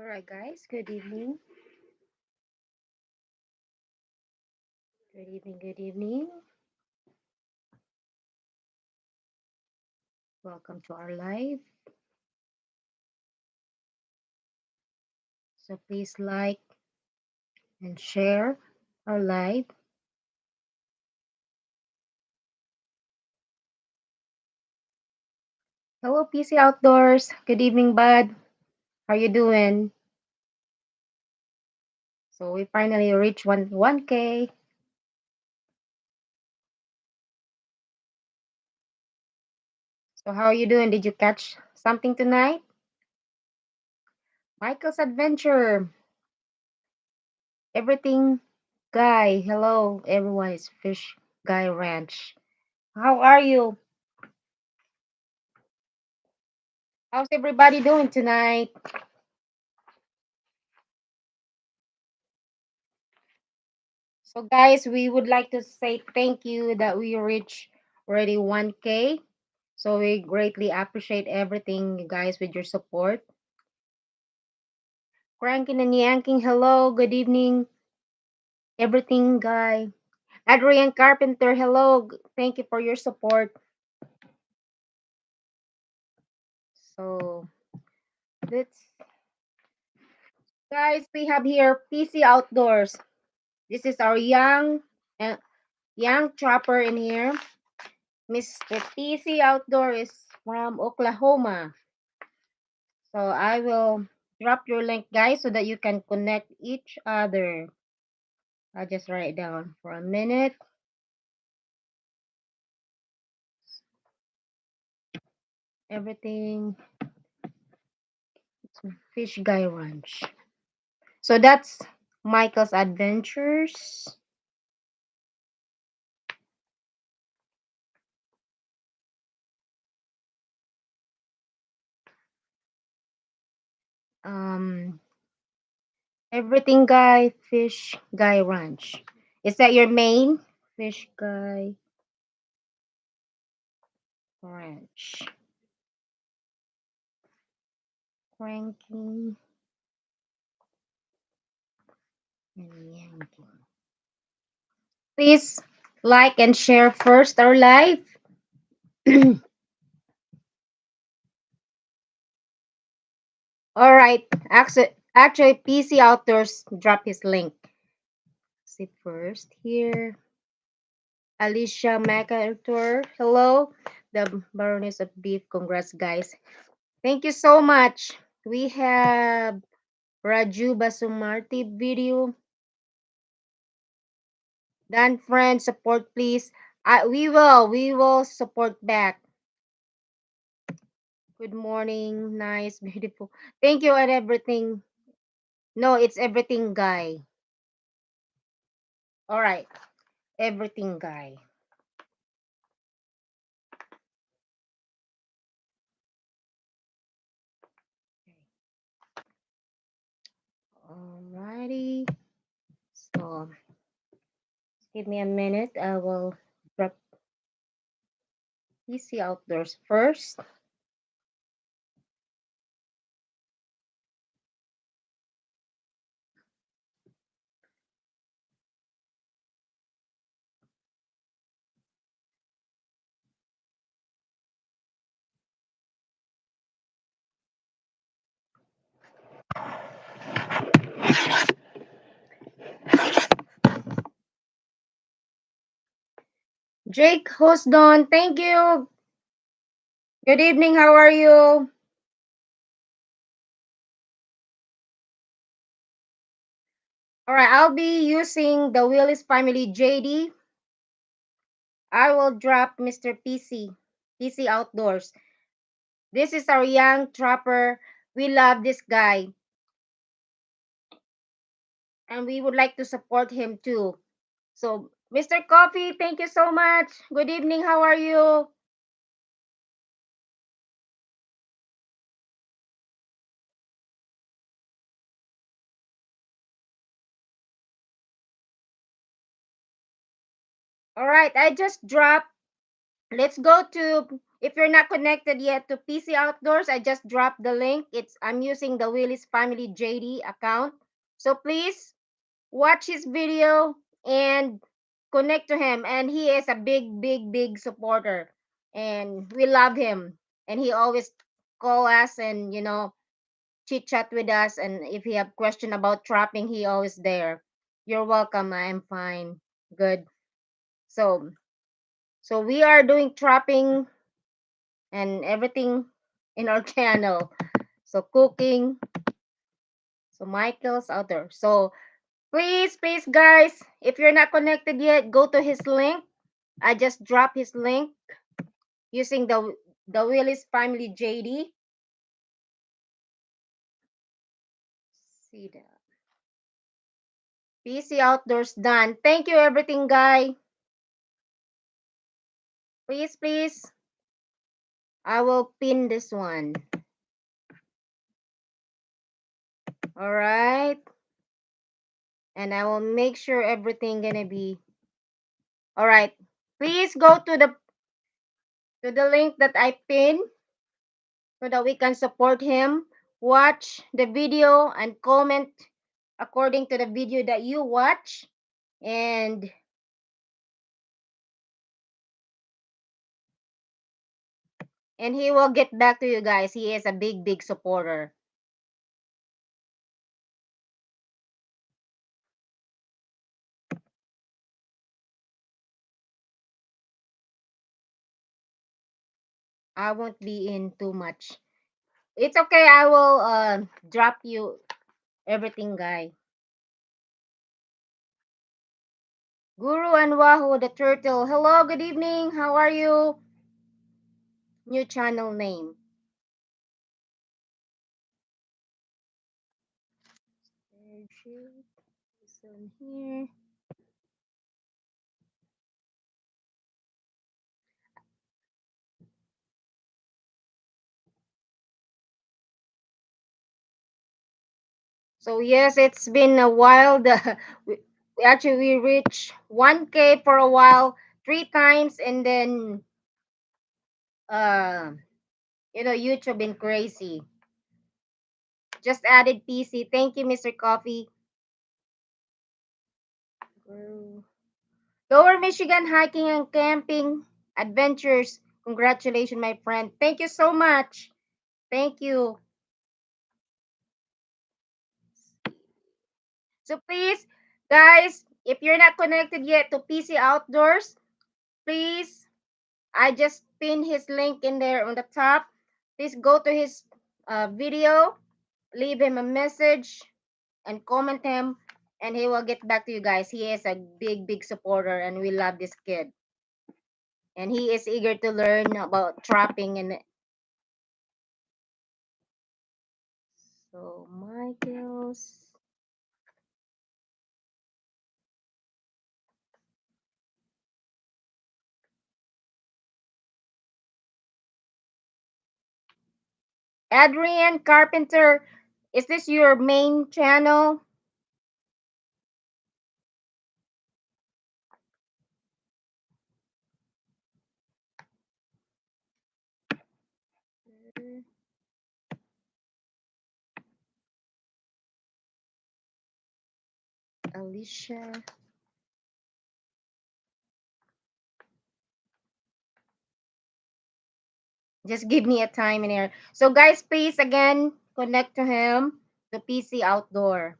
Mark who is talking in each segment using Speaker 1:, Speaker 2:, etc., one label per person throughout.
Speaker 1: Alright, guys, good evening. Good evening, good evening. Welcome to our live. So please like and share our live. Hello, PC Outdoors. Good evening, bud. How you doing? So we finally reached 1K. So how are you doing? Did you catch something tonight? Michael's Adventure. Everything Guy. Hello, everyone. It's Fish Guy Ranch. How are you? How's everybody doing tonight? So guys, we would like to say thank you that we reached already 1K. So we greatly appreciate everything, you guys, with your support. Cranking and yanking, hello, good evening, everything, guy. Adrian Carpenter, hello, thank you for your support. So let's, guys, we have here PC Outdoors. This is our uh, young trapper in here. Mr. PC Outdoor is from Oklahoma. So I will drop your link, guys, so that you can connect each other. I'll just write it down for a minute. Everything Fish Guy Ranch. So that's Michael's Adventures. Um, Everything Guy Fish Guy Ranch. Is that your main Fish Guy Ranch? Cranking and yanking. Please like and share first our live. All right. Actually, PC Outdoors drop his link. See first here. Alicia MacArthur. Hello. The Baroness of Beef. Congrats, guys. Thank you so much. We have Raju Basumarti video. Dan friend support please. We will support back. Good morning. Nice, beautiful. Thank you and everything. No, it's everything guy. All right. Everything guy. Alrighty. So give me a minute. I will drop PC Outdoors first. Jake Hosdon, thank you. Good evening. How are you? All right. I'll be using the Willis Family JD. I will drop Mr. PC Outdoors. This is our young trapper. We love this guy. And we would like to support him too. So, Mr. Coffee, thank you so much. Good evening. How are you? All right. I just dropped. Let's go to if you're not connected yet to PC Outdoors, I just dropped the link. I'm using the Willis Family JD account. So please watch his video and connect to him. And he is a big supporter. And we love him. And he always call us and chit chat with us. And if he have question about trapping, he always there. You're welcome. I'm fine. Good. So we are doing trapping and everything in our channel. So cooking. So Michael's out there. So please guys, if you're not connected yet, go to his link. I just dropped his link using the Willis Family JD. See that. PC Outdoors done. Thank you everything guy. Please. I will pin this one. All right. And I will make sure everything gonna be all right. Please go to the link that I pinned so that we can support him. Watch the video and comment according to the video that you watch. And he will get back to you guys. He is a big supporter. I won't be in too much. It's okay. I will drop you everything, guy. Guru and Wahoo the turtle. Hello, good evening. How are you? New channel name. This one here. So yes, it's been a while. We actually we reached 1K for a while, 3 times, and then uh YouTube been crazy. Just added PC. Thank you, Mr. Coffee. Lower Michigan hiking and camping adventures. Congratulations, my friend. Thank you so much. Thank you. So please, guys, if you're not connected yet to PC Outdoors, please, I just pinned his link in there on the top. Please go to his video, leave him a message, and comment him, and he will get back to you guys. He is a big supporter, and we love this kid. And he is eager to learn about trapping. And so, Michael's. Adrian Carpenter, is this your main channel? Alicia. Just give me a time in here. So guys, please again connect to him, the PC Outdoor.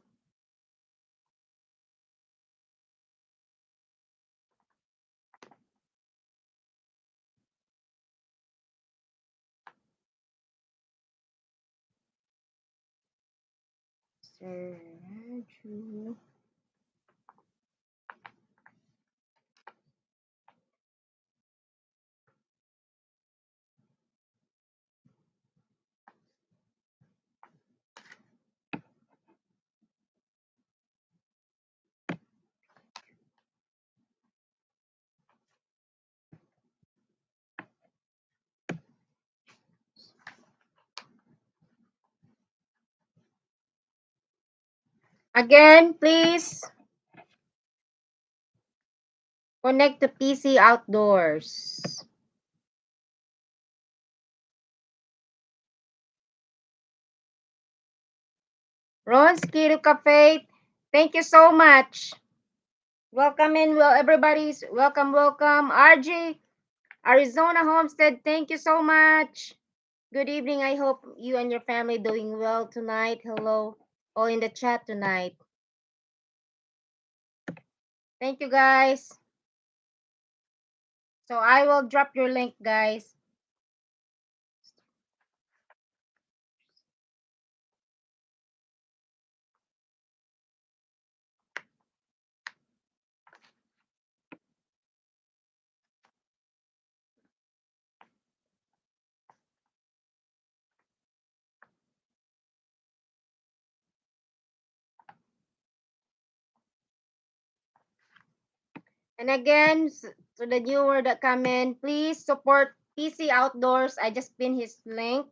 Speaker 1: Sergio. Again, please connect to PC Outdoors. Ron's Kilo Cafe, thank you so much. Welcome in, well, everybody's welcome, welcome. RJ, Arizona Homestead, thank you so much. Good evening. I hope you and your family doing well tonight. Hello, all in the chat tonight. Thank you, guys. So I will drop your link, guys. And again, to the newer that come in, please support PC Outdoors. I just pinned his link.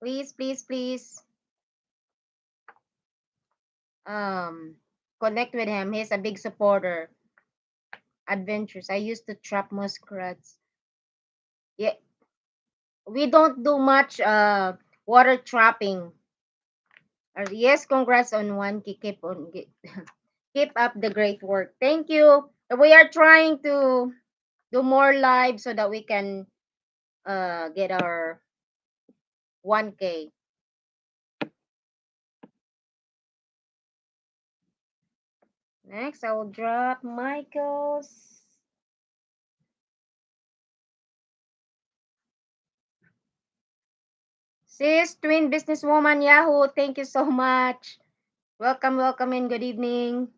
Speaker 1: Please, please, please. Connect with him. He's a big supporter. Adventures. I used to trap muskrats. Yeah, we don't do much water trapping. Yes, congrats on one. Keep on keep up the great work. Thank you. We are trying to do more live so that we can get our 1K. Next, I will drop Michael's. Sis, twin businesswoman Yahoo, thank you so much. Welcome, welcome, and good evening.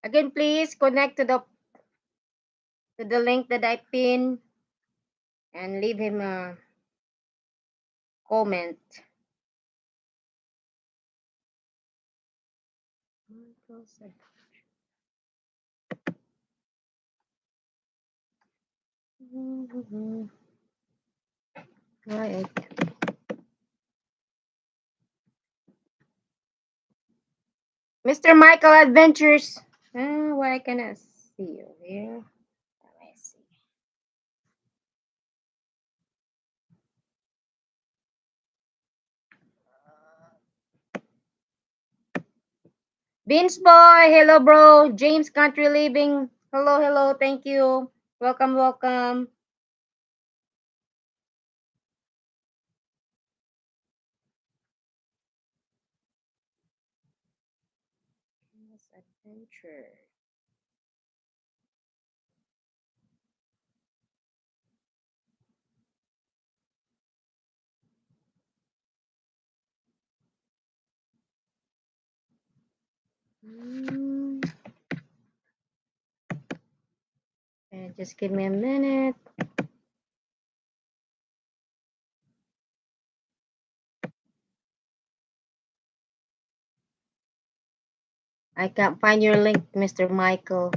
Speaker 1: Again, please connect to the link that I pin and leave him a comment. Right. Mr. Michael Adventures. Why can I see you here? Let me see. Beans Boy, hello, bro. James Country Living, hello, hello. Thank you. Welcome, welcome. Adventure. And just give me a minute. I can't find your link, Mr. Michael.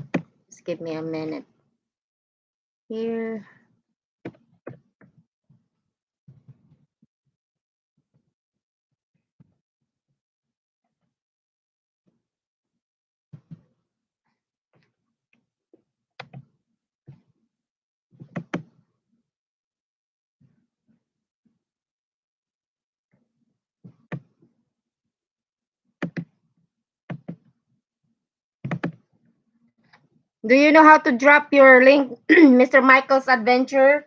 Speaker 1: Just give me a minute. Here. Do you know how to drop your link, Mr. Michael's Adventure?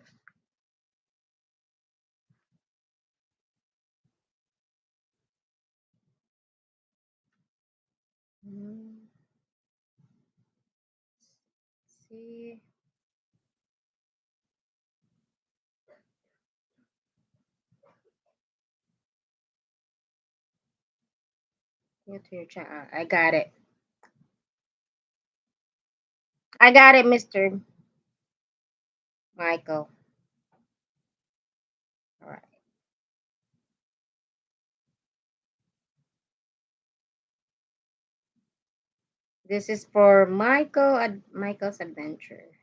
Speaker 1: See. Go to your channel. I got it. I got it, Mr. Michael. All right. This is for Michael's adventures.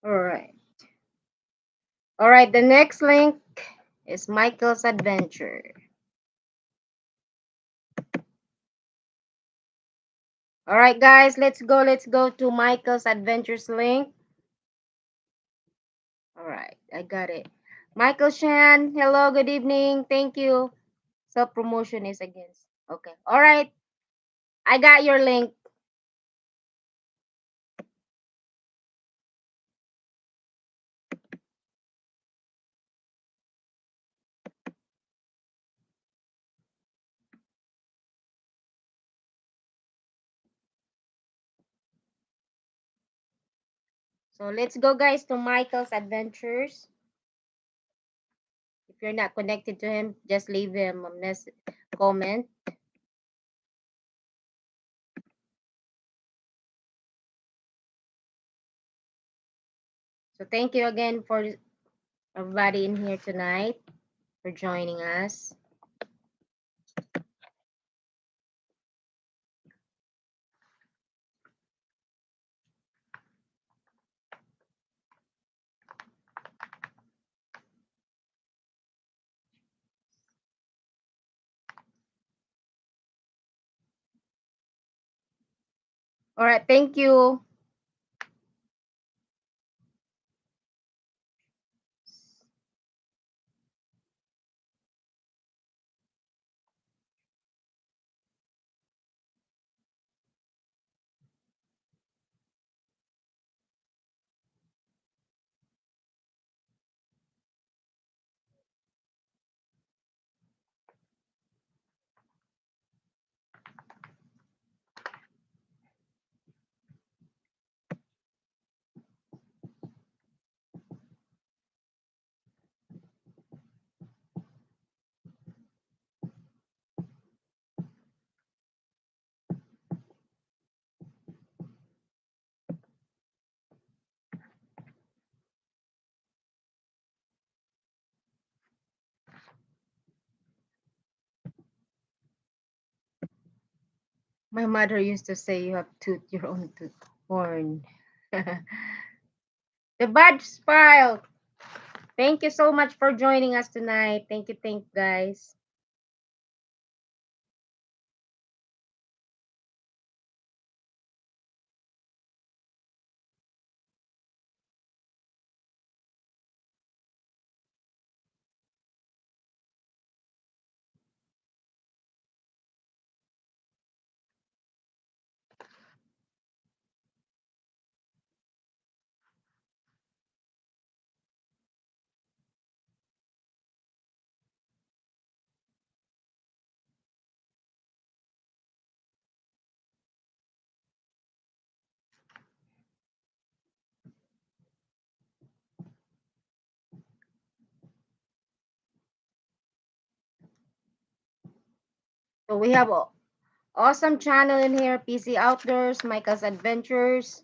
Speaker 1: All right. All right, the next link is Michael's Adventure. All right, guys, let's go. Let's go to Michael's Adventures link. All right, I got it. Michael Shan, hello, good evening. Thank you. Self promotion is against. Okay. All right, I got your link. So let's go, guys, to Michael's Adventures. If you're not connected to him, just leave him a message, comment. So thank you again for everybody in here tonight for joining us. All right, thank you. My mother used to say you have toot your own tooth horn. The badge file. Thank you so much for joining us tonight. Thank you, guys. So we have a awesome channel in here, PC Outdoors, Michael's Adventures,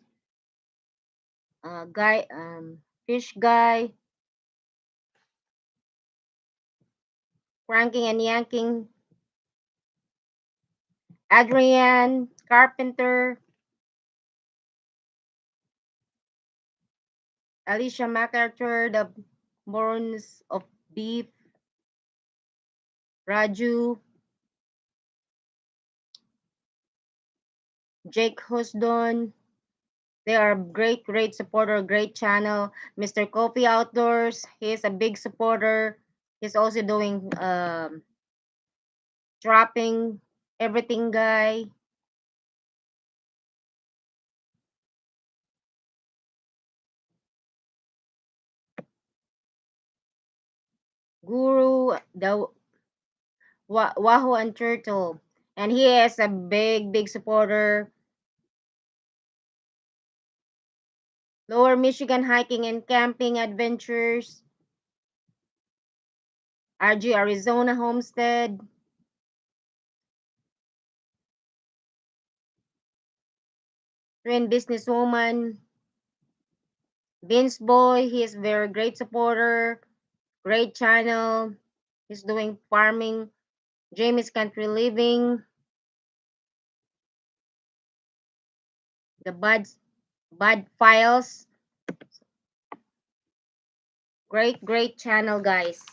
Speaker 1: Guy, Fish Guy, Cranking and Yanking, Adrian, Carpenter, Alicia MacArthur, The Bones of Beef, Raju, Jake Husdon. They are great supporter, great channel. Mr. Coffee Outdoors, he is a big supporter. He's also doing dropping everything guy. Guru, the Wahoo and Turtle. And he is a big supporter. Lower Michigan Hiking and Camping Adventures. RG Arizona Homestead. Twin businesswoman, Vince Boy, he is very great supporter, great channel. He's doing farming. Jamie's Country Living, the Bud Files. Great channel, guys.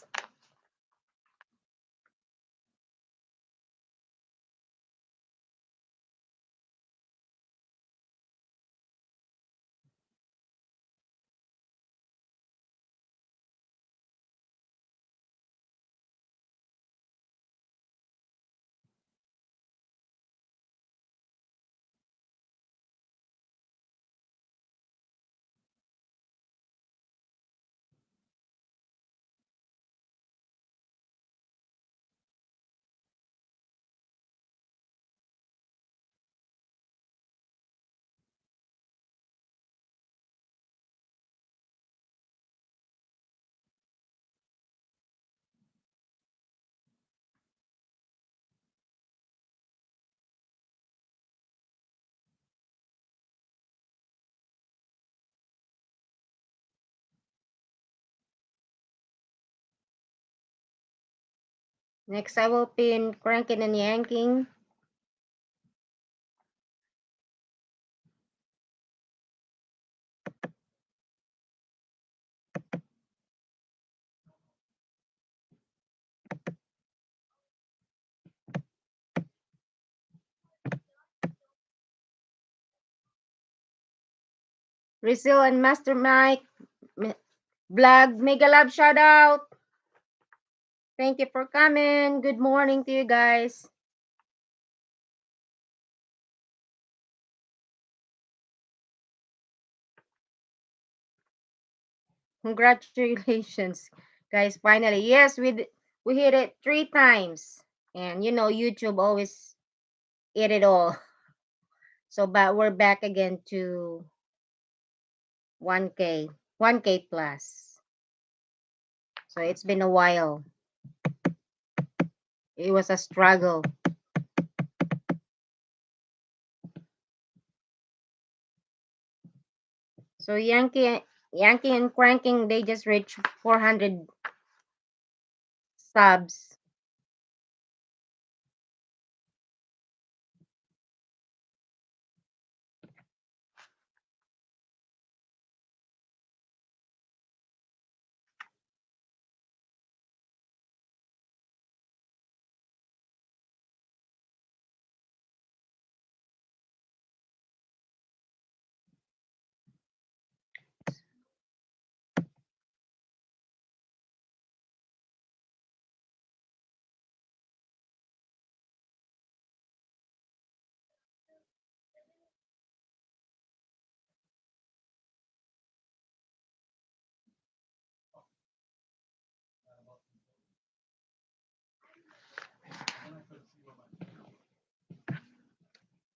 Speaker 1: Next, I will pin Cranking and Yanking. Rizil and Master Mike. Vlog Mega Love shout out. Thank you for coming. Good morning to you guys. Congratulations, guys. Finally, yes, we hit it 3 times. And you know, YouTube always eat it all. So, but we're back again to 1K, 1K plus. So it's been a while. It was a struggle. So Yankee and Cranking, they just reached 400 subs.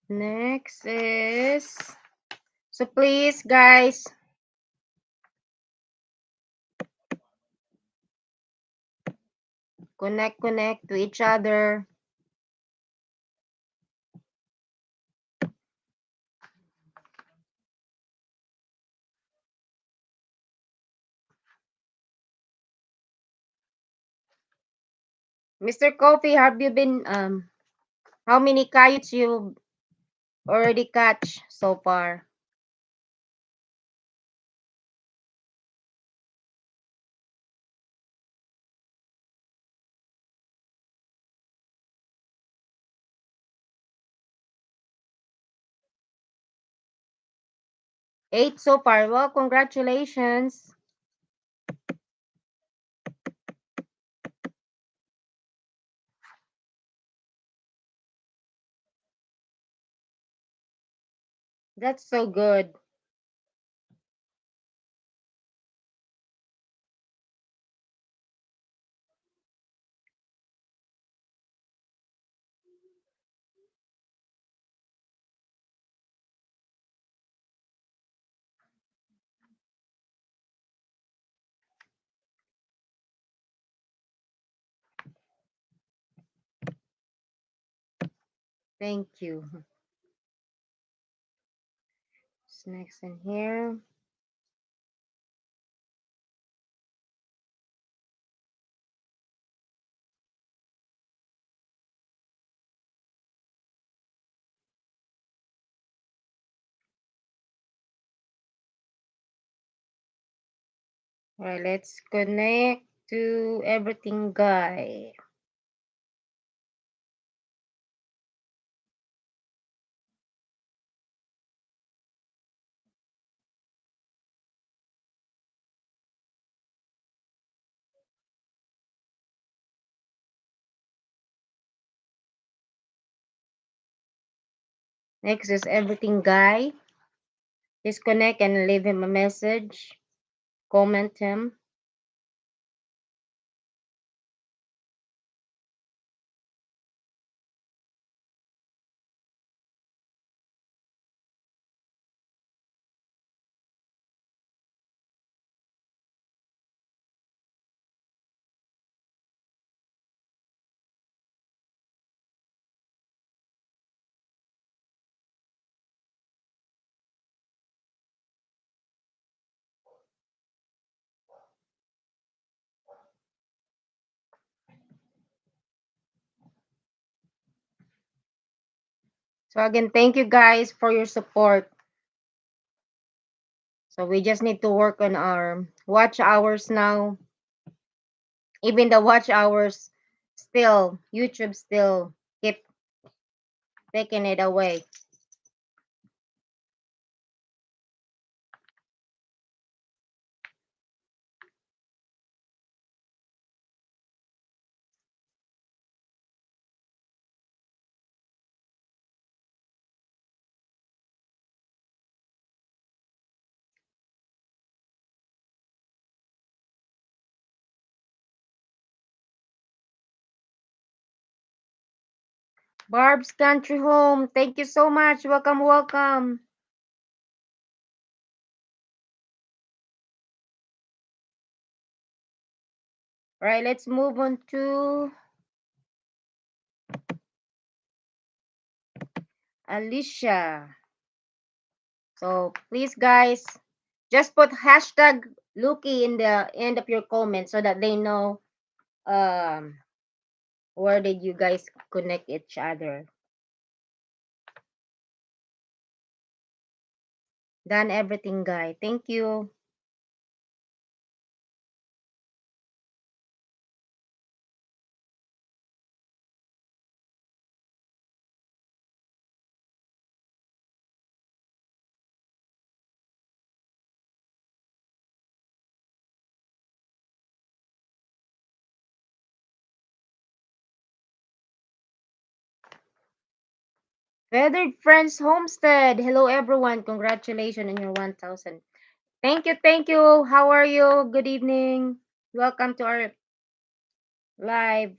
Speaker 1: Next is, so please guys, connect to each other. Mr. Kofi, have you been how many coyotes you already catch so far? 8 so far. Well, congratulations. That's so good. Thank you. What's next in here? Alright, let's connect to everything guy. Next is everything guy. Disconnect and leave him a message. Comment him. So again, thank you guys for your support. So we just need to work on our watch hours now. Even the watch hours, still, YouTube still keep taking it away. Barb's Country Home, thank you so much. Welcome, welcome. All right, let's move on to Alicia. So please, guys, just put hashtag Lucky in the end of your comment so that they know um where did you guys connect each other. Done everything, guy. Thank you. Feathered Friends Homestead. Hello, everyone. Congratulations on your 1,000. Thank you. Thank you. How are you? Good evening. Welcome to our live.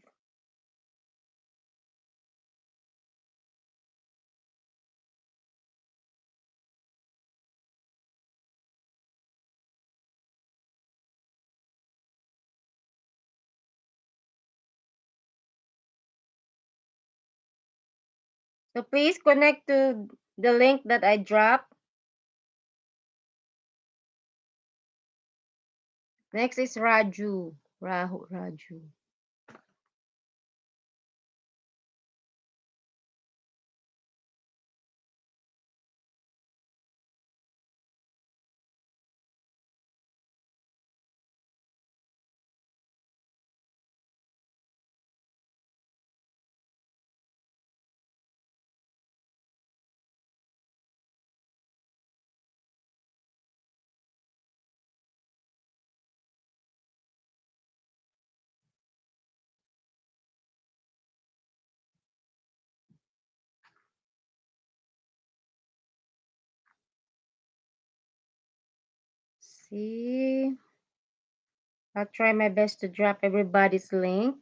Speaker 1: So please connect to the link that I dropped. Next is Raju. Raju. See, I'll try my best to drop everybody's link.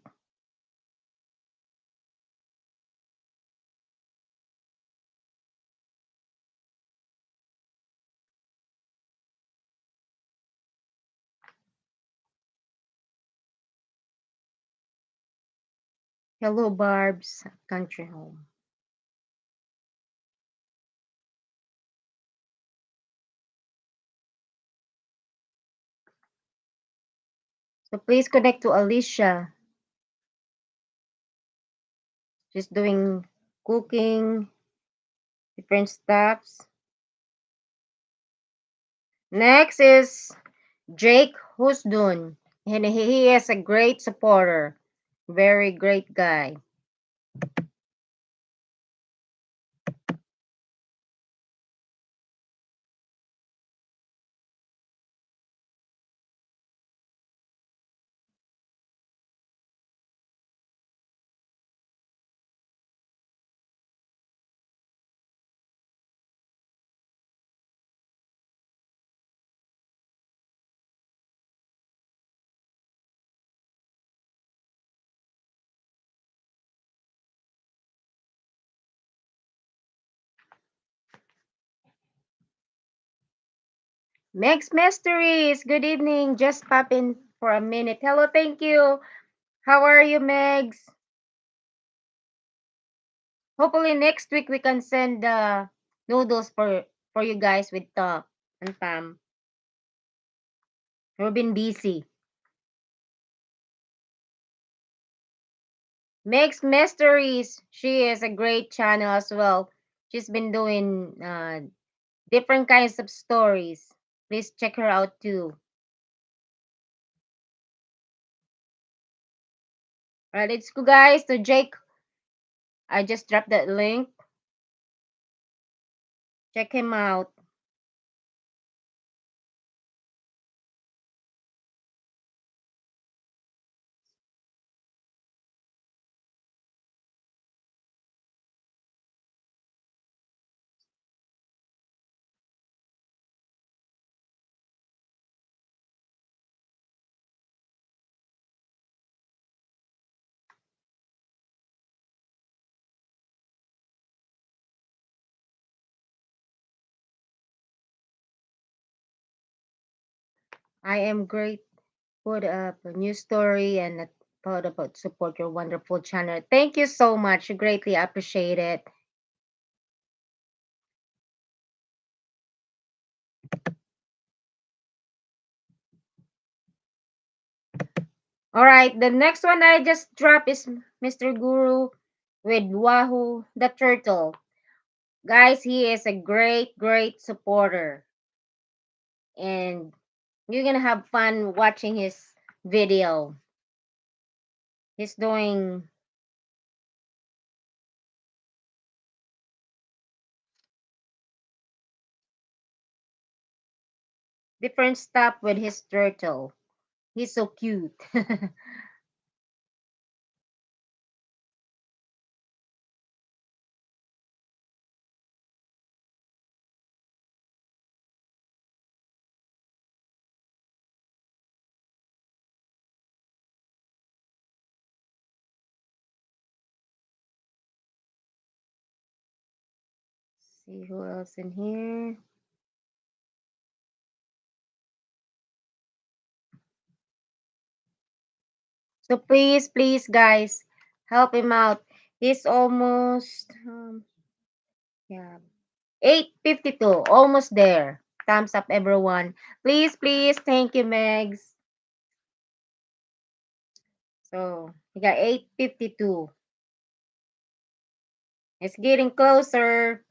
Speaker 1: Hello, Barb's Country Home. So please connect to Alicia. She's doing cooking, different stuffs. Next is Jake Husdun. And he is a great supporter. Very great guy. Megs Mysteries, good evening. Just pop in for a minute. Hello, thank you. How are you, Megs? Hopefully next week we can send noodles for you guys with Top and Pam. We've been busy. Megs Mysteries, she is a great channel as well. She's been doing different kinds of stories. Please check her out too. Alright, let's go guys to Jake. I just dropped that link. Check him out. I am great. Put up a new story and a thought about support your wonderful channel. Thank you so much. Greatly appreciate it. All right, the next one I just dropped is Mr. Guru with Wahoo the Turtle. Guys, he is a great supporter. And you're gonna have fun watching his video. He's doing different stuff with his turtle. He's so cute. See who else in here. So please, guys, help him out. He's almost yeah 8:52, almost there. Thumbs up, everyone. Please, thank you, Megs. So we got 8:52. It's getting closer.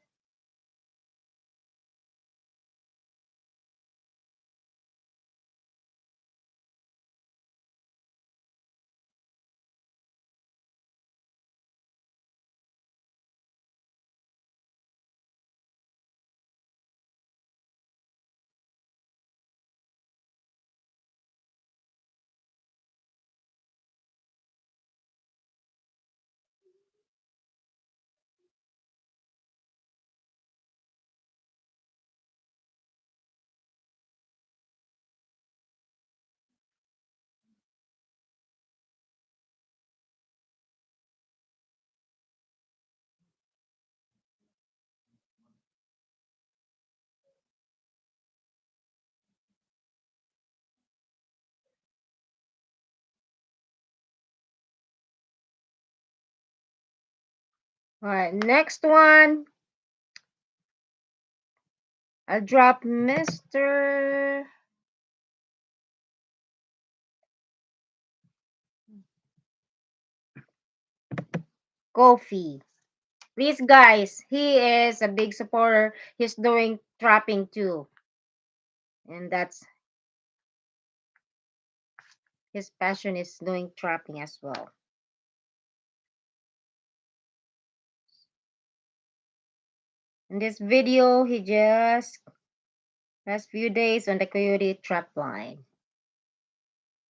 Speaker 1: All right, next one. I'll drop Mr. Kofi. Please, guys, he is a big supporter. He's doing trapping too. And that's his passion is doing trapping as well. In this video, he just has few days on the Coyote trap line.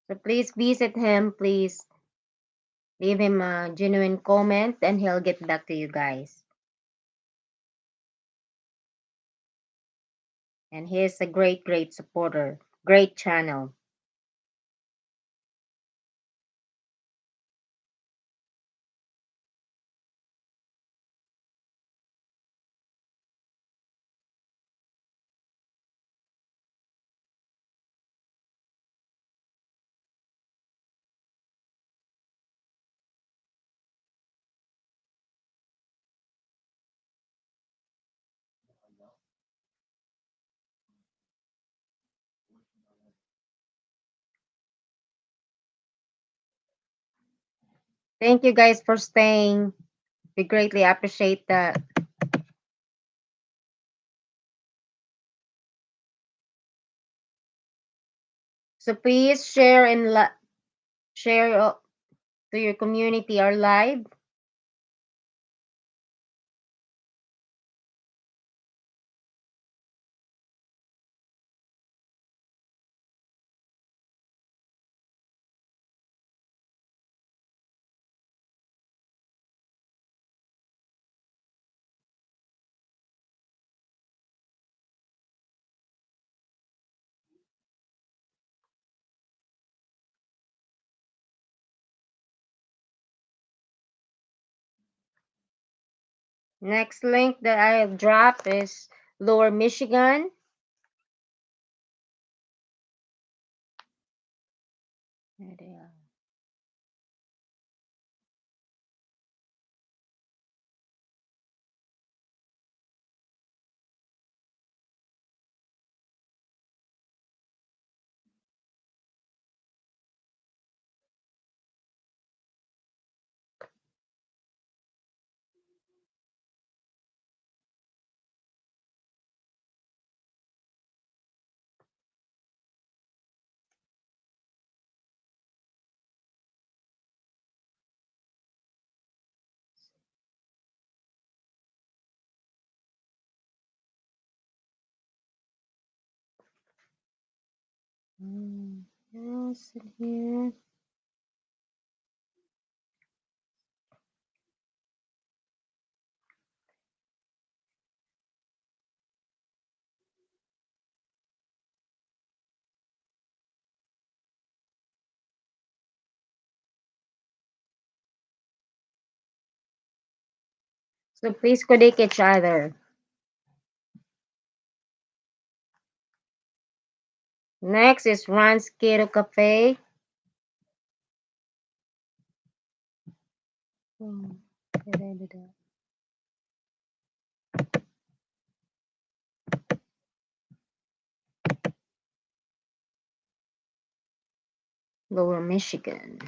Speaker 1: So please visit him. Please leave him a genuine comment and he'll get back to you guys. And he is a great, great supporter. Great channel. Thank you guys for staying. We greatly appreciate that. So please share and share to your community our live. Next link that I'll drop is Lower Michigan. There they are. Yes, in here. So please connect each other. Next is Ron's Keto Cafe. Lower Michigan.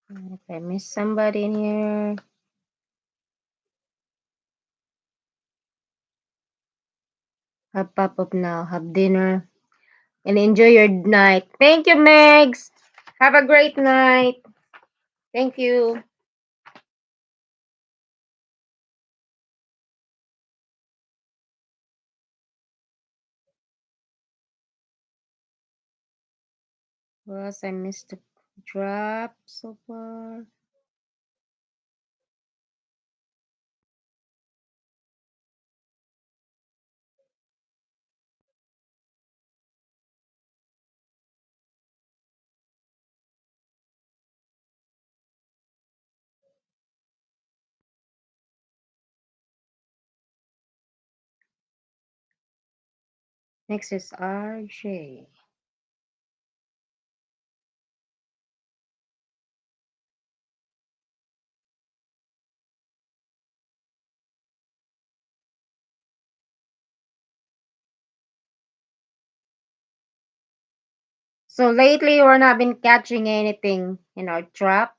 Speaker 1: If I miss somebody in here. Have pop up now. Have dinner. And enjoy your night. Thank you, Megs. Have a great night. Thank you. Was I missed the drop so far? Next is RJ. So lately, we're not been catching anything in our trap,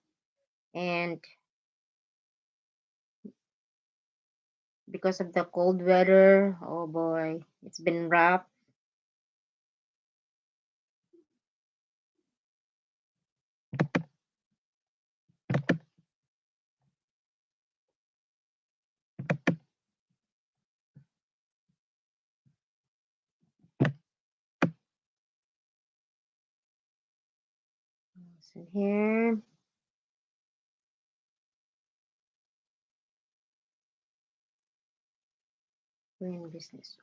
Speaker 1: and because of the cold weather, oh boy, it's been rough. So here, doing business.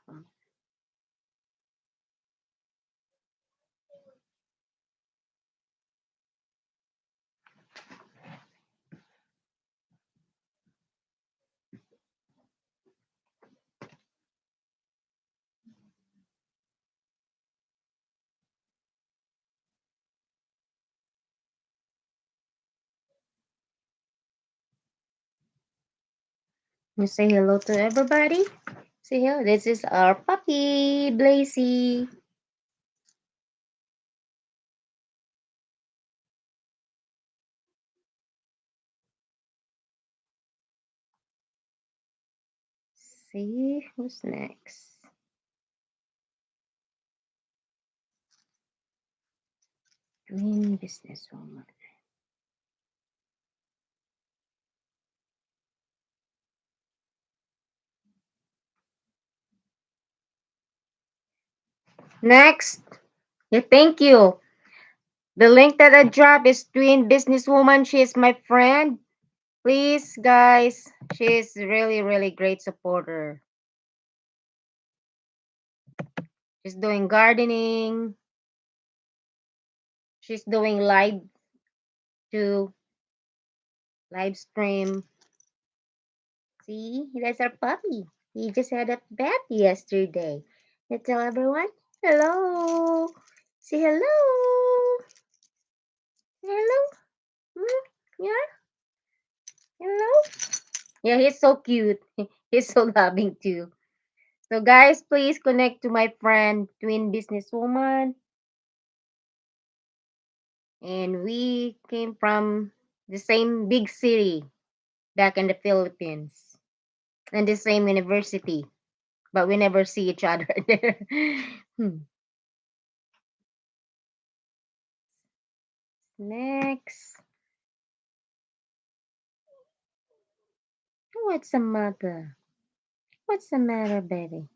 Speaker 1: You say hello to everybody. Say hello. This is our puppy, Blazy. See who's next. Green businesswoman. Next. Yeah, thank you. The link that I dropped is Twin Businesswoman. She is my friend. Please, guys, she is really, really great supporter. She's doing gardening. She's doing live to live stream. See, that's our puppy. He just had a bath yesterday. You tell everyone hello. Say hello. Say hello. Hmm? Yeah. Hello. Yeah, he's so cute. He's so loving too. So guys, please connect to my friend Twin Businesswoman. And we came from the same big city back in the Philippines and the same university, but we never see each other there. Hmm. Next. What's the matter? What's the matter, baby?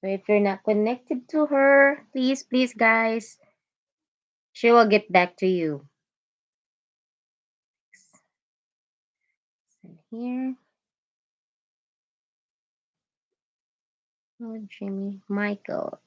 Speaker 1: So if you're not connected to her, please, please, guys, she will get back to you. And here, oh, Jimmy, Michael,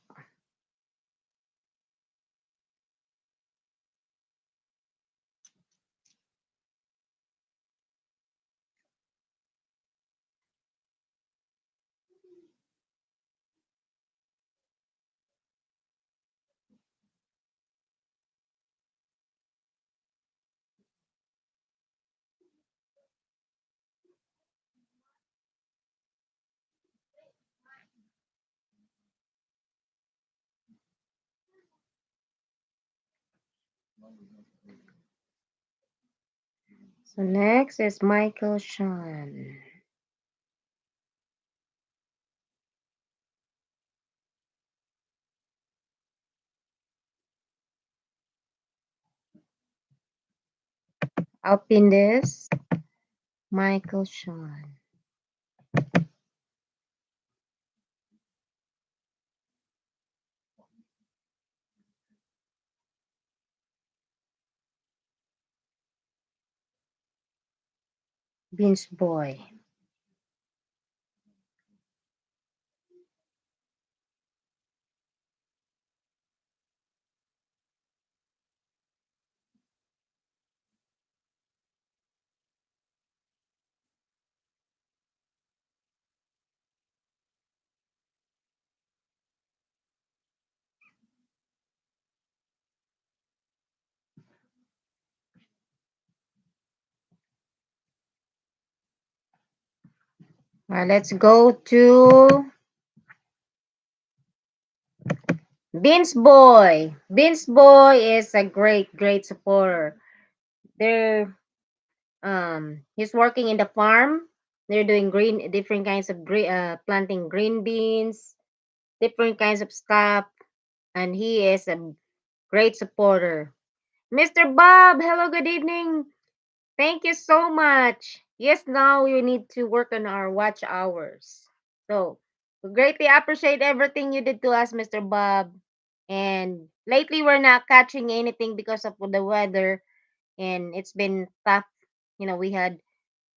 Speaker 1: so next is Michael Sean. I'll pin this. Michael Sean. Beans Boy. Let's go to Beans Boy. Beans Boy is a great supporter. They're he's working in the farm. They're doing different kinds of planting green beans, different kinds of stuff, and he is a great supporter. Mr. Bob, hello, good evening. Thank you so much. Yes, now we need to work on our watch hours. So we greatly appreciate everything you did to us, Mr. Bob. And lately we're not catching anything because of the weather, and it's been tough. We had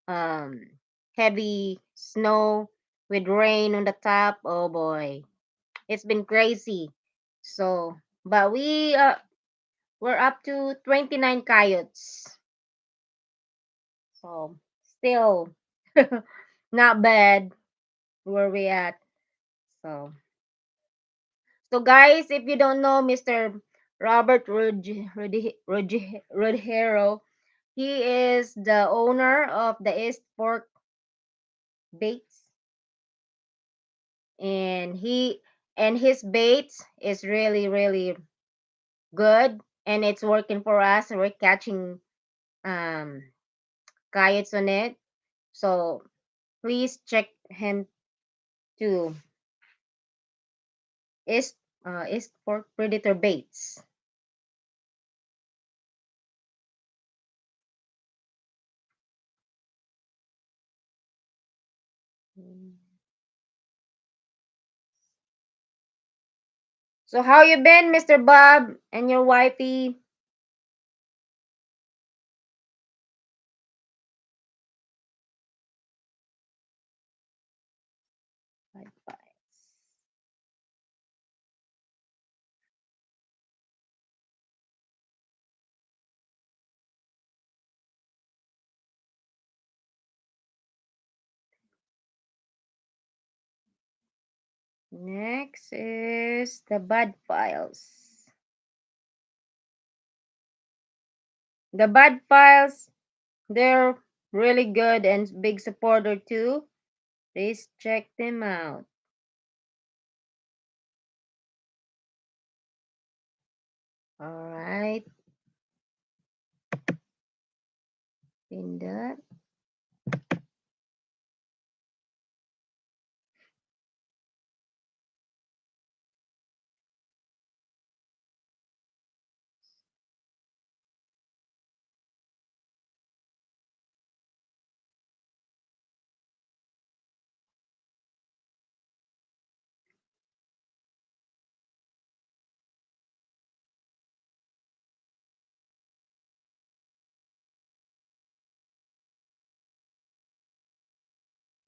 Speaker 1: um heavy snow with rain on the top. Oh boy, it's been crazy. So, but we're up to 29 coyotes. So, still not bad where we at. So, guys, if you don't know Mr. Robert Ruggiero, he is the owner of the East Fork Baits, and his baits is really good, and it's working for us. We're catching um coyotes on it. So please check him to East Fork Predator Baits. So how you been, Mr. Bob, and your wifey? Next is the Bad Files. The Bad Files, they're really good and big supporter too. Please check them out. All right, in that.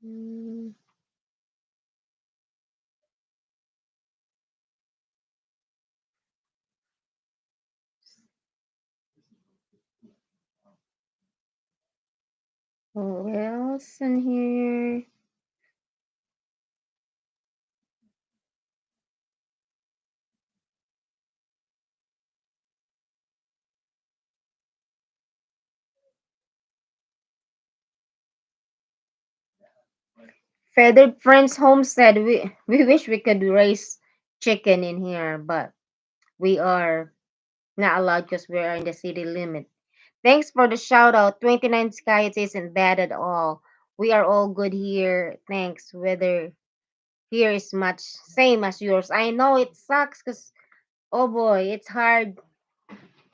Speaker 1: Mm, what else in here? Feathered Friends Homestead. We wish we could raise chicken in here, but we are not allowed because we are in the city limit. Thanks for the shout out. 29 Skies isn't bad at all. We are all good here. Thanks. Weather here is much same as yours. I know it sucks because oh boy, it's hard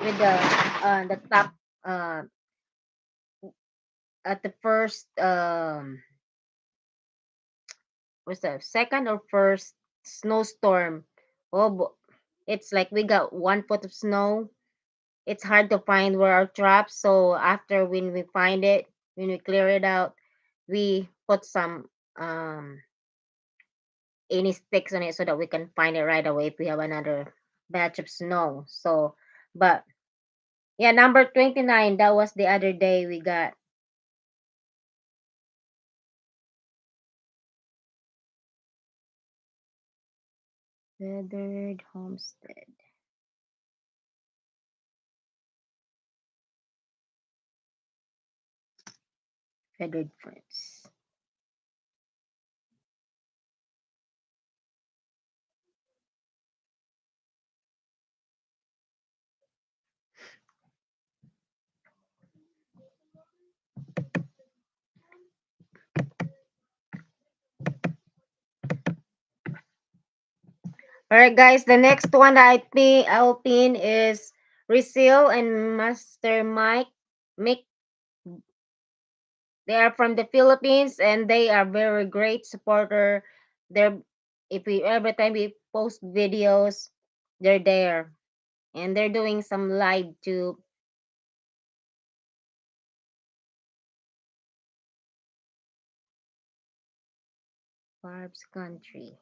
Speaker 1: with the top uh at the first was the second or first snowstorm. It's like we got 1 foot of snow. It's hard to find where our traps. So after when we find it, when we clear it out, we put some any sticks on it so that we can find it right away if we have another batch of snow. So, but yeah, number 29, that was the other day we got. Feathered Homestead. Feathered Friends. All right, guys. The next one that I'll pin is Resil and Master Mike. Mick. They are from the Philippines and they are very great supporter. They're if we every time we post videos, they're there and they're doing some live too. Barb's Country.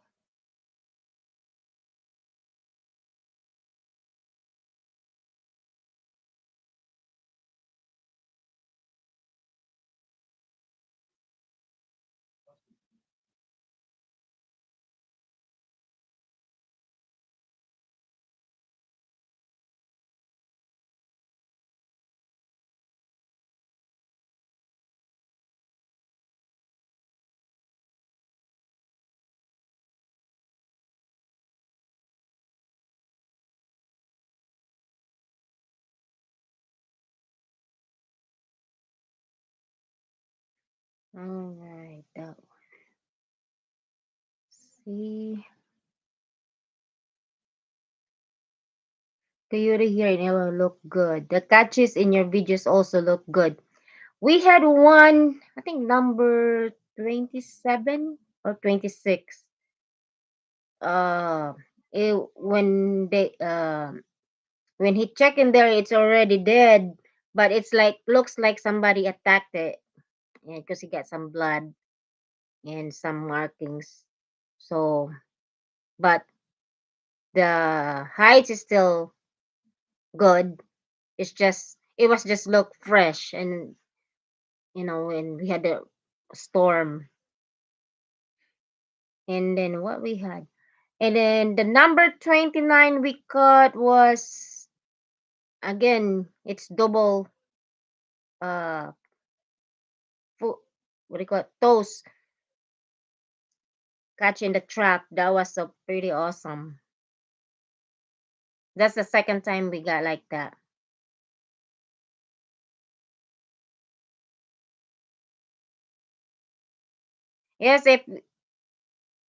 Speaker 1: All right, see. Coyote here and it will look good. The catches in your videos also look good. We had one, I think number 27 or 26. Uh, when when he checked in there, it's already dead. But it's like looks like somebody attacked it because he got some blood and some markings. So, but the height is still good. It was just look fresh, and when we had the storm, and then what we had, and then the number 29 we caught was again it's double uh foot, what do you call it, toes catching the trap. That was so pretty awesome. That's the second time we got like that. Yes, if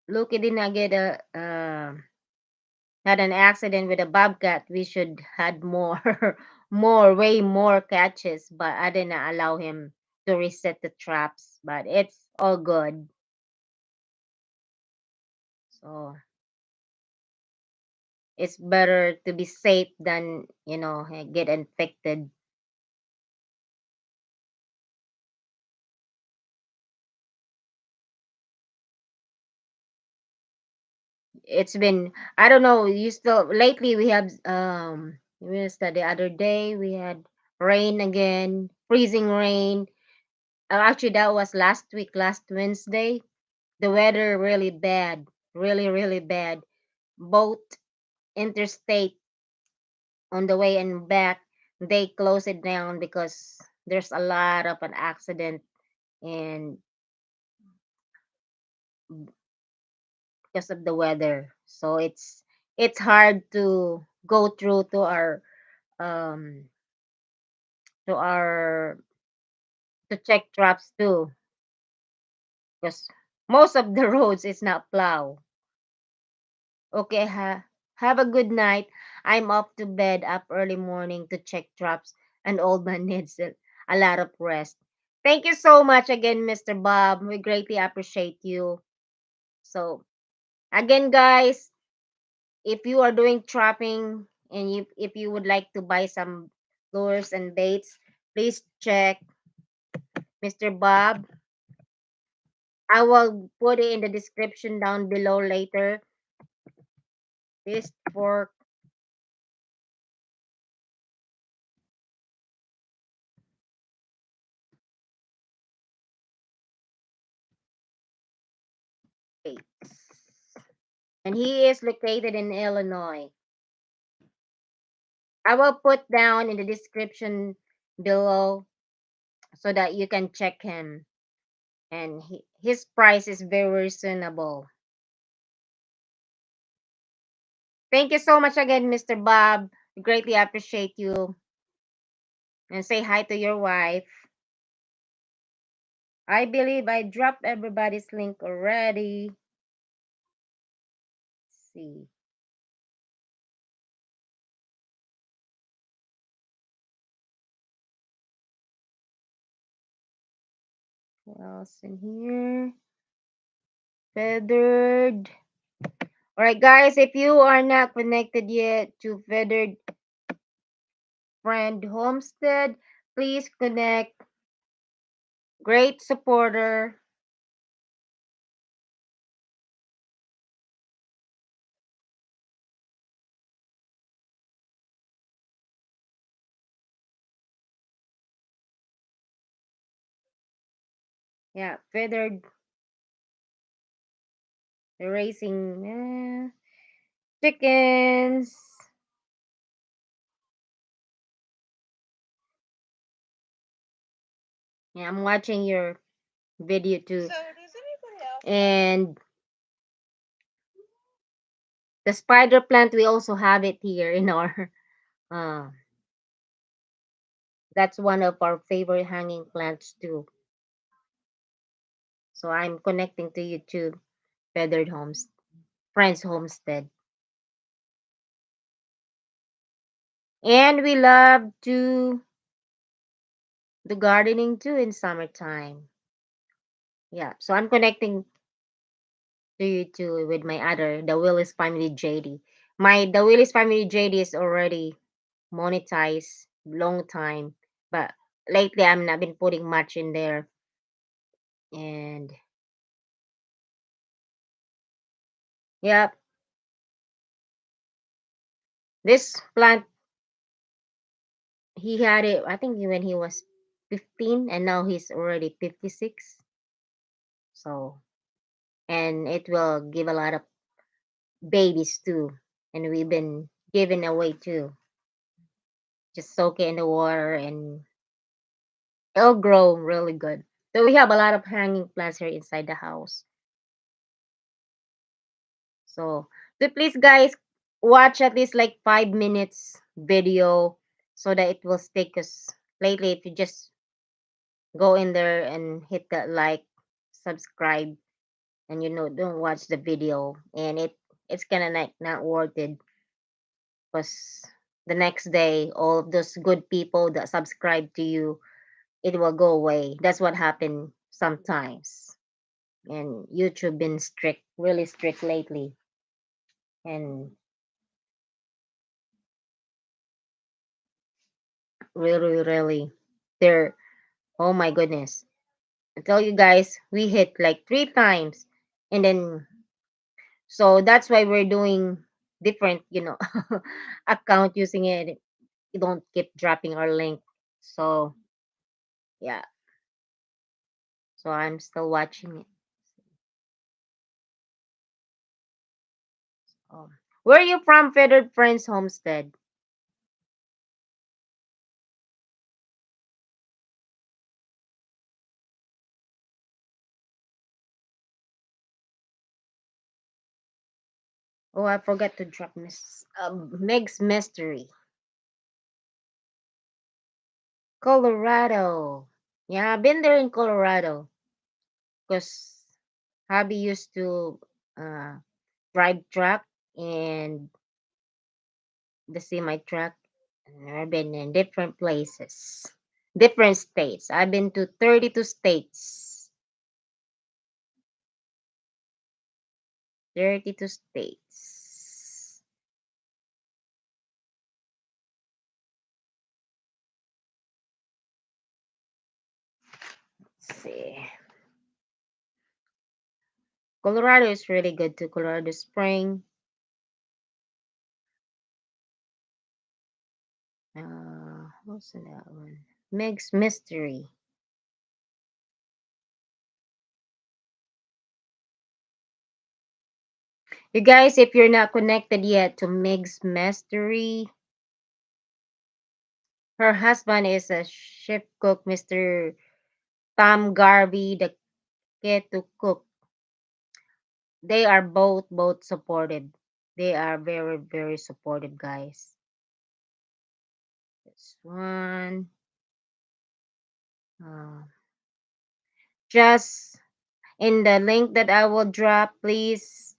Speaker 1: Lucky did not get a had an accident with a bobcat, we should had more, way more catches. But I didn't allow him to reset the traps. But it's all good. So it's better to be safe than get infected. It's been, I don't know. You still lately we have we missed that the other day we had rain again, freezing rain. Actually, that was last week, last Wednesday. The weather really bad, really really bad. Both interstate on the way and back, they close it down because there's a lot of an accident and because of the weather. So it's hard to go through um to our to check traps too because most of the roads is not plow. Okay, have a good night. I'm off to bed up early morning to check traps, and old man needs a lot of rest. Thank you so much again, Mr. Bob. We greatly appreciate you. So, again, guys, if you are doing trapping and if you would like to buy some lures and baits, please check Mr. Bob. I will put it in the description down below later. This for baits. And he is located in Illinois. I will put down in the description below so that you can check him. And his price is very reasonable. Thank you so much again, Mr. Bob. Greatly appreciate you. And say hi to your wife. I believe I dropped everybody's link already. Let's see. What else in here? Feathered. All right, guys, if you are not connected yet to Feathered Friend Homestead, please connect. Great supporter. Yeah, Feathered raising chickens. Yeah, I'm watching your video too. And the spider plant, we also have it here in our uh that's one of our favorite hanging plants too. So I'm connecting to YouTube, Feathered Homes, Friends Homestead. And we love to the gardening too in summertime. Yeah. So I'm connecting to YouTube with my other, the Willis Family JD. The Willis Family JD is already monetized long time, but lately I'm not been putting much in there. And yeah, this plant he had it I think when he was 15 and now he's already 56. So and it will give a lot of babies too. And we've been giving away too. Just soak it in the water and it'll grow really good. So we have a lot of hanging plants here inside the house. So please guys watch at least like 5 minutes video so that it will stick. Cause lately if you just go in there and hit that like, subscribe, and don't watch the video, and it's kind of like not worth it, because the next day all of those good people that subscribe to you, it will go away. That's what happened sometimes. And YouTube been strict, really strict lately. And really, really, they're, oh my goodness. I tell you guys, we hit like 3 times. And then, so that's why we're doing different, account using it. You don't keep dropping our link. So, yeah. So I'm still watching it. Where are you from, Feathered Friends Homestead? Oh, I forgot to drop Meg's Mystery. Colorado. Yeah, I've been there in Colorado because hubby used to uh, drive truck and the semi truck. And I've been in different places, different states. I've been to 32 states. 32 states. Let's see. Colorado is really good too. Colorado Spring. What's that one? Meg's Mystery. You guys, if you're not connected yet to Meg's Mystery, her husband is a chef cook, Mr. Tom Garvey, the Ketu cook. They are both supportive. They are very, very supportive, guys. This one. Uh, just in the link that I will drop, please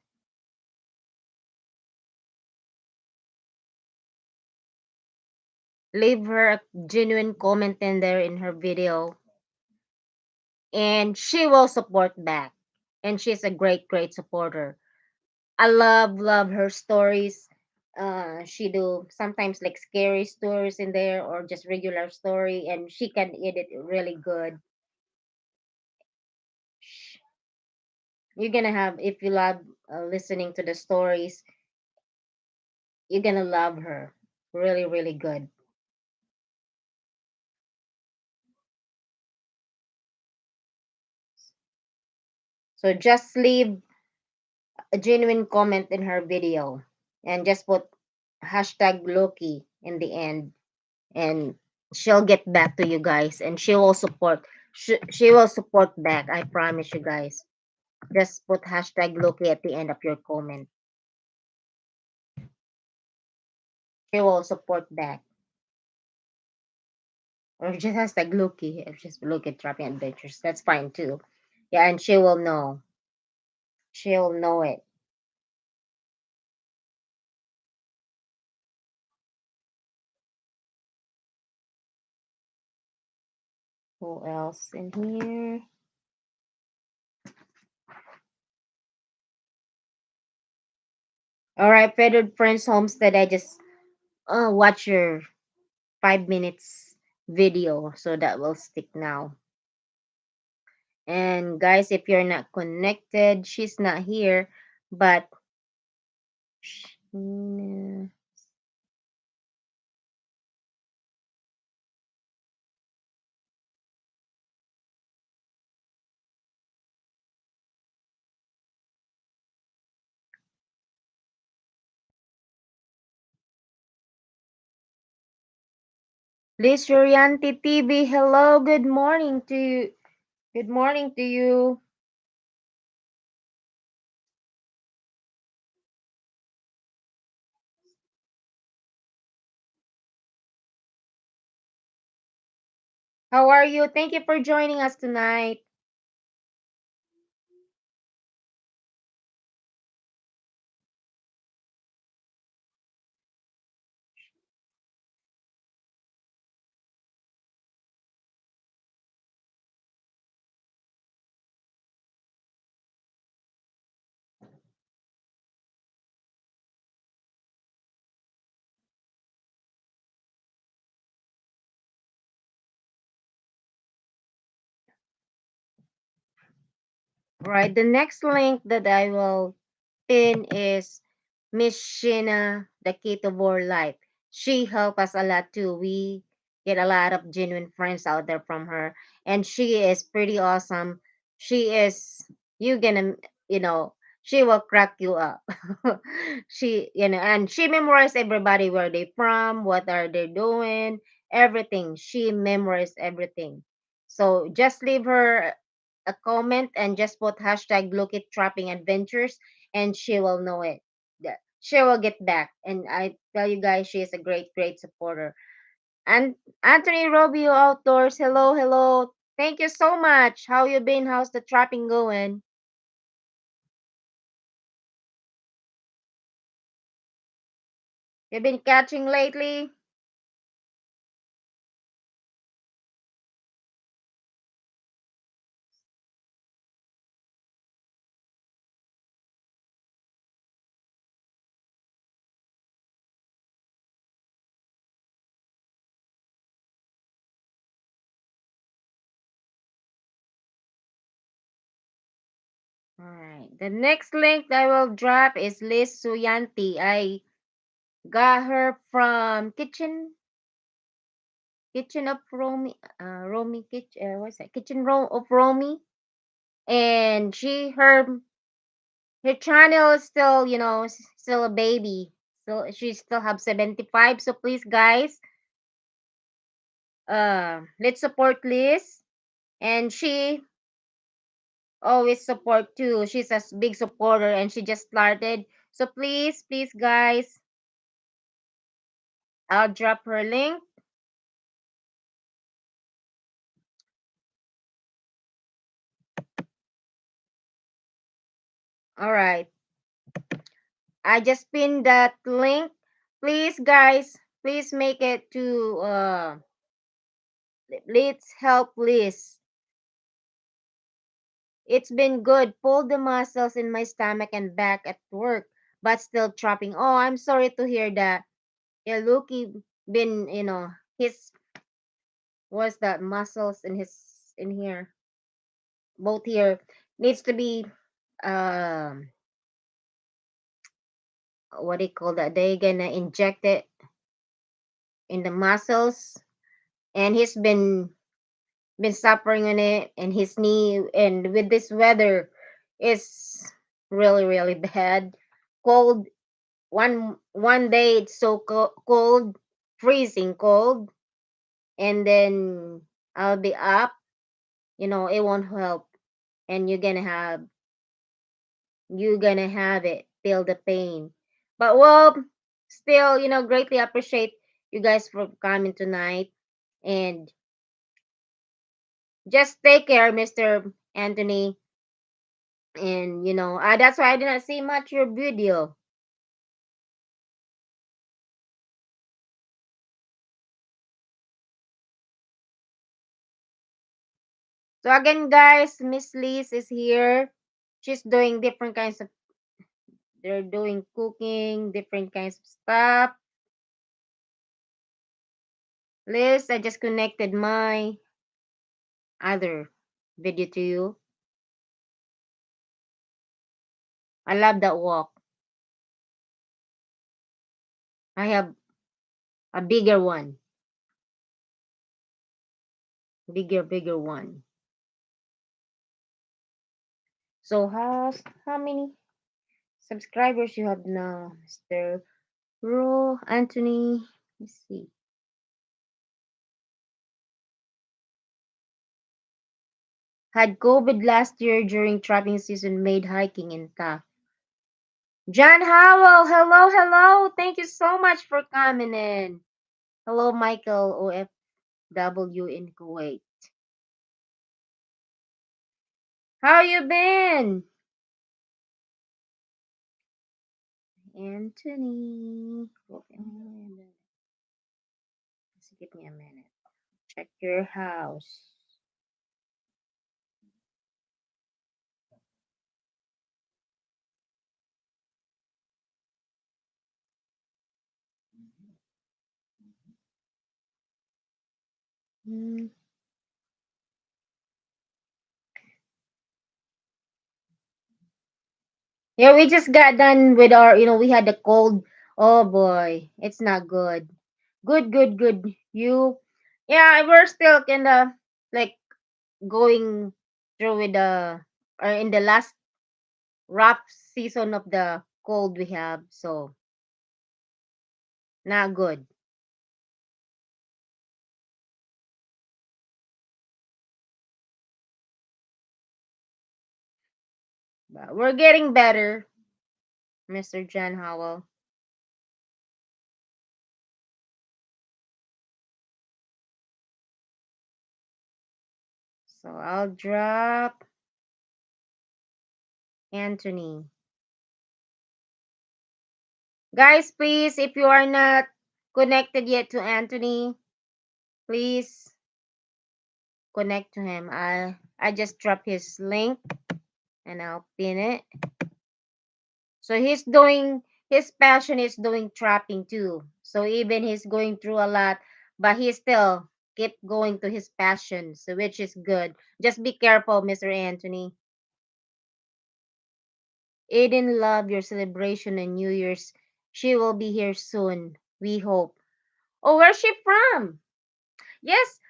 Speaker 1: leave her a genuine comment in there in her video. and she will support back. And she's a great supporter. I love her stories. She do sometimes like scary stories in there or just regular story, and she can edit it really good. You're gonna have, if you love listening to the stories, you're gonna love her. Really good. So just leave a genuine comment in her video and just put hashtag Loki in the end, and she'll get back to you guys, and she will support. She will support back. I promise you guys. Just put hashtag Loki at the end of your comment. She will support back. Or just hashtag Loki. If just Loki Trapping Adventures. That's fine too. Yeah, and she will know. She'll know it. Who else in here? All right, Feathered Friends Homestead. I just watch your 5 minutes video, so that will stick now. And guys, if you're not connected, she's not here, but mm, Liz Yurianti TV, hello, good morning to you. Good morning to you. How are you? Thank you for joining us tonight. Right, the next link that I will pin is Miss Sheena, the key to more life. She helped us a lot too. We get a lot of genuine friends out there from her, and she is pretty awesome. She is, you gonna, you know, she will crack you up. And she memorized everybody, where they from, what are they doing, everything. She memorized everything. So just leave her a comment and just put hashtag look it trapping adventures, and she will know it. She will get back. And I tell you guys, she is a great supporter. And Anthony Robio Outdoors, hello. Thank you so much. How you been? How's the trapping going? You been catching lately? All right. The next link that I will drop is Liz Suyanti. I got her from Kitchen of Romy, Romy Kitchen. What's that? Of Romy, and her channel is still, still a baby. So she still have 75. So please, guys, let's support Liz, and she always support too. She's a big supporter, and she just started. So please, guys, I'll drop her link. All right, I just pinned that link. Please, guys, please make it to let's help Liz. It's been good. Pull the muscles in my stomach and back at work, but still dropping. Oh, I'm sorry to hear that. Yeah, Lucky been, his what's that muscles in here, both here needs to be um what do you call that? They gonna inject it in the muscles, and he's been suffering on it, and his knee, and with this weather is really really bad. Cold. One day it's so cold, freezing cold, and then I'll be up. It won't help, and you're gonna have it, feel the pain. But well, still, greatly appreciate you guys for coming tonight, and just take care, Mr. Anthony. And that's why I did not see much your video. So again, guys, Miss Liz is here. She's doing different kinds of. They're doing cooking, different kinds of stuff. Liz, I just connected my other video to you. I love that walk. I have a bigger one. Bigger one. So how many subscribers you have now, Mr. Ro Anthony? Let's see. Had COVID last year during trapping season, made hiking in tough. John Howell, hello, hello. Thank you so much for coming in. Hello, Michael OFW in Kuwait. How you been? Anthony. Just give me a minute. Check your house. Hmm. Yeah, we just got done with our, we had the cold. Oh boy, it's not good. Good, good, good. Yeah, we're still kind of like going through with or in the last rough season of the cold we have. So, not good. But we're getting better, Mr. John Howell. So, I'll drop Anthony. Guys, please, if you are not connected yet to Anthony, please connect to him. I just dropped his link and I'll pin it. So his passion is doing trapping too. So even he's going through a lot, but he still keep going to his passion, so which is good. Just be careful, Mr. Anthony. Aiden love your celebration and New Year's. She will be here soon. We hope. Oh, where's she from? Yes.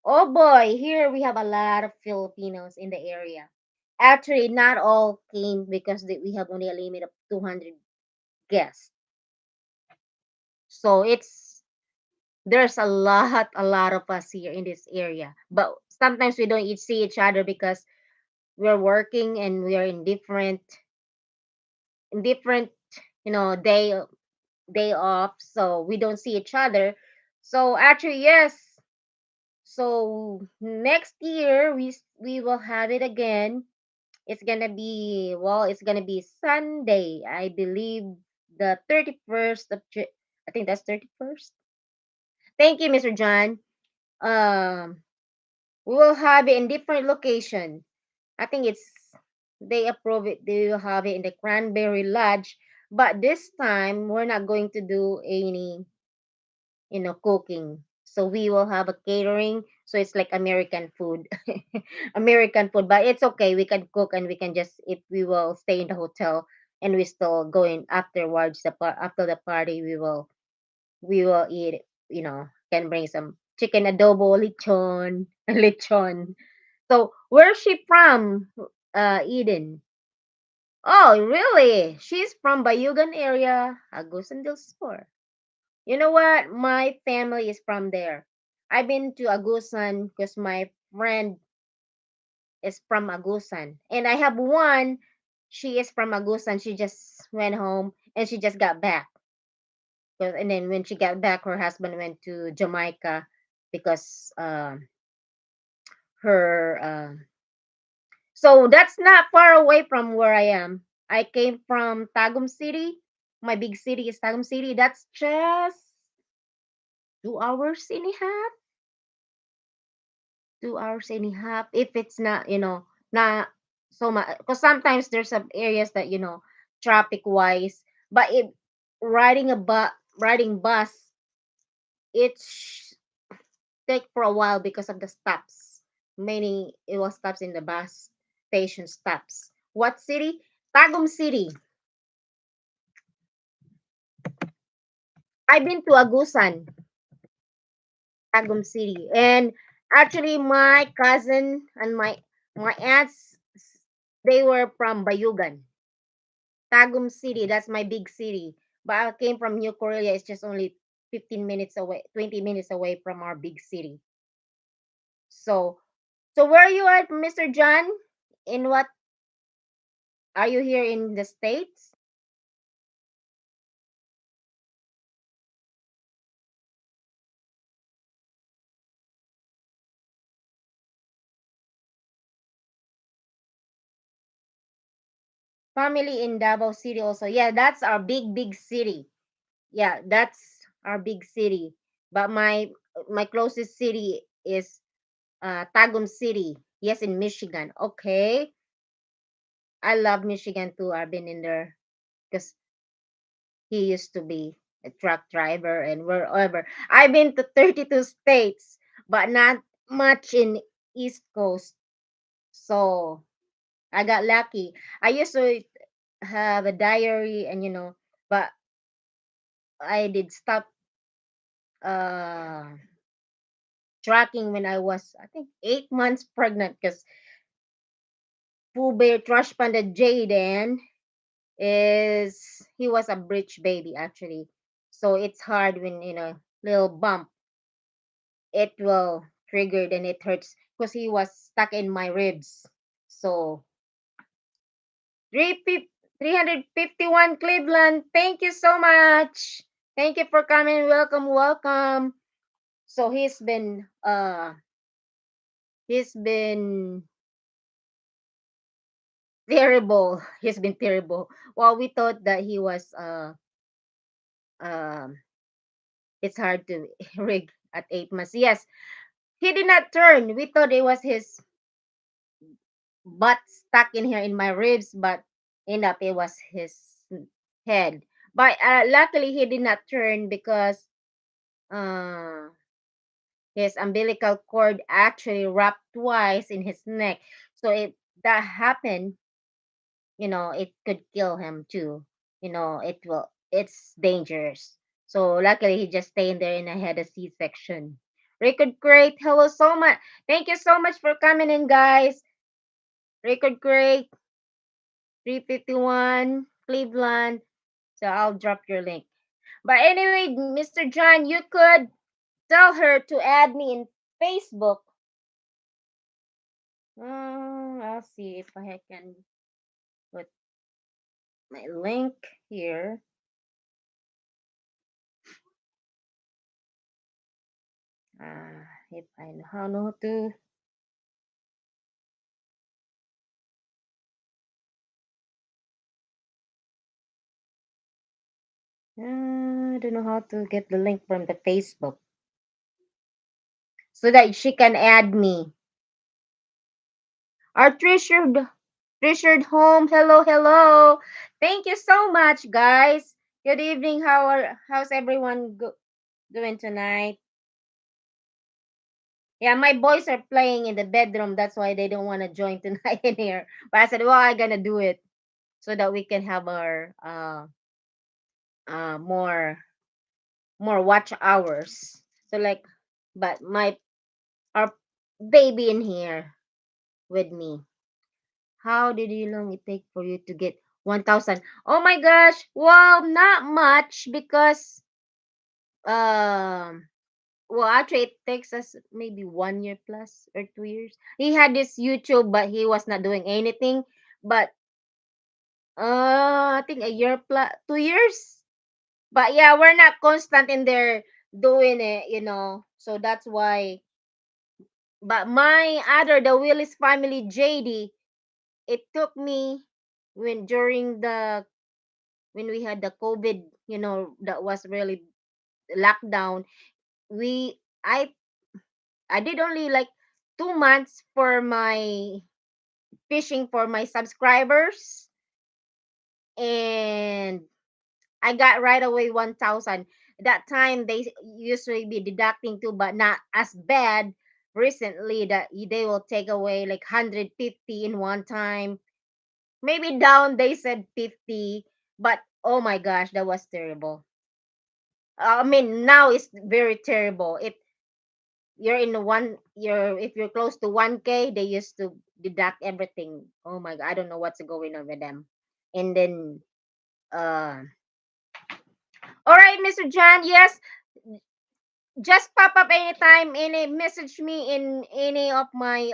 Speaker 1: Oh boy, here we have a lot of Filipinos in the area. Actually, not all came because we have only a limit of 200 guests. So there's a lot of us here in this area. But sometimes we don't see each other because we're working and we are in different, day off. So we don't see each other. So actually, yes. So next year we will have it again. It's gonna be Sunday, I believe, the 31st of I think that's 31st. Thank you, Mr. John. Um, we will have it in different location. I think it's they approve it. They will have it in the Cranberry Lodge. But this time, we're not going to do any, cooking. So we will have a catering. So it's like American food, American food. But it's okay. We can cook and we can just, if we will stay in the hotel and we still going afterwards, after the party, we will eat. Can bring some chicken adobo, lechon, lechon. So where's she from? Eden. Oh, really? She's from Bayugan area, Agusan del Sur. You know what? My family is from there. I've been to Agusan because my friend is from Agusan. And I have one, she is from Agusan. She just went home and she just got back. And then when she got back, her husband went to Jamaica because her. So that's not far away from where I am. I came from Tagum City. My big city is Tagum City. That's just 2 hours and a half. 2 hours and a half. If it's not, not so much. Because sometimes there's some areas that, traffic wise. But if riding bus, it's take for a while because of the stops. Many it was stops in the bus station stops. What city? Tagum City. I've been to Agusan, Tagum City, and actually my cousin and my aunts, they were from Bayugan, Tagum City. That's my big city. But I came from New Korea. It's just only 15 minutes away, 20 minutes away from our big city. So, where are you at, Mr. John? In what are you here in the States? Family in Davao City also. Yeah, that's our big city. Yeah, that's our big city. But my closest city is Tagum City. Yes, in Michigan. Okay. I love Michigan too. I've been in there because he used to be a truck driver and wherever. I've been to 32 states, but not much in East Coast. So I got lucky. I used to have a diary and but I did stop uh tracking when I was, I think, 8 months pregnant because Pooh Bear Trash Panda Jaden he was a breech baby actually. So it's hard when, little bump, it will trigger and it hurts because he was stuck in my ribs. So 351 Cleveland, thank you so much. Thank you for coming. Welcome, welcome. So he's been terrible. He's been terrible. Well, we thought that he was um it's hard to rig at 8 months. Yes, he did not turn. We thought it was his butt stuck in here in my ribs, but end up it was his head. But luckily he did not turn because uh his umbilical cord actually wrapped twice in his neck. So if that happened, it could kill him too. It's dangerous. So luckily he just stayed there and I had a C-section. Record great. Hello so much. Thank you so much for coming in, guys. Record great. 351 Cleveland. So I'll drop your link. But anyway, Mr. John, you could tell her to add me in Facebook. I'll see if I can put my link here. If I know how to. I don't know how to get the link from the Facebook so that she can add me. Our treasured treasured home. Hello, hello. Thank you so much, guys. Good evening. How's everyone doing tonight? Yeah, my boys are playing in the bedroom. That's why they don't want to join tonight in here. But I said, well, I'm gonna do it so that we can have our more watch hours. So like, but my our baby in here with me. How did you long it take for you to get 1,000? Oh my gosh. Well, not much because um well actually it takes us maybe 1 year plus or 2 years. He had this YouTube but he was not doing anything. But I think a year plus 2 years. But yeah, we're not constant in there doing it. So that's why. But my other, the Willis family, JD, it took me when we had the COVID, that was really lockdown. We I did only like 2 months for my fishing for my subscribers, and I got right away 1,000. That time they usually be deducting too, but not as bad. Recently, that they will take away like 150 in one time. Maybe down they said 50, but oh my gosh, that was terrible. I mean, now it's very terrible. You're in the one you're if you're close to 1K, they used to deduct everything. Oh my god, I don't know what's going on with them. And then uh all right, Mr. John, yes, just pop up anytime, any message me in any of my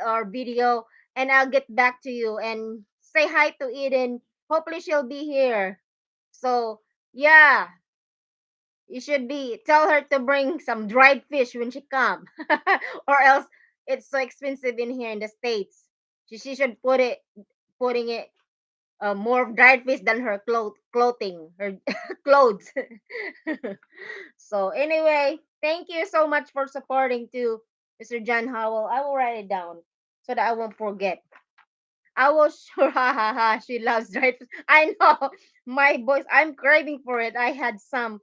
Speaker 1: or video, and I'll get back to you and say hi to Eden. Hopefully she'll be here. So yeah, you should be tell her to bring some dried fish when she come, or else it's so expensive in here in the states. She should putting it more dried fish than her clothing, her clothes. So anyway, thank you so much for supporting to Mr. John Howell. I will write it down so that I won't forget. I will sure, ha ha ha. She loves dried fish. I know my boys. I'm craving for it. I had some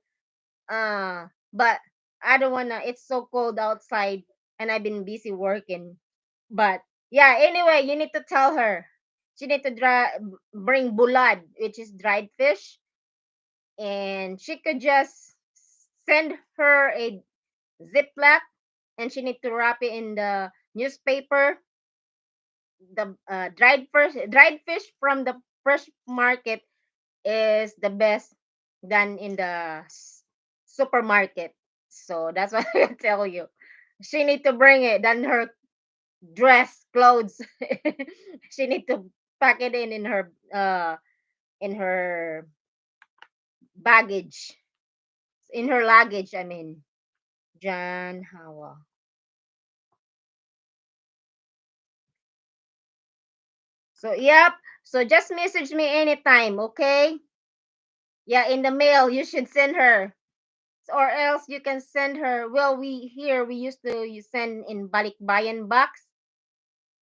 Speaker 1: but I don't wanna. It's so cold outside, and I've been busy working. But yeah, anyway, you need to tell her. She need to bring bulad, which is dried fish, and she could just send her a Ziploc, and she need to wrap it in the newspaper. The dried fish from the fresh market is the best than in the supermarket. So that's what I tell you. She need to bring it. Then her dress, clothes, she need to pack it in her baggage, in her luggage. I mean, John Hawa. So yep. So just message me anytime, okay? Yeah, in the mail you should send her, or else you can send her. Well, we used to send in balikbayan box,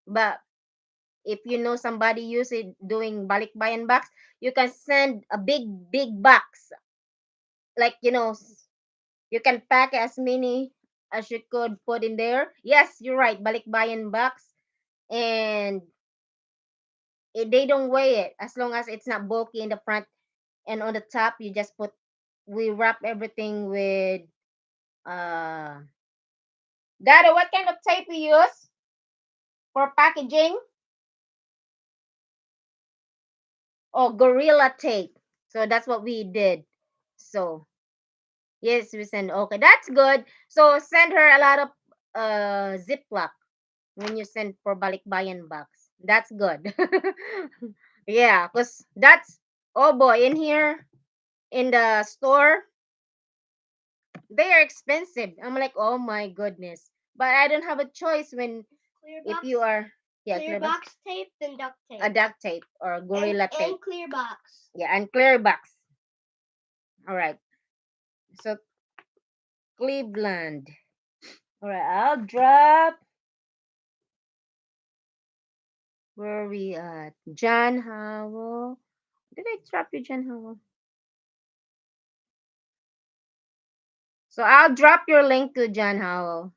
Speaker 1: but if you know somebody using doing balikbayan box, you can send a big box, like you can pack as many as you could put in there. Yes, you're right, balikbayan box. And they don't weigh it, as long as it's not bulky in the front, and on the top you just put, we wrap everything with uh Dada, what kind of tape you use for packaging? Oh, Gorilla Tape. So that's what we did. So yes, we send. Okay, that's good. So send her a lot of Ziploc when you send for balikbayan box. That's good. Yeah, cause that's, oh boy, in here in the store they are expensive. I'm like, oh my goodness. But I don't have a choice when
Speaker 2: Clear
Speaker 1: if
Speaker 2: box,
Speaker 1: you are, yeah,
Speaker 2: clear box tape, then duct
Speaker 1: a
Speaker 2: tape.
Speaker 1: duct tape or Gorilla Tape.
Speaker 2: And clear box.
Speaker 1: Yeah, and clear box. All right. So Cleveland. All right, I'll drop. Where are we at? John Howell. Did I drop you, John Howell? So I'll drop your link to John Howell.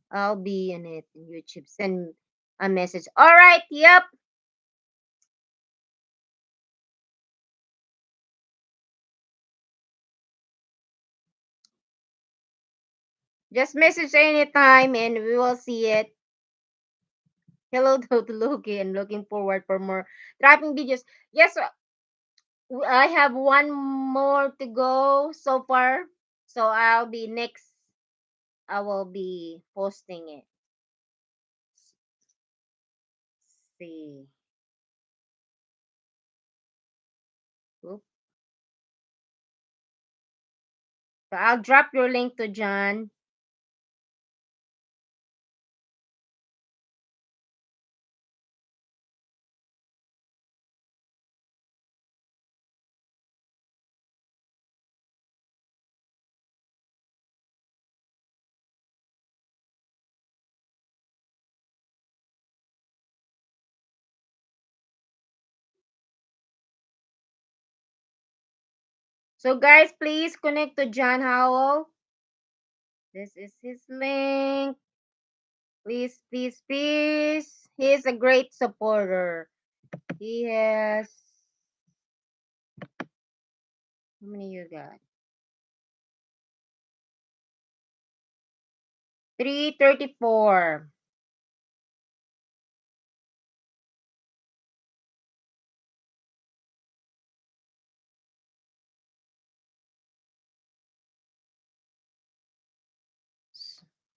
Speaker 1: I'll be in it in YouTube. Send a message. All right. Yep. Just message anytime and we will see it. Hello to Loki and looking forward for more dropping videos. Yes, I have one more to go so far. So I'll be next. I will be posting it. See. Oop. So I'll drop your link to John. So guys, please connect to John Howell. This is his link. Please, please, please. He is a great supporter. He has how many you got? 334.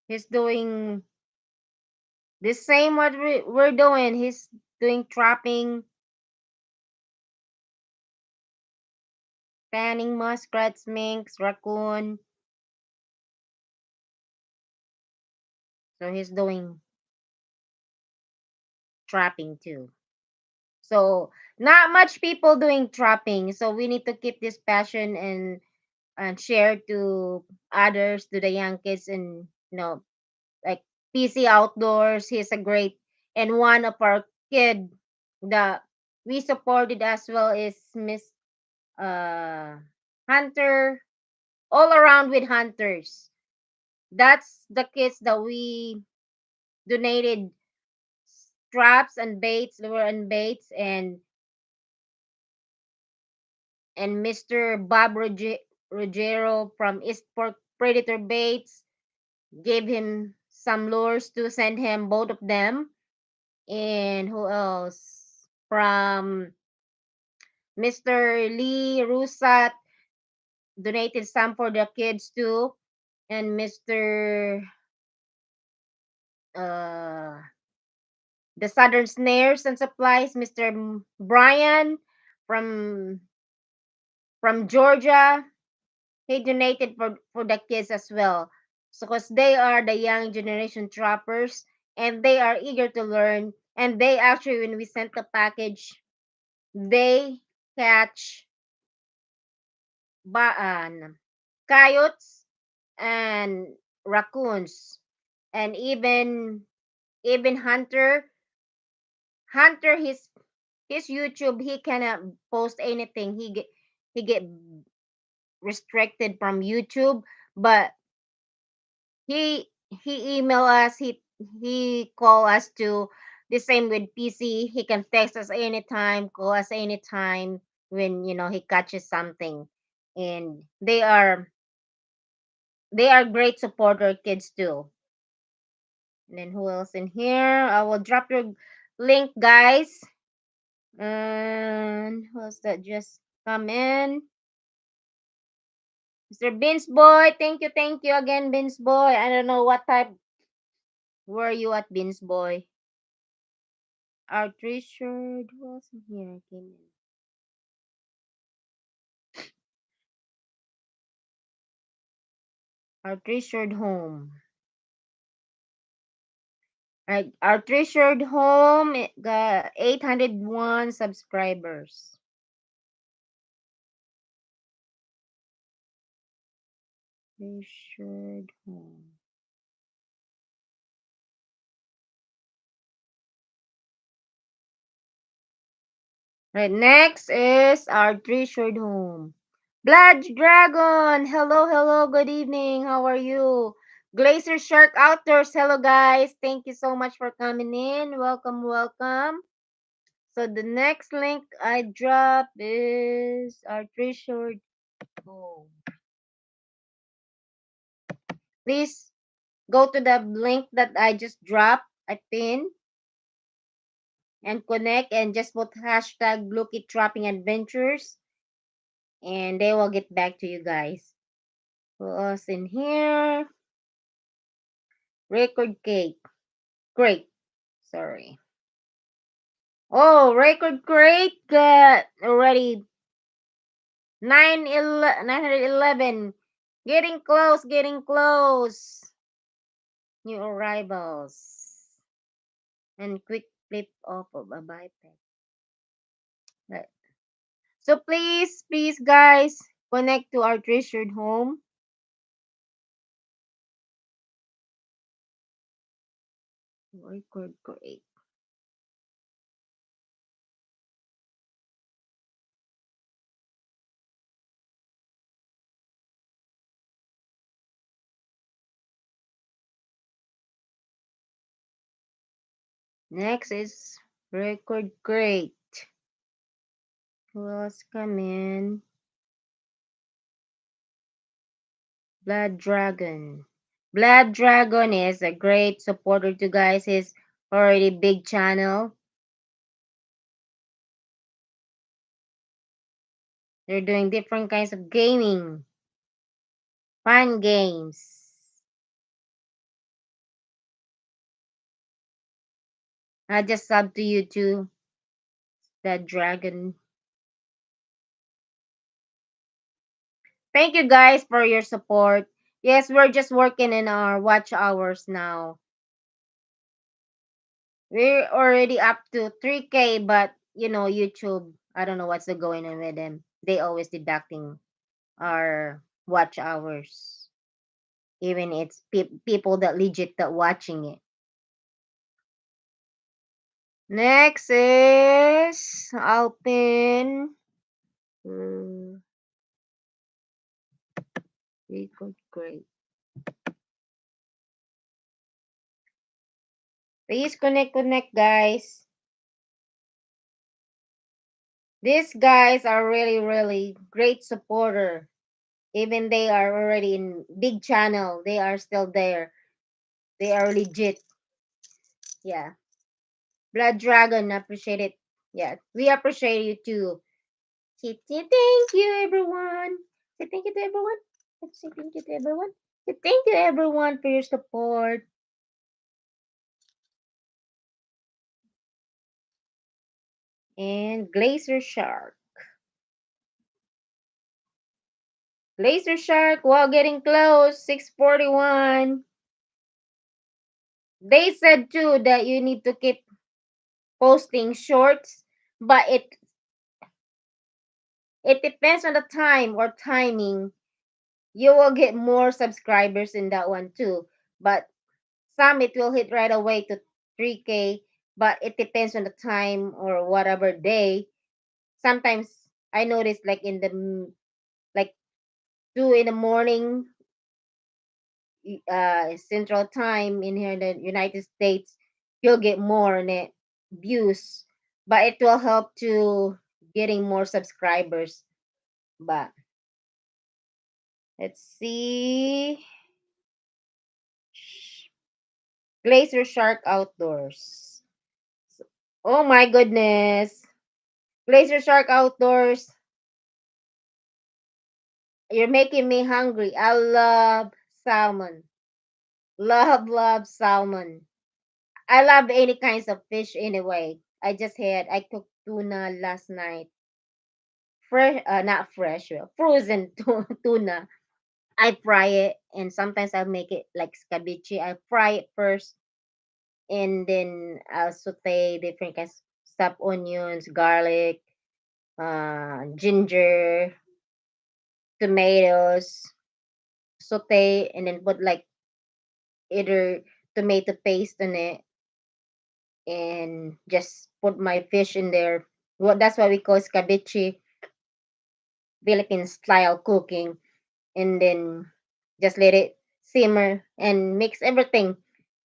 Speaker 1: He's doing the same what we're doing. He's doing trapping, fanning muskrats, minks, raccoon. So he's doing trapping too. So not much people doing trapping. So we need to keep this passion and share to others, to the young kids, and like PC Outdoors. He's a great and one of our kid that we supported as well is Miss uh Hunter. All around with hunters. That's the kids that we donated traps and baits, lure and baits, and Mr. Bob Rogero from East Fork Predator Baits gave him some lures to send him both of them. And who else? From Mr. Lee Rusat donated some for the kids too. And Mr. Uh, the Southern Snares and Supplies, Mr. Brian from Georgia, he donated for the kids as well. So, because they are the young generation trappers and they are eager to learn. And they actually, when we sent the package, they catch coyotes and raccoons and even Hunter his YouTube he cannot post anything. He get restricted from YouTube, but he email us, he call us to the same with PC. He can text us anytime, call us anytime when he catches something. And they are great supporter kids too. And then who else in here? I will drop your link, guys. And who else that just come in? Mr. Beans Boy, thank you again, Beans Boy. I don't know what type were you at, Beans Boy. Our treasured, who else in here came in? Our treasured home. Right, our treasured home got 801 subscribers. Treasured home. Right, next is our treasured home. Blood Dragon! Hello, hello, good evening. How are you? Glacier Shark Outdoors. Hello, guys. Thank you so much for coming in. Welcome, welcome. So, the next link I drop is our treasured home. Please go to the link that I just dropped. I pinned and connect and just put hashtag Blue Kit Trapping Adventures and they will get back to you guys. Who else in here? Record cake. Great. Sorry. Oh, record crate got already 911. Getting close, getting close. New arrivals. And quick flip off of a biped. Right. So please, please guys, connect to our treasured home. Record crate. Next is record crate. Who else come in? Blood Dragon. Blood Dragon is a great supporter to guys. He's already big channel. They're doing different kinds of gaming. Fun games. I just sub to you too. Blood Dragon. Thank you guys for your support. Yes, we're just working in our watch hours now. We're already up to 3K, but you know, YouTube, I don't know what's going on with them. They always deducting our watch hours. Even it's people that legit that watching it. Next is Alpin. Record great. Please connect, guys. These guys are really great supporter. Even they are already in big channel, they are still there. They are legit. Yeah. Blood Dragon, appreciate it. Yeah, we appreciate you too. Say thank you, everyone. Say thank you to everyone. Say thank you to everyone. Say thank you, everyone, for your support. And Glacier Shark. Glacier Shark, while getting close, 641. They said too that you need to keep posting shorts, but it depends on the time or timing. You will get more subscribers in that one too. But some it will hit right away to 3K, but it depends on the time or whatever day. Sometimes I notice like in the like 2 in the morning central time in here in the United States, you'll get more in it views, but it will help to getting more subscribers. But let's see. Glacier Shark Outdoors. Oh my goodness. Glacier Shark Outdoors. You're making me hungry. I love salmon. Love salmon. I love any kinds of fish anyway. I cooked tuna last night. Fresh, not fresh, frozen tuna. I fry it and sometimes I'll make it like scabeche. I fry it first and then I'll saute different kinds of stuff, onions, garlic, ginger, tomatoes, saute and then put like either tomato paste on it and just put my fish in there What that's what we call scabeche, Philippine style cooking, and then just let it simmer and mix everything.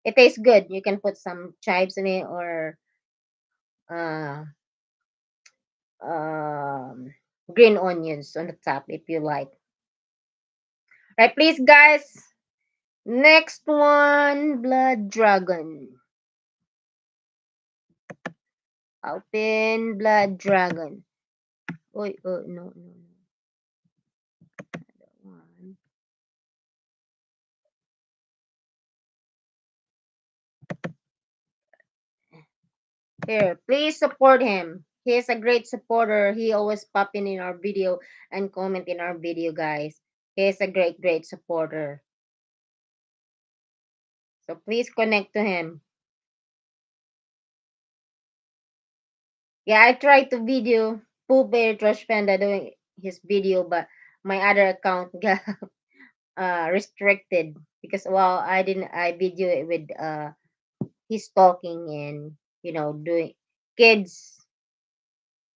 Speaker 1: It tastes good. You can put some chives in it or uh, um, green onions on the top if you like. Right, please, guys. Next one, Blood Dragon. Open Blood Dragon. Oh, oh no, no, no. That one. Here, please support him. He is a great supporter. He always pop in our video and comment in our video, guys. He is a great, great supporter. So please connect to him. Yeah, I tried to video Pooh Bear Trash Panda doing his video, but my other account got restricted because I video it with he's talking and doing kids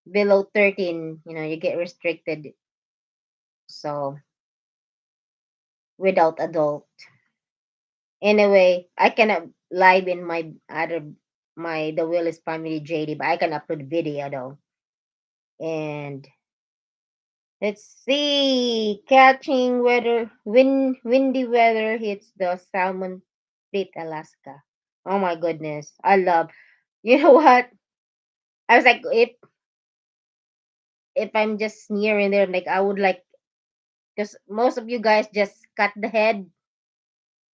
Speaker 1: below 13, you get restricted. So without adult. Anyway, I cannot live in my The Willis Family JD, but I can upload video though. And let's see, catching weather, windy weather hits the Salmon Fleet, Alaska. Oh my goodness, I love. You know what? I was like, if I'm just near in there, like I would like, because most of you guys just cut the head.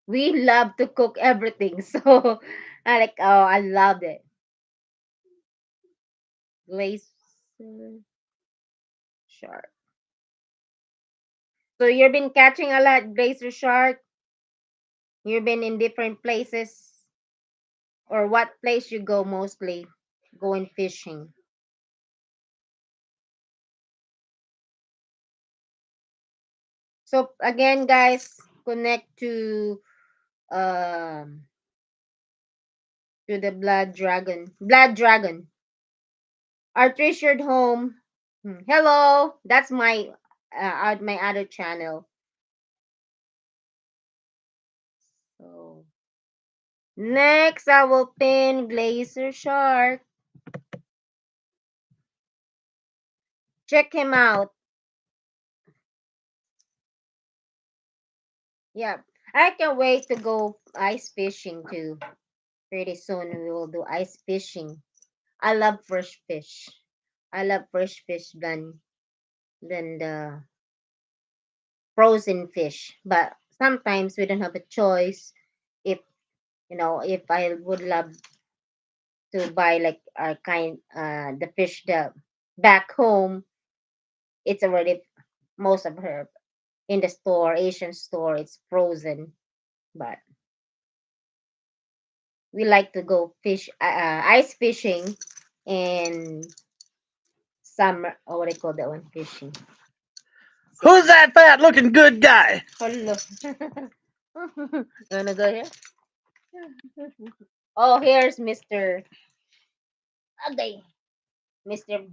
Speaker 1: We love to cook everything, so I like. Oh, I loved it. Glacier shark. So you've been catching a lot, glacier shark. You've been in different places, or what place you go mostly going fishing? So again, guys, connect um to the blood dragon. Blood dragon. Our treasured home. Hello, that's my other channel. So next, I will pin Glacier Shark. Check him out. Yeah, I can't wait to go ice fishing too. Pretty soon we will do ice fishing. I love fresh fish. I love fresh fish than the frozen fish. But sometimes we don't have a choice. If if I would love to buy like our the fish that back home, it's already most of her in the store, Asian store, it's frozen. But we like to go ice fishing and summer. Oh, what do you call that one? Fishing.
Speaker 3: Who's that fat looking good guy?
Speaker 1: Hello. You wanna go here? Oh, here's Mr. Okay, Mr.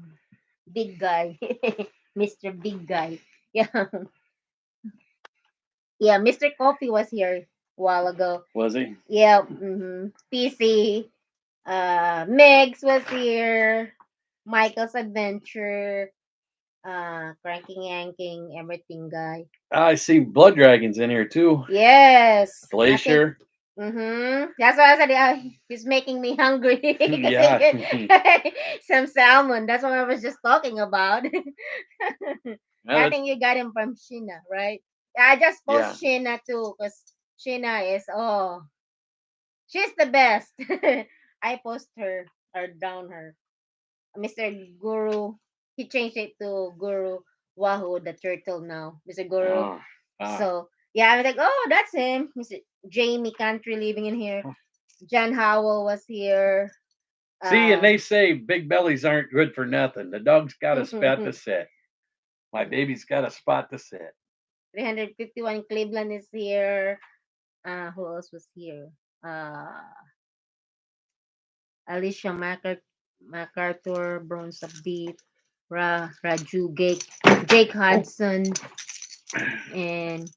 Speaker 1: Big Guy. Mr. Big Guy. Yeah, yeah. Mr. Coffee was here a while ago.
Speaker 3: Was he?
Speaker 1: Yeah. PC. Megs was here. Michael's Adventure. Cranking Yanking, everything guy.
Speaker 3: I see blood dragons in here too.
Speaker 1: Yes.
Speaker 3: Glacier.
Speaker 1: That's why I said he's making me hungry. Because
Speaker 3: Yeah.
Speaker 1: some salmon. That's what I was just talking about. I think you got him from Sheena, right? I just
Speaker 3: Yeah.
Speaker 1: post Sheena too, because Sheena is she's the best. I post her or down her. Mr. Guru, he changed it to Guru Wahoo, the turtle now. Mr. Guru.
Speaker 3: Oh, ah.
Speaker 1: So yeah, I was like, oh, that's him. Mr. Jamie Country living in here. John Howell was here.
Speaker 3: See, and they say big bellies aren't good for nothing. The dog's got a spot to sit. My baby's got a spot to sit.
Speaker 1: 351 Cleveland is here. Who else was here? Uh, Alicia Macker MacArthur, Bronze of Deep, Raju, Jake Hudson, and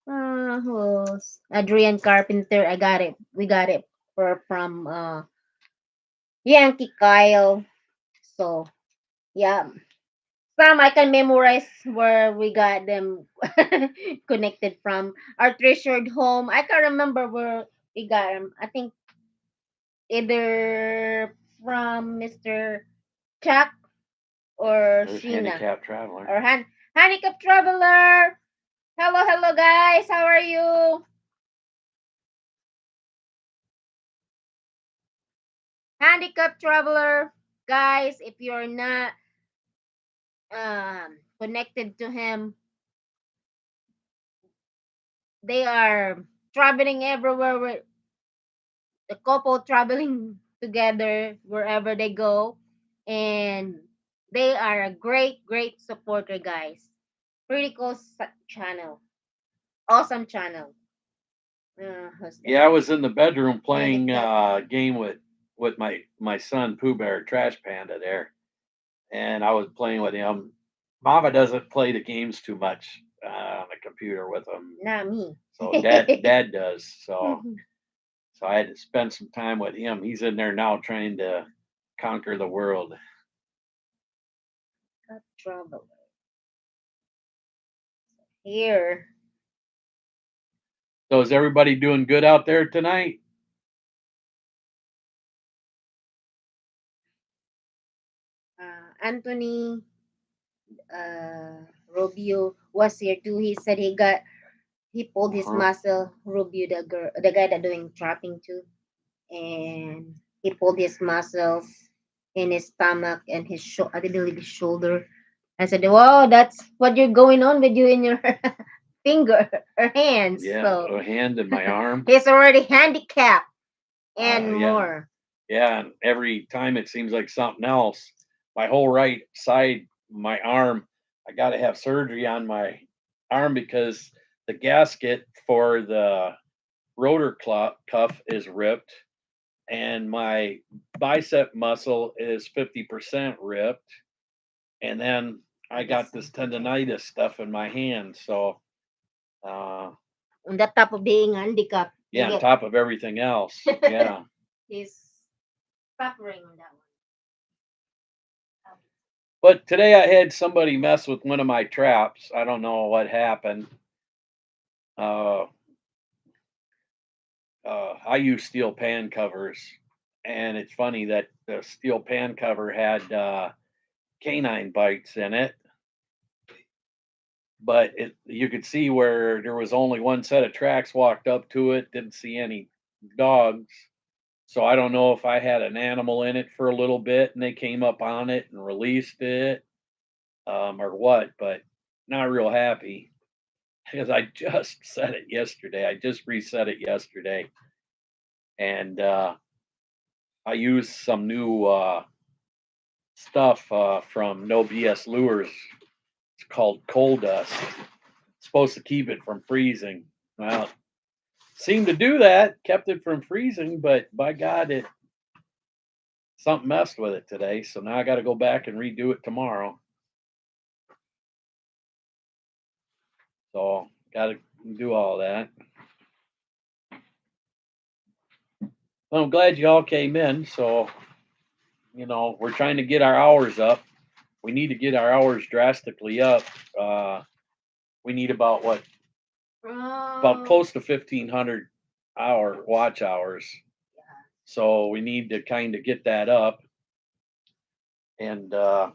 Speaker 1: who else? Adrian Carpenter. I got it. We got it from Yankee Kyle. So yeah, some I can memorize where we got them connected from. Our treasured home. I can remember where we got them. I think either from Mr. Chuck or
Speaker 3: There's
Speaker 1: Sheena
Speaker 3: Handicap Traveler.
Speaker 1: or Handicap Traveler. Hello, hello guys. How are you? Handicap Traveler, guys. If you're not connected to him, they are traveling everywhere with the couple traveling together wherever they go, and they are a great supporter, guys. Pretty cool channel, awesome channel. Who's
Speaker 3: Yeah, I was in the bedroom playing
Speaker 1: Handicap.
Speaker 3: game with my son Pooh Bear Trash Panda there, and I was playing with him. Mama doesn't play the games too much on the computer with him,
Speaker 1: Not me.
Speaker 3: so dad does. So I had to spend some time with him. He's in there now trying to conquer the world.
Speaker 1: Got trouble here.
Speaker 3: So is everybody doing good out there tonight?
Speaker 1: Anthony Rubio was here too. He said he pulled his muscle. Rubio, the guy that doing trapping too, and he pulled his muscles in his stomach and his I believe his shoulder. I said, "Wow, that's what you're going on with you in your finger or hands."
Speaker 3: Yeah,
Speaker 1: So
Speaker 3: a hand in my arm.
Speaker 1: he's already handicapped and
Speaker 3: Yeah.
Speaker 1: more.
Speaker 3: Yeah, and every time it seems like something else. My whole right side, my arm, I got to have surgery on my arm because the gasket for the rotor cuff is ripped, and my bicep muscle is 50% ripped, and then I got this tendonitis stuff in my hand. So,
Speaker 1: On the top of being handicapped,
Speaker 3: yeah, on top of everything else, yeah.
Speaker 1: He's suffering on that one.
Speaker 3: But today I had somebody mess with one of my traps. I don't know what happened. Uh, I use steel pan covers, and it's funny that the steel pan cover had canine bites in it, but you could see where there was only one set of tracks walked up to it. Didn't see any dogs, so I don't know if I had an animal in it for a little bit and they came up on it and released it, or what. But not real happy. Because I just set it yesterday. I just reset it yesterday, and I used some new stuff from No BS Lures. It's called Coal Dust. It's supposed to keep it from freezing. Well, seemed to do that, kept it from freezing, but by God, it something messed with it today. So now I got to go back and redo it tomorrow. So got to do all that. Well, I'm glad you all came in. So, we're trying to get our hours up. We need to get our hours drastically up. We need about what? About close to 1,500 hour watch hours. So we need to kind of get that up. And so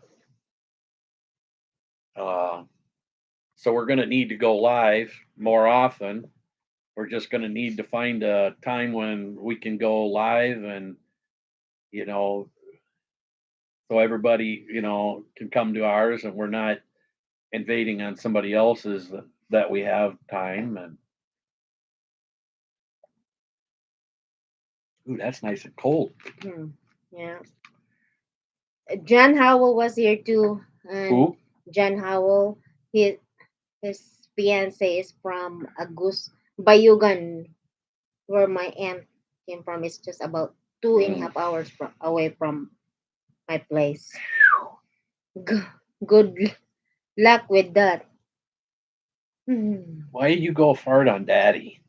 Speaker 3: we're going to need to go live more often. We're just going to need to find a time when we can go live and, so everybody, can come to ours and we're not invading on somebody else's that we have time. And ooh, that's nice and cold.
Speaker 1: Yeah. John Howell was here too. And
Speaker 3: Who?
Speaker 1: John Howell, his fiance is from Bayugan, where my aunt came from. It's just about 2.5 hours away from my place. Good luck with that. Hmm.
Speaker 3: Why you go fart on Daddy?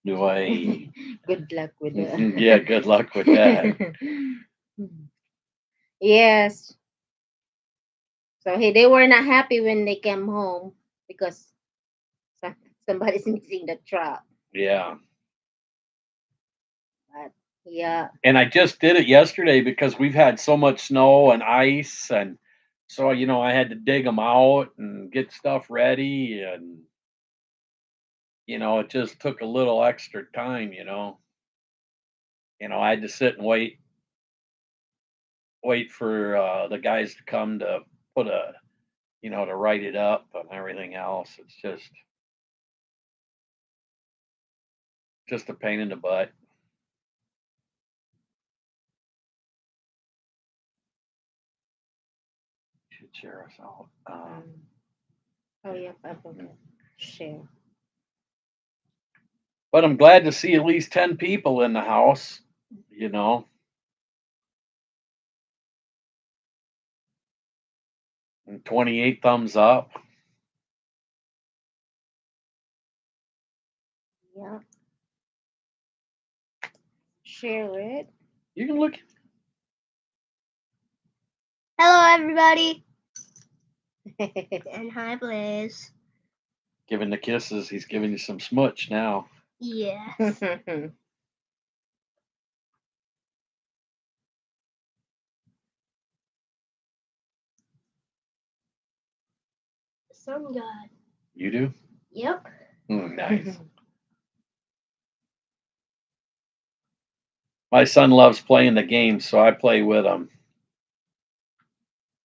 Speaker 3: Do I?
Speaker 1: Good luck with that.
Speaker 3: Yeah, good luck with that.
Speaker 1: Yes. So they were not happy when they came home because somebody's missing the truck.
Speaker 3: Yeah.
Speaker 1: But yeah,
Speaker 3: And I just did it yesterday because we've had so much snow and ice, and so I had to dig them out and get stuff ready, and it just took a little extra time. I had to sit and wait for the guys to come to put to write it up and everything else. It's just a pain in the butt. Should share us out.
Speaker 1: oh yeah, I'm gonna share.
Speaker 3: But I'm glad to see at least 10 people in the house, you know. And 28 thumbs up.
Speaker 1: Yeah, share it.
Speaker 3: You can look.
Speaker 2: Hello, everybody. And hi, Blaze.
Speaker 3: Giving the kisses. He's giving you some smooch now.
Speaker 2: Yes. Sun God.
Speaker 3: You do?
Speaker 2: Yep.
Speaker 3: Nice. My son loves playing the game, so I play with him.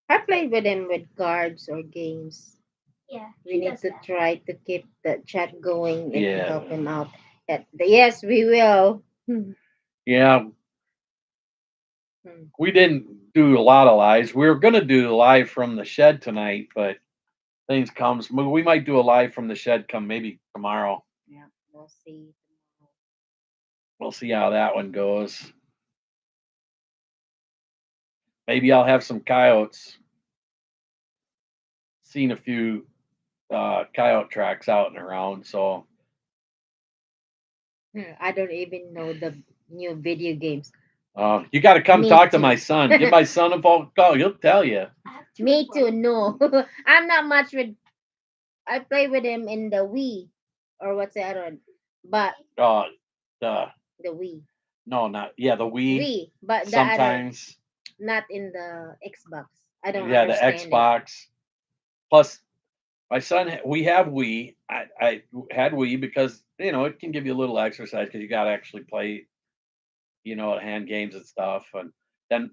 Speaker 1: I played with him with cards or games.
Speaker 2: Yeah.
Speaker 1: We need to try to keep the chat going and to
Speaker 3: Yeah.
Speaker 1: help him out. Yes, we will.
Speaker 3: Yeah,
Speaker 1: Hmm.
Speaker 3: we didn't do a lot of lives. We were going to do the live from the shed tonight, but things comes. We might do a live from the shed come maybe tomorrow.
Speaker 1: Yeah, we'll see.
Speaker 3: We'll see how that one goes. Maybe I'll have some coyotes. Seen a few coyote tracks out and around, so
Speaker 1: I don't even know the new video games.
Speaker 3: you got to come
Speaker 1: Me
Speaker 3: talk to
Speaker 1: too.
Speaker 3: my son. Give my son a phone call. He'll tell you.
Speaker 1: Me too. No, I'm not much with. I play with him in the Wii or what's the other one, but
Speaker 3: Uh, the
Speaker 1: the Wii,
Speaker 3: no, not yeah, the Wii.
Speaker 1: Wii, but the other
Speaker 3: Sometimes,
Speaker 1: not in the Xbox. I don't
Speaker 3: yeah, the
Speaker 1: understand it.
Speaker 3: Xbox. Plus, my son, we have Wii. I had Wii because it can give you a little exercise because you got to actually play, hand games and stuff. And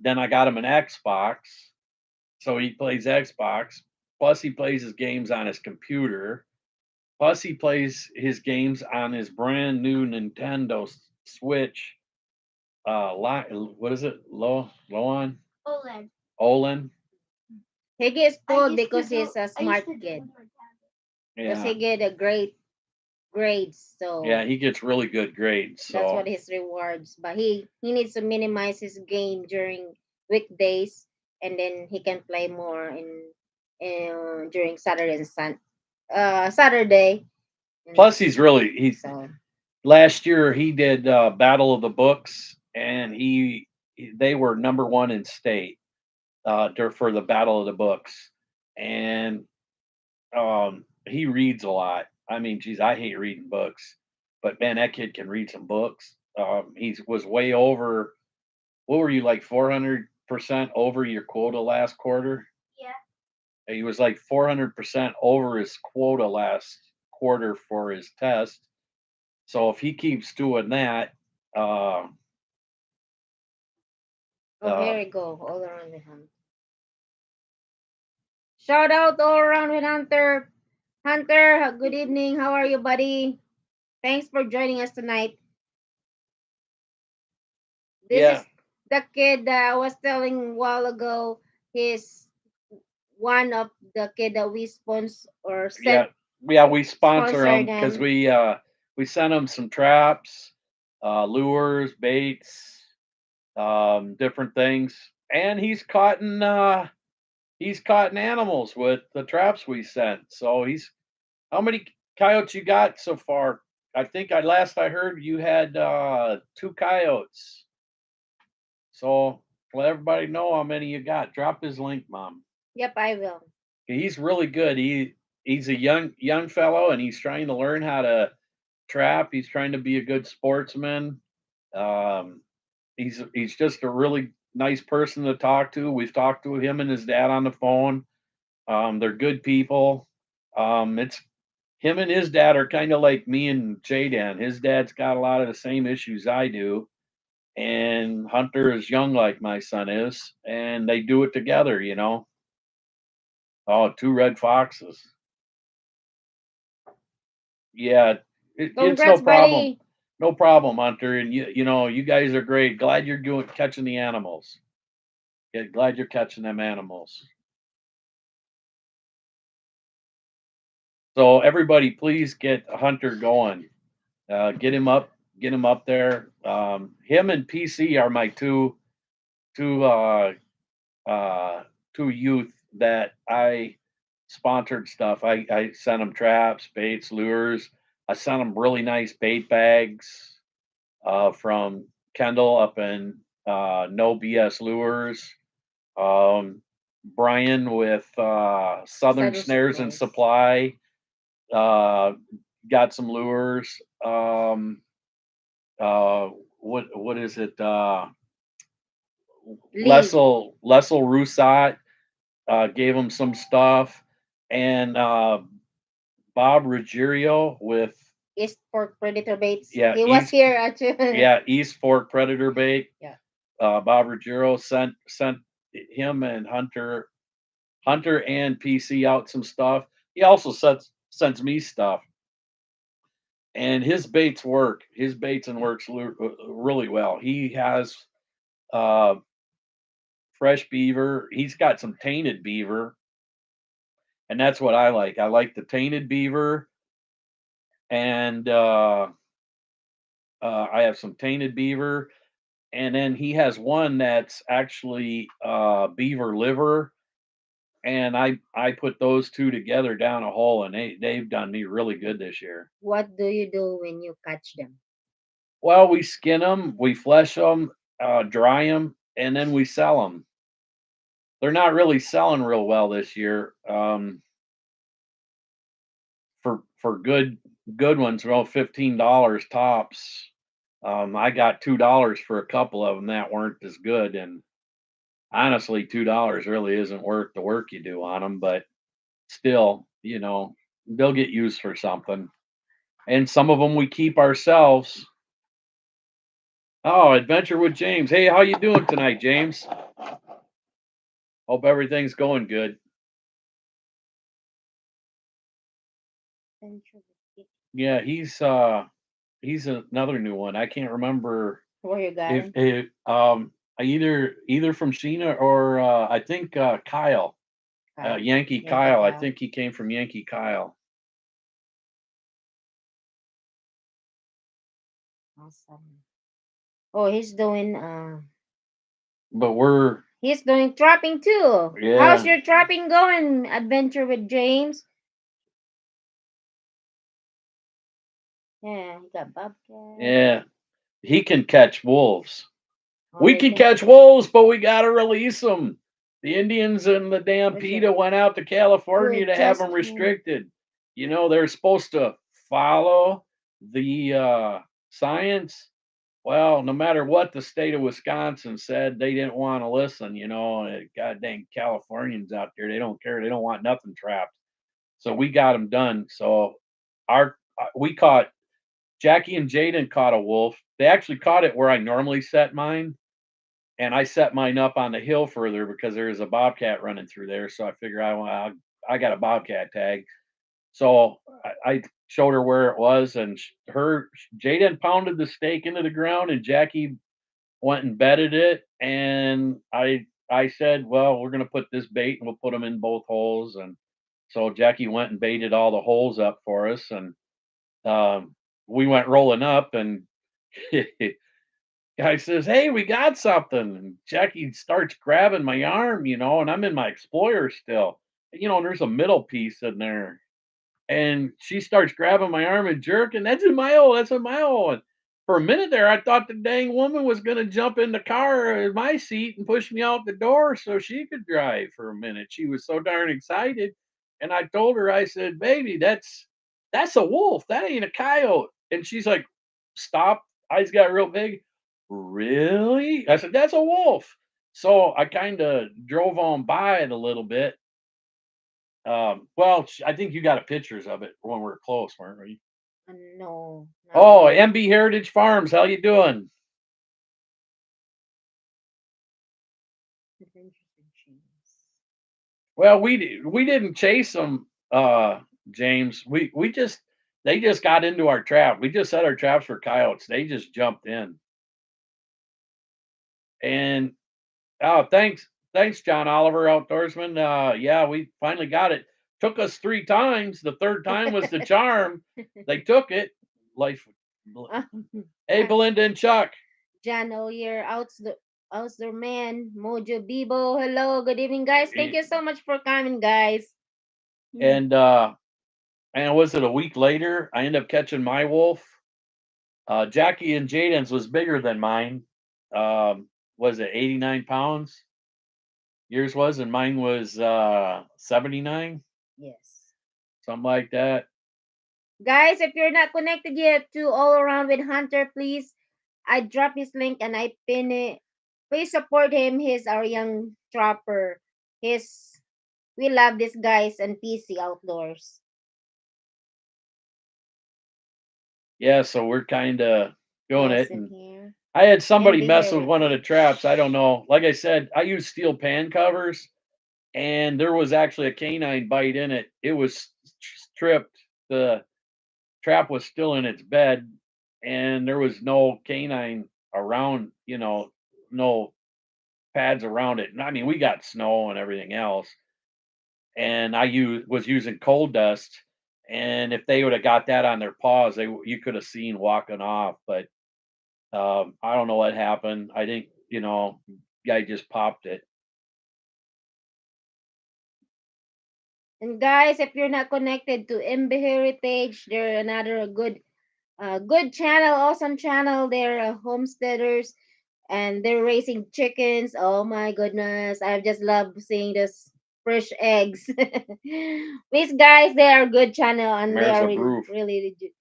Speaker 3: then I got him an Xbox, so he plays Xbox. Plus, he plays his games on his computer. Plus, he plays his games on his brand new Nintendo Switch. What is it? Loan?
Speaker 2: OLED.
Speaker 3: Olin?
Speaker 1: He gets
Speaker 2: I
Speaker 1: spoiled
Speaker 2: used to
Speaker 1: because he's
Speaker 2: do-
Speaker 1: a
Speaker 2: I used
Speaker 1: smart
Speaker 2: to do
Speaker 1: kid.
Speaker 2: with my tablet.
Speaker 1: Because
Speaker 3: Yeah.
Speaker 1: he get a great grades, so
Speaker 3: Yeah, he gets really good grades.
Speaker 1: that's
Speaker 3: So
Speaker 1: what his rewards. But he needs to minimize his game during weekdays, and then he can play more in during Saturday and Saturday.
Speaker 3: plus he's
Speaker 1: So
Speaker 3: last year he did Battle of the Books, and they were number one in state for the Battle of the Books, and he reads a lot. I mean, geez, I hate reading books, but man, that kid can read some books. He was way over. What were you like 400% over your quota last quarter?
Speaker 2: Yeah.
Speaker 3: He was like 400% over his quota last quarter for his test. So if he keeps doing that,
Speaker 1: oh, here we go. All around with Hunter. Shout out all around with Hunter. Hunter, good evening. How are you, buddy? Thanks for joining us tonight. This is the kid that I was telling a while ago. He's one of the kid that we sponsor or sent.
Speaker 3: yeah, we sponsor
Speaker 1: Sponsor
Speaker 3: them because
Speaker 1: them.
Speaker 3: we send them some traps, lures, baits, different things, and he's caught animals with the traps we sent. So he's how many coyotes you got so far? I think I heard you had 2 coyotes. So let everybody know how many you got. Drop his link, Mom.
Speaker 1: Yep, I will.
Speaker 3: He's really good. He's a young fellow, and he's trying to learn how to trap. He's trying to be a good sportsman. Um, he's just a really nice person to talk to. We've talked to him and his dad on the phone. They're good people. It's him and his dad are kind of like me and Jaden. His dad's got a lot of the same issues I do, and Hunter is young like my son is, and they do it together. Oh, 2 red foxes. Yeah, it's no
Speaker 1: Congrats,
Speaker 3: problem.
Speaker 1: buddy.
Speaker 3: No problem, Hunter. And you guys are great. Glad you're catching the animals. Yeah, glad you're catching them animals. So everybody, please get Hunter going. Get him up. Get him up there. Him and PC are my two uh, two youth that I sponsored stuff. I sent them traps, baits, lures. I sent them really nice bait bags from Kendall up in No BS Lures. Um, Brian with Southern
Speaker 1: Southern
Speaker 3: Snares and
Speaker 1: Supplies.
Speaker 3: Supply uh, got some lures. What is it?
Speaker 1: Lee.
Speaker 3: Lessel Roussat gave him some stuff, and Bob Ruggiero with
Speaker 1: East Fork Predator Baits.
Speaker 3: yeah
Speaker 1: He was
Speaker 3: East
Speaker 1: here actually.
Speaker 3: yeah East Fork Predator Bait.
Speaker 1: Yeah.
Speaker 3: Bob Ruggiero sent him and Hunter and PC out some stuff. He also sends me stuff, and his baits work. His baits and works really well. He has uh, fresh beaver. He's got some tainted beaver, and that's what I like. I like the tainted beaver, and I have some tainted beaver, and then he has one that's actually beaver liver, and I put those two together down a hole, and they've done me really good this year.
Speaker 1: What do you do when you catch them?
Speaker 3: Well, we skin them, we flesh them, dry them, and then we sell them. They're not really selling real well this year. For good ones, well, $15 tops. I got $2 for a couple of them that weren't as good, and honestly, $2 really isn't worth the work you do on them. But still, they'll get used for something. And some of them we keep ourselves. Oh, Adventure with James. Hey, how you doing tonight, James? Hope everything's going good. Yeah, he's another new one. I can't remember
Speaker 1: Where you got
Speaker 3: if
Speaker 1: him?
Speaker 3: either from Sheena or I think Kyle. Yankee
Speaker 1: Yankee
Speaker 3: Kyle. I
Speaker 1: Kyle.
Speaker 3: think he came from Yankee Kyle.
Speaker 1: Awesome. Oh,
Speaker 3: But
Speaker 1: he's doing trapping too. How's
Speaker 3: yeah,
Speaker 1: your trapping going? Adventure with James? Yeah, he got bobcat.
Speaker 3: yeah. He can catch wolves.
Speaker 1: Oh,
Speaker 3: We
Speaker 1: they
Speaker 3: can
Speaker 1: can
Speaker 3: catch wolves, but we gotta release them. The Indians and the damn
Speaker 1: Where's
Speaker 3: PETA
Speaker 1: your-
Speaker 3: went out to California
Speaker 1: We're
Speaker 3: to have
Speaker 1: just
Speaker 3: them restricted. They're supposed to follow the science. Well, no matter what the state of Wisconsin said, they didn't want to listen. God dang Californians out there, they don't care. They don't want nothing trapped. So we got them done. So we caught Jackie and Jaden caught a wolf. They actually caught it where I normally set mine, and I set mine up on the hill further because there is a bobcat running through there. So I figure I got a bobcat tag. So I showed her where it was, and Jaden pounded the stake into the ground, and Jackie went and bedded it. And I said, well, we're gonna put this bait, and we'll put them in both holes. And so Jackie went and baited all the holes up for us, and um, we went rolling up, and guy says, "Hey, we got something." And Jackie starts grabbing my arm, and I'm in my Explorer still. And there's a middle piece in there. And she starts grabbing my arm and jerking. That's in my hole. That's in my hole. And for a minute there, I thought the dang woman was going to jump in the car in my seat and push me out the door so she could drive for a minute. She was so darn excited. And I told her, I said, "Baby, that's a wolf. That ain't a coyote." And she's like, "Stop." Eyes got real big. "Really?" I said, "That's a wolf." So I kind of drove on by it a little bit. Well, I think you got a pictures of it when we were close, weren't we?
Speaker 1: No, not
Speaker 3: Oh,
Speaker 1: really.
Speaker 3: MB Heritage Farms, how you doing?
Speaker 1: Adventures in Dreams.
Speaker 3: Well, we didn't chase them, James. We just they just got into our trap. We just set our traps for coyotes. They just jumped in. And thanks, John Oliver, outdoorsman. Yeah, we finally got it. Took us 3 times. The third time was the charm. They took it. Life. Hey, Belinda and Chuck.
Speaker 1: John O'Year, outdoor man, Mojo Bibo. Hello, good evening, guys. Thank you so much for coming, guys.
Speaker 3: And was it a week later? I ended up catching my wolf. Jackie and Jaden's was bigger than mine. Was it 89 pounds? Yours was, and mine was 79,
Speaker 1: Yes.
Speaker 3: something like that.
Speaker 1: Guys, if you're not connected yet to All Around with Hunter, please, I drop his link and I pin it. Please support him. He's our young trapper. We love this guys and PC Outdoors.
Speaker 3: Yeah, so we're kind of doing
Speaker 1: Yes,
Speaker 3: it.
Speaker 1: in
Speaker 3: And
Speaker 1: here.
Speaker 3: I had somebody
Speaker 1: MB
Speaker 3: mess with one of the
Speaker 1: Heritage.
Speaker 3: traps. I don't know. Like I said, I use steel pan covers, and there was actually a canine bite in it. It was stripped. The trap was still in its bed, and there was no canine around, no pads around it. And I mean, we got snow and everything else, and was using coal dust. And if they would have got that on their paws, you could have seen walking off. But I don't know what happened. I think guy just popped it.
Speaker 1: And guys, if you're not connected to MB Heritage, they're another good channel, awesome channel. They're homesteaders and they're raising chickens. Oh my goodness, I just love seeing this fresh eggs. These guys, they are good channel and they
Speaker 3: There's
Speaker 1: are
Speaker 3: a
Speaker 1: really,
Speaker 3: roof.
Speaker 1: really legit.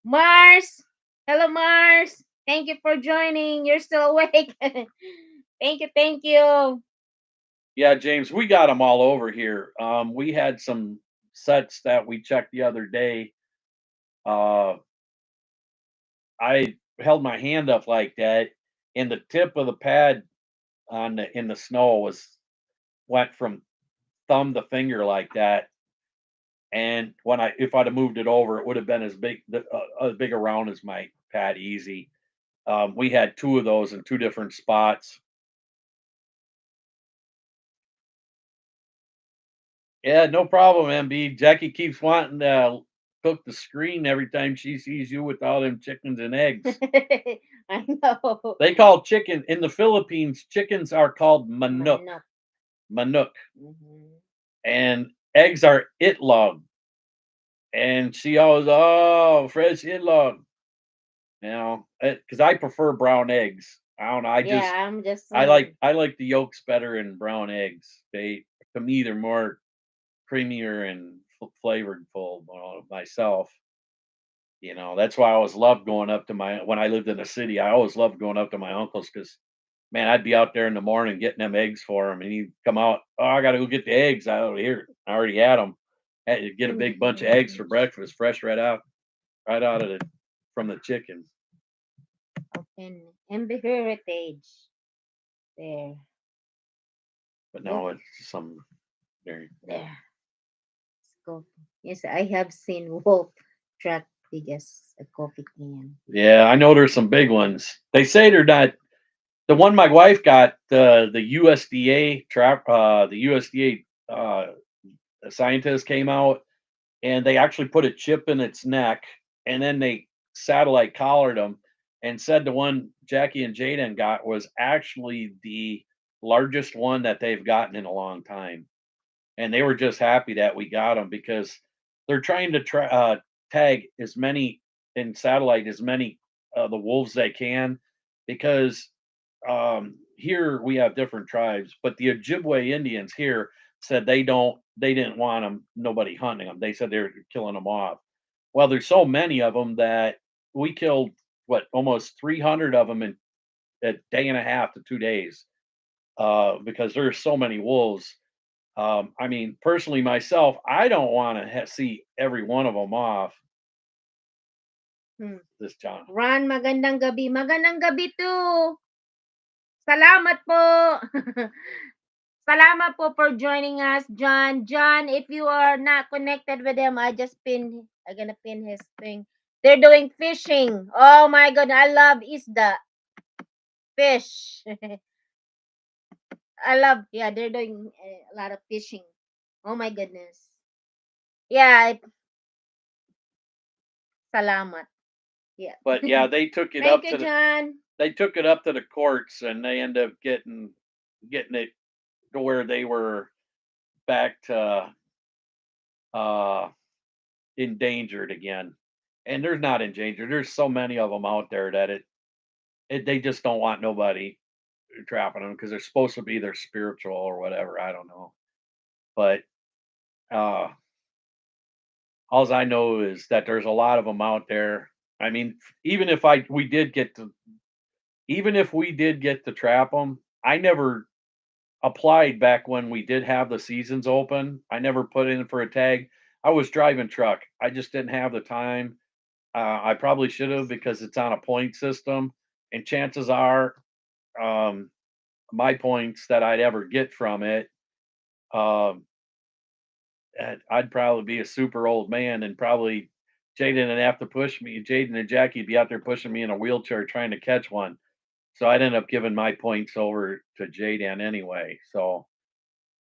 Speaker 1: Mars, hello Mars. Thank you for joining. You're still awake. Thank you, thank you.
Speaker 3: Yeah, James, we got them all over here. We had some sets that we checked the other day. Uh, I held my hand up like that, and the tip of the pad in the snow went from thumb to finger like that. And if I'd have moved it over, it would have been as big around as my pad easy. We had 2 of those in 2 different spots. Yeah, no problem, MB. Jackie keeps wanting to cook the screen every time she sees you with all them chickens and eggs.
Speaker 1: I know.
Speaker 3: They call chicken in the Philippines, chickens are called manok.
Speaker 1: Manok.
Speaker 3: Manok.
Speaker 1: Mhm.
Speaker 3: And eggs are itlog. And she always, "Oh, fresh itlog." Because I prefer brown eggs. I don't know.
Speaker 1: Yeah, I'm just
Speaker 3: I
Speaker 1: saying.
Speaker 3: like the yolks better in brown eggs. To me, they're more creamier and flavored full myself. That's why I always loved going up to when I lived in the city. I always loved going up to my uncle's because, man, I'd be out there in the morning getting them eggs for him, and he'd come out. "Oh, I got to go get the eggs out of here. I already had them. Had to get a big bunch of eggs for breakfast, fresh right out of from the chicken."
Speaker 1: Okay. MB Heritage. There.
Speaker 3: But
Speaker 1: Look
Speaker 3: no, it's some very.
Speaker 1: there. Let's go. Yes, I have seen wolf track big as a coffee can.
Speaker 3: Yeah, I know there's some big ones. They say they're not. The one my wife got, the USDA trap, the USDA scientists came out and they actually put a chip in its neck and then they satellite collared them and said the one Jackie and Jaden got was actually the largest one that they've gotten in a long time. And they were just happy that we got them because they're trying to tag as many in satellite as many the wolves they can because here we have different tribes, but the Ojibwe Indians here said they didn't want them, nobody hunting them. They said they were killing them off. Well, there's so many of them that we killed what almost 300 of them in a day and a half to 2 days because there's so many wolves. I mean, personally, myself, I don't want to see every one of them off.
Speaker 1: Hmm.
Speaker 3: This John.
Speaker 1: Ron, magandang gabi. Magandang gabi too. Salamat po. Salamat po for joining us, John. John, if you are not connected with them, I'm gonna pin his thing. They're doing fishing. Oh my god, I love isda. Fish. Yeah, they're doing a lot of fishing. Oh my goodness. Yeah, salamat. Yeah.
Speaker 3: But yeah, they took it
Speaker 1: Thank
Speaker 3: up
Speaker 1: you,
Speaker 3: to the
Speaker 1: John.
Speaker 3: they took it up to the courts and they ended up getting it to where they were back to endangered again. And there's not endangered. There's so many of them out there that they just don't want nobody trapping them because they're supposed to be their spiritual or whatever. I don't know. But uh all I know is that there's a lot of them out there. I mean, even if we did get to even if we did get to trap them, I never applied back when we did have the seasons open. I never put in for a tag. I was driving truck. I just didn't have the time. I probably should have because it's on a point system, and chances are, um, my points that I'd ever get from it, um, I'd probably be a super old man, and probably Jaden would have to push me. Jaden and Jackie would be out there pushing me in a wheelchair trying to catch one. So I'd end up giving my points over to Jaden anyway. So,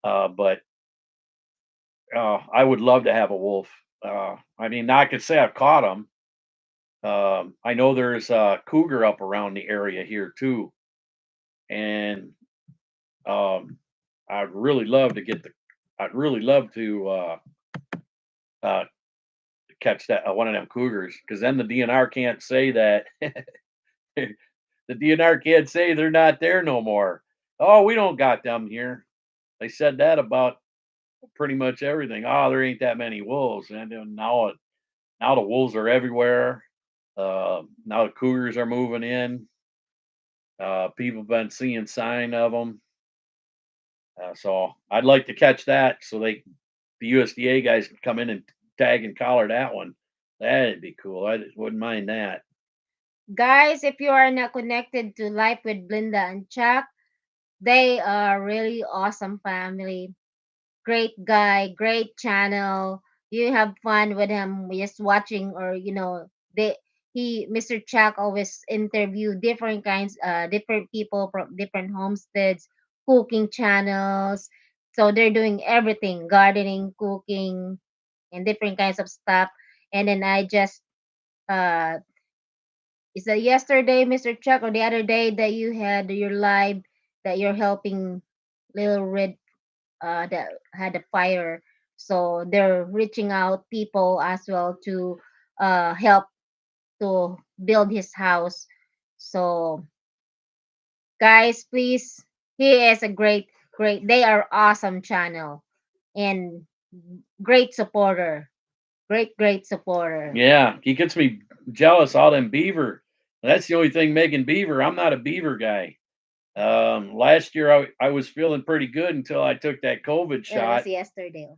Speaker 3: but I would love to have a wolf. I mean, I could say I've caught them. I know there's a cougar up around the area here too, and um, I'd really love to get the. I'd really love to uh, catch that one of them cougars because then the DNR can't say that. The DNR can't say they're not there no more. Oh, we don't got them here. They said that about pretty much everything. Oh, there ain't that many wolves, and then now the wolves are everywhere. Now the cougars are moving in. People have been seeing sign of them. So I'd like to catch that so the USDA guys can come in and tag and collar that one. That'd be cool. I wouldn't mind that.
Speaker 1: Guys, if you are not connected to Life with Blinda and Chuck, they are really awesome family. Great guy, great channel. You have fun with him just watching, or they Mr. Chuck always interview different people from different homesteads, cooking channels. So they're doing everything, gardening, cooking, and different kinds of stuff. And then I just uh is that yesterday, Mr. Chuck, or the other day that you had your live that you're helping Little Red that had a fire. So they're reaching out people as well to help to build his house. So guys, please, he is a great. They are awesome channel and great supporter. Great supporter.
Speaker 3: Yeah, he gets me jealous. All them beaver. That's the only thing making beaver. I'm not a beaver guy. Last year I was feeling pretty good until I took that COVID
Speaker 1: It
Speaker 3: shot.
Speaker 1: was yesterday.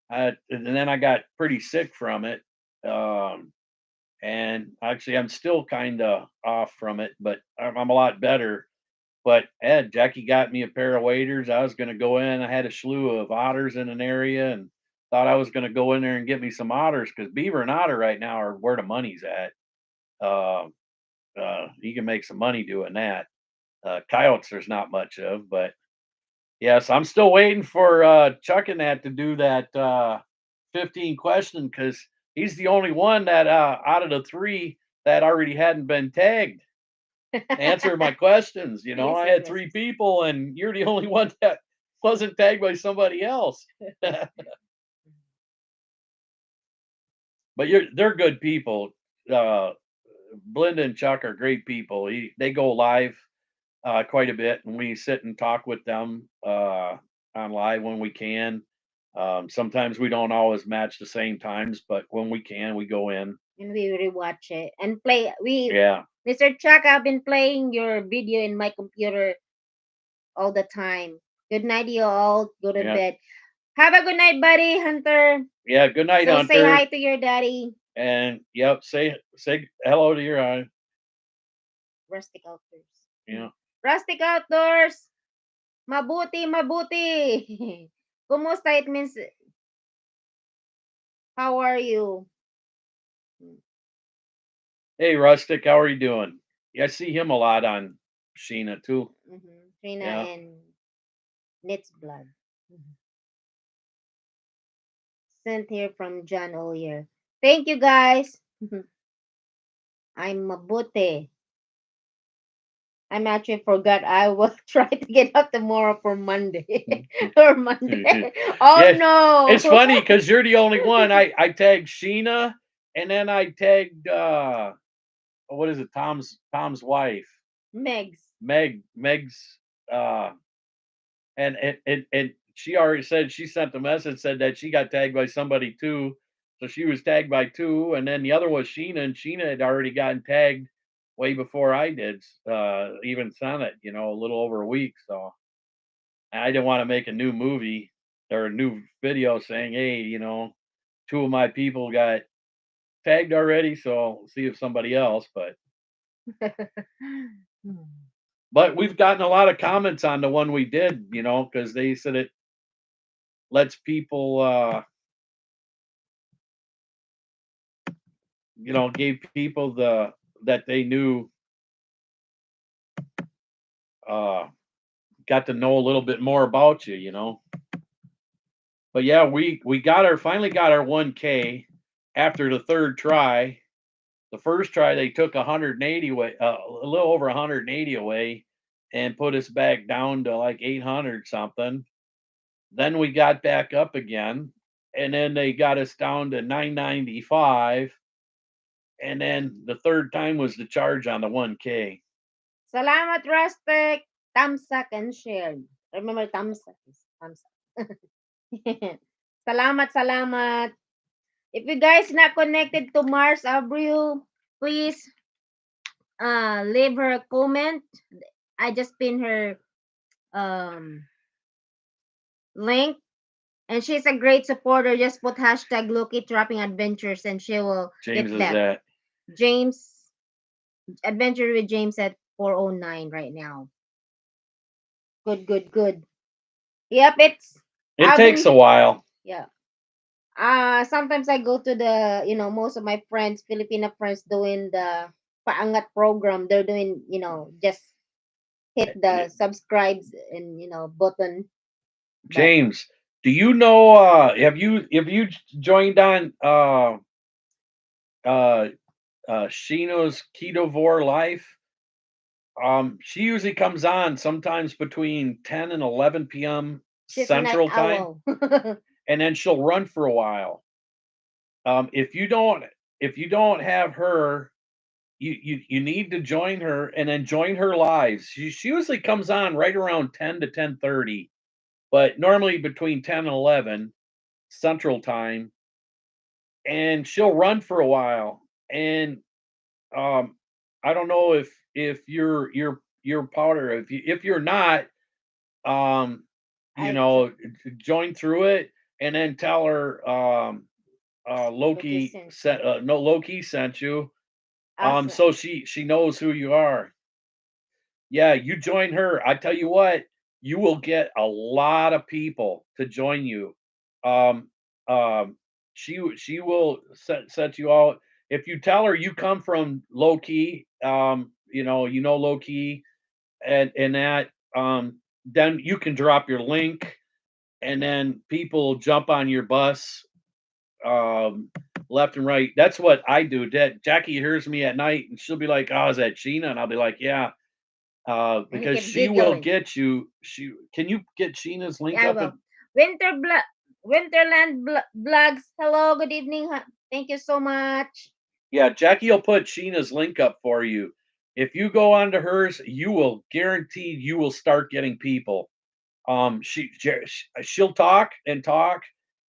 Speaker 3: And then I got pretty sick from it. And actually, I'm still kind of off from it, but I'm a lot better. But Jackie got me a pair of waders. I was going to go in. I had a slew of otters in an area, and thought I was going to go in there and get me some otters because beaver and otter right now are where the money's at. Uh, you can make some money doing that. Coyotes, there's not much of, but yes, I'm still waiting for Chuck and that to do that 15 question because he's the only one that out of the three that already hadn't been tagged. answer my questions. You know,
Speaker 1: Yes,
Speaker 3: I
Speaker 1: yes,
Speaker 3: had
Speaker 1: yes.
Speaker 3: 3 people and you're the only one that wasn't tagged by somebody else. But they're good people. Uh, Belinda and Chuck are great people. They go live quite a bit, and we sit and talk with them on live when we can. Sometimes we don't always match the same times, but when we can, we go in.
Speaker 1: And we rewatch it and play.
Speaker 3: Yeah,
Speaker 1: Mr. Chuck, I've been playing your video in my computer all the time. Good night, you all. Go to
Speaker 3: yeah,
Speaker 1: bed. Have a good night, buddy, Hunter.
Speaker 3: yeah. Good night,
Speaker 1: So say hi
Speaker 3: Hunter.
Speaker 1: to your daddy.
Speaker 3: And yep, say hello to your
Speaker 1: Rustic Outdoors.
Speaker 3: yeah.
Speaker 1: Rustic Outdoors. Mabuti, mabuti. Kumusta? It means, how are you?
Speaker 3: Hey, Rustic, how are you doing? Yeah, I see him a lot on Sheena too.
Speaker 1: Trina
Speaker 3: Yeah.
Speaker 1: and Knit's Blood. Sent here from John O'Year. Thank you, guys. I'm mabuti. I'm actually forgot I will try to get up tomorrow for Monday. or Monday. Oh
Speaker 3: Yeah,
Speaker 1: no.
Speaker 3: it's funny because you're the only one. I tagged Sheena, and then I tagged what is it? Tom's wife,
Speaker 1: Megs.
Speaker 3: Meg's and she already said she sent the message said that she got tagged by somebody too. So she was tagged by 2, and then the other was Sheena, and Sheena had already gotten tagged way before I did. Even sent it, you know, a little over a week. So I didn't want to make a new movie or a new video saying, hey, you know, 2 of my people got tagged already, so I'll see if somebody else. But we've gotten a lot of comments on the one we did, you know, because they said it lets people, you know, gave people that they knew, uh, got to know a little bit more about you, you know. But yeah, we finally got our 1K after the 3rd try. The first try they took 180 away, a little over 180 away, and put us back down to like 800 something. Then we got back up again, and then they got us down to 995. And then the 3rd time was the charge on the 1K.
Speaker 1: Salamat, Rustic. Tamsak and shared. Remember, Tamsak is Tamsak. Salamat, salamat. If you guys not connected to Mars Abreu, please leave her a comment. I just pinned her link, and she's a great supporter. Just put hashtag Loki Trapping Adventures and she will
Speaker 3: James
Speaker 1: get
Speaker 3: is
Speaker 1: that.
Speaker 3: at
Speaker 1: James Adventure with James at 409 right now. Good, good, good. Yep,
Speaker 3: it takes a while.
Speaker 1: Yeah. Sometimes I go to the, most of my friends, Filipino friends doing the paangat program. They're doing, just hit the subscribes and, button. But
Speaker 3: James, do you know have you joined on Sheena's Ketovore Life? She usually comes on sometimes between 10 and 11 p.m.
Speaker 1: she's a night
Speaker 3: Central Time,
Speaker 1: owl.
Speaker 3: and then she'll run for a while. If you don't have her, you need to join her and then join her lives. She usually comes on right around 10 to 10:30, but normally between 10 and 11 Central Time, and she'll run for a while. And um, I don't know if you're powder. If you're not, um, you
Speaker 1: I
Speaker 3: know, join through it and then tell her Loki
Speaker 1: sent
Speaker 3: sent no Loki sent you.
Speaker 1: awesome.
Speaker 3: So she knows who you are. Yeah, you join her. I tell you what, you will get a lot of people to join you. Um, she will set you out. If you tell her you come from low key, you know low key, and that, then you can drop your link, and then people jump on your bus. Um, left and right. That's what I do. Jackie hears me at night and she'll be like, "Oh, is that Sheena?" And I'll be like, "Yeah."
Speaker 1: And he
Speaker 3: Because
Speaker 1: kept
Speaker 3: she will
Speaker 1: giggling.
Speaker 3: get you. Can you get Sheena's link
Speaker 1: Yeah,
Speaker 3: up?
Speaker 1: well, Winterland Vlogs. Hello, good evening. Thank you so much.
Speaker 3: Yeah, Jackie will put Sheena's link up for you. If you go onto hers, you will guaranteed you will start getting people. She'll talk and talk,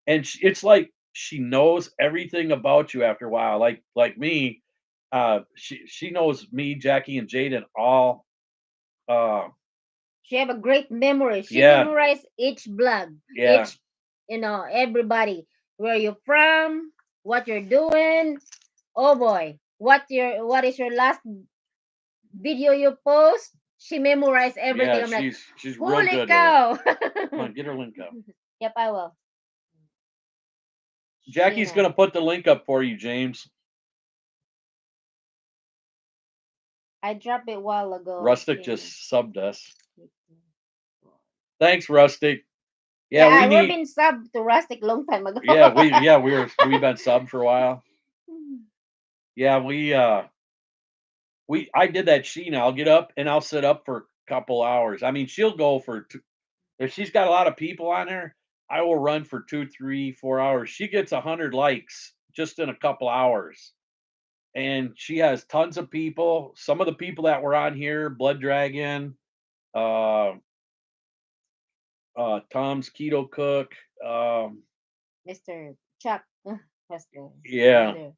Speaker 3: and it's like she knows everything about you after a while. Like me, she knows me, Jackie, and Jaden all. Uh,
Speaker 1: She have a great memory. She
Speaker 3: yeah,
Speaker 1: memorized each blog,
Speaker 3: yeah,
Speaker 1: each everybody. Where you from? What you're doing? Oh boy, what is your last video you post? She memorized everything.
Speaker 3: yeah.
Speaker 1: I'm like,
Speaker 3: She's real
Speaker 1: holy
Speaker 3: good with it.
Speaker 1: cow!
Speaker 3: Come on, get her link up.
Speaker 1: Yep, I will.
Speaker 3: Jackie's
Speaker 1: Sheena.
Speaker 3: gonna put the link up for you, James.
Speaker 1: I dropped it a while ago.
Speaker 3: Rustic
Speaker 1: Sheena.
Speaker 3: just subbed us. Thanks, Rustic. Yeah,
Speaker 1: Yeah,
Speaker 3: we
Speaker 1: we've
Speaker 3: need.
Speaker 1: been sub to Rustic long time ago.
Speaker 3: Yeah, we've been subbed for a while. Yeah, I did that Sheena. I'll get up and I'll sit up for a couple hours. I mean, she'll go for if she's got a lot of people on there, I will run for 2, 3, 4 hours. She gets 100 likes just in a couple hours. And she has tons of people. Some of the people that were on here, Blood Dragon, uh Tom's Keto Cook,
Speaker 1: Mr. Chuck. That's the
Speaker 3: yeah.
Speaker 1: brother.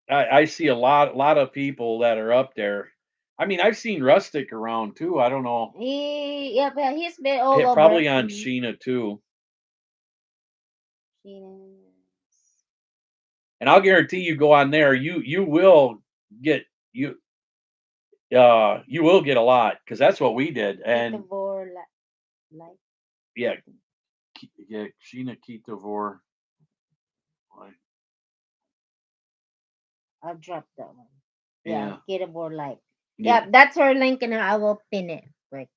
Speaker 3: I see a lot of people that are up there. I mean, I've seen Rustic around too. I don't know.
Speaker 1: Yeah, he's been all over.
Speaker 3: Probably on Sheena too. And I'll guarantee you go on there, you will get you will get a lot because that's what we did. And
Speaker 1: Like
Speaker 3: yeah, yeah, Sheena Ketovor.
Speaker 1: I'll drop that one.
Speaker 3: Yeah.
Speaker 1: Get a board like.
Speaker 3: Yeah.
Speaker 1: Yeah, that's her link and I will pin it. Like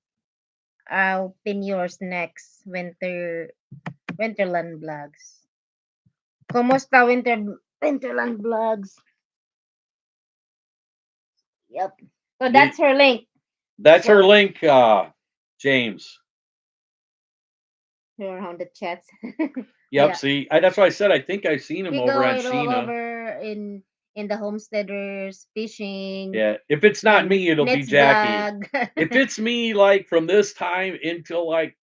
Speaker 1: I'll pin yours next. Winterland Vlogs. Kumusta Winterland Vlogs? Yep. So that's her link.
Speaker 3: That's her
Speaker 1: So-
Speaker 3: link, James.
Speaker 1: Here on the chats.
Speaker 3: Yep.
Speaker 1: Yeah.
Speaker 3: See, that's why I said I think I've seen him
Speaker 1: We
Speaker 3: over
Speaker 1: go
Speaker 3: on
Speaker 1: it all
Speaker 3: Sheena.
Speaker 1: over in the homesteaders fishing.
Speaker 3: Yeah, if it's not
Speaker 1: and
Speaker 3: me, it'll be
Speaker 1: Ned's
Speaker 3: Jackie.
Speaker 1: vlog.
Speaker 3: If it's me, like from this time until like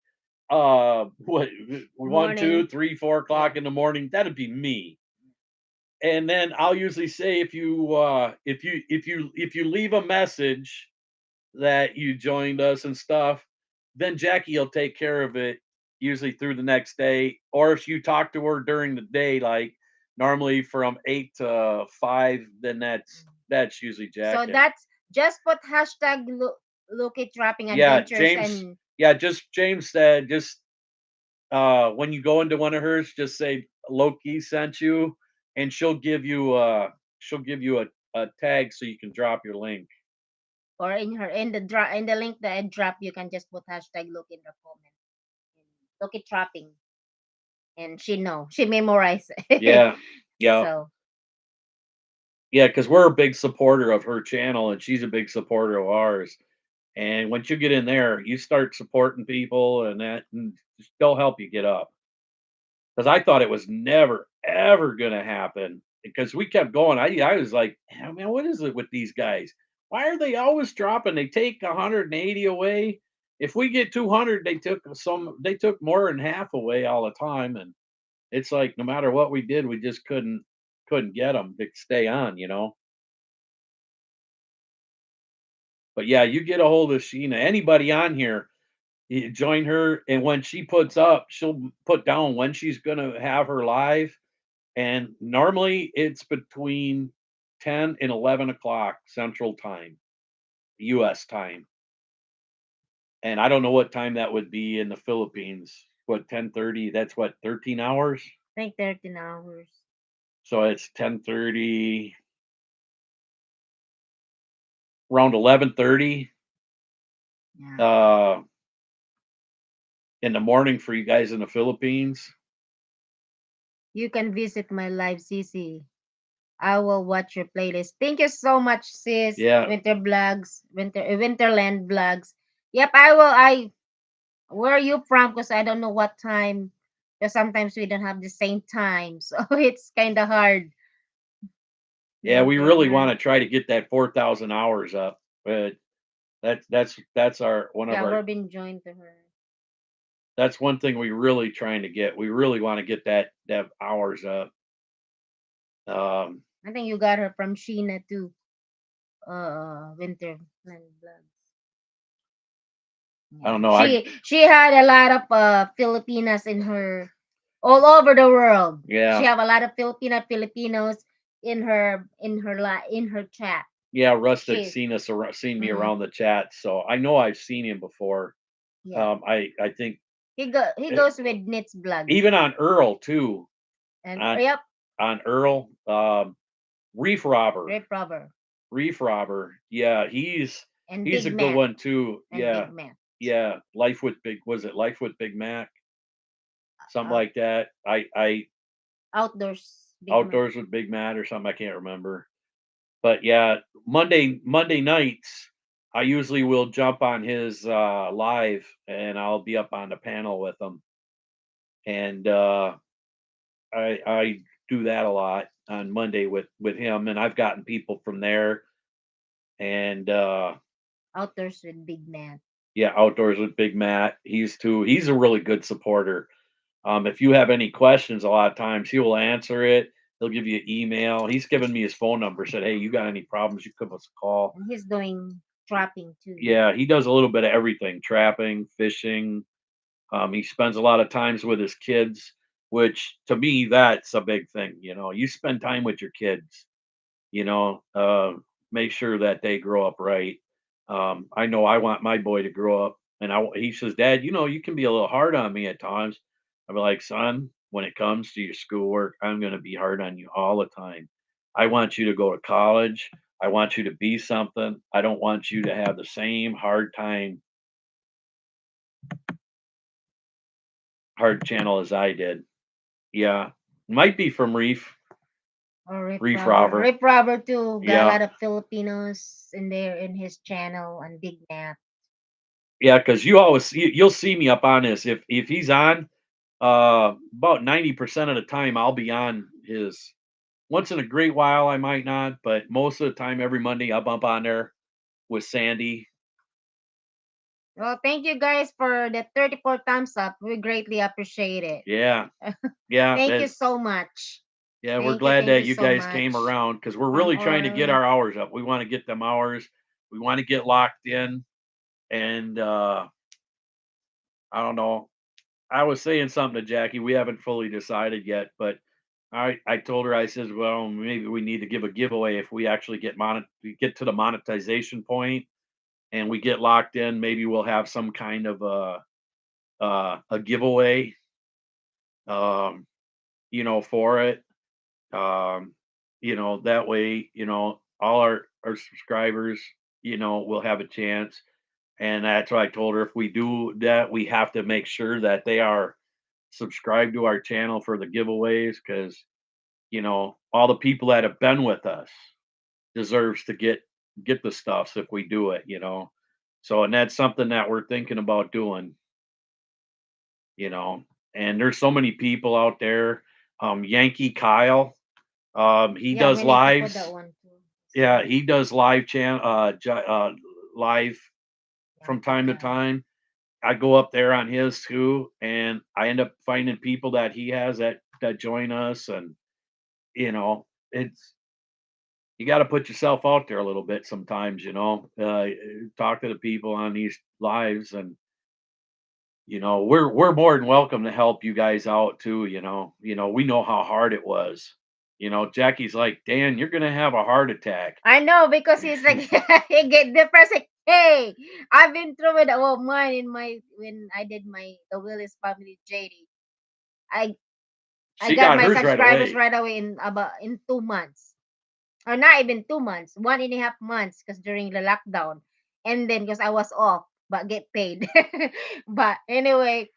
Speaker 3: what 1,
Speaker 1: Morning.
Speaker 3: 2, 3, 4 o'clock in the morning, that'd be me. And then I'll usually say if you leave a message that you joined us and stuff, then Jackie will take care of it usually through the next day. Or if you talk to her during the day, like normally from 8 to 5, then that's usually Jackie.
Speaker 1: So that's just put hashtag Loki Trapping
Speaker 3: Yeah,
Speaker 1: Adventures
Speaker 3: James.
Speaker 1: and
Speaker 3: Yeah, just James said just when you go into one of hers, just say Loki sent you, and she'll give you a tag so you can drop your link.
Speaker 1: or in the link that I drop, you can just put hashtag Look in the comment. Loki Trapping. And she memorized it.
Speaker 3: Yeah, yeah.
Speaker 1: So
Speaker 3: Yeah, because we're a big supporter of her channel and she's a big supporter of ours. And once you get in there, you start supporting people and they'll help you get up. Because I thought it was never, ever going to happen because we kept going. I was like, "Oh, man, what is it with these guys? Why are they always dropping? They take 180 away. If we get 200, they took more than half away all the time. And it's like, no matter what we did, we just couldn't get them to stay on, you know? But yeah, you get a hold of Sheena. Anybody on here, you join her, and when she puts up, she'll put down when she's gonna have her live. And normally it's between 10 and 11 o'clock Central Time, US time. And I don't know what time that would be in the Philippines. What, 10:30? That's what, 13 hours?
Speaker 1: I think 13 hours.
Speaker 3: So it's 10:30, around 11:30
Speaker 1: Yeah.
Speaker 3: in the morning for you guys in the Philippines.
Speaker 1: You can visit my live CC. I will watch your playlist. Thank you so much, sis.
Speaker 3: Yeah.
Speaker 1: Winter Vlogs, Winterland Vlogs. Yep, I will. Where are you from? Because I don't know what time. Because sometimes we don't have the same time, so it's kind of hard.
Speaker 3: Yeah, we
Speaker 1: Okay,
Speaker 3: really want
Speaker 1: right.
Speaker 3: to try to get that 4,000 hours up, but that's our one of
Speaker 1: Yeah,
Speaker 3: our
Speaker 1: we've been joined to her.
Speaker 3: that's one thing we really trying to get. We really want to get that hours up. Um,
Speaker 1: I think you got her from Sheena too. Winterland Vlogs.
Speaker 3: I don't
Speaker 1: Yeah,
Speaker 3: know. I
Speaker 1: she had a lot of Filipinas in her all over the world. She
Speaker 3: yeah
Speaker 1: have a lot of Filipinos in her chat.
Speaker 3: yeah. Russ had
Speaker 1: She
Speaker 3: seen us around, seen me
Speaker 1: mm,
Speaker 3: around the chat, so I know I've seen him before.
Speaker 1: yeah.
Speaker 3: I think
Speaker 1: He
Speaker 3: eh,
Speaker 1: goes with Knits Blog
Speaker 3: even on Earl too.
Speaker 1: and
Speaker 3: On
Speaker 1: yep,
Speaker 3: on Earl, Reef Robber,
Speaker 1: Rape Robber
Speaker 3: Reef Robber. Yeah,
Speaker 1: and
Speaker 3: he's
Speaker 1: Big
Speaker 3: a good
Speaker 1: Mac
Speaker 3: one too.
Speaker 1: and
Speaker 3: Yeah,
Speaker 1: Big Mac.
Speaker 3: yeah. Life with Big was it Life with Big Mac? Something
Speaker 1: Out,
Speaker 3: like that. I
Speaker 1: outdoors Big Mac.
Speaker 3: Outdoors with Big Matt or something. I can't remember. But yeah, Monday nights, I usually will jump on his live and I'll be up on the panel with him. And I do that a lot on Monday with him, and I've gotten people from there. And
Speaker 1: Outdoors with Big Mac.
Speaker 3: yeah, Outdoors with Big Matt. He's a really good supporter. If you have any questions, a lot of times he will answer it. He'll give you an email. He's given me his phone number. Said, "Hey, you got any problems? You give us a call."
Speaker 1: And he's doing trapping too.
Speaker 3: Yeah, he does a little bit of everything: trapping, fishing. He spends a lot of times with his kids, which to me that's a big thing. You spend time with your kids. You know, make sure that they grow up right. I know I want my boy to grow up, and he says, "Dad, you can be a little hard on me at times." I'm like, "Son, when it comes to your schoolwork, I'm going to be hard on you all the time. I want you to go to college. I want you to be something. I don't want you to have the same hard channel as I did." Yeah, might be from
Speaker 1: Or Rape
Speaker 3: Reef
Speaker 1: Robber.
Speaker 3: Robber.
Speaker 1: Rape Robber too. Got a
Speaker 3: Yeah,
Speaker 1: lot of Filipinos in there in his channel and Big Mac.
Speaker 3: yeah, because you'll see me up on this if he's on. About 90% of the time I'll be on his. Once in a great while I might not, but most of the time every Monday I'll bump on there with Sandy.
Speaker 1: Well, thank you guys for the 34 thumbs up. We greatly appreciate it.
Speaker 3: Yeah, yeah,
Speaker 1: Thank you so much.
Speaker 3: yeah. We're glad
Speaker 1: Thank
Speaker 3: that
Speaker 1: you
Speaker 3: you
Speaker 1: so
Speaker 3: guys came
Speaker 1: much.
Speaker 3: around because we're
Speaker 1: From
Speaker 3: really trying to get
Speaker 1: our
Speaker 3: our hours up. We want to get them hours. We want to get locked in, and I don't know. I was saying something to Jackie. We haven't fully decided yet, but I told her, I says, well, maybe we need to give a giveaway if we actually we get to the monetization point and we get locked in. Maybe we'll have some kind of a giveaway, um, for it. Um, that way, all our subscribers, will have a chance. And that's why I told her if we do that, we have to make sure that they are subscribed to our channel for the giveaways because all the people that have been with us deserves to get the stuffs if we do it. So and that's something that we're thinking about doing, you know. And there's so many people out there. Yankee Kyle, he
Speaker 1: yeah,
Speaker 3: does
Speaker 1: we need to put that
Speaker 3: lives.
Speaker 1: one too.
Speaker 3: Yeah, he does live from
Speaker 1: Yankee
Speaker 3: time to
Speaker 1: Kyle.
Speaker 3: time. I go up there on his too, and I end up finding people that he has that join us, and it's you got to put yourself out there a little bit sometimes. Talk to the people on these lives, and we're more than welcome to help you guys out too. We know how hard it was. Jackie's like, Dan, you're gonna have a heart attack.
Speaker 1: I know because he's like he get depressed. Like, hey, I've been through it. Oh, mine in my when I did my the Willis family JD. I I
Speaker 3: She
Speaker 1: got
Speaker 3: got
Speaker 1: my
Speaker 3: hers right
Speaker 1: subscribers
Speaker 3: away.
Speaker 1: right away in 2 months. Or not even 2 months, 1.5 months, because during the lockdown, and then because I was off but get paid. But anyway,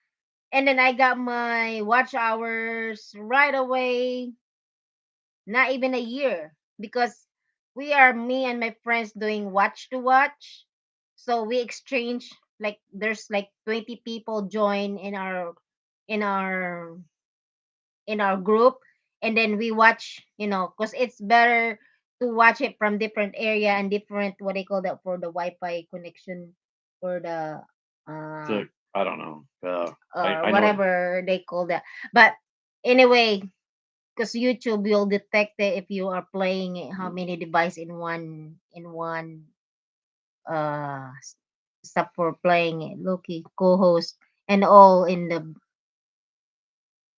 Speaker 1: and then I got my watch hours right away. not even a year, because we are, me and my friends, doing watch to watch. So we exchange, like there's like 20 people join in our in our group, and then we watch, because it's better to watch it from different area and different, what they call that, for the Wi-Fi connection, for the
Speaker 3: So I don't know.
Speaker 1: or
Speaker 3: I know.
Speaker 1: whatever they call that. But anyway, because YouTube will detect it if you are playing it, how many device in one stuff for playing it. Loki co-host and all in the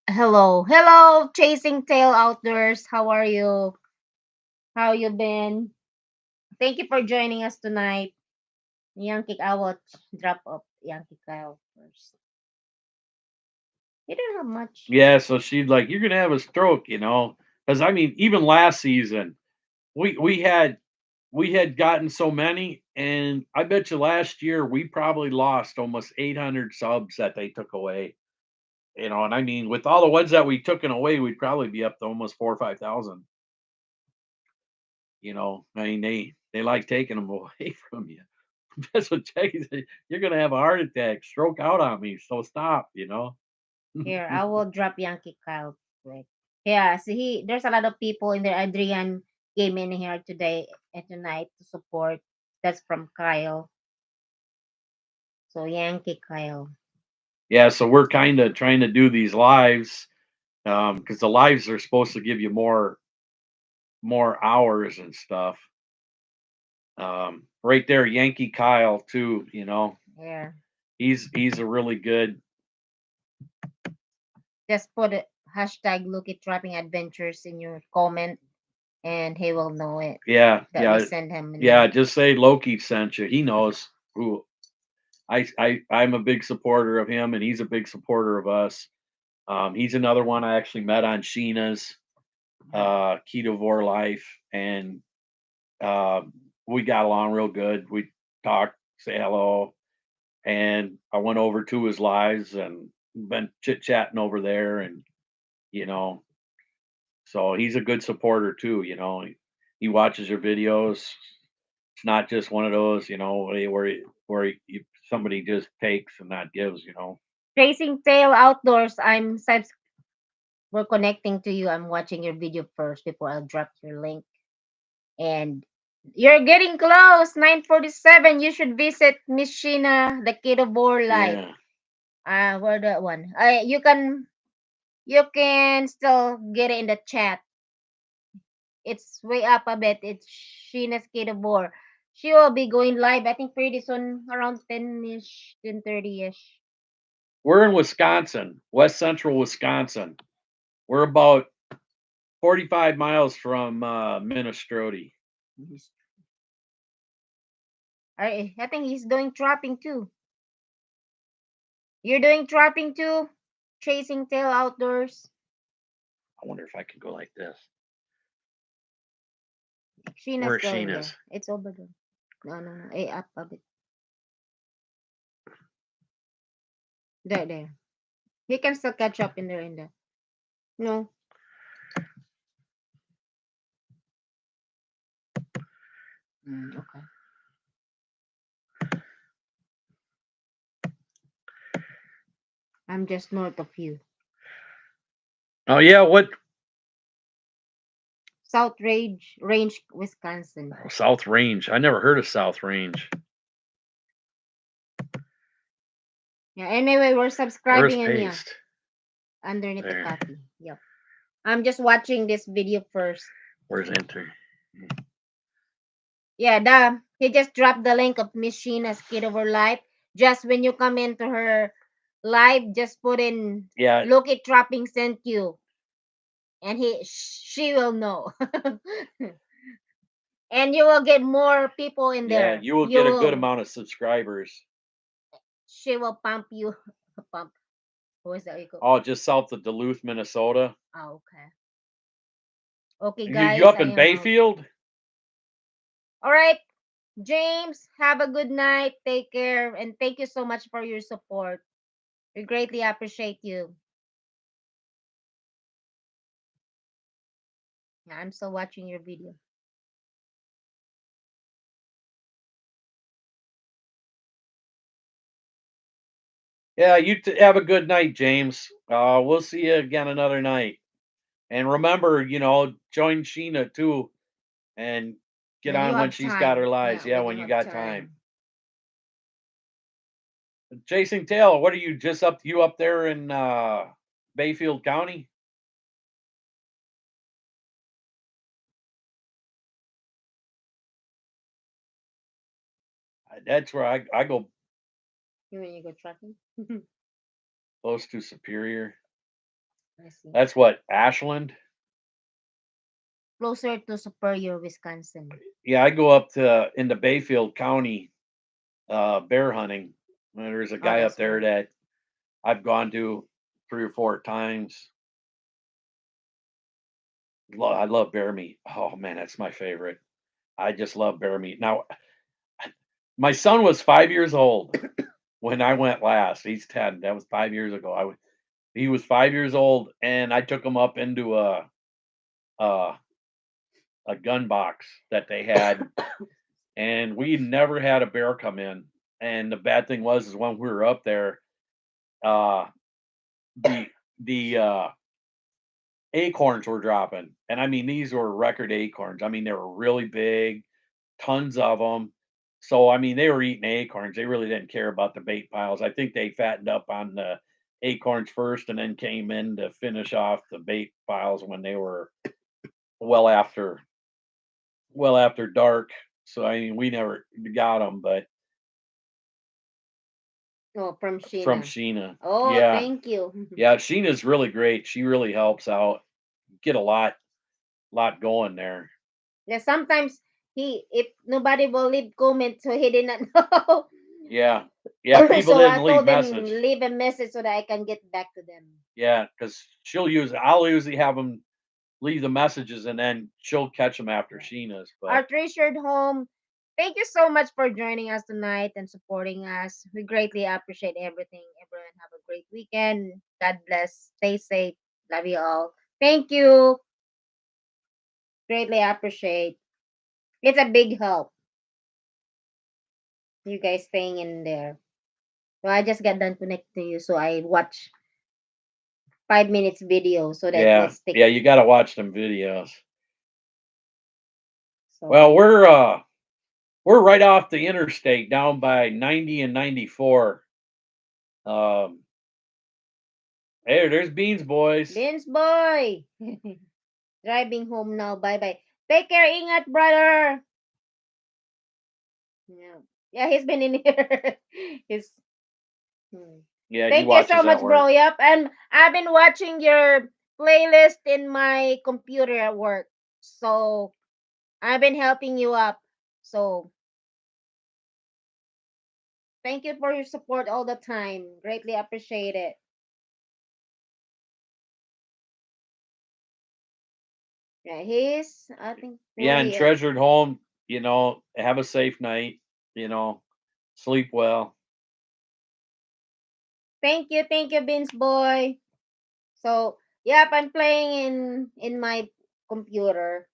Speaker 1: hello chasing tail outdoors. How are you? How you been? Thank you for joining us tonight. Yankee, I will drop up Yankee Kyle first. You didn't have much.
Speaker 3: Yeah, so she'd like, you're gonna have a stroke, because I mean, even last season, we had gotten so many, and I bet you last year we probably lost almost 800 subs that they took away. And I mean, with all the ones that we took away, we'd probably be up to almost 4 or 5 thousand. I mean, they like taking them away from you. That's what Jackie said. You're gonna have a heart attack, stroke out on me. So stop.
Speaker 1: Here, I will drop Yankee Kyle quick. Yeah, see, there's a lot of people in there. Adrian came in here today and tonight to support. That's from Kyle. So Yankee Kyle.
Speaker 3: Yeah, so we're kind of trying to do these lives, because the lives are supposed to give you more hours and stuff. Right there, Yankee Kyle too.
Speaker 1: Yeah.
Speaker 3: He's a really good.
Speaker 1: Just put it hashtag Look at Trapping Adventures in your comment, and he will know it
Speaker 3: Yeah,
Speaker 1: that we
Speaker 3: yeah,
Speaker 1: send him.
Speaker 3: yeah. Just say Loki sent you. He knows who. I'm a big supporter of him, and he's a big supporter of us. He's another one I actually met on Sheena's Ketovore Life, and uh, we got along real good. We talked, say hello, and I went over to his lives and been chit chatting over there, and you know, so he's a good supporter too. He watches your videos. It's not just one of those, somebody just takes and not gives.
Speaker 1: Tracing Tail Outdoors. We're connecting to you. I'm watching your video first before I'll drop your link. And you're getting close. 9:47. You should visit Miss Sheena, the Ketovore Life.
Speaker 3: Yeah.
Speaker 1: Where that one? You can still get it in the chat. It's way up a bit. It's Sheena's Ketovore. She will be going live, I think, pretty soon, around 10-ish, 10:30-ish.
Speaker 3: We're in Wisconsin, west central Wisconsin. We're about 45 miles from Minnestrode.
Speaker 1: I think he's doing trapping too. You're doing trapping too? Chasing Tail Outdoors.
Speaker 3: I wonder if I could go like this.
Speaker 1: Sheena's
Speaker 3: Where
Speaker 1: still in there.
Speaker 3: Sheena's?
Speaker 1: It's over there. No. Up a bit. There. He can still catch up in there. No. Okay. I'm just north of you.
Speaker 3: Oh yeah, what?
Speaker 1: South Range, Wisconsin.
Speaker 3: South Range. I never heard of South Range.
Speaker 1: Yeah, anyway, we're
Speaker 3: Where's
Speaker 1: subscribing and yeah,
Speaker 3: paste?
Speaker 1: underneath the
Speaker 3: There.
Speaker 1: copy. Yep. I'm just watching this video first.
Speaker 3: Where's enter?
Speaker 1: Yeah, he just dropped the link of Miss Sheena's Ketovore Life. Just when you come into her live, just put in
Speaker 3: Yeah,
Speaker 1: Look at Trapping sent you, and she will know. And you will get more people in
Speaker 3: yeah.
Speaker 1: there.
Speaker 3: You will get a good amount of subscribers.
Speaker 1: She will pump you. Pump. What is that you call?
Speaker 3: Oh, just south of Duluth, Minnesota.
Speaker 1: Oh, okay. Okay,
Speaker 3: You
Speaker 1: guys.
Speaker 3: you up
Speaker 1: I
Speaker 3: in
Speaker 1: am out.
Speaker 3: Bayfield?
Speaker 1: All right, James. Have a good night. Take care, and thank you so much for your support. We greatly appreciate you. Yeah, I'm still watching your video.
Speaker 3: Yeah, have a good night, James. We'll see you again another night. And remember, join Sheena too and get
Speaker 1: When you
Speaker 3: on when
Speaker 1: have
Speaker 3: she's got her
Speaker 1: time.
Speaker 3: lives.
Speaker 1: Yeah,
Speaker 3: Yeah,
Speaker 1: when
Speaker 3: when
Speaker 1: you
Speaker 3: you
Speaker 1: have
Speaker 3: got time.
Speaker 1: time.
Speaker 3: Jason Taylor, what are you up there in Bayfield County? That's where I go
Speaker 1: When you go trucking.
Speaker 3: close to Superior.
Speaker 1: I see.
Speaker 3: That's what, Ashland?
Speaker 1: Closer to Superior, Wisconsin.
Speaker 3: Yeah, I go up to in the Bayfield County bear hunting. And there's a
Speaker 1: Oh,
Speaker 3: guy up
Speaker 1: that's
Speaker 3: there
Speaker 1: where.
Speaker 3: that I've gone to 3 or 4 times. I love bear meat. Oh man, that's my favorite. I just love bear meat. Now, my son was 5 years old when I went last. He's 10. That was 5 years ago. He was 5 years old, and I took him up into a, a gun box that they had, and we never had a bear come in. And the bad thing was, is when we were up there, uh, the the acorns were dropping, and I mean these were record acorns. I mean they were really big, tons of them. So I mean they were eating acorns. They really didn't care about the bait piles. I think they fattened up on the acorns first, and then came in to finish off the bait piles when they were well after dark. So I mean we never got them, but
Speaker 1: Oh, from
Speaker 3: from
Speaker 1: Sheena.
Speaker 3: Sheena,
Speaker 1: Oh,
Speaker 3: yeah,
Speaker 1: thank you.
Speaker 3: yeah, Sheena's really great. She really helps out. Get a lot going there.
Speaker 1: Yeah, sometimes if nobody will leave comment, so he did not know.
Speaker 3: Yeah. Yeah, people
Speaker 1: So I
Speaker 3: didn't leave
Speaker 1: told them
Speaker 3: message.
Speaker 1: leave a message so that I can get back to them.
Speaker 3: Yeah, because I'll usually have them leave the messages, and then she'll catch them after Sheena's, but
Speaker 1: Our treasured home, thank you so much for joining us tonight and supporting us. We greatly appreciate everything. Everyone have a great weekend. God bless. Stay safe. Love you all. Thank you. Greatly appreciate. It's a big help. You guys staying in there. So I just got done connect to you. So I watch 5 minutes video so that
Speaker 3: yeah.
Speaker 1: it stick.
Speaker 3: Yeah, you gotta watch them videos.
Speaker 1: So
Speaker 3: Well, we're right off the interstate down by 90 and 94. Um, hey, there's Beans boys.
Speaker 1: Vince boy. Driving home now. Bye bye. Take care. Ingat, brother. Yeah. Yeah, he's been in here. he's hmm.
Speaker 3: Yeah, he
Speaker 1: Thank you so
Speaker 3: watches at
Speaker 1: much, bro.
Speaker 3: work.
Speaker 1: Yep. And I've been watching your playlist in my computer at work. So I've been helping you up. So thank you for your support all the time. Greatly appreciate it. Yeah, he's I think
Speaker 3: Yeah,
Speaker 1: where
Speaker 3: and
Speaker 1: he is.
Speaker 3: treasured home, have a safe night, sleep well.
Speaker 1: Thank you, Vince boy. So yep, I'm playing in my computer.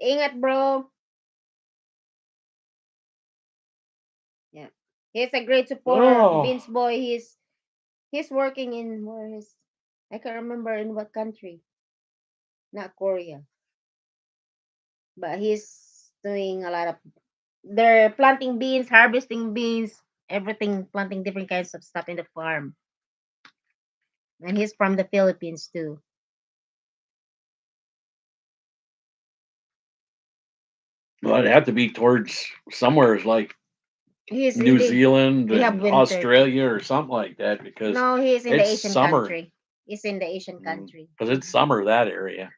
Speaker 1: Ingat, bro. Yeah, he's a great supporter.
Speaker 3: Oh,
Speaker 1: Vince boy, he's working in where is I can't remember in what country. Not Korea, but he's doing a lot of. They're planting beans, harvesting beans, everything, planting different kinds of stuff in the farm. And he's from the Philippines too.
Speaker 3: well, it'd have to be towards somewhere like
Speaker 1: He's in
Speaker 3: New
Speaker 1: the
Speaker 3: Zealand
Speaker 1: they have
Speaker 3: and
Speaker 1: winter.
Speaker 3: Australia or something like that because
Speaker 1: No, he's in the
Speaker 3: it's
Speaker 1: Asian
Speaker 3: summer.
Speaker 1: country. He's in the Asian country.
Speaker 3: Because it's summer that area.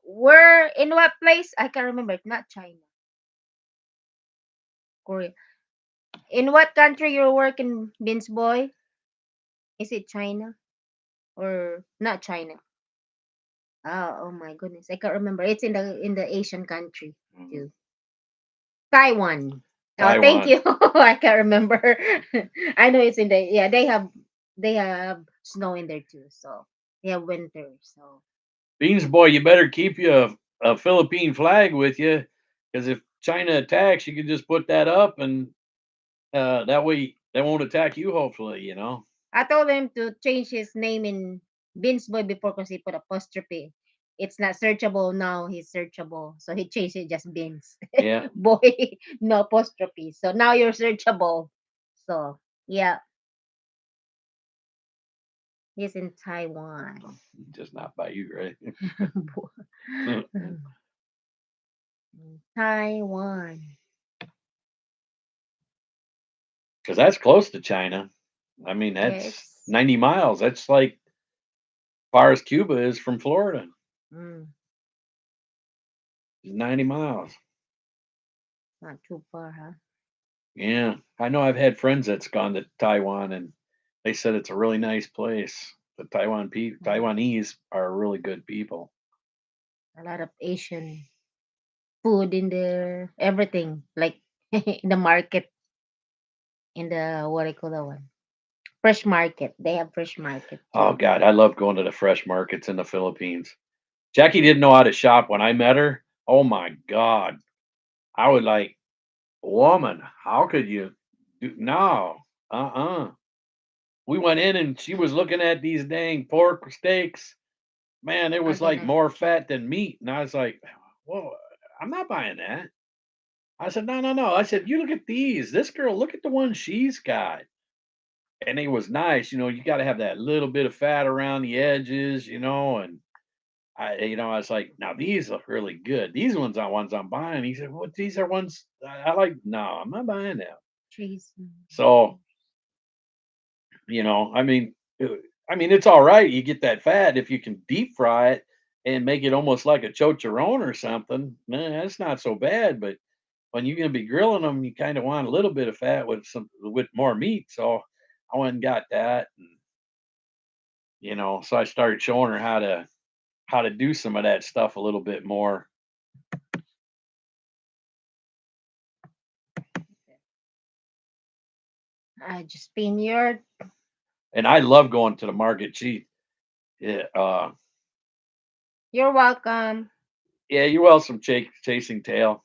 Speaker 1: Where in what place? I can't remember. Not China, Korea. In what country you're working, Vince boy? Is it China or not China? Oh my goodness, I can't remember. It's in the Asian country
Speaker 3: Mhm.
Speaker 1: too. Taiwan. Oh, thank
Speaker 3: Taiwan.
Speaker 1: you. I can't remember. I know it's in the yeah. They have snow in there too, so they have winter. So
Speaker 3: Beans boy, you better keep you a Philippine flag with you, because if China attacks, you can just put that up, and that way they won't attack you. Hopefully, you know.
Speaker 1: I told him to change his name in Beans Boy before because he put apostrophe. It's not searchable now. He's searchable, so he changed it just Beans
Speaker 3: Yeah,
Speaker 1: Boy, no apostrophe. So now you're searchable. So yeah, he's in Taiwan.
Speaker 3: just not by you, right?
Speaker 1: Taiwan.
Speaker 3: Because that's close to China. I mean,
Speaker 1: Yeah,
Speaker 3: that's
Speaker 1: it's
Speaker 3: 90 miles. That's like far as Cuba is from Florida.
Speaker 1: mm,
Speaker 3: 90 miles.
Speaker 1: not too far, huh?
Speaker 3: Yeah, I know. I've had friends that's gone to Taiwan, and they said it's a really nice place. The
Speaker 1: Mm.
Speaker 3: Taiwanese are really good people.
Speaker 1: A lot of Asian food in there, everything like in the market, in the what I call that one, fresh market. They have fresh market
Speaker 3: Oh
Speaker 1: too.
Speaker 3: God, I love going to the fresh markets in the Philippines. Jackie didn't know how to shop when I met her. Oh my God, I would like, woman, how could you do no? Uh-uh. We went in and she was looking at these dang pork steaks. Man, it
Speaker 1: I
Speaker 3: was like
Speaker 1: didn't.
Speaker 3: more fat than meat. And I was like, whoa, I'm not buying that. I said, no, no, no. I said, you look at these. This girl, look at the one she's got. And it was nice. You know, you got to have that little bit of fat around the edges, you know. And I was like, now these look really good. These ones I'm buying. He said, well, these are ones I like. No, I'm not buying them.
Speaker 1: Cheese.
Speaker 3: So, I mean, it's all right. You get that fat if you can deep fry it and make it almost like a chocharron or something. Man, that's not so bad. But when you're going to be grilling them, you kind of want a little bit of fat with more meat. So I went and got that, and so I started showing her how to do some of that stuff a little bit more.
Speaker 1: I just been your.
Speaker 3: And I love going to the market. Yeah,
Speaker 1: You're welcome.
Speaker 3: yeah, you're welcome, chasing tail.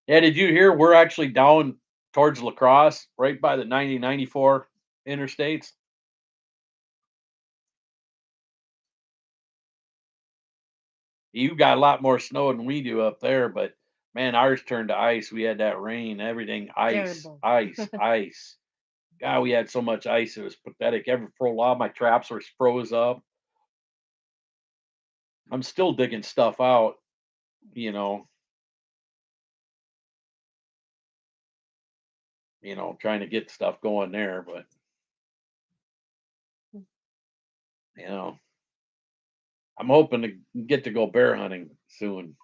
Speaker 3: Yeah, did you hear we're actually down towards La Crosse, right by the 90-94 interstates? You got a lot more snow than we do up there, but man, ours turned to ice. We had that rain, everything ice,
Speaker 1: Terrible.
Speaker 3: ice, ice. God, we had so much ice, it was pathetic. For a while, my traps were froze up. I'm still digging stuff out, you know, trying to get stuff going there, but you know, I'm hoping to get to go bear hunting soon.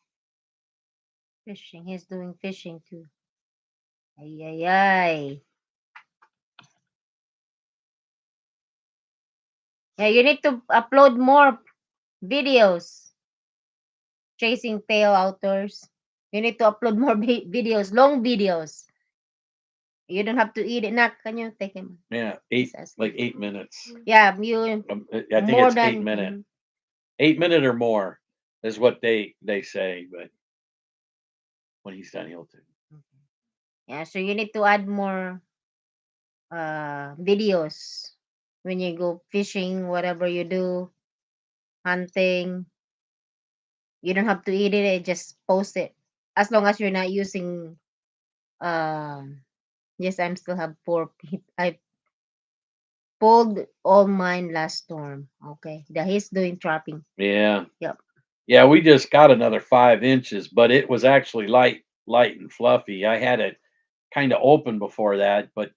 Speaker 1: Fishing. He's doing fishing too. Ay, ay, ay. Yeah, you need to upload more videos. Chasing tail outdoors. You need to upload more videos, long videos. You don't have to eat it. Nak, can you take him?
Speaker 3: Yeah,
Speaker 1: He's asking.
Speaker 3: 8 minutes.
Speaker 1: Yeah, you
Speaker 3: I think
Speaker 1: more
Speaker 3: it's
Speaker 1: than
Speaker 3: 8 minute, 8 minute or more is what they say. But when he's done, he'll do.
Speaker 1: yeah. So you need to add more videos when you go fishing, whatever you do, hunting. You don't have to eat it. Just post it as long as you're not using. Yes, I'm still have four. I pulled all mine last storm. Okay, he's doing trapping.
Speaker 3: Yeah,
Speaker 1: Yep.
Speaker 3: yeah. We just got another 5 inches, but it was actually light and fluffy. I had it kind of open before that, but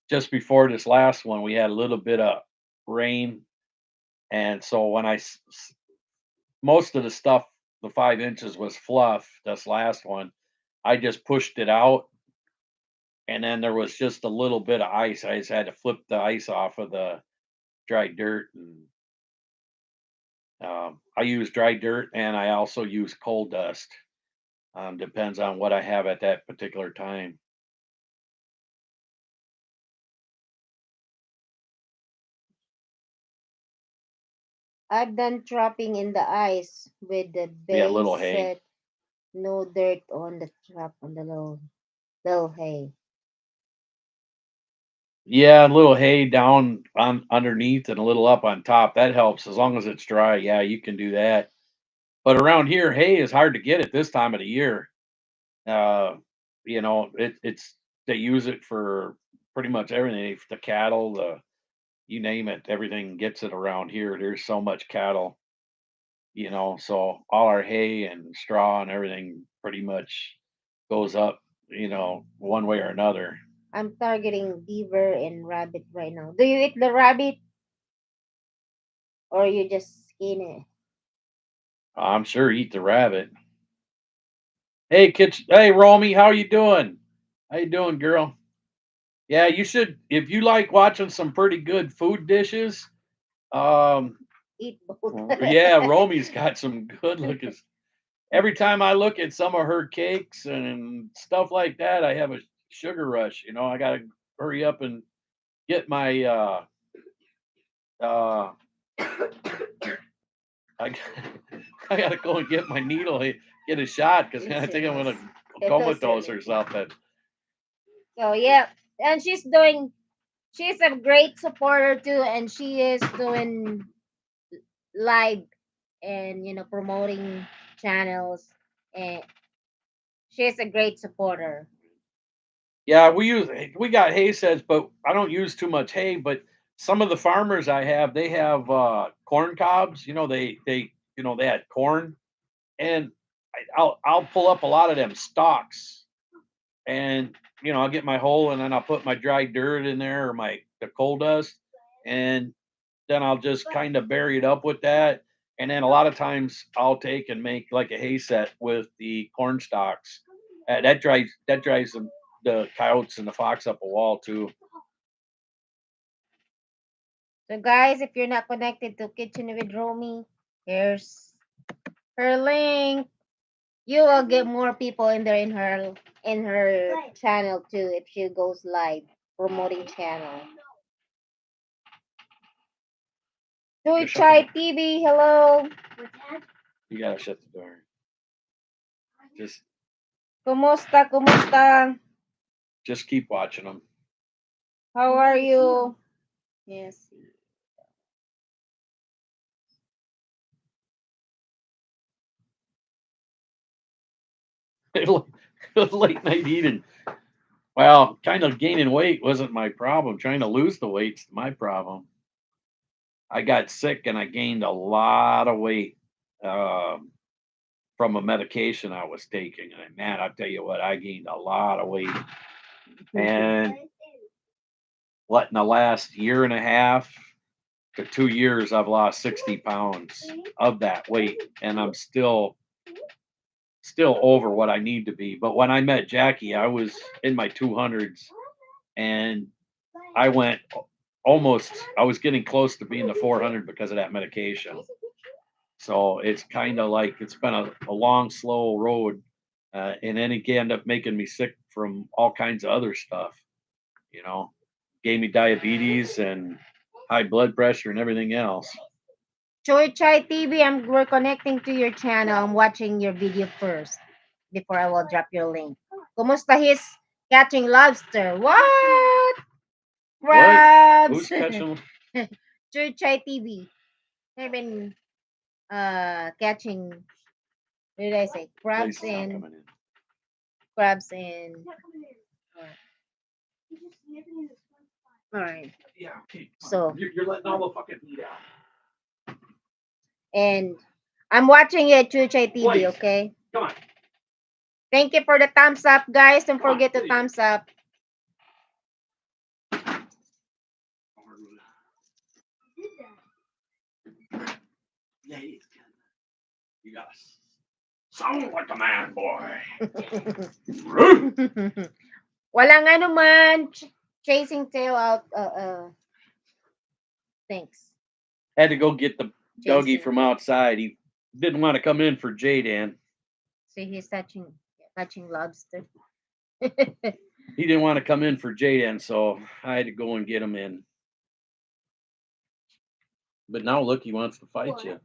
Speaker 3: just before this last one, we had a little bit of rain, and so when most of the stuff, the 5 inches was fluff. This last one, I just pushed it out, and then there was just a little bit of ice. I just had to flip the ice off of the dry dirt, and I use dry dirt, and I also use coal dust. Depends on what I have at that particular time.
Speaker 1: I've done trapping in the ice with the
Speaker 3: Yeah,
Speaker 1: base
Speaker 3: little hay.
Speaker 1: set. No dirt on the trap on the little hay.
Speaker 3: Yeah, a little hay down on underneath and a little up on top. That helps as long as it's dry. Yeah, you can do that. But around here, hay is hard to get at this time of the year. Uh, it's they use it for pretty much everything. The cattle, the you name it, everything gets it around here. There's so much cattle, so all our hay and straw and everything pretty much goes up, one way or another.
Speaker 1: I'm targeting beaver and rabbit right now. Do you eat the rabbit or you just skin it?
Speaker 3: I'm sure eat the rabbit. Hey Romy, how you doing? How you doing, girl? Yeah, you should if you like watching some pretty good food dishes. Um,
Speaker 1: Eat both.
Speaker 3: yeah, Romy's got some good looking. Every time I look at some of her cakes and stuff like that, I have a sugar rush. I gotta hurry up and get my uh I g- I gotta go and get my needle, get a shot because I think I'm gonna comatose or something.
Speaker 1: So yeah, and she's a great supporter too, and she is doing live and promoting channels, and she's a great supporter.
Speaker 3: Yeah, we got hay sets, but I don't use too much hay. But some of the farmers I have, they have corn cobs. They had corn, and I'll pull up a lot of them stalks, and I'll get my hole, and then I'll put my dry dirt in there or the coal dust, and then I'll just kind of bury it up with that. And then a lot of times I'll take and make like a hay set with the corn stalks. That drives the coyotes and the fox up a wall too.
Speaker 1: So guys, if you're not connected to Kitchen with Romy, here's her link. You will get more people in there in her channel too if she goes live promoting channel. Joy
Speaker 3: Just shut
Speaker 1: Chai
Speaker 3: the,
Speaker 1: TV, hello.
Speaker 3: you gotta shut the door. Just
Speaker 1: Kumusta, kumusta?
Speaker 3: just keep watching them.
Speaker 1: How are you? Yes.
Speaker 3: Late night eating. Well, kind of gaining weight wasn't my problem. Trying to lose the weight's my problem. I got sick and I gained a lot of weight um, from a medication I was taking. And man, I tell you what, I gained a lot of weight. And what in the last year and a half to 2 years, I've lost 60 pounds of that weight, and I'm still over what I need to be. But when I met Jackie, I was in my 200s, and I went almost. I was getting close to being the 400 because of that medication. So it's kind of like it's been a long, slow road, and then it ended up making me sick from all kinds of other stuff. You know, gave me diabetes and high blood pressure and everything else.
Speaker 1: Joy Chai TV, we're connecting to your channel. I'm watching your video first before I will drop your link. Kumusta he's catching lobster? What?
Speaker 3: What?
Speaker 1: Crabs.
Speaker 3: Who's catching?
Speaker 1: Joy Chai TV. I've been catching, what did I say?
Speaker 3: Lace is not coming in.
Speaker 1: Crabs and all right.
Speaker 3: Yeah. Okay.
Speaker 1: So
Speaker 3: You're letting all the fucking meat out.
Speaker 1: and I'm watching it Joy Chai TV,
Speaker 3: Please.
Speaker 1: okay?
Speaker 3: Come on.
Speaker 1: Thank you for the thumbs up, guys. Don't
Speaker 3: Come on,
Speaker 1: forget to
Speaker 3: please.
Speaker 1: thumbs up.
Speaker 3: Yeah, he's good. You gotta sound like a man, boy.
Speaker 1: Walang ano man. Chasing tail out. Thanks.
Speaker 3: Had to go get the doggy
Speaker 1: Chasing.
Speaker 3: from outside. He didn't want to come in for Jaden.
Speaker 1: See, he's touching lobster.
Speaker 3: He didn't want to come in for Jaden, so I had to go and get him in. But now look, he wants to fight
Speaker 2: What?
Speaker 3: you.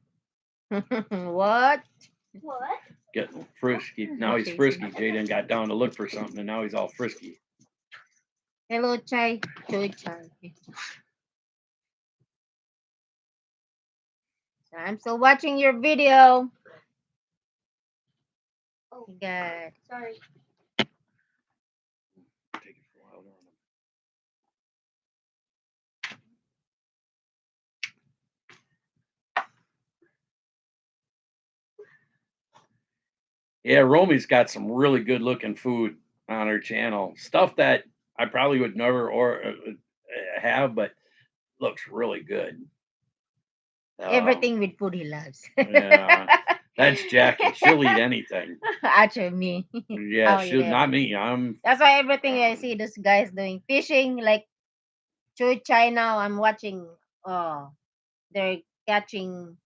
Speaker 1: What?
Speaker 2: What?
Speaker 3: Getting frisky. Now he's
Speaker 1: Jason.
Speaker 3: frisky. Jaden got down to look for something, and now he's all frisky.
Speaker 1: Hello, Chai. Choy Chai. So I'm still watching your video.
Speaker 2: Oh,
Speaker 1: God.
Speaker 2: sorry.
Speaker 3: Take it for a while. Yeah, Romy's got some really good looking food on her channel. Stuff that I probably would never have, but looks really good.
Speaker 1: Everything with food he loves.
Speaker 3: Yeah, that's Jackie. She'll eat anything.
Speaker 1: Actually, me.
Speaker 3: Yeah,
Speaker 1: I'll eat
Speaker 3: she'll not
Speaker 1: everything.
Speaker 3: me. I'm
Speaker 1: That's why everything I see those guys doing fishing, like Choy Chai now, I'm watching. They're catching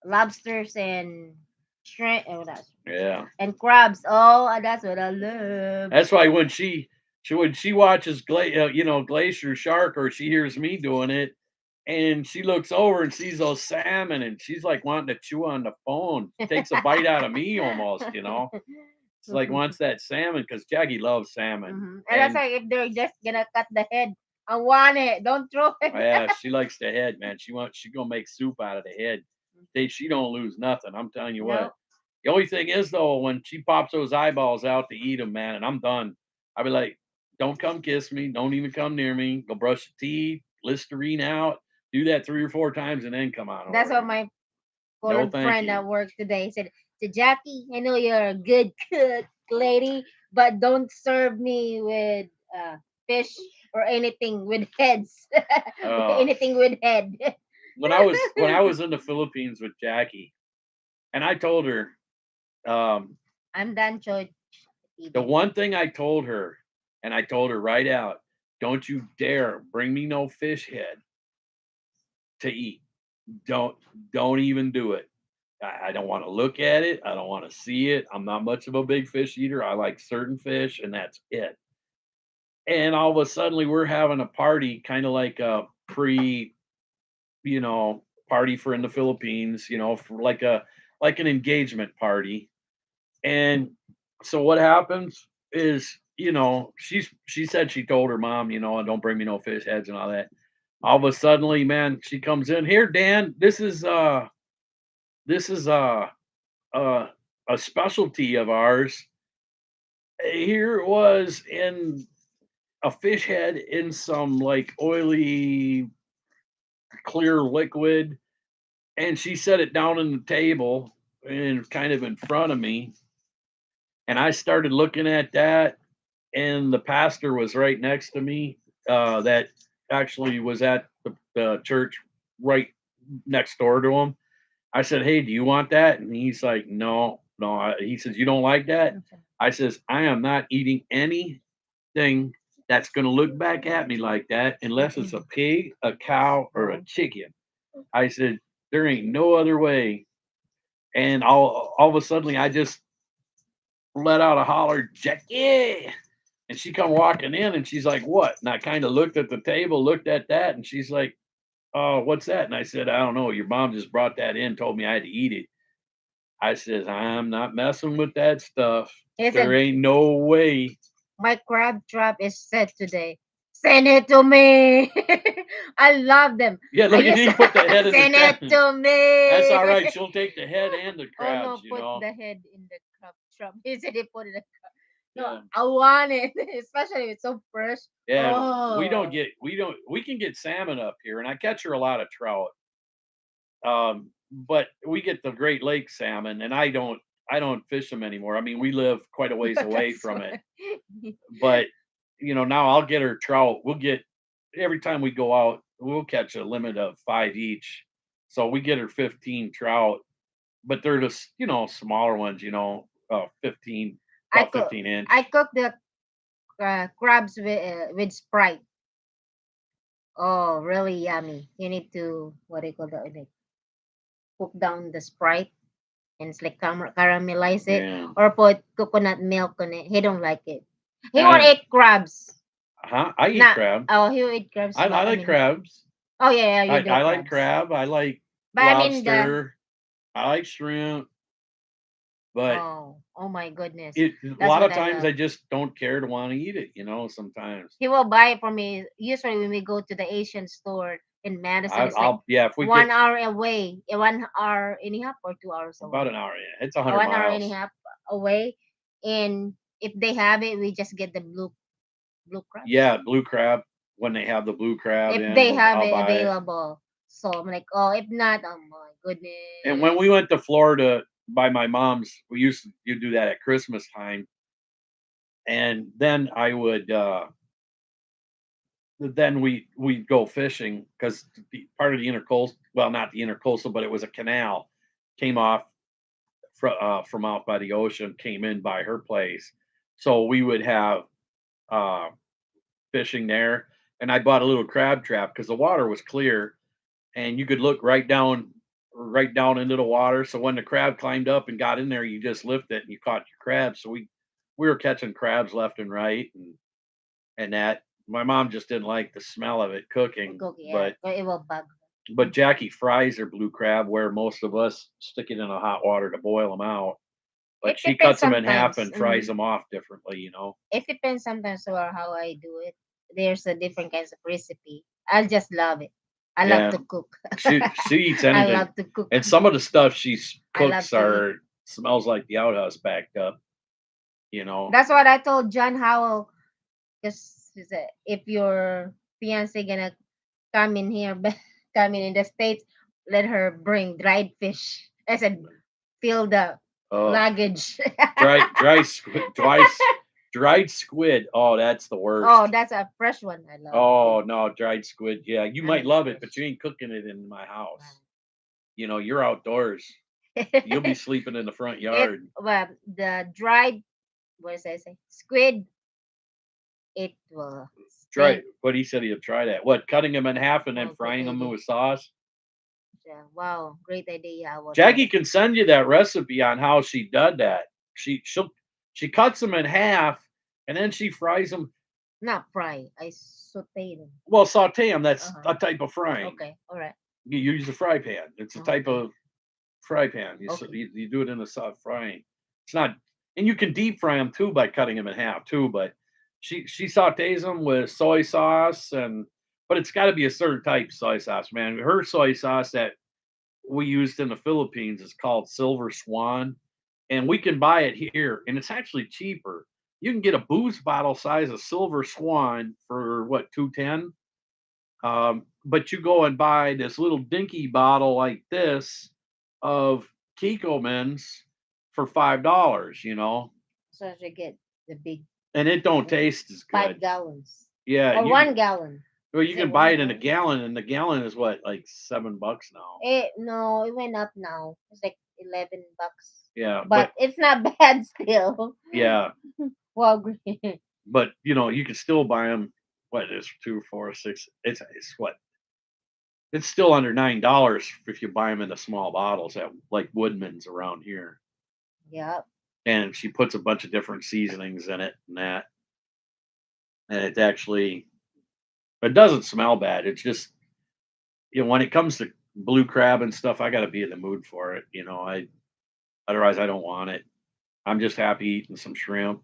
Speaker 1: lobsters and shrimp. Oh, that's
Speaker 3: yeah.
Speaker 1: and crabs. Oh, that's what I love.
Speaker 3: That's why when she watches Glacier Shark, or she hears me doing it, and she looks over and sees those salmon, and she's like wanting to chew on the phone. Takes a bite out of me almost. It's like wants that salmon because Jackie loves salmon.
Speaker 1: Mhm. And that's why if they're just gonna cut the head, I want it. Don't throw it.
Speaker 3: Yeah, she likes the head, man. She gonna make soup out of the head. She don't lose nothing. I'm telling you what.
Speaker 1: No.
Speaker 3: The only thing is though, when she pops those eyeballs out to eat them, man, and I'm done. I'll be like, don't come kiss me. Don't even come near me. Go brush your teeth, Listerine out. Do that 3 or 4 times and then come on
Speaker 1: That's
Speaker 3: over.
Speaker 1: what my
Speaker 3: No,
Speaker 1: colored
Speaker 3: thank
Speaker 1: friend
Speaker 3: you.
Speaker 1: at work today said. To Jackie, I know you're a good cook, lady, but don't serve me with fish or anything with heads. Anything with head.
Speaker 3: When I was in the Philippines with Jackie, and I told her,
Speaker 1: I'm done, Choy.
Speaker 3: the one thing I told her, and I told her right out, don't you dare bring me no fish head to eat. Don't don't even do it. I don't want to look at it. I don't want to see it. I'm not much of a big fish eater. I like certain fish, and that's it. And all of a sudden, we're having a party, kind of like a party for in the Philippines, for like an engagement party. And so what happens is, she said she told her mom, don't bring me no fish heads and all that. All of a suddenly, man, she comes in here, Dan. This is uh a specialty of ours. Here it was in a fish head in some like oily clear liquid, and she set it down on the table and kind of in front of me, and I started looking at that, and the pastor was right next to me, that actually was at the church right next door to him. I said, "Hey, do you want that?" And he's like, "No, no." He says, "You don't like that?" I says, "I am not eating anything that's going to look back at me like that unless it's a pig, a cow, or a chicken." I said, "There ain't no other way." And all of a sudden, I just let out a holler, "Jackie!" And she come walking in, and she's like, "What?" And I kind of looked at the table, looked at that, and she's like, "Oh, what's that?" And I said, "I don't know. Your mom just brought that in, told me I had to eat it." I says, "I'm not messing with that stuff.
Speaker 1: He
Speaker 3: There
Speaker 1: said,
Speaker 3: ain't no way."
Speaker 1: my crab trap is set today. Send it to me. I love them.
Speaker 3: Yeah, look at him put the head in the
Speaker 1: Send it
Speaker 3: trap.
Speaker 1: to me.
Speaker 3: That's all right. She'll take the head and the
Speaker 1: Oh
Speaker 3: crabs,
Speaker 1: no,
Speaker 3: you
Speaker 1: put
Speaker 3: know.
Speaker 1: the head in the crab trap. He said he put it in the crab. No,
Speaker 3: Yeah.
Speaker 1: I want it, especially if it's so fresh.
Speaker 3: Yeah,
Speaker 1: Oh.
Speaker 3: we can get salmon up here, and I catch her a lot of trout. But we get the Great Lakes salmon, and I don't fish them anymore. I mean, we live quite a ways away
Speaker 1: That's
Speaker 3: from it.
Speaker 1: why.
Speaker 3: But now I'll get her trout. We'll get every time we go out, we'll catch a limit of 5 each. So we get her 15 trout, but they're just, smaller ones, 15,
Speaker 1: I
Speaker 3: about
Speaker 1: cook
Speaker 3: 15 inch.
Speaker 1: I cook the crabs with Sprite. Oh, really yummy. You need to what do you call that? Like cook down the Sprite and it's like caramelize it
Speaker 3: Yeah.
Speaker 1: or put coconut milk on it. He don't like it. He
Speaker 3: And
Speaker 1: won't eat crabs.
Speaker 3: I eat crab.
Speaker 1: Oh, he will eat crabs.
Speaker 3: I
Speaker 1: But
Speaker 3: like crabs.
Speaker 1: Oh yeah, yeah, you do
Speaker 3: I like
Speaker 1: crabs.
Speaker 3: crab. I like
Speaker 1: But I mean the
Speaker 3: lobster. I like shrimp. But
Speaker 1: oh my goodness.
Speaker 3: a
Speaker 1: That's
Speaker 3: lot
Speaker 1: what
Speaker 3: of
Speaker 1: I
Speaker 3: times I
Speaker 1: love.
Speaker 3: just don't care to want to eat it. Sometimes
Speaker 1: He will buy it for me. Usually when we go to the Asian store in Madison, it's like
Speaker 3: yeah. If we
Speaker 1: one
Speaker 3: get
Speaker 1: hour away, 1 hour and a half or 2 hours
Speaker 3: about
Speaker 1: away.
Speaker 3: an hour, yeah, it's 100
Speaker 1: 1 hour and a
Speaker 3: miles.
Speaker 1: half away. And if they have it, we just get the blue crabs.
Speaker 3: Yeah, blue crab. When they have the blue crab
Speaker 1: If
Speaker 3: in,
Speaker 1: they have
Speaker 3: I'll
Speaker 1: it
Speaker 3: buy it.
Speaker 1: available. So I'm like, oh, if not, oh my
Speaker 3: And when
Speaker 1: goodness.
Speaker 3: we went to Florida by my mom's, we used to you do that at Christmas time, and then I would then we'd go fishing because part of the intercoastal, well, not the intercoastal, but it was a canal, came off from out by the ocean, came in by her place, so we would have uh, fishing there, and I bought a little crab trap because the water was clear, and you could look right down into the water. So when the crab climbed up and got in there, you just lift it and you caught your crab. So we were catching crabs left and right, and that my mom just didn't like the smell of it cooking,
Speaker 1: Go, yeah, but it will bug.
Speaker 3: but Jackie fries her blue crab where most of us stick it in a hot water to boil them out. But
Speaker 1: It
Speaker 3: she
Speaker 1: depends
Speaker 3: cuts them in half
Speaker 1: sometimes.
Speaker 3: and fries them off differently.
Speaker 1: It depends sometimes or how I do it. There's a different kinds of recipe. I just love it. I love
Speaker 3: Yeah,
Speaker 1: to cook.
Speaker 3: she eats
Speaker 1: I
Speaker 3: anything,
Speaker 1: love to cook.
Speaker 3: and some of the stuff she
Speaker 1: I love
Speaker 3: cooks
Speaker 1: to eat.
Speaker 3: are smells like the outhouse backed up. You know,
Speaker 1: That's what I told John Howell. Because if your fiance gonna come in here, come in the States, let her bring dried fish. I said, fill the
Speaker 3: uh,
Speaker 1: luggage.
Speaker 3: dried squid. Oh, that's the
Speaker 1: Oh,
Speaker 3: worst.
Speaker 1: that's a fresh one. I love
Speaker 3: Oh no, dried squid. Yeah, you
Speaker 1: I
Speaker 3: might
Speaker 1: like
Speaker 3: love it, but
Speaker 1: fresh.
Speaker 3: you ain't cooking it in my house. You're outdoors. You'll be sleeping in the front
Speaker 1: It
Speaker 3: yard.
Speaker 1: well the dried what does I say squid it will
Speaker 3: Try
Speaker 1: stink.
Speaker 3: what he said he'd try that. What, cutting them in half and then
Speaker 1: Oh, great
Speaker 3: frying them
Speaker 1: idea!
Speaker 3: with sauce?
Speaker 1: Yeah, wow, great idea! I will try
Speaker 3: Jackie
Speaker 1: that.
Speaker 3: can send you that recipe on how she did that. She cuts them in half and then she fries them.
Speaker 1: Not fry. I saute them.
Speaker 3: Well, saute them. That's
Speaker 1: Uh-huh.
Speaker 3: a type of frying.
Speaker 1: Okay. All right.
Speaker 3: You use a fry pan. It's a type
Speaker 1: Okay.
Speaker 3: of fry pan.
Speaker 1: Okay.
Speaker 3: You do it in a soft frying. It's not, and you can deep fry them too by cutting them in half too. But she sautés them with soy sauce but it's got to be a certain type of soy sauce, man. Her soy sauce that we used in the Philippines is called Silver Swan, and we can buy it here, and it's actually cheaper. You can get a booze bottle size of Silver Swan for what 210. But you go and buy this little dinky bottle like this of Kikkoman's for $5.
Speaker 1: So I should get the big
Speaker 3: And it don't
Speaker 1: one,
Speaker 3: taste as
Speaker 1: 5
Speaker 3: good.
Speaker 1: gallons
Speaker 3: Yeah,
Speaker 1: or 1 gallon.
Speaker 3: well,
Speaker 1: Is
Speaker 3: you
Speaker 1: it
Speaker 3: can buy it
Speaker 1: one
Speaker 3: in a
Speaker 1: gallon?
Speaker 3: gallon, and the gallon is what, like $7 now.
Speaker 1: It no, it went up now. It's like $11.
Speaker 3: Yeah,
Speaker 1: But it's not bad still.
Speaker 3: yeah,
Speaker 1: Well, green.
Speaker 3: but you can still buy them. What is 2, 4, 6? It's what? It's still under $9 if you buy them in the small bottles at like Woodman's around here.
Speaker 1: Yep.
Speaker 3: And she puts a bunch of different seasonings in it and that, and it doesn't smell bad. It's just when it comes to blue crab and stuff, I got to be in the mood for it. I otherwise I don't want it. I'm just happy eating some shrimp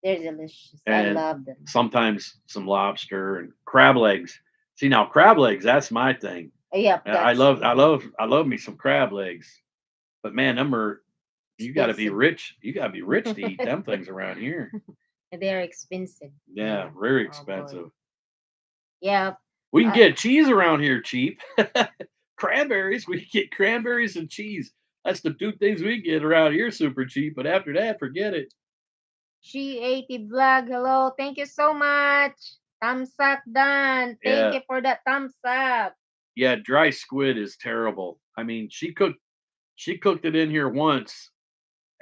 Speaker 1: They're delicious. I
Speaker 3: and
Speaker 1: love them.
Speaker 3: sometimes some lobster and crab legs. See now, crab legs, that's my thing.
Speaker 1: Yep,
Speaker 3: I
Speaker 1: that's
Speaker 3: love me some crab legs. But man, them are you got to be
Speaker 1: expensive.
Speaker 3: rich. You got to be rich to eat them things around here.
Speaker 1: They're expensive.
Speaker 3: Yeah, very
Speaker 1: Oh boy.
Speaker 3: expensive.
Speaker 1: Yep.
Speaker 3: We can
Speaker 1: Uh,
Speaker 3: get cheese around here cheap. Cranberries, we can get cranberries and cheese. That's the two things we get around here super cheap. But after that, forget it.
Speaker 1: G80 vlog. Hello. Thank you so much. Thumbs up, Dan. Thank
Speaker 3: Yeah,
Speaker 1: you for that thumbs up.
Speaker 3: yeah. Dry squid is terrible. I mean, she cooked it in here once,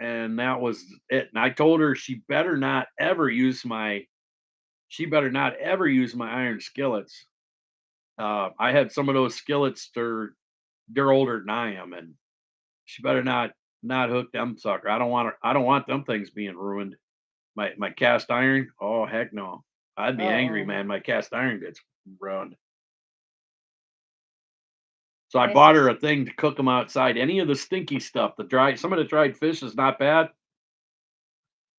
Speaker 3: and that was it. And I told her she better not ever use my iron skillets. I had some of those skillets. They're older than I am, and she better not hook them sucker. I don't want them things being ruined. My cast iron. Oh heck no! I'd be angry,
Speaker 1: Oh,
Speaker 3: man. My cast iron gets ruined. So I
Speaker 1: This
Speaker 3: bought her
Speaker 1: is-
Speaker 3: a thing to cook them outside. Any of the stinky stuff, some of the dried fish is not bad.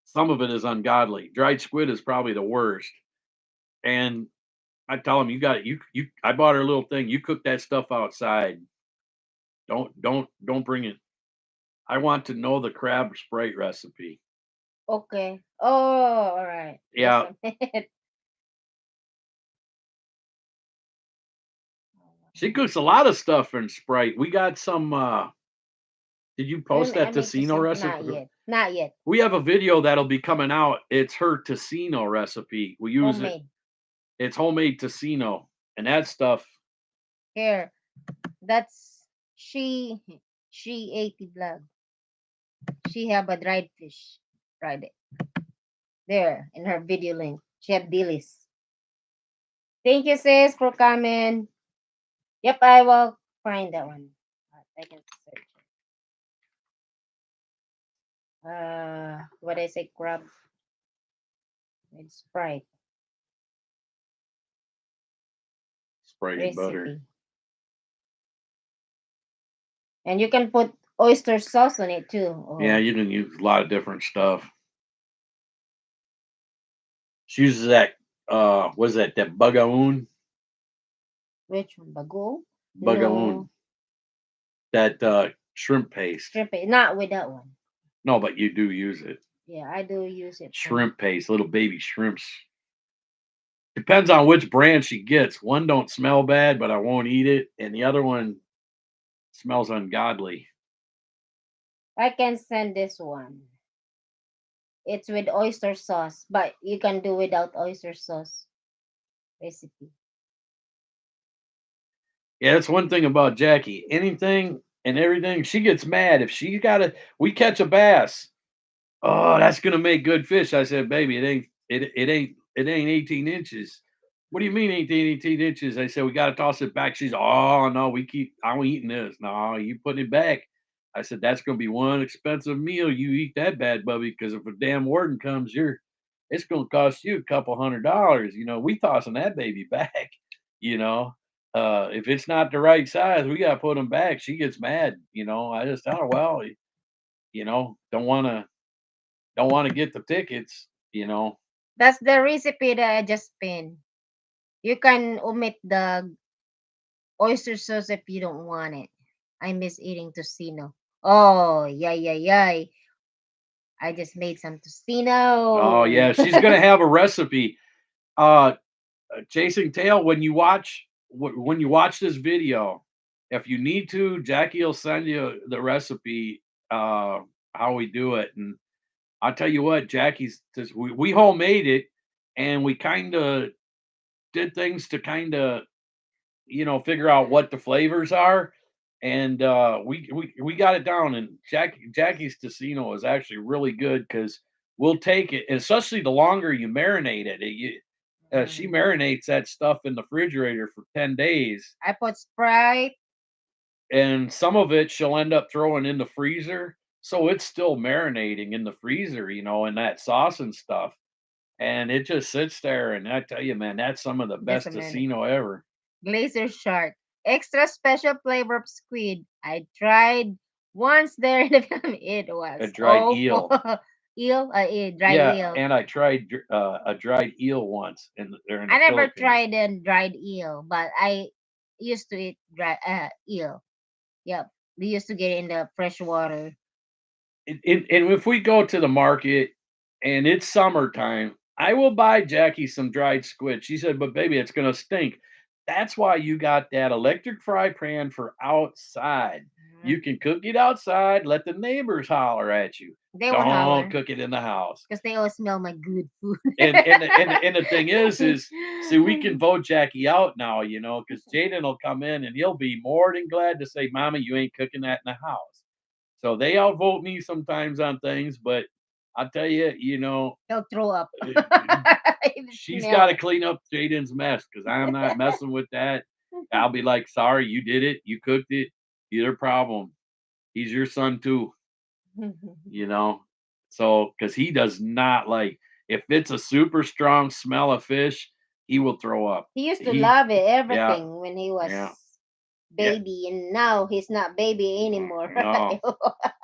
Speaker 3: Some of it is ungodly. Dried squid is probably the worst. And I tell them, you got it. You. I bought her a little thing. You cook that stuff outside. Don't bring it. I want to know the crab Sprite recipe.
Speaker 1: Okay. Oh, all right.
Speaker 3: Yeah.
Speaker 1: Just a minute.
Speaker 3: She cooks a lot of stuff in Sprite. We got some. Did you post
Speaker 1: I
Speaker 3: that
Speaker 1: need to
Speaker 3: tocino
Speaker 1: Not
Speaker 3: recipe?
Speaker 1: yet. Not yet.
Speaker 3: We have a video that'll be coming out. It's her tocino recipe. We use it.
Speaker 1: Homemade.
Speaker 3: It's homemade tocino, and that stuff.
Speaker 1: Here. That's she ate the vlog. She have a dried fish. Fried it. There in her video link. She have Dillis. Thank you, sis, for coming. Yep, I will find that one. I can search it. What I say, crab with Sprite
Speaker 3: Sprite and butter.
Speaker 1: recipe. And you can put oyster sauce on it too. Oh,
Speaker 3: Yeah, you can use a lot of different stuff. She uses that. What is that? That bagaoon.
Speaker 1: which one? Bagoong?
Speaker 3: Bagaoon.
Speaker 1: No.
Speaker 3: That shrimp paste.
Speaker 1: Shrimp paste. Not with that one.
Speaker 3: No, but you do use it.
Speaker 1: Yeah, I do use it. for-
Speaker 3: Shrimp paste, little baby shrimps. Depends on which brand she gets. One don't smell bad, but I won't eat it, and the other one smells ungodly.
Speaker 1: I can send this one. It's with oyster sauce, but you can do without oyster sauce recipe.
Speaker 3: Yeah, that's one thing about Jackie. Anything and everything, she gets mad if she got to. We catch a bass. Oh, that's gonna make good fish. I said, baby, it ain't 18 inches. What do you mean 18 inches? I said, we gotta toss it back. She's, oh no, I'm eating this. No, you putting it back. I said, that's gonna be one expensive meal. You eat that bad, Bubby, because if a damn warden comes, it's gonna cost you a couple $100. We tossing that baby back, you know. If it's not the right size, we gotta put them back. She gets mad, I just tell her, well, don't want to get the tickets.
Speaker 1: That's the recipe that I just pinned. You can omit the oyster sauce if you don't want it. I miss eating tocino. Oh, yay. I just made some tocino.
Speaker 3: Oh yeah, she's gonna have a recipe. Uh, Chasing Tail. When you watch this video, if you need to, Jackie will send you the recipe. How we do it, and I'll tell you what, Jackie's just we homemade it, and we kind of did things to kind of figure out what the flavors are, and we got it down. And Jackie's tocino is actually really good because we'll take it, and especially the longer you marinate it. She marinates that stuff in the refrigerator for 10 days,
Speaker 1: I put Sprite.
Speaker 3: and some of it she'll end up throwing in the freezer, so it's still marinating in the freezer, in that sauce and stuff. And it just sits there, and I tell you, man, that's some of the best
Speaker 1: a minute.
Speaker 3: tocino ever.
Speaker 1: Glacier shark. Extra special flavor of squid. I tried once there in the film. It was
Speaker 3: A dried eel.
Speaker 1: Eel? Dried
Speaker 3: Yeah,
Speaker 1: eel.
Speaker 3: and I tried a dried eel once there in the
Speaker 1: I never
Speaker 3: Philippines.
Speaker 1: tried a dried eel, but I used to eat dry eel. Yep. We used to get it in the fresh water.
Speaker 3: And if we go to the market and it's summertime, I will buy Jackie some dried squid. She said, but baby, it's gonna stink. That's why you got that electric fry pan for outside. You can cook it outside, let the neighbors holler at you.
Speaker 1: They won't holler
Speaker 3: Don't cook it in the house.
Speaker 1: because they always smell my good food.
Speaker 3: And the thing is see, we can vote Jackie out now, because Jaden will come in and he'll be more than glad to say, Mama, you ain't cooking that in the house. So they outvote me sometimes on things, but I'll tell you,
Speaker 1: He'll throw up.
Speaker 3: she's got to clean up Jaden's mess because I'm not messing with that. I'll be like, sorry, you did it. You cooked it. Your problem. He's your son too, So, because he does not like, if it's a super strong smell of fish, he will throw up.
Speaker 1: He used to love it, everything when he was
Speaker 3: Yeah. Yeah.
Speaker 1: baby, and now he's not baby anymore.
Speaker 3: No.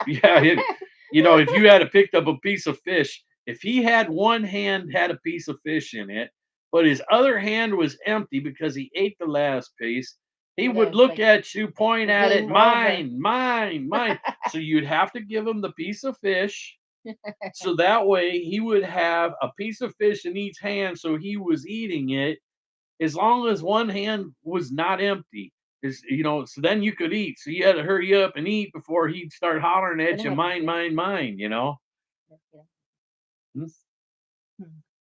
Speaker 3: Yeah, if you had picked up a piece of fish, if he had one hand had a piece of fish in it, but his other hand was empty because he ate the last piece, he
Speaker 1: Would
Speaker 3: would
Speaker 1: have
Speaker 3: look
Speaker 1: like
Speaker 3: at you, point at it,
Speaker 1: game over.
Speaker 3: mine, mine, mine. So you'd have to give him the piece of fish. So that way he would have a piece of fish in each hand, so he was eating it as long as one hand was not empty. So then you could eat. So you had to hurry up and eat before he'd start hollering at
Speaker 1: Gonna
Speaker 3: you,
Speaker 1: have to
Speaker 3: mine,
Speaker 1: say.
Speaker 3: mine, mine. Hmm?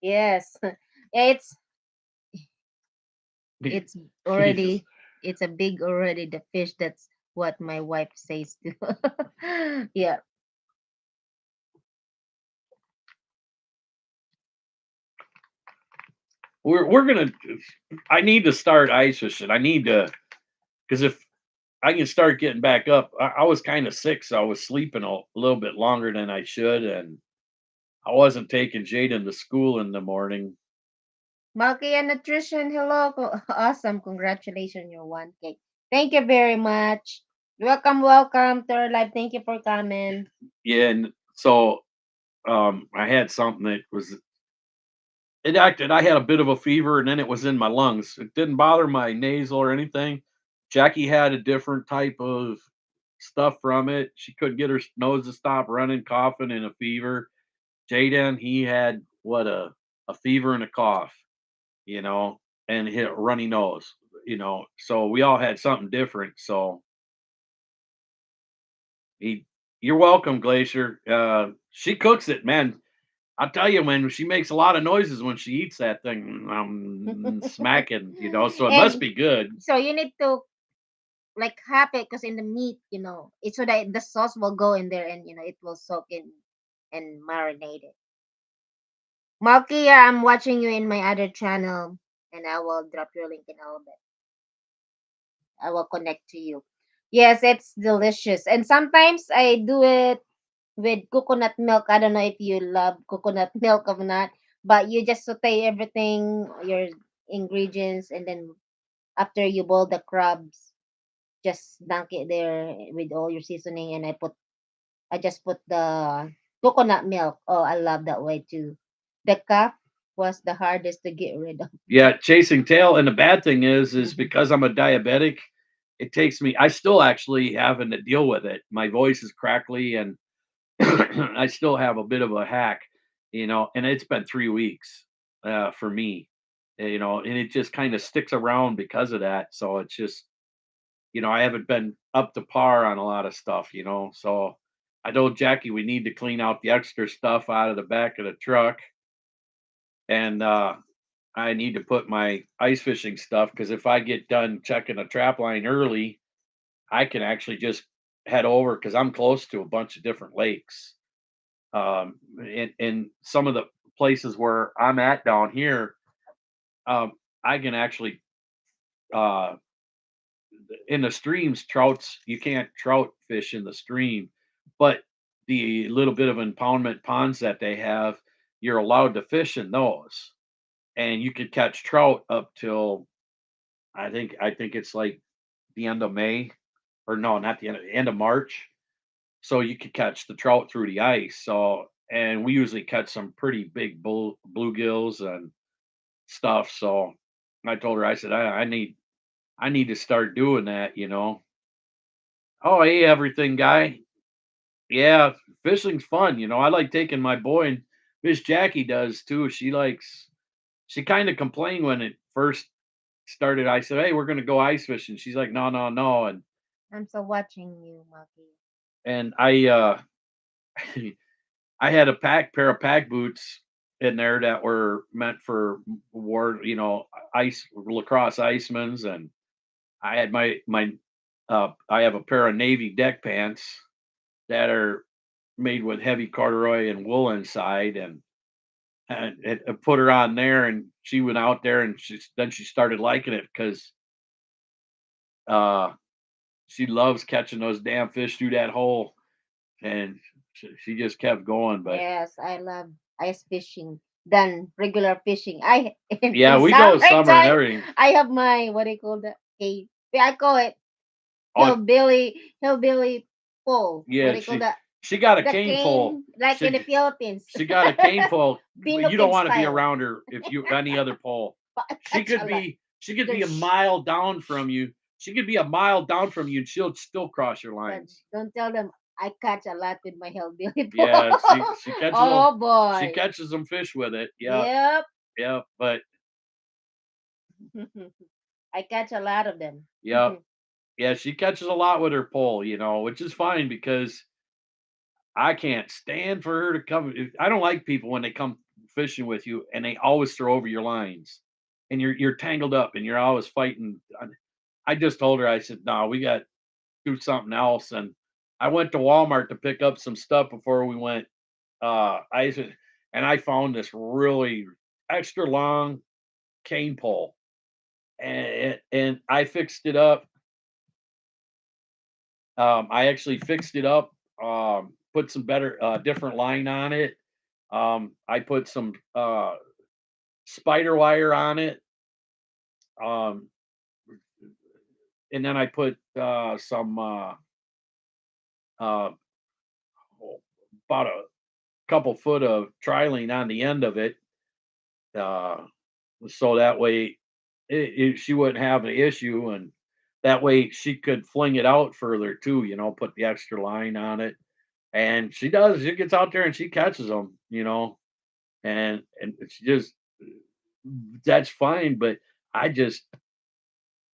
Speaker 1: Yes. Yeah, it's
Speaker 3: Jesus.
Speaker 1: already it's a big already the fish. That's what my wife says too. Yeah.
Speaker 3: We're gonna I need to start ice fishing. I need to, because if I can start getting back up, I was kind of sick, so I was sleeping a little bit longer than I should, and I wasn't taking Jaden to school in the morning.
Speaker 1: Malkia Nutrition, hello. Awesome. Congratulations, your 1K. Thank you very much. Welcome, welcome to our live. Thank you for coming.
Speaker 3: Yeah, and so I had something that was it acted I had a bit of a fever, and then it was in my lungs. It didn't bother my nasal or anything. Jackie had a different type of stuff from it. She couldn't get her nose to stop running, coughing, and a fever. Jaden, he had a fever and a cough, you know, and hit a runny nose. So we all had something different. So he you're welcome, Glacier. She cooks it, man. I'll tell you, when she makes a lot of noises when she eats that thing, smacking. So it must
Speaker 1: And
Speaker 3: be good.
Speaker 1: so you need to like half it because in the meat, it's so that the sauce will go in there and it will soak in and marinate it. Malkia, I'm watching you in my other channel and I will drop your link in a little bit. I will connect to you. Yes, it's delicious. And sometimes I do it with coconut milk. I don't know if you love coconut milk or not, but you just saute everything, your ingredients, and then after you boil the crabs, just dunk it there with all your seasoning. And I just put the coconut milk. Oh, I love that way too. The cup was the hardest to get rid of.
Speaker 3: Yeah, chasing tail. And the bad thing is because I'm a diabetic, it takes me. I still actually having to deal with it. My voice is crackly, and I still have a bit of a hack. And it's been 3 weeks for me. And it just kind of sticks around because of that. So it's just, I haven't been up to par on a lot of stuff. So I told Jackie we need to clean out the extra stuff out of the back of the truck. And I need to put my ice fishing stuff, because if I get done checking a trap line early, I can actually just head over because I'm close to a bunch of different lakes. In some of the places where I'm at down here, I can actually uh, in the streams, trouts, you can't trout fish in the stream, but the little bit of impoundment ponds that they have, you're allowed to fish in those, and you could catch trout up till I think it's like the end of May, or no, not the end of March. So you could catch the trout through the ice. So, and we usually catch some pretty big bluegills and stuff. So I told her, I said, I need to start doing that. Oh, hey, everything guy. Yeah, fishing's fun. I like taking my boy, and Miss Jackie does too. She kind of complained when it first started. I said, "Hey, we're gonna go ice fishing." She's like, "No, no, no."
Speaker 1: I'm so watching you, Malkia.
Speaker 3: And I I had a pair of pack boots in there that were meant for ice lacrosse icemans, and I had I have a pair of navy deck pants that are made with heavy corduroy and wool inside, and put her on there, and she went out there, and she started liking it because uh, she loves catching those damn fish through that hole, and she just kept going. But
Speaker 1: Yes, I love ice fishing than regular fishing. I in,
Speaker 3: yeah,
Speaker 1: in
Speaker 3: we go summer and
Speaker 1: summertime,
Speaker 3: everything.
Speaker 1: I have my what do you call that? Cave. Yeah, I call it.
Speaker 3: Oh,
Speaker 1: hillbilly pole. What
Speaker 3: yeah,
Speaker 1: do you call that?
Speaker 3: she got a
Speaker 1: The
Speaker 3: cane pole.
Speaker 1: cane, like in the
Speaker 3: She
Speaker 1: Philippines.
Speaker 3: she got a cane pole. Well, you don't
Speaker 1: Binokin
Speaker 3: want to be
Speaker 1: style.
Speaker 3: around her if you any other pole. She
Speaker 1: Catch a
Speaker 3: could
Speaker 1: lot.
Speaker 3: be a
Speaker 1: There's-
Speaker 3: mile down from you. She could be a mile down from you and she'll still cross your
Speaker 1: But
Speaker 3: lines.
Speaker 1: don't tell them I catch a lot with my hillbilly pole.
Speaker 3: Yeah, she catches them.
Speaker 1: Oh
Speaker 3: She
Speaker 1: boy.
Speaker 3: catches them fish with it. Yeah,
Speaker 1: Yep.
Speaker 3: yeah, but
Speaker 1: I catch a lot of them.
Speaker 3: yeah, yeah, she catches a lot with her pole, which is fine because I can't stand for her to come. I don't like people when they come fishing with you and they always throw over your lines, and you're tangled up and you're always fighting. I just told her, I said, "No, we got to do something else." And I went to Walmart to pick up some stuff before we went. I said, and I found this really extra long cane pole, and I fixed it up. I actually fixed it up, put some better, different line on it. I put some spider wire on it, um, and then I put some uh, oh, about a couple foot of trilene on the end of it, uh, so that way she wouldn't have an issue, and that way she could fling it out further too. Put the extra line on it, and she does. She gets out there and she catches them. And she just that's fine, but I just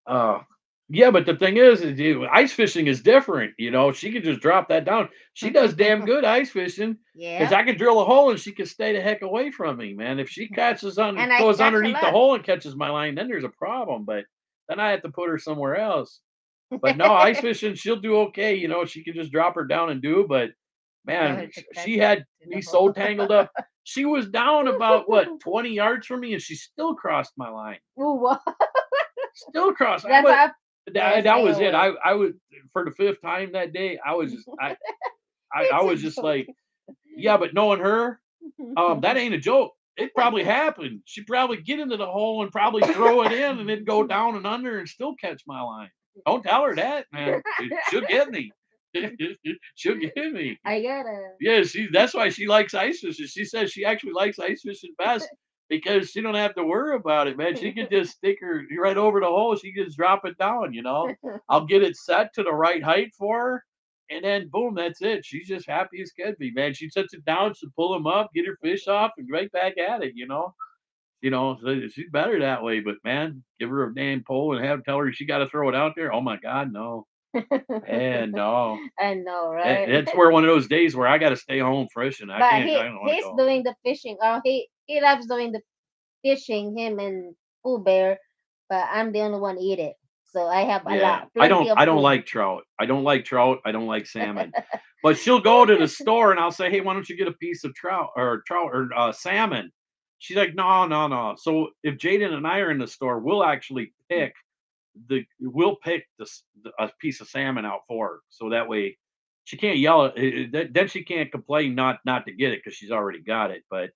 Speaker 3: uh yeah, but the thing is ice fishing is different. She could just drop that down. She does damn good ice fishing because
Speaker 1: Yeah.
Speaker 3: I can drill a hole and she can stay the heck away from me, man. If she catches on
Speaker 1: And I
Speaker 3: goes
Speaker 1: catch a
Speaker 3: underneath the
Speaker 1: lot.
Speaker 3: hole and catches my line, then there's a problem. But then I have to put her somewhere else. But no, ice fishing, she'll do okay. She can just drop her down and do. But
Speaker 1: Tell
Speaker 3: man,
Speaker 1: her to catch
Speaker 3: she
Speaker 1: it
Speaker 3: had
Speaker 1: to the
Speaker 3: me
Speaker 1: hole.
Speaker 3: so tangled up. She was down about what 20 yards from me, and she still crossed my line.
Speaker 1: Ooh, what?
Speaker 3: Still crossed.
Speaker 1: That's
Speaker 3: But
Speaker 1: up.
Speaker 3: that,
Speaker 1: Yes,
Speaker 3: that
Speaker 1: I
Speaker 3: was it.
Speaker 1: always.
Speaker 3: I was for the fifth time that day. I was just I
Speaker 1: It's
Speaker 3: was
Speaker 1: a
Speaker 3: just
Speaker 1: joke.
Speaker 3: like, yeah, but knowing her, that ain't a joke. It probably happened. She'd probably get into the hole and probably throw it in and then go down and under and still catch my line. Don't tell her that, man. She'll get me. She'll get me.
Speaker 1: I gotta.
Speaker 3: Yeah, that's why she likes ice fishing. She says she actually likes ice fishing best because she don't have to worry about it, man. She can just stick her right over the hole. She can just drop it down. I'll get it set to the right height for her, and then boom, that's it. She's just happy as can be, man. She sets it down, she'll pull them up, get her fish off, and right back at it. So she's better that way. But man, give her a damn pole and tell her she got to throw it out there. Oh my God, no, and no.
Speaker 1: I know,
Speaker 3: That
Speaker 1: right?
Speaker 3: that's where one of those days where I gotta stay home fishing. I
Speaker 1: But
Speaker 3: can't. I don't wanna
Speaker 1: he's
Speaker 3: go.
Speaker 1: doing the fishing. He loves doing the fishing. Him and Pooh Bear, but I'm the only one eat it. So I have a
Speaker 3: Yeah,
Speaker 1: lot, plenty of
Speaker 3: I don't
Speaker 1: food.
Speaker 3: like trout. I don't like trout. I don't like salmon. But she'll go to the store and I'll say, "Hey, why don't you get a piece of trout or salmon?" She's like, "No, no, no." So if Jaden and I are in the store, we'll pick a piece of salmon out for her. So that way she can't yell then she can't complain not to get it because she's already got it. But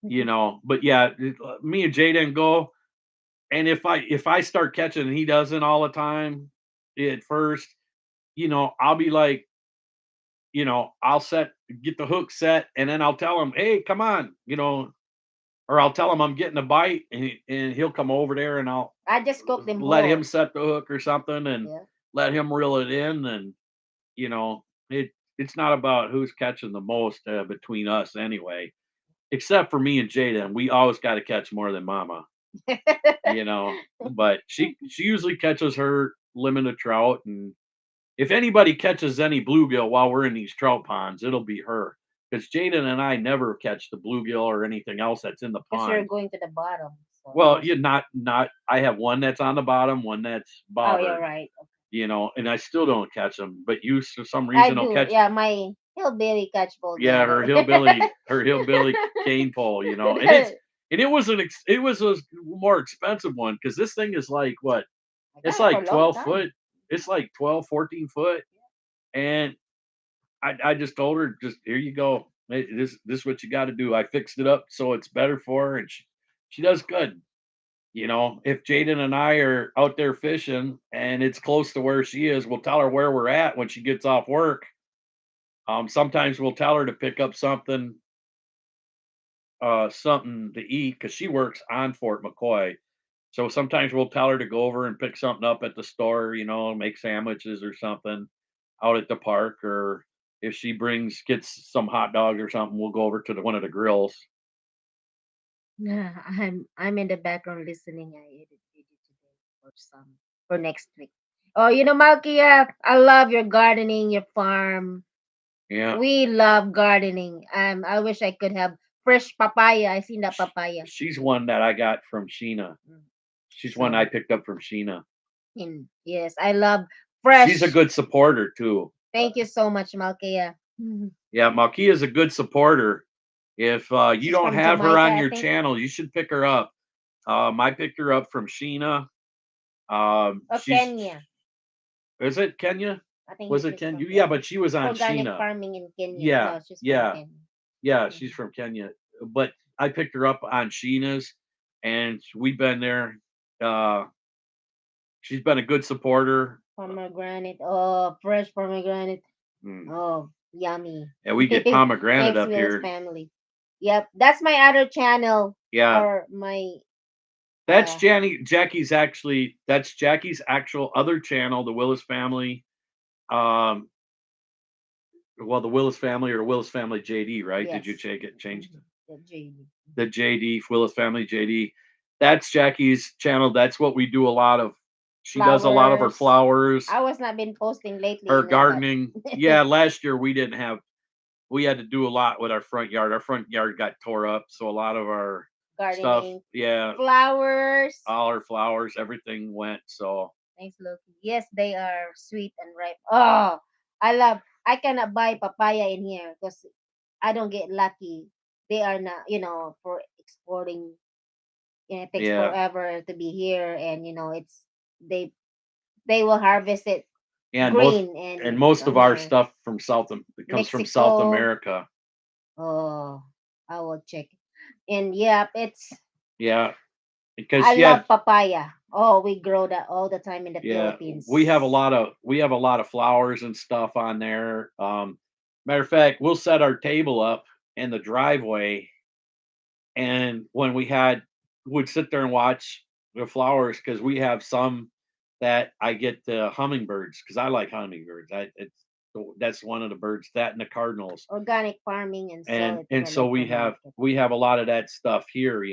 Speaker 3: yeah, me and Jaden go. And if I start catching and he doesn't all the time at first, I'll be like, I'll get the hook set, and then I'll tell him, "Hey, come on," or I'll tell him I'm getting a bite, and he'll come over there, and I'll
Speaker 1: I just cook them
Speaker 3: let him
Speaker 1: whole.
Speaker 3: set the hook or something, and
Speaker 1: Yeah.
Speaker 3: let him reel it in, and you know, it's not about who's catching the most between us anyway, except for me and Jada, we always got to catch more than Mama. But she usually catches her limit of trout, and if anybody catches any bluegill while we're in these trout ponds, it'll be her because Jaden and I never catch the bluegill or anything else that's in the
Speaker 1: Because you're
Speaker 3: pond.
Speaker 1: going to the bottom. So
Speaker 3: Well, yeah, not. I have one that's on the bottom, one that's
Speaker 1: oh, you're
Speaker 3: bobbered,
Speaker 1: right.
Speaker 3: and I still don't catch them. But you, for some
Speaker 1: I
Speaker 3: reason, will
Speaker 1: do.
Speaker 3: catch.
Speaker 1: Yeah, my hillbilly catch both
Speaker 3: Yeah,
Speaker 1: together.
Speaker 3: her hillbilly cane pole, and it was a more expensive one because this thing is like what?
Speaker 1: I
Speaker 3: It's
Speaker 1: got it for a
Speaker 3: like
Speaker 1: long
Speaker 3: 12
Speaker 1: time.
Speaker 3: foot. It's like 12, 14 foot. And I just told her, just here you go. This is what you got to do. I fixed it up so it's better for her, and she does good. You know, if Jaden and I are out there fishing and it's close to where she is, we'll tell her where we're at when she gets off work. Sometimes we'll tell her to pick up something to eat because she works on Fort McCoy. So sometimes we'll tell her to go over and pick something up at the store, you know, make sandwiches or something out at the park. Or if she gets some hot dogs or something, we'll go over to one of the grills.
Speaker 1: Yeah, I'm in the background listening. I edit video today for next week. Oh, Malkia, I love your gardening, your farm.
Speaker 3: Yeah.
Speaker 1: We love gardening. I wish I could have fresh papaya. I seen that papaya.
Speaker 3: She's one that I got from Sheena.
Speaker 1: Mm.
Speaker 3: She's one I
Speaker 1: So,
Speaker 3: picked up from Sheena.
Speaker 1: yes, I love fresh.
Speaker 3: She's a good supporter too.
Speaker 1: Thank you so much, Malkia.
Speaker 3: Yeah, Malkia is a good supporter. If you
Speaker 1: She's
Speaker 3: don't
Speaker 1: from
Speaker 3: have her
Speaker 1: Jamaica,
Speaker 3: on
Speaker 1: I
Speaker 3: your
Speaker 1: think.
Speaker 3: channel, you should pick her up. I picked her up from Sheena. She's
Speaker 1: Kenya.
Speaker 3: Is it Kenya?
Speaker 1: I think
Speaker 3: Was it
Speaker 1: she's from
Speaker 3: Kenya? Yeah,
Speaker 1: Kenya.
Speaker 3: but she was on
Speaker 1: Organic
Speaker 3: Sheena.
Speaker 1: farming in Kenya.
Speaker 3: Yeah,
Speaker 1: No, she's from
Speaker 3: yeah,
Speaker 1: Kenya.
Speaker 3: yeah.
Speaker 1: Mhm.
Speaker 3: She's from Kenya. But I picked her up on Sheena's, and we've been there. Uh, she's been a good supporter,
Speaker 1: Pomegranate. Oh, fresh pomegranate.
Speaker 3: mm,
Speaker 1: Oh, yummy.
Speaker 3: and we get pomegranate
Speaker 1: Thanks,
Speaker 3: up
Speaker 1: Will's
Speaker 3: here.
Speaker 1: family. Yep, that's my other channel
Speaker 3: Yeah,
Speaker 1: or my
Speaker 3: that's
Speaker 1: uh
Speaker 3: That's Jackie's actual other channel, the Willis family. Um, well, the Willis family or Willis family JD, right? Did you
Speaker 1: yes.
Speaker 3: change
Speaker 1: The JD.
Speaker 3: the JD Willis family JD? That's Jackie's channel. That's what we do a lot of. She does a lot of her flowers,
Speaker 1: I was not been posting lately.
Speaker 3: her
Speaker 1: But
Speaker 3: gardening. Yeah, last year we had to do a lot with our front yard. Our front yard got tore up, so a lot of our stuff,
Speaker 1: gardening,
Speaker 3: yeah,
Speaker 1: flowers.
Speaker 3: all our flowers, everything went. So
Speaker 1: Thanks, Loki. Yes, they are sweet and ripe. Oh, I cannot buy papaya in here because I don't get lucky. They are not, for exporting. It takes
Speaker 3: yeah,
Speaker 1: forever to be here, and they they will harvest it
Speaker 3: yeah,
Speaker 1: green
Speaker 3: and
Speaker 1: and
Speaker 3: most
Speaker 1: from
Speaker 3: of our
Speaker 1: here.
Speaker 3: stuff it comes from South
Speaker 1: Mexico.
Speaker 3: America.
Speaker 1: Oh, I will check. And yeah,
Speaker 3: Yeah, because
Speaker 1: I love papaya. Oh, we grow that all the time in the
Speaker 3: yeah,
Speaker 1: Philippines.
Speaker 3: we have a lot of flowers and stuff on there. Matter of fact, we'll set our table up in the driveway, and when would sit there and watch the flowers because we have some that I get the hummingbirds because I like hummingbirds. That's one of the birds, that and the cardinals.
Speaker 1: Organic farming and sell
Speaker 3: And
Speaker 1: it in the
Speaker 3: so
Speaker 1: local market.
Speaker 3: we have a lot of that stuff here,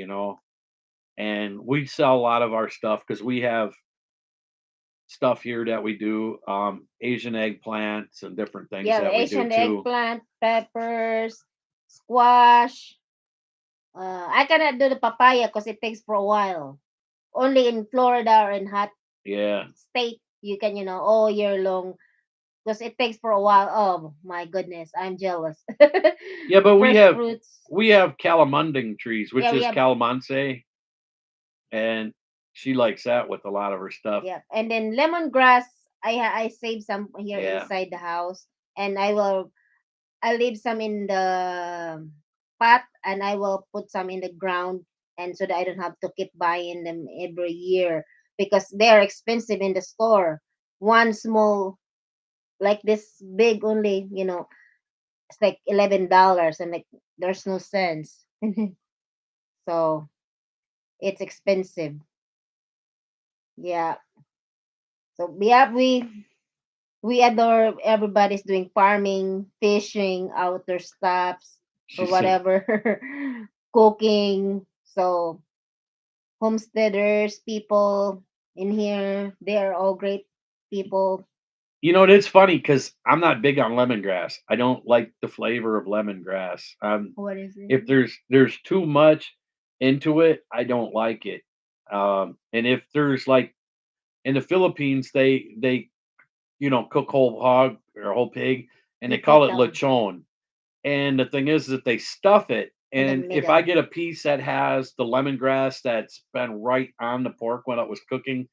Speaker 3: and we sell a lot of our stuff because we have stuff here that we do, Asian eggplants and different things
Speaker 1: Yeah,
Speaker 3: that we do
Speaker 1: Asian
Speaker 3: too.
Speaker 1: eggplant, peppers, squash. I cannot do the papaya because it takes for a while. Only in Florida or in hot
Speaker 3: Yeah,
Speaker 1: state you can, all year long because it takes for a while. Oh my goodness, I'm jealous.
Speaker 3: yeah, but
Speaker 1: Fresh fruits.
Speaker 3: we have calamunding trees, which
Speaker 1: Yeah, we
Speaker 3: is
Speaker 1: have.
Speaker 3: calamansi, and she likes that with a lot of her stuff.
Speaker 1: Yeah, and then lemongrass. I save some here
Speaker 3: Yeah.
Speaker 1: inside the house, and I leave some in the pot, and I will put some in the ground, and so that I don't have to keep buying them every year because they are expensive in the store. One small, like this big, only it's like $11, and like there's no sense. So it's expensive. Yeah. So yeah, we adore everybody's doing farming, fishing, outdoor stuffs, or
Speaker 3: She said,
Speaker 1: whatever, cooking. So homesteaders, people in here, they are all great people.
Speaker 3: it's funny because I'm not big on lemongrass. I don't like the flavor of lemongrass.
Speaker 1: What is it?
Speaker 3: If there's too much into it, I don't like it. And if there's like in the Philippines, they cook whole hog or whole pig, and they call it
Speaker 1: Lechon.
Speaker 3: lechon. And the thing is that they stuff it.
Speaker 1: In the
Speaker 3: And if I
Speaker 1: middle.
Speaker 3: get a piece that has the lemongrass that's been right on the pork when it was cooking,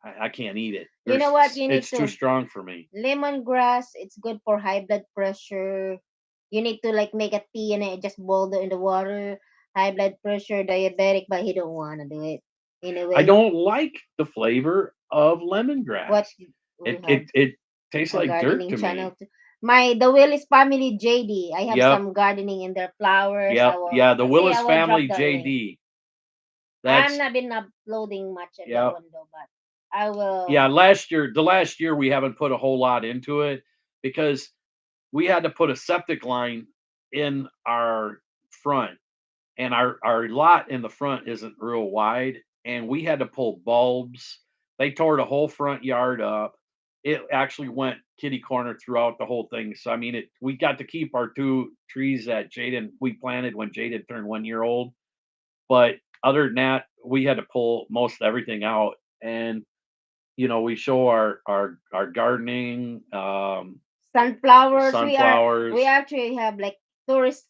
Speaker 3: I can't eat it.
Speaker 1: You know what? You need
Speaker 3: It's too
Speaker 1: to
Speaker 3: strong for me.
Speaker 1: lemongrass. It's good for high blood pressure. You need to like make a tea and it just boil it in the water. High blood pressure, diabetic, but he don't want to do it. Anyway,
Speaker 3: I don't like the flavor of lemongrass.
Speaker 1: what we
Speaker 3: It
Speaker 1: have
Speaker 3: it tastes
Speaker 1: a
Speaker 3: like dirt
Speaker 1: gardening
Speaker 3: to
Speaker 1: channel
Speaker 3: me.
Speaker 1: too. The Willis family JD. I have
Speaker 3: Yep,
Speaker 1: some gardening in their flowers. I
Speaker 3: yep,
Speaker 1: will
Speaker 3: yeah. The
Speaker 1: see. I
Speaker 3: Willis
Speaker 1: will drop
Speaker 3: family
Speaker 1: the link.
Speaker 3: JD.
Speaker 1: I'm
Speaker 3: That's
Speaker 1: not been uploading much of that
Speaker 3: yeah,
Speaker 1: one though, but I will.
Speaker 3: yeah. The last year we haven't put a whole lot into it because we had to put a septic line in our front, and our lot in the front isn't real wide, and we had to pull bulbs. They tore the whole front yard up. It actually went kitty corner throughout the whole thing. So I mean, it we got to keep our two trees that Jaden we planted when Jaden turned 1 year old. But other than that, we had to pull most everything out, and we show our gardening,
Speaker 1: Sunflowers. We
Speaker 3: sunflowers.
Speaker 1: actually have like tourist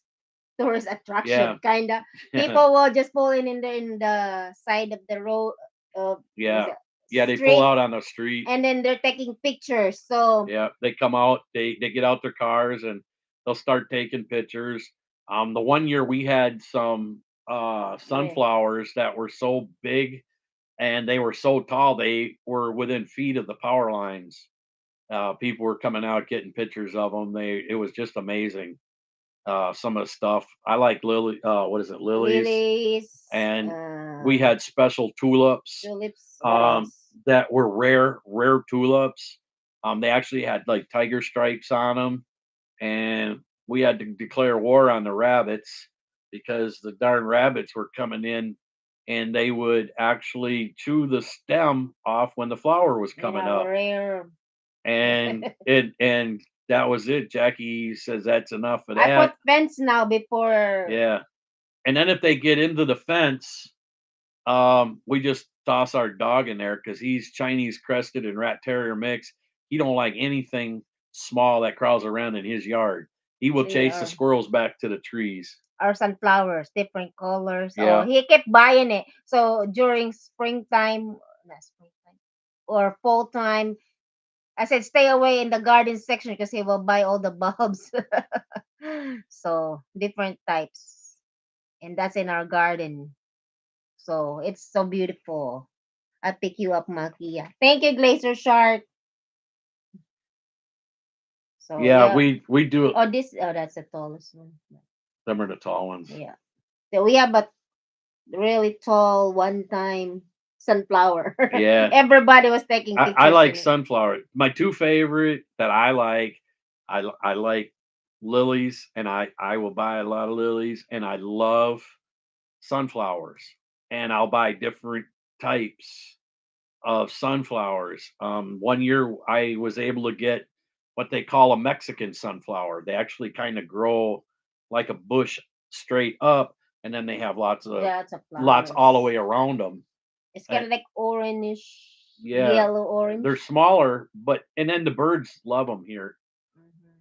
Speaker 3: Yeah,
Speaker 1: attraction kinda. People will just pull in the side of the road, what is
Speaker 3: yeah,
Speaker 1: it,
Speaker 3: yeah. They pull
Speaker 1: street,
Speaker 3: out on the street.
Speaker 1: and then they're taking pictures. So
Speaker 3: Yeah, they come out, they get out their cars and they'll start taking pictures. The 1 year we had some
Speaker 1: yeah,
Speaker 3: sunflowers that were so big and they were so tall they were within feet of the power lines. People were coming out getting pictures of them. It was just amazing. Some of the stuff I like what is it, lilies,
Speaker 1: lilies,
Speaker 3: and we had special tulips
Speaker 1: tulips. What
Speaker 3: um,
Speaker 1: else?
Speaker 3: that were rare tulips. They actually had like tiger stripes on them, and we had to declare war on the rabbits because the darn rabbits were coming in, and they would actually chew the stem off when the flower was coming
Speaker 1: Yeah,
Speaker 3: up,
Speaker 1: rare.
Speaker 3: and that was it. Jackie says that's enough of
Speaker 1: I put
Speaker 3: that.
Speaker 1: fence now before.
Speaker 3: Yeah, and then if they get into the fence, we just toss our dog in there because he's Chinese crested and rat terrier mix. He don't like anything small that crawls around in his yard. He will
Speaker 1: See
Speaker 3: chase the squirrels back to the trees.
Speaker 1: our sunflowers, different colors. Oh,
Speaker 3: Yeah,
Speaker 1: he kept buying it. So during springtime, not springtime, or fall time, I said stay away in the garden section because he will buy all the bulbs. So different types, and that's in our garden. So it's so beautiful. I pick you up, Makia. Thank you, Glacier Shark. So
Speaker 3: yeah,
Speaker 1: yeah.
Speaker 3: we do it.
Speaker 1: Oh, that's the tallest one.
Speaker 3: Them are the tall ones.
Speaker 1: Yeah. So we have a really tall one time sunflower.
Speaker 3: Yeah,
Speaker 1: Everybody was taking
Speaker 3: I
Speaker 1: pictures
Speaker 3: like
Speaker 1: in it.
Speaker 3: sunflower. My two favorite that I like, I like lilies, and I will buy a lot of lilies, and I love sunflowers, and I'll buy different types of sunflowers. 1 year I was able to get what they call a Mexican sunflower. They actually kind of grow like a bush straight up, and then they have
Speaker 1: Lots of
Speaker 3: lots all the
Speaker 1: flowers.
Speaker 3: way around them.
Speaker 1: It's kind
Speaker 3: And
Speaker 1: of like orange,
Speaker 3: yeah,
Speaker 1: yellow
Speaker 3: they're
Speaker 1: orange.
Speaker 3: smaller, but and then the birds love them here.
Speaker 1: Mhm.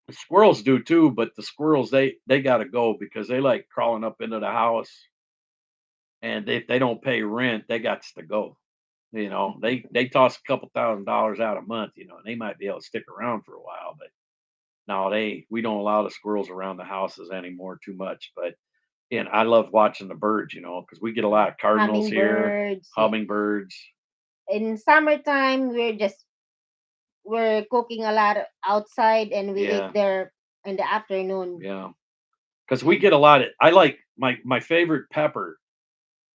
Speaker 3: The squirrels do too, but the squirrels they got to go because they like crawling up into the house, and if they don't pay rent, they got to go. They toss a couple $1,000s out a month, and they might be able to stick around for a while, but no, we don't allow the squirrels around the houses anymore too much. But and I love watching the birds, because we get a lot of cardinals here,
Speaker 1: Hummingbirds. Yeah.
Speaker 3: hummingbirds.
Speaker 1: In summertime, we're cooking a lot outside, and we eat
Speaker 3: Yeah,
Speaker 1: there in the afternoon.
Speaker 3: yeah. Because we get a lot of I like my favorite pepper,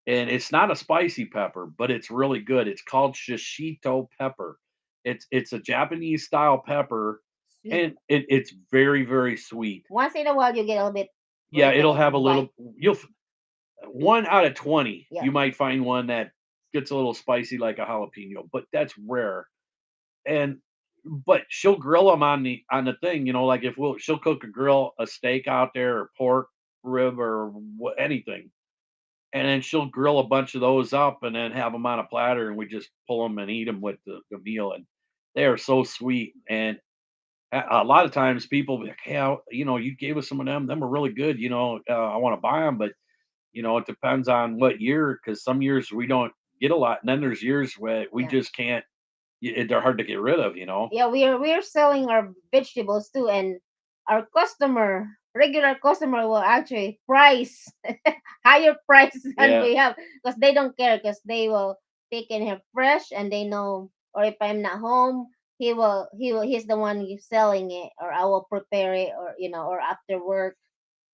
Speaker 3: and it's not a spicy pepper, but it's really good. It's called shishito pepper. It's a Japanese style pepper,
Speaker 1: Sweet.
Speaker 3: and it's very, very sweet.
Speaker 1: Once in a while, you get a
Speaker 3: Yeah, it'll
Speaker 1: little
Speaker 3: have a
Speaker 1: bite.
Speaker 3: little you'll 1 out of 20,
Speaker 1: Yeah.
Speaker 3: you might find one that gets a little spicy like a jalapeno, but that's rare. And but she'll grill them on the thing, like if she'll cook a steak out there or pork rib or anything, and then she'll grill a bunch of those up and then have them on a platter, and we just pull them and eat them with the meal, and they are so sweet. And a lot of times people be like, "Hey, you gave us some of them. Them are really good. I want to buy them, but it depends on what year, because some years we don't get a lot, and then there's years where we
Speaker 1: Yeah.
Speaker 3: just can't. They're hard to get rid of.
Speaker 1: Yeah, we're selling our vegetables too, and our customer regular customer will actually price higher price than
Speaker 3: Yeah.
Speaker 1: we have because they don't care because they will pick in here fresh and they know, or if I'm not home, he's the one who's selling it, or I will prepare it, or or after work.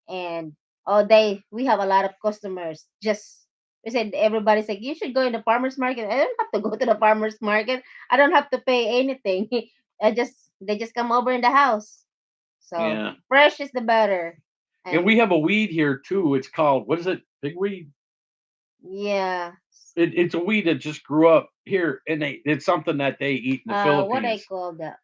Speaker 1: And all day we have a lot of customers. Just we said everybody's like, you should go in the farmers market. I don't have to go to the farmers market. I don't have to pay anything. They just come over in the house. So
Speaker 3: Yeah.
Speaker 1: fresh is the better.
Speaker 3: And we have a weed here too. It's called, what is it? Pigweed?
Speaker 1: Yeah.
Speaker 3: It's a weed that just grew up here, and it's something that they eat in the
Speaker 1: What I
Speaker 3: Philippines.
Speaker 1: call that?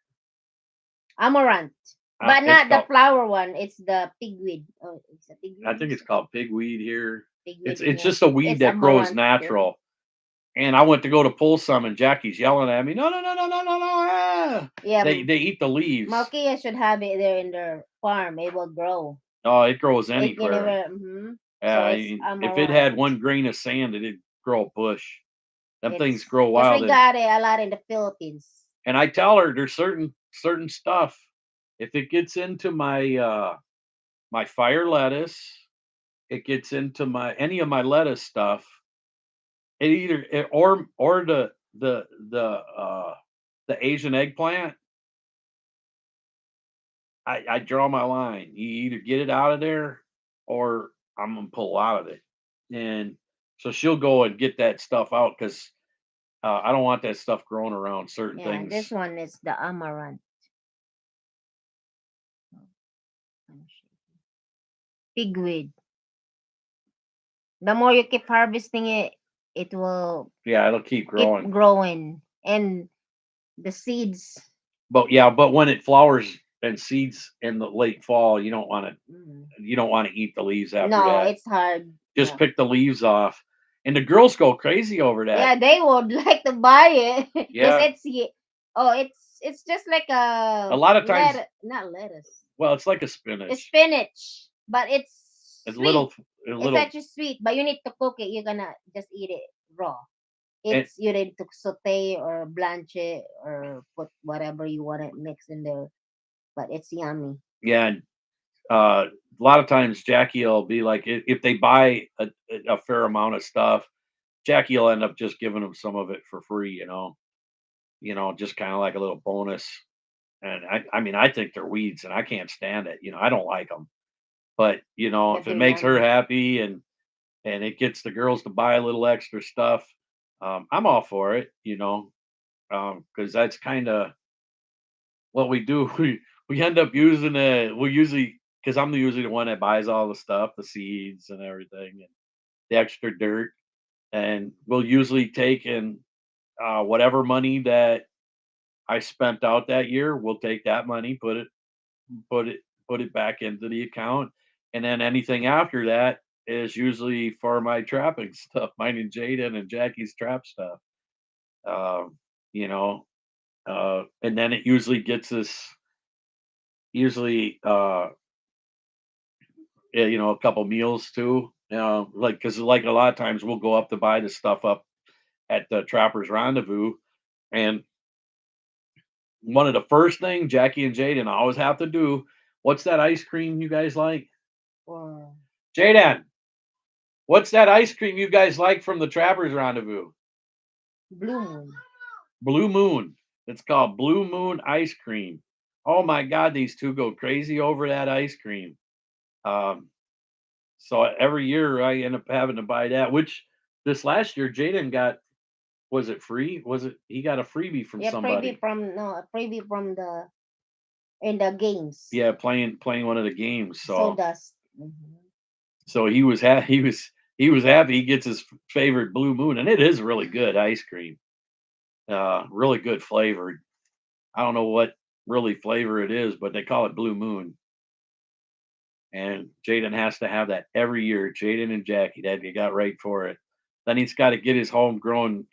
Speaker 1: Amaranth. But
Speaker 3: It's
Speaker 1: not the
Speaker 3: called,
Speaker 1: flower one. It's the pigweed. Oh, it's a pigweed.
Speaker 3: I think it's called pigweed here.
Speaker 1: Pigweed
Speaker 3: It's
Speaker 1: here.
Speaker 3: just a weed
Speaker 1: It's
Speaker 3: that grows
Speaker 1: amaranth too.
Speaker 3: natural. And I went to go to pull some, and Jackie's yelling at me, no, no, no, no, no, no, no. Ah.
Speaker 1: Yeah.
Speaker 3: They eat the leaves.
Speaker 1: Malkia should have it there in their farm. It will grow.
Speaker 3: Oh, it grows
Speaker 1: It
Speaker 3: anywhere.
Speaker 1: anywhere. So it's
Speaker 3: If it had
Speaker 1: amaranth.
Speaker 3: one grain of sand, it'd grow a bush. Them things
Speaker 1: It's
Speaker 3: grow
Speaker 1: because
Speaker 3: wild.
Speaker 1: we got it a lot in the Philippines.
Speaker 3: And I tell her there's certain stuff. If it gets into my my fire lettuce, it gets into my any of my lettuce stuff. It either or the Asian eggplant. I draw my line. You either get it out of there, or I'm gonna pull out of it. And so she'll go and get that stuff out because I don't want that stuff growing around certain
Speaker 1: Yeah, this
Speaker 3: things.
Speaker 1: one is the amaranth. Pigweed. The more you keep harvesting it, it will
Speaker 3: Yeah, it'll keep
Speaker 1: keep
Speaker 3: growing.
Speaker 1: growing. And the seeds.
Speaker 3: But yeah, but when it flowers and seeds in the late fall, you don't want to eat the leaves after
Speaker 1: No,
Speaker 3: that.
Speaker 1: it's hard.
Speaker 3: Just
Speaker 1: Yeah.
Speaker 3: pick the leaves off. And the girls go crazy over that.
Speaker 1: Yeah, they would like to buy it because
Speaker 3: Yeah.
Speaker 1: it's just like a
Speaker 3: lot of times,
Speaker 1: not lettuce.
Speaker 3: well, it's like a
Speaker 1: It's
Speaker 3: spinach.
Speaker 1: spinach, but it's
Speaker 3: It's
Speaker 1: sweet.
Speaker 3: little
Speaker 1: It's actually sweet, but you need to cook it. You're gonna just eat it raw.
Speaker 3: and
Speaker 1: You need to saute or blanch it or put whatever you want to mix in there. But it's yummy.
Speaker 3: yeah, a lot of times Jackie will be like, if they buy a fair amount of stuff, Jackie will end up just giving them some of it for free, just kind of like a little bonus. And I mean, I think they're weeds, and I can't stand it. I don't like them, but
Speaker 1: But
Speaker 3: if it
Speaker 1: they're
Speaker 3: makes her
Speaker 1: yummy.
Speaker 3: happy and it gets the girls to buy a little extra stuff, I'm all for it. Because that's kind of what we do. We end up using it. We usually, because I'm usually the one that buys all the stuff, the seeds and everything, and the extra dirt, and we'll usually take in whatever money that I spent out that year. We'll take that money, put it put it back into the account, and then anything after that is usually for my trapping stuff, mine and Jaden and Jackie's trap stuff. Um, you know, and then it usually gets us usually a couple meals too. Like because like a lot of times we'll go up to buy the stuff up at the Trappers Rendezvous, and one of the first things Jackie and Jaden always have to do. What's that ice cream you guys like?
Speaker 1: Or
Speaker 3: Jaden, what's that ice cream you guys like from the Trappers Rendezvous?
Speaker 1: blue moon.
Speaker 3: Blue Moon. It's called Blue Moon ice cream. Oh my God, these two go crazy over that ice cream. Um, so every year I end up having to buy that. Which this last year Jaden got, was it free? Was it, he got a freebie from
Speaker 1: Yeah,
Speaker 3: somebody?
Speaker 1: a freebie from the in the games.
Speaker 3: Yeah, playing one of the games.
Speaker 1: Sodas.
Speaker 3: So he was happy he gets his favorite Blue Moon, and it is really good ice cream. Really good flavored. I don't know what really flavor it is, but they call it Blue Moon. And Jaden has to have that every year. Jaden and Jackie, that you got right for it. Then he's got to get his homegrown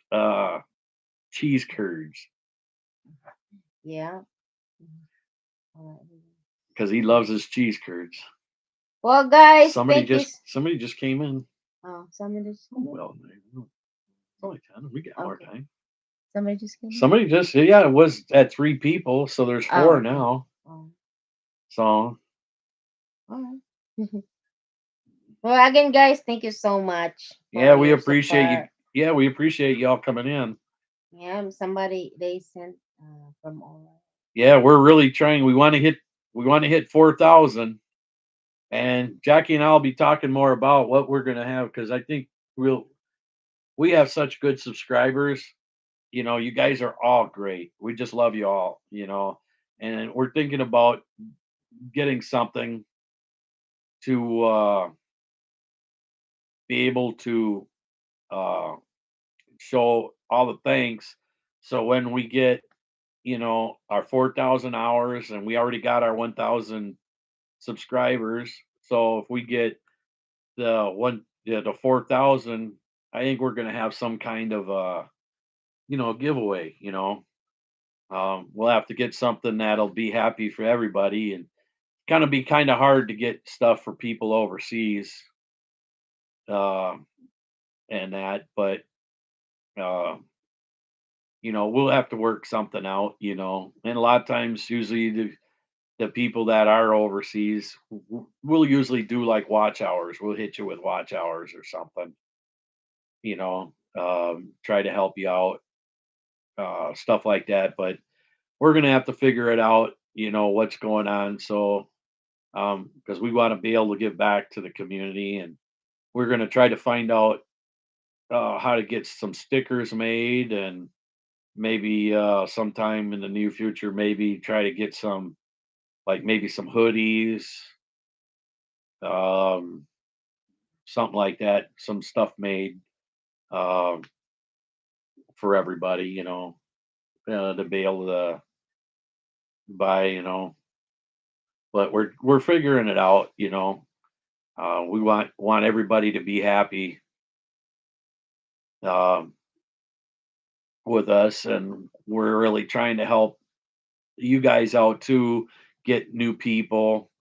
Speaker 3: cheese curds
Speaker 1: Yeah.
Speaker 3: because he loves his cheese curds.
Speaker 1: Well, guys,
Speaker 3: Somebody just came in.
Speaker 1: Oh, somebody just
Speaker 3: Well, it's only 10. We got more
Speaker 1: Okay.
Speaker 3: time.
Speaker 1: Somebody just came.
Speaker 3: Somebody just, yeah, it was at 3 people, so there's 4 now.
Speaker 1: Oh.
Speaker 3: So
Speaker 1: Alright. Well, again, guys, thank you so much
Speaker 3: Yeah,
Speaker 1: for
Speaker 3: we
Speaker 1: your
Speaker 3: appreciate you.
Speaker 1: support.
Speaker 3: Yeah, we appreciate y'all coming in.
Speaker 1: Yeah, somebody they sent from all.
Speaker 3: Yeah, we're really trying. We want to hit 4,000, and Jackie and I'll be talking more about what we're gonna have because I think we have such good subscribers. You guys are all great. We just love you all. And we're thinking about getting something to be able to uh, show all the thanks. So when we get, our 4,000 hours, and we already got our 1,000 subscribers. So if we get the 4,000, I think we're going to have some kind of giveaway. We'll have to get something that'll be happy for everybody, and gonna be kind of hard to get stuff for people overseas, uh, and that. But uh, we'll have to work something out. And a lot of times, usually the people that are overseas, we'll usually do like watch hours. We'll hit you with watch hours or something. Try to help you out, stuff like that. But we're gonna have to figure it out. What's going on. So because we want to be able to give back to the community, and we're going to try to find out how to get some stickers made, and maybe sometime in the near future, maybe try to get some, like maybe some hoodies, um, something like that, some stuff made um for everybody, to be able to buy, but we're figuring it out. We want everybody to be happy um, with us, and we're really trying to help you guys out too, get new people,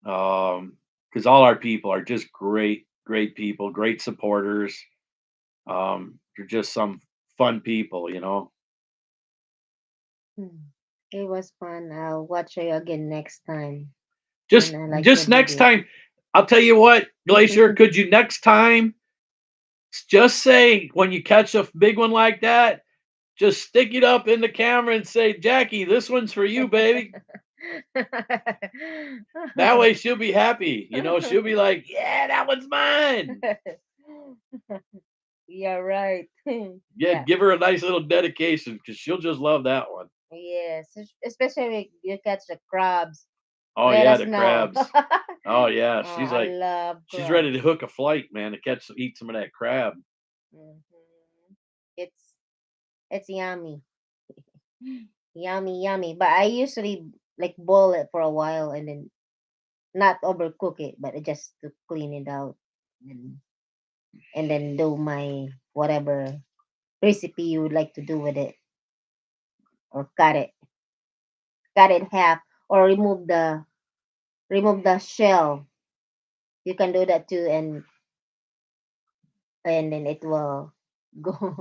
Speaker 3: because all our people are just great people, great supporters. They're just some fun people.
Speaker 1: Hmm. It was fun. I'll watch you again next time.
Speaker 3: just
Speaker 1: And I like your
Speaker 3: just next
Speaker 1: videos.
Speaker 3: time, I'll tell you what, Glacier, could you next time just say when you catch a big one like that, just stick it up in the camera and say, Jackie, this one's for you, baby. That way she'll be happy. She'll be like, yeah, that one's mine.
Speaker 1: Yeah, right.
Speaker 3: Yeah,
Speaker 1: Yeah.
Speaker 3: give her a nice little dedication because she'll just love that one.
Speaker 1: Yes. Especially you catch the crabs.
Speaker 3: Oh
Speaker 1: Let
Speaker 3: yeah,
Speaker 1: us
Speaker 3: the
Speaker 1: know.
Speaker 3: crabs. Oh yeah,
Speaker 1: Oh,
Speaker 3: she's
Speaker 1: I
Speaker 3: like,
Speaker 1: love
Speaker 3: she's ready to
Speaker 1: crabs.
Speaker 3: hook a flight, man, to eat some of that crab.
Speaker 1: Mhm. It's yummy. Yummy, yummy. But I usually like boil it for a while and then not overcook it, but just to clean it out and and then do my whatever recipe you would like to do with it, or cut it half, or remove the shell. You can do that too, and then it will go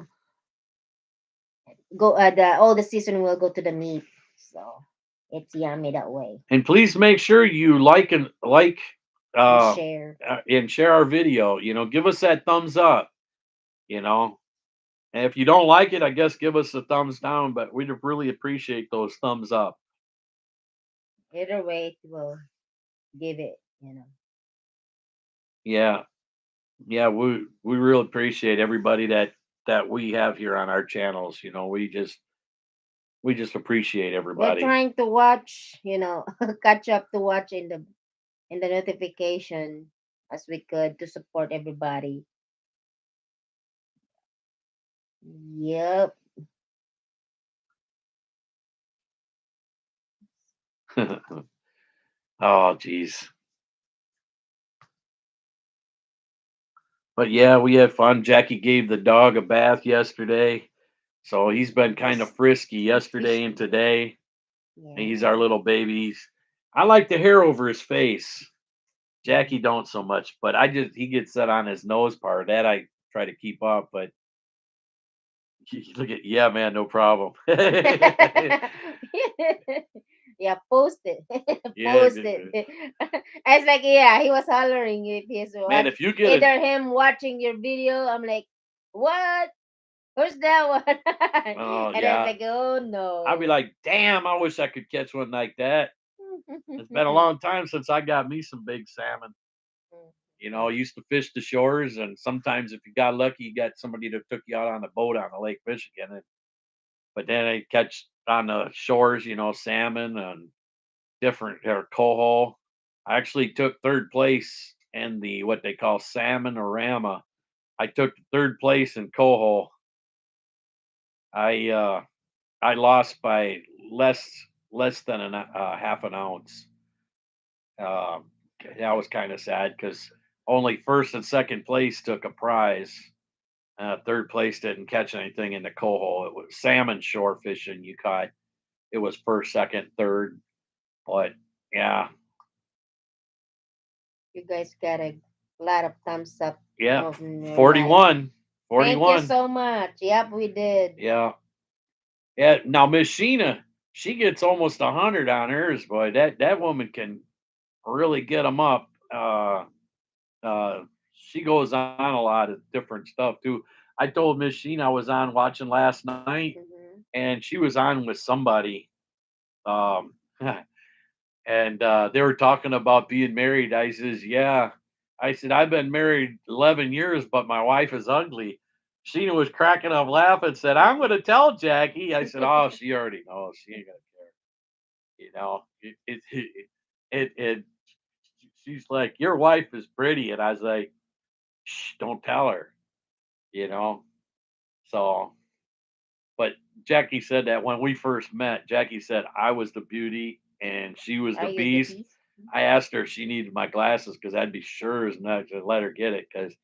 Speaker 1: the all the seasoning will go to the meat, so it's yummy that way.
Speaker 3: And please make sure you
Speaker 1: And
Speaker 3: uh,
Speaker 1: share.
Speaker 3: and share our video. Give us that thumbs up. You know, and if you don't like it, I guess give us a thumbs down. But we'd really appreciate those thumbs up.
Speaker 1: Either way, it will give it.
Speaker 3: Yeah, yeah, we really appreciate everybody that we have here on our channels. We just appreciate
Speaker 1: We're
Speaker 3: everybody.
Speaker 1: trying to watch, catch up to watch in the notification as we could to support everybody. Yep.
Speaker 3: Oh, geez. But yeah, we had fun. Jackie gave the dog a bath yesterday, so he's been kind of
Speaker 1: Yes.
Speaker 3: frisky
Speaker 1: He's
Speaker 3: yesterday and
Speaker 1: fishy.
Speaker 3: today. And he's
Speaker 1: Yeah.
Speaker 3: our little babies. I like the hair over his face. Jackie don't so much, but he gets that on his nose part. That I try to keep up, but look at, yeah, man, no problem.
Speaker 1: Yeah, post it.
Speaker 3: Yeah,
Speaker 1: Post it. I was like, yeah, he was hollering if he's
Speaker 3: man,
Speaker 1: watch
Speaker 3: if you get a
Speaker 1: either him watching your video. I'm like, what? Who's that one?
Speaker 3: oh
Speaker 1: And I was
Speaker 3: yeah,
Speaker 1: like, oh
Speaker 3: I'd be
Speaker 1: no.
Speaker 3: like, damn, I wish I could catch one like that. It's been a long time since I got me some big salmon. You know, I used to fish the shores, and sometimes if you got lucky, you got somebody that took you out on a boat on the Lake Michigan. But then I catch on the shores, you know, salmon and different or coho. I actually took third place in the what they call salmon-orama. I took third place in coho. I I lost by less than half an ounce. Um, that was kind of sad because only first and second place took a prize. Third place didn't catch anything in the coho. It was salmon shore fishing you caught. It was first, second, third. But yeah,
Speaker 1: You guys got a lot of thumbs up
Speaker 3: yeah,
Speaker 1: in your life.
Speaker 3: 41,
Speaker 1: Thank you
Speaker 3: 41.
Speaker 1: so much. Yep, we did.
Speaker 3: Yeah, yeah. Now Miss Sheena, she gets almost 100 on hers. Boy, that woman can really get them up. Uh, she goes on a lot of different stuff too. I told Miss Sheena I was on watching last night,
Speaker 1: Hmm.
Speaker 3: and she was on with somebody. Um, and they were talking about being married. I says, "Yeah." I said, "I've been married 11 years, but my wife is ugly." Sheena was cracking up laughing. Said, "I'm going to tell Jackie." I said, "Oh, she already knows. She ain't gonna care." You know, it. She's like, "Your wife is pretty," and I was like, "Shh, don't tell her." You know. So, but Jackie said that when we first met, Jackie said I was the beauty and she was
Speaker 1: Are
Speaker 3: the
Speaker 1: you the
Speaker 3: beast.
Speaker 1: beast?
Speaker 3: I asked her if she needed my glasses because I'd be sure as not to let her get it because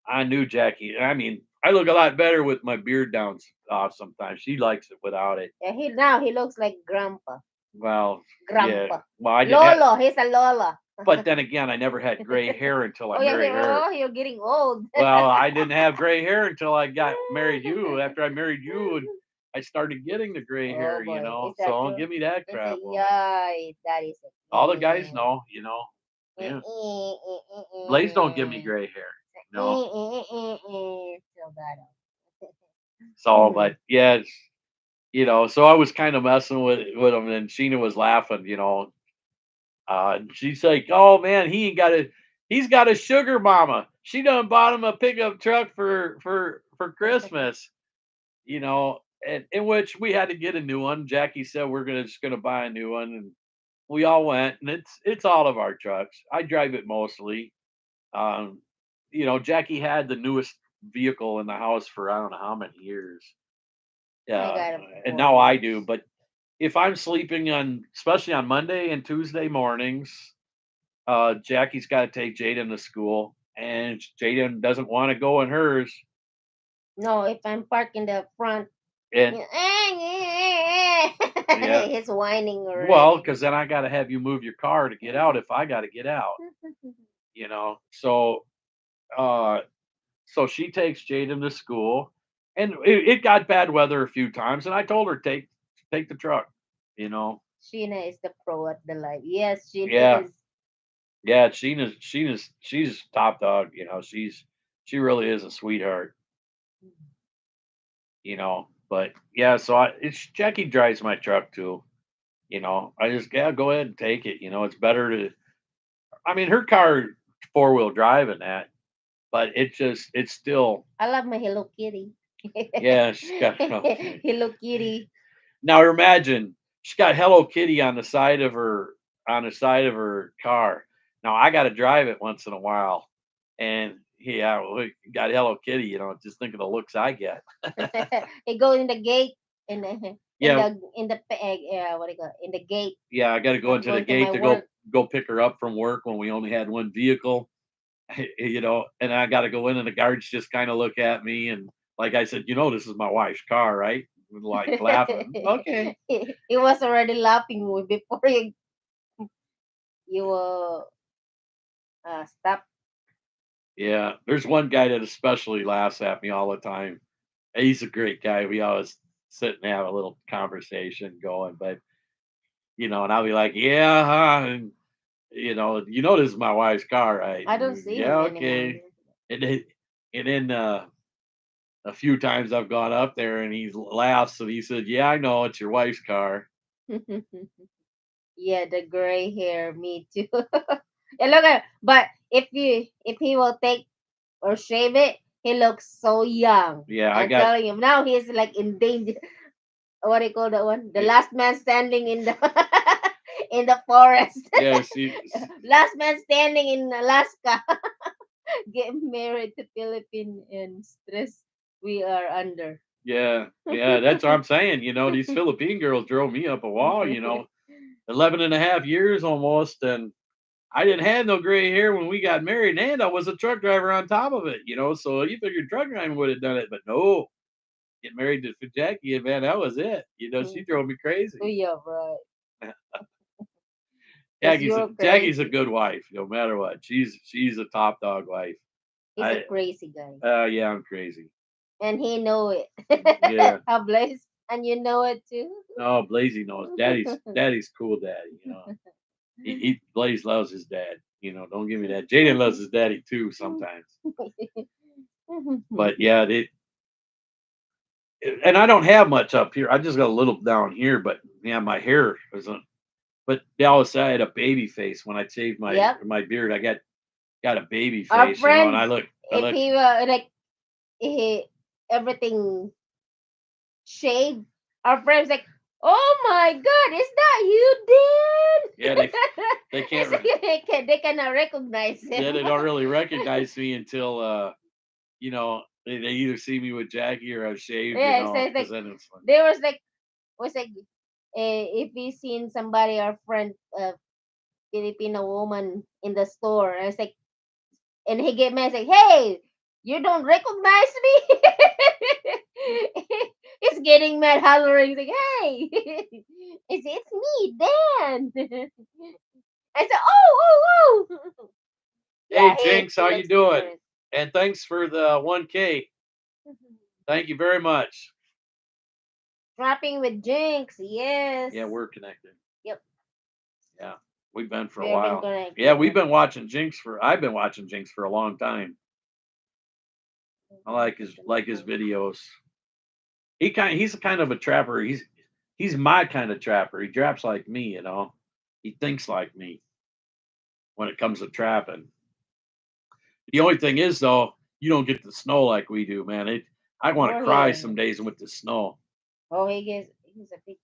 Speaker 3: I knew Jackie. I mean, I look a lot better with my beard down off sometimes. She likes it without it.
Speaker 1: Yeah, he looks like grandpa.
Speaker 3: Well, yeah.
Speaker 1: Grandpa.
Speaker 3: Well, I didn't have,
Speaker 1: Lolo, he's a Lola.
Speaker 3: but then again, I never had gray hair until I
Speaker 1: Oh yeah,
Speaker 3: married her.
Speaker 1: you're getting old.
Speaker 3: Well, I didn't have gray hair until I got married you. After I married you, and I started getting the gray
Speaker 1: Oh
Speaker 3: hair, you
Speaker 1: boy,
Speaker 3: know.
Speaker 1: is
Speaker 3: So
Speaker 1: that
Speaker 3: don't
Speaker 1: true?
Speaker 3: give me that
Speaker 1: It's a
Speaker 3: crap, woman.
Speaker 1: yeah, that is
Speaker 3: All the guys
Speaker 1: a
Speaker 3: know, you know. Yeah. Blaze don't give me
Speaker 1: mm.
Speaker 3: gray hair, no.
Speaker 1: Still got
Speaker 3: So,
Speaker 1: it.
Speaker 3: but yeah, you know. So I was kind of messing with him, and Sheena was laughing, you know. And she's like, "Oh man, he ain't got a, he's got a sugar mama. She done bought him a pickup truck for Christmas." You know, and in which we had to get a new one. Jackie said we're gonna buy a new one, and we all went, and it's all of our trucks. I drive it mostly. Um, you know, Jackie had the newest vehicle in the house for I don't know how many years.
Speaker 1: I
Speaker 3: Yeah,
Speaker 1: got it
Speaker 3: and
Speaker 1: 4
Speaker 3: now I
Speaker 1: years.
Speaker 3: do. But if I'm sleeping on, especially on Monday and Tuesday mornings, Jackie's got to take Jaden to school, and Jaden doesn't want to go in hers.
Speaker 1: No, if I'm parked in the front,
Speaker 3: And yeah,
Speaker 1: he's whining
Speaker 3: well,
Speaker 1: already.
Speaker 3: because then I got to have you move your car to get out if I got to get out. You know, uh, so she takes Jaden to school, and it got bad weather a few times, and I told her take the truck. You know,
Speaker 1: Sheena is the pro at the light. Yes, she
Speaker 3: yeah,
Speaker 1: is.
Speaker 3: yeah. She's top dog. You know, she really is a sweetheart. You know, but yeah. So it's Jackie drives my truck too. You know, I just yeah go ahead and take it. You know, it's better to. I mean, her car 4-wheel drive and that, but it's still
Speaker 1: I love my Hello Kitty.
Speaker 3: yeah. She's got
Speaker 1: Hello Kitty.
Speaker 3: now imagine she's got Hello Kitty on the side of her car. Now I got to drive it once in a while, and yeah, we got Hello Kitty. You know, just think of the looks I get.
Speaker 1: It goes in the gate in the
Speaker 3: Yeah,
Speaker 1: what do you call it? In the gate.
Speaker 3: yeah, I got to go
Speaker 1: I'm
Speaker 3: into the
Speaker 1: going to my
Speaker 3: gate to
Speaker 1: work.
Speaker 3: go pick her up from work when we only had one vehicle. You know, and I got to go in, and the guards just kind of look at me, and like I said, you know, this is my wife's car, right? Like laughing. Okay.
Speaker 1: He was already laughing before you stop.
Speaker 3: Yeah, there's one guy that especially laughs at me all the time. He's a great guy. We always sit and have a little conversation going, but you know, and I'll be like, yeah, huh? And, you know, this is my wife's car, right?
Speaker 1: I don't see
Speaker 3: Yeah,
Speaker 1: him
Speaker 3: okay.
Speaker 1: anymore.
Speaker 3: And then a few times I've gone up there and he laughs and he said, yeah, I know it's your wife's car.
Speaker 1: Yeah, the gray hair, me too. Yeah, look at, but if he will take or shave it, he looks so young.
Speaker 3: Yeah, I
Speaker 1: I'm
Speaker 3: got,
Speaker 1: telling you, now he's like in danger. What do you call that one? The last man standing in the in the forest.
Speaker 3: yeah, see,
Speaker 1: Last man standing in Alaska. Getting married to Philippine and stress we are under.
Speaker 3: yeah, that's what I'm saying. You know, these Philippine girls drove me up a wall, 11 and a half years almost. And I didn't have no gray hair when we got married, and I was a truck driver on top of it, so you figured truck driving would have done it, but no. Get married to Jackie, and man, that was it. She drove me
Speaker 1: Oh
Speaker 3: crazy.
Speaker 1: yeah, right. Cause
Speaker 3: Jackie's a,
Speaker 1: you're
Speaker 3: Jackie's a
Speaker 1: crazy.
Speaker 3: good wife, no matter what. She's a top dog wife.
Speaker 1: He's a
Speaker 3: I
Speaker 1: crazy guy,
Speaker 3: yeah, I'm crazy.
Speaker 1: and he know it.
Speaker 3: Yeah.
Speaker 1: How blessed, and you know it too.
Speaker 3: No, Blazy knows. Daddy's cool daddy. Blaze loves his dad. Don't give me that. Jaden loves his daddy too sometimes. But yeah, and I don't have much up here. I just got a little down here, but yeah, my hair isn't. But they always say I had a baby face when I shaved my
Speaker 1: Yep.
Speaker 3: my beard. I got a baby
Speaker 1: Our
Speaker 3: face, and
Speaker 1: friends,
Speaker 3: I
Speaker 1: if
Speaker 3: look.
Speaker 1: he like everything shaved, our friends like, oh my God, is that you,
Speaker 3: Yeah,
Speaker 1: Dan?
Speaker 3: they
Speaker 1: It's
Speaker 3: can't.
Speaker 1: like they cannot recognize
Speaker 3: Yeah,
Speaker 1: him.
Speaker 3: they don't really recognize me until they either see me with Jackie or I've shaved,
Speaker 1: Yeah, so it's
Speaker 3: because
Speaker 1: like
Speaker 3: then it's like,
Speaker 1: there was like if we seen somebody, our friend, Filipino woman in the store, and it's like, and he get mad, like, hey, you don't recognize me? He's getting mad, hollering, like, hey, it's me, Dan. I said, oh.
Speaker 3: hey
Speaker 1: Yeah,
Speaker 3: Jinx,
Speaker 1: he
Speaker 3: how you
Speaker 1: looks
Speaker 3: doing?
Speaker 1: different.
Speaker 3: And thanks for the 1K. Thank you very much.
Speaker 1: Rapping with Jinx, yes.
Speaker 3: Yeah, we're connected.
Speaker 1: Yep.
Speaker 3: Yeah, we've been for a
Speaker 1: We have been
Speaker 3: while.
Speaker 1: connected.
Speaker 3: Yeah, I've been watching Jinx for a long time. I like his videos. He's kind of a trapper. He's my kind of trapper. He traps like me. He thinks like me when it comes to trapping. The only thing is though, you don't get the snow like we do, man. I want to
Speaker 1: Or
Speaker 3: cry
Speaker 1: here.
Speaker 3: some days with the snow.
Speaker 1: Oh, he's a big.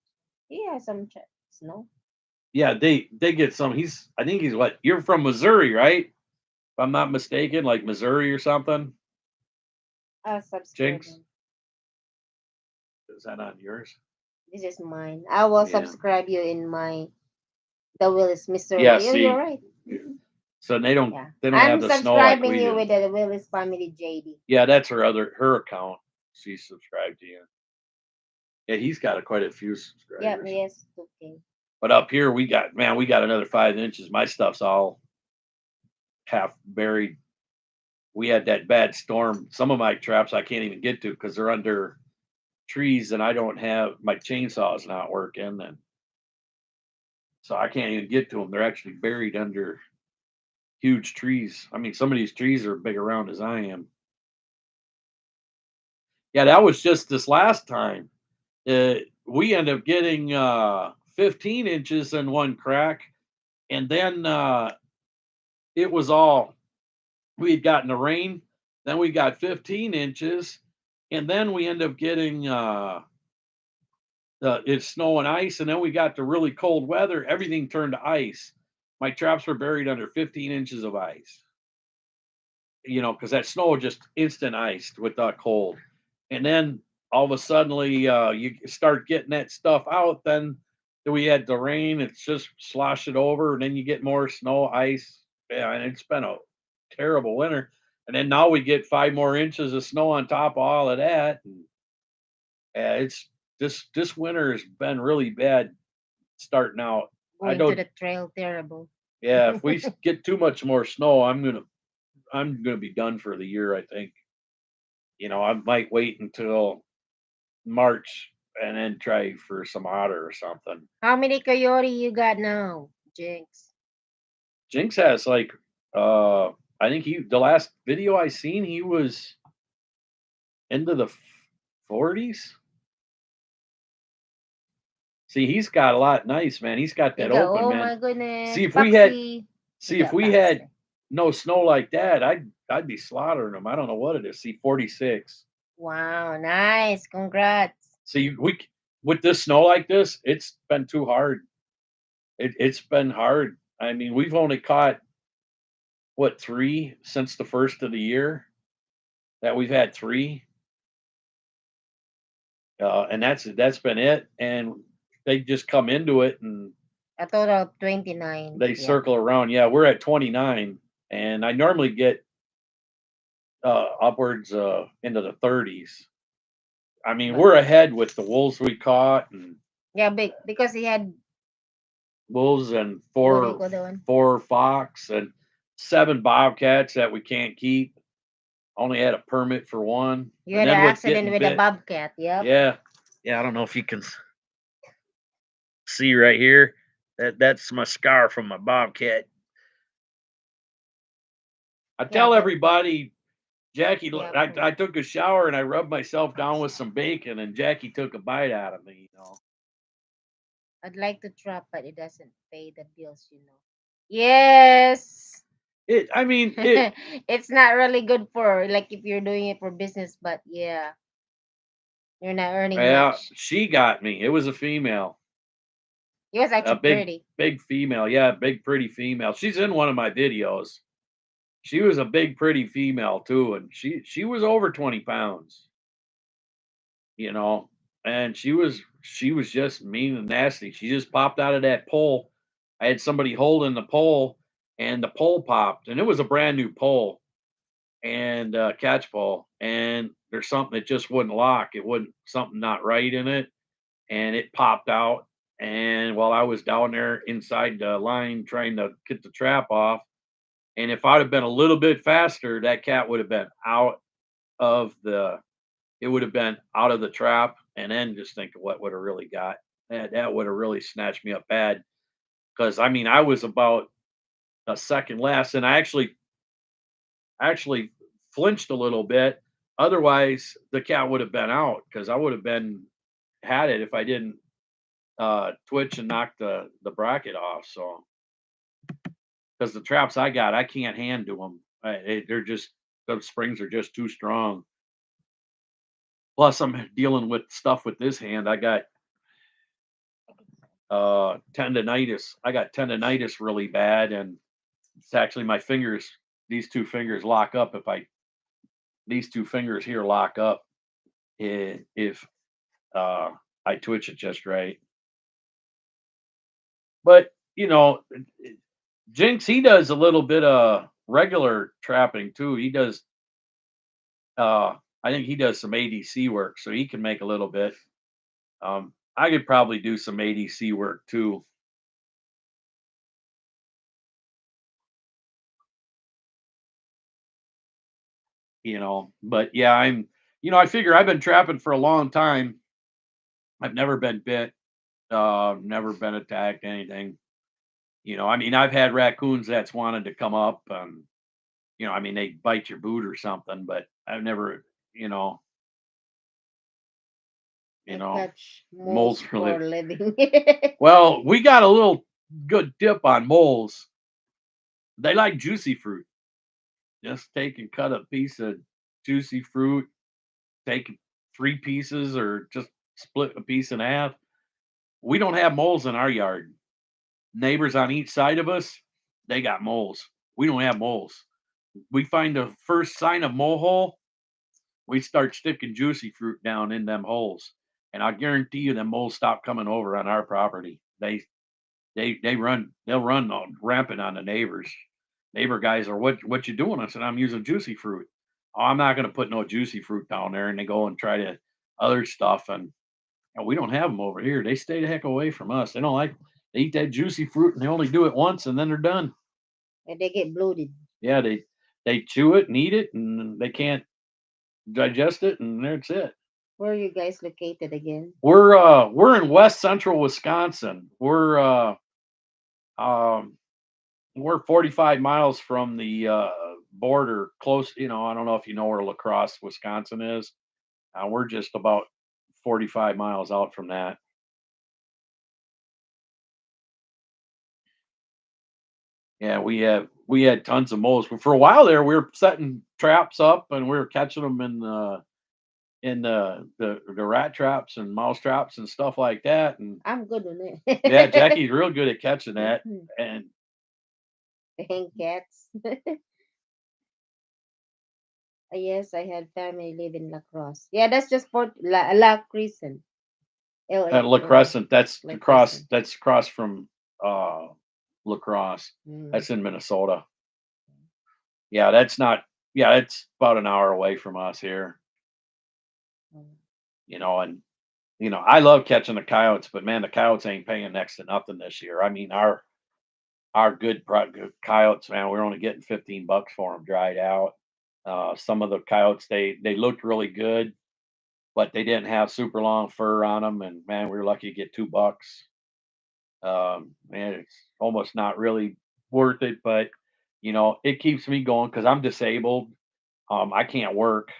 Speaker 1: He has some snow.
Speaker 3: Yeah, they get some. I think he's what? You're from Missouri, right? If I'm not mistaken, like Missouri or something.
Speaker 1: I'll subscribe
Speaker 3: Jinx,
Speaker 1: him.
Speaker 3: is that on yours?
Speaker 1: This is mine. I will
Speaker 3: Yeah.
Speaker 1: subscribe you in my the Willis Missouri.
Speaker 3: Yeah,
Speaker 1: Yeah, you're
Speaker 3: see.
Speaker 1: right.
Speaker 3: So they don't
Speaker 1: Yeah.
Speaker 3: they don't
Speaker 1: I'm
Speaker 3: have the snow like
Speaker 1: subscribing
Speaker 3: we
Speaker 1: you
Speaker 3: do.
Speaker 1: with the Willis family JD.
Speaker 3: Yeah, that's her account. She's subscribed to you. Yeah, he's got quite a few
Speaker 1: Yep,
Speaker 3: subscribers.
Speaker 1: yes, okay.
Speaker 3: But up here we got another 5 inches. My stuff's all half buried. We had that bad storm. Some of my traps I can't even get to because they're under trees, and I don't have my chainsaw's not working, and so I can't even get to them. They're actually buried under huge trees. I mean, some of these trees are big around as I am. Yeah, that was just this last time. We end up getting 15 inches in one crack, and then it was all we had gotten the rain. Then we got 15 inches, and then we end up getting it's snow and ice, and then we got the really cold weather. Everything turned to ice. My traps were buried under 15 inches of ice. Because that snow just instant iced with that cold. And then all of a suddenly you start getting that stuff out. Then we had the rain, it's just slosh it over, and then you get more snow, ice. Yeah, and it's been a terrible winter. And then now we get 5 more inches of snow on top of all of that. And, it's this winter has been really bad starting out. I
Speaker 1: Going to
Speaker 3: don't.
Speaker 1: the trail, terrible.
Speaker 3: Yeah, if we get too much more snow, I'm gonna be done for the year. I think. I might wait until March and then try for some otter or something.
Speaker 1: How many coyote you got now, Jinx?
Speaker 3: Jinx has like I think the last video I seen he was into the 40s. See, he's got a lot nice, man. He's got
Speaker 1: You
Speaker 3: that
Speaker 1: got,
Speaker 3: open,
Speaker 1: oh
Speaker 3: man.
Speaker 1: my goodness.
Speaker 3: See if
Speaker 1: Foxy.
Speaker 3: we had no snow like that, I'd be slaughtering them. I don't know what it is. See, 46.
Speaker 1: Wow, nice. Congrats.
Speaker 3: See, with this snow like this, it's been too hard. It's been hard. I mean, we've only caught what 3 since the first of the year that we've had 3. And that's been it. And they just come into it and
Speaker 1: A total of 29.
Speaker 3: they
Speaker 1: Yeah.
Speaker 3: circle around. Yeah, we're at 29, and I normally get upwards into the 30s. I mean, we're ahead with the wolves we caught and
Speaker 1: Yeah, big because he had
Speaker 3: wolves and
Speaker 1: what do you call that one?
Speaker 3: 4 fox and 7 bobcats that we can't keep. Only had a permit for 1.
Speaker 1: You
Speaker 3: And
Speaker 1: had an
Speaker 3: then with
Speaker 1: accident
Speaker 3: getting
Speaker 1: with a
Speaker 3: bit-
Speaker 1: bobcat. Yep.
Speaker 3: Yeah. I don't know if you can see right here. That's my scar from my bobcat. I tell
Speaker 1: but-
Speaker 3: everybody, Jackie,
Speaker 1: Yeah,
Speaker 3: I took a shower and I rubbed myself down with some bacon, and Jackie took a bite out of me.
Speaker 1: I'd like to trap, but it doesn't pay the bills, you know. Yes.
Speaker 3: I mean,
Speaker 1: It's not really good for like if you're doing it for business, but yeah. You're not earning much.
Speaker 3: she got me. It was a female,
Speaker 1: It was actually pretty.
Speaker 3: big female. Yeah, big pretty female. She's in one of my videos. She was a big pretty female too, and she was over 20 pounds. And she was just mean and nasty. She just popped out of that pole. I had somebody holding the pole, and the pole popped, and it was a brand new pole and catch pole, and there's something that just wouldn't lock. It wouldn't something not right in it, and it popped out. And while I was down there inside the line trying to get the trap off, and if I'd have been a little bit faster, that cat would have been out of the it would have been out of the trap. And then just think of what would have really got that would have really snatched me up bad. Because I mean, I was about a second less, and I actually flinched a little bit. Otherwise, the cat would have been out because I would have been had it if I didn't twitch and knock the bracket off. So, because the traps I got, I can't hand to them. They're just the springs are just too strong. Plus, I'm dealing with stuff with this hand. I got tendonitis. I got tendonitis really bad, and it's actually my fingers. These 2 fingers lock up. These 2 fingers here lock up if I twitch it just right. But Jinx, he does a little bit of regular trapping too. He does. I think he does some ADC work, so he can make a little bit. I could probably do some ADC work too. But yeah, I figure I've been trapping for a long time. I've never been bit, never been attacked, anything. I mean, I've had raccoons that's wanted to come up and, I mean, they bite your boot or something, but I've never,
Speaker 1: I catch
Speaker 3: moles
Speaker 1: moles
Speaker 3: for
Speaker 1: for a living.
Speaker 3: well, we got a little good tip on moles. They like juicy fruit. Just take and cut a piece of juicy fruit, take 3 pieces or just split a piece in half. We don't have moles in our yard. Neighbors on each side of us, they got moles. We don't have moles. We find the first sign of mole hole, we start sticking juicy fruit down in them holes. And I guarantee you them moles stop coming over on our property. They'll run rampant on the neighbors. Neighbor guys are, what you doing? I said, I'm using juicy fruit. Oh, I'm not going to put no juicy fruit down there. And they go and try to other stuff. And we don't have them over here. They stay the heck away from us. They don't like, they eat that juicy fruit and they only do it once and then they're done.
Speaker 1: And they get bloated.
Speaker 3: Yeah, they chew it and eat it and they can't digest it and that's it.
Speaker 1: Where are you guys located again?
Speaker 3: We're in west central Wisconsin. Um we're 45 miles from the border, close. I don't know if you know where La Crosse, Wisconsin is. We're just about 45 miles out from that. Yeah, we had tons of moles. But for a while there, we were setting traps up and we were catching them in the rat traps and mouse traps and stuff like that. And
Speaker 1: I'm good on
Speaker 3: yeah,
Speaker 1: it.
Speaker 3: Jackie's real good at catching that. And
Speaker 1: Hang cats. Yes, I had family live in La Crosse. Yeah, that's just for La Crescent.
Speaker 3: La
Speaker 1: L-A.
Speaker 3: Crescent, that's
Speaker 1: La
Speaker 3: across
Speaker 1: Crescent.
Speaker 3: that's across from uh La Crosse.
Speaker 1: Mm.
Speaker 3: That's in Minnesota. Yeah, that's not yeah, it's about an hour away from us here.
Speaker 1: Mm.
Speaker 3: And I love catching the coyotes, but man, the coyotes ain't paying next to nothing this year. I mean, our good coyotes, man, we're only getting 15 bucks for them dried out. Some of the coyotes, they looked really good, but they didn't have super long fur on them, and man, we were lucky to get 2 bucks. Man, it's almost not really worth it, but it keeps me going because I'm disabled. I can't work.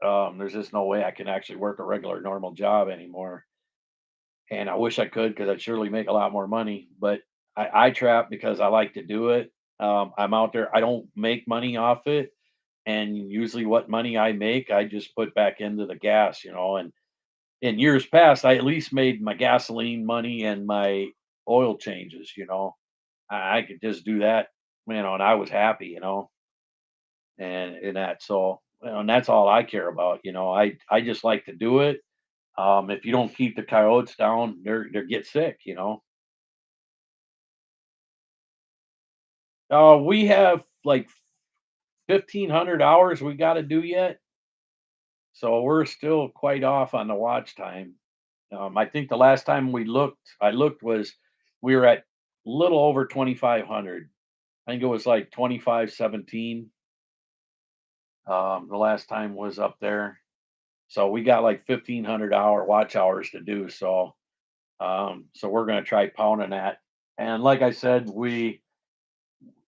Speaker 3: There's just no way I can actually work a regular normal job anymore. And I wish I could because I'd surely make a lot more money. But I trap because I like to do it. I'm out there. I don't make money off it, and usually what money I make, I just put back into the gas. And in years past, I at least made my gasoline money and my oil changes. I could just do that. And I was happy. And that so. And that's all I care about. I just like to do it. If you don't keep the coyotes down, they get sick. We have like 1,500 hours we got to do yet, so we're still quite off on the watch time. I think the last time I looked was we were at little over 2,500. I think it was like 2,517. The last time was up there, so we got like 1,500 watch hours to do. So we're gonna try pounding that. And like I said,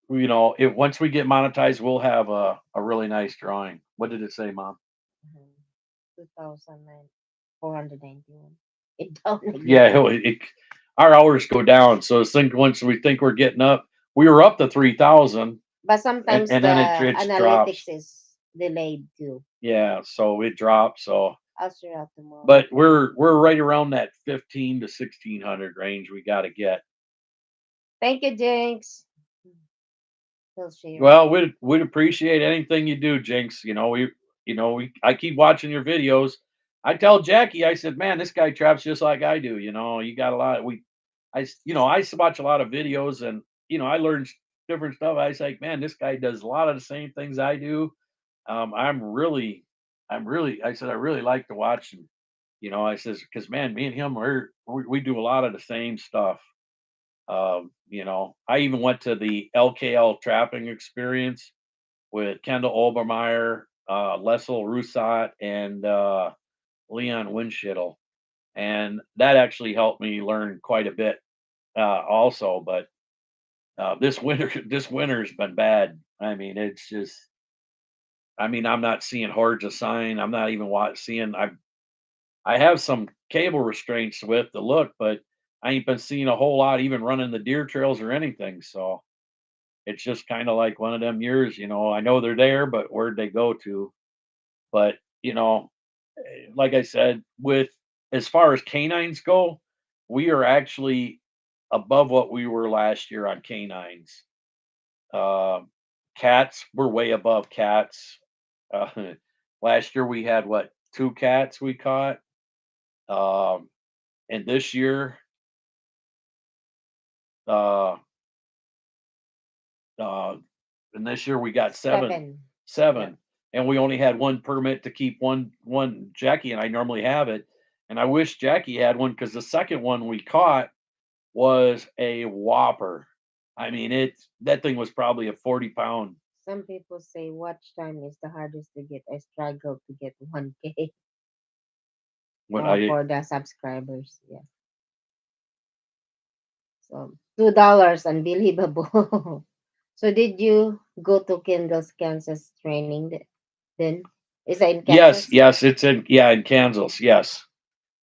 Speaker 3: if once we get monetized, we'll have a really nice drawing. What did it say, Mom?
Speaker 1: 2009, 491. It down
Speaker 3: Yeah,
Speaker 1: again.
Speaker 3: our hours go down. So once we think we're getting up, we were up to 3,000,
Speaker 1: But
Speaker 3: and,
Speaker 1: sometimes
Speaker 3: and
Speaker 1: the
Speaker 3: then it
Speaker 1: analytics
Speaker 3: drops.
Speaker 1: is delayed too.
Speaker 3: Yeah, so it drops. So,
Speaker 1: I'll share out tomorrow.
Speaker 3: but we're right around that 15 to 1,600 range. We got to get.
Speaker 1: Thank you, Jinx. He'll share.
Speaker 3: Well, we'd appreciate anything you do, Jinx. I keep watching your videos. I tell Jackie, I said, man, this guy traps just like I do. You got a lot. I used to watch a lot of videos, and I learned different stuff. I was like, man, this guy does a lot of the same things I do. I said, I really like to watch him. I says, because man, me and him, we do a lot of the same stuff. I even went to the LKL trapping experience with Kendall Obermeyer, Lessel Rusat, and Leon Winshittle. And that actually helped me learn quite a bit also. But this winter, this winter's been bad. I mean, it's just, I'm not seeing hordes of sign. I'm not even seeing, I have some cable restraints with the look, but I ain't been seeing a whole lot even running the deer trails or anything. So it's just kind of like one of them years. I know they're there, but where'd they go to? But like I said, with as far as canines go, we are actually above what we were last year on canines. Uh, Cats, we're way above cats. Uh, Last year we had what, 2 cats we caught. Um, and this year, uh, uh, we got seven,
Speaker 1: 7. Yep.
Speaker 3: seven, and we only had one permit to keep one. Jackie and I normally have it, and I wish Jackie had one because the second one we caught was a whopper. I mean, that thing was probably a 40 pound.
Speaker 1: Some people say watch time is the hardest to get. I struggle to get 1K.
Speaker 3: When
Speaker 1: for the subscribers. Yeah. So $2, unbelievable. So did you go to Kendall's Kansas training then? Is that in
Speaker 3: Yes,
Speaker 1: Kansas?
Speaker 3: yes, it's in Kansas. Yes.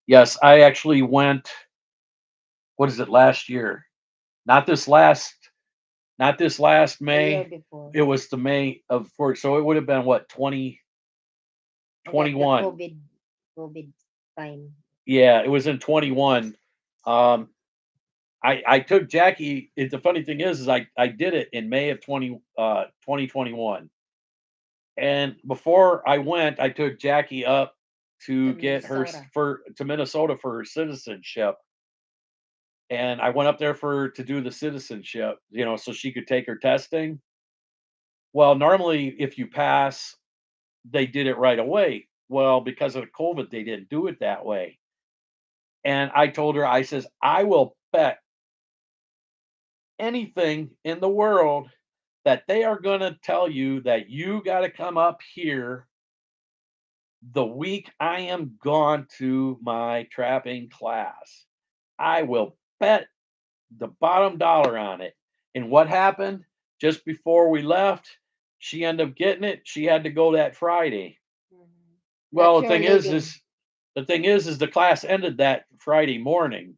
Speaker 3: Yes, I actually went, what is it, last year? Not this last not this last
Speaker 1: The year
Speaker 3: May.
Speaker 1: before.
Speaker 3: It was the May of for so it would have been what,
Speaker 1: I got the
Speaker 3: 2021.
Speaker 1: COVID time.
Speaker 3: Yeah, it was in 21. Um I took Jackie. The funny thing is I did it in May of 2021. And before I went, I took Jackie up to
Speaker 1: To
Speaker 3: get her
Speaker 1: Minnesota.
Speaker 3: for to Minnesota for her citizenship. And I went up there for to do the citizenship, so she could take her testing. Well, normally if you pass, they did it right away. Well, because of COVID, they didn't do it that way. And I told her, I says, I will bet anything in the world that they are going to tell you that you got to come up here the week I am gone to my trapping class. I will bet the bottom dollar on it. And what happened just before we left? She ended up getting it. She had to go that Friday.
Speaker 1: Mhm.
Speaker 3: Well,
Speaker 1: That's your leaving.
Speaker 3: the the class ended that Friday morning,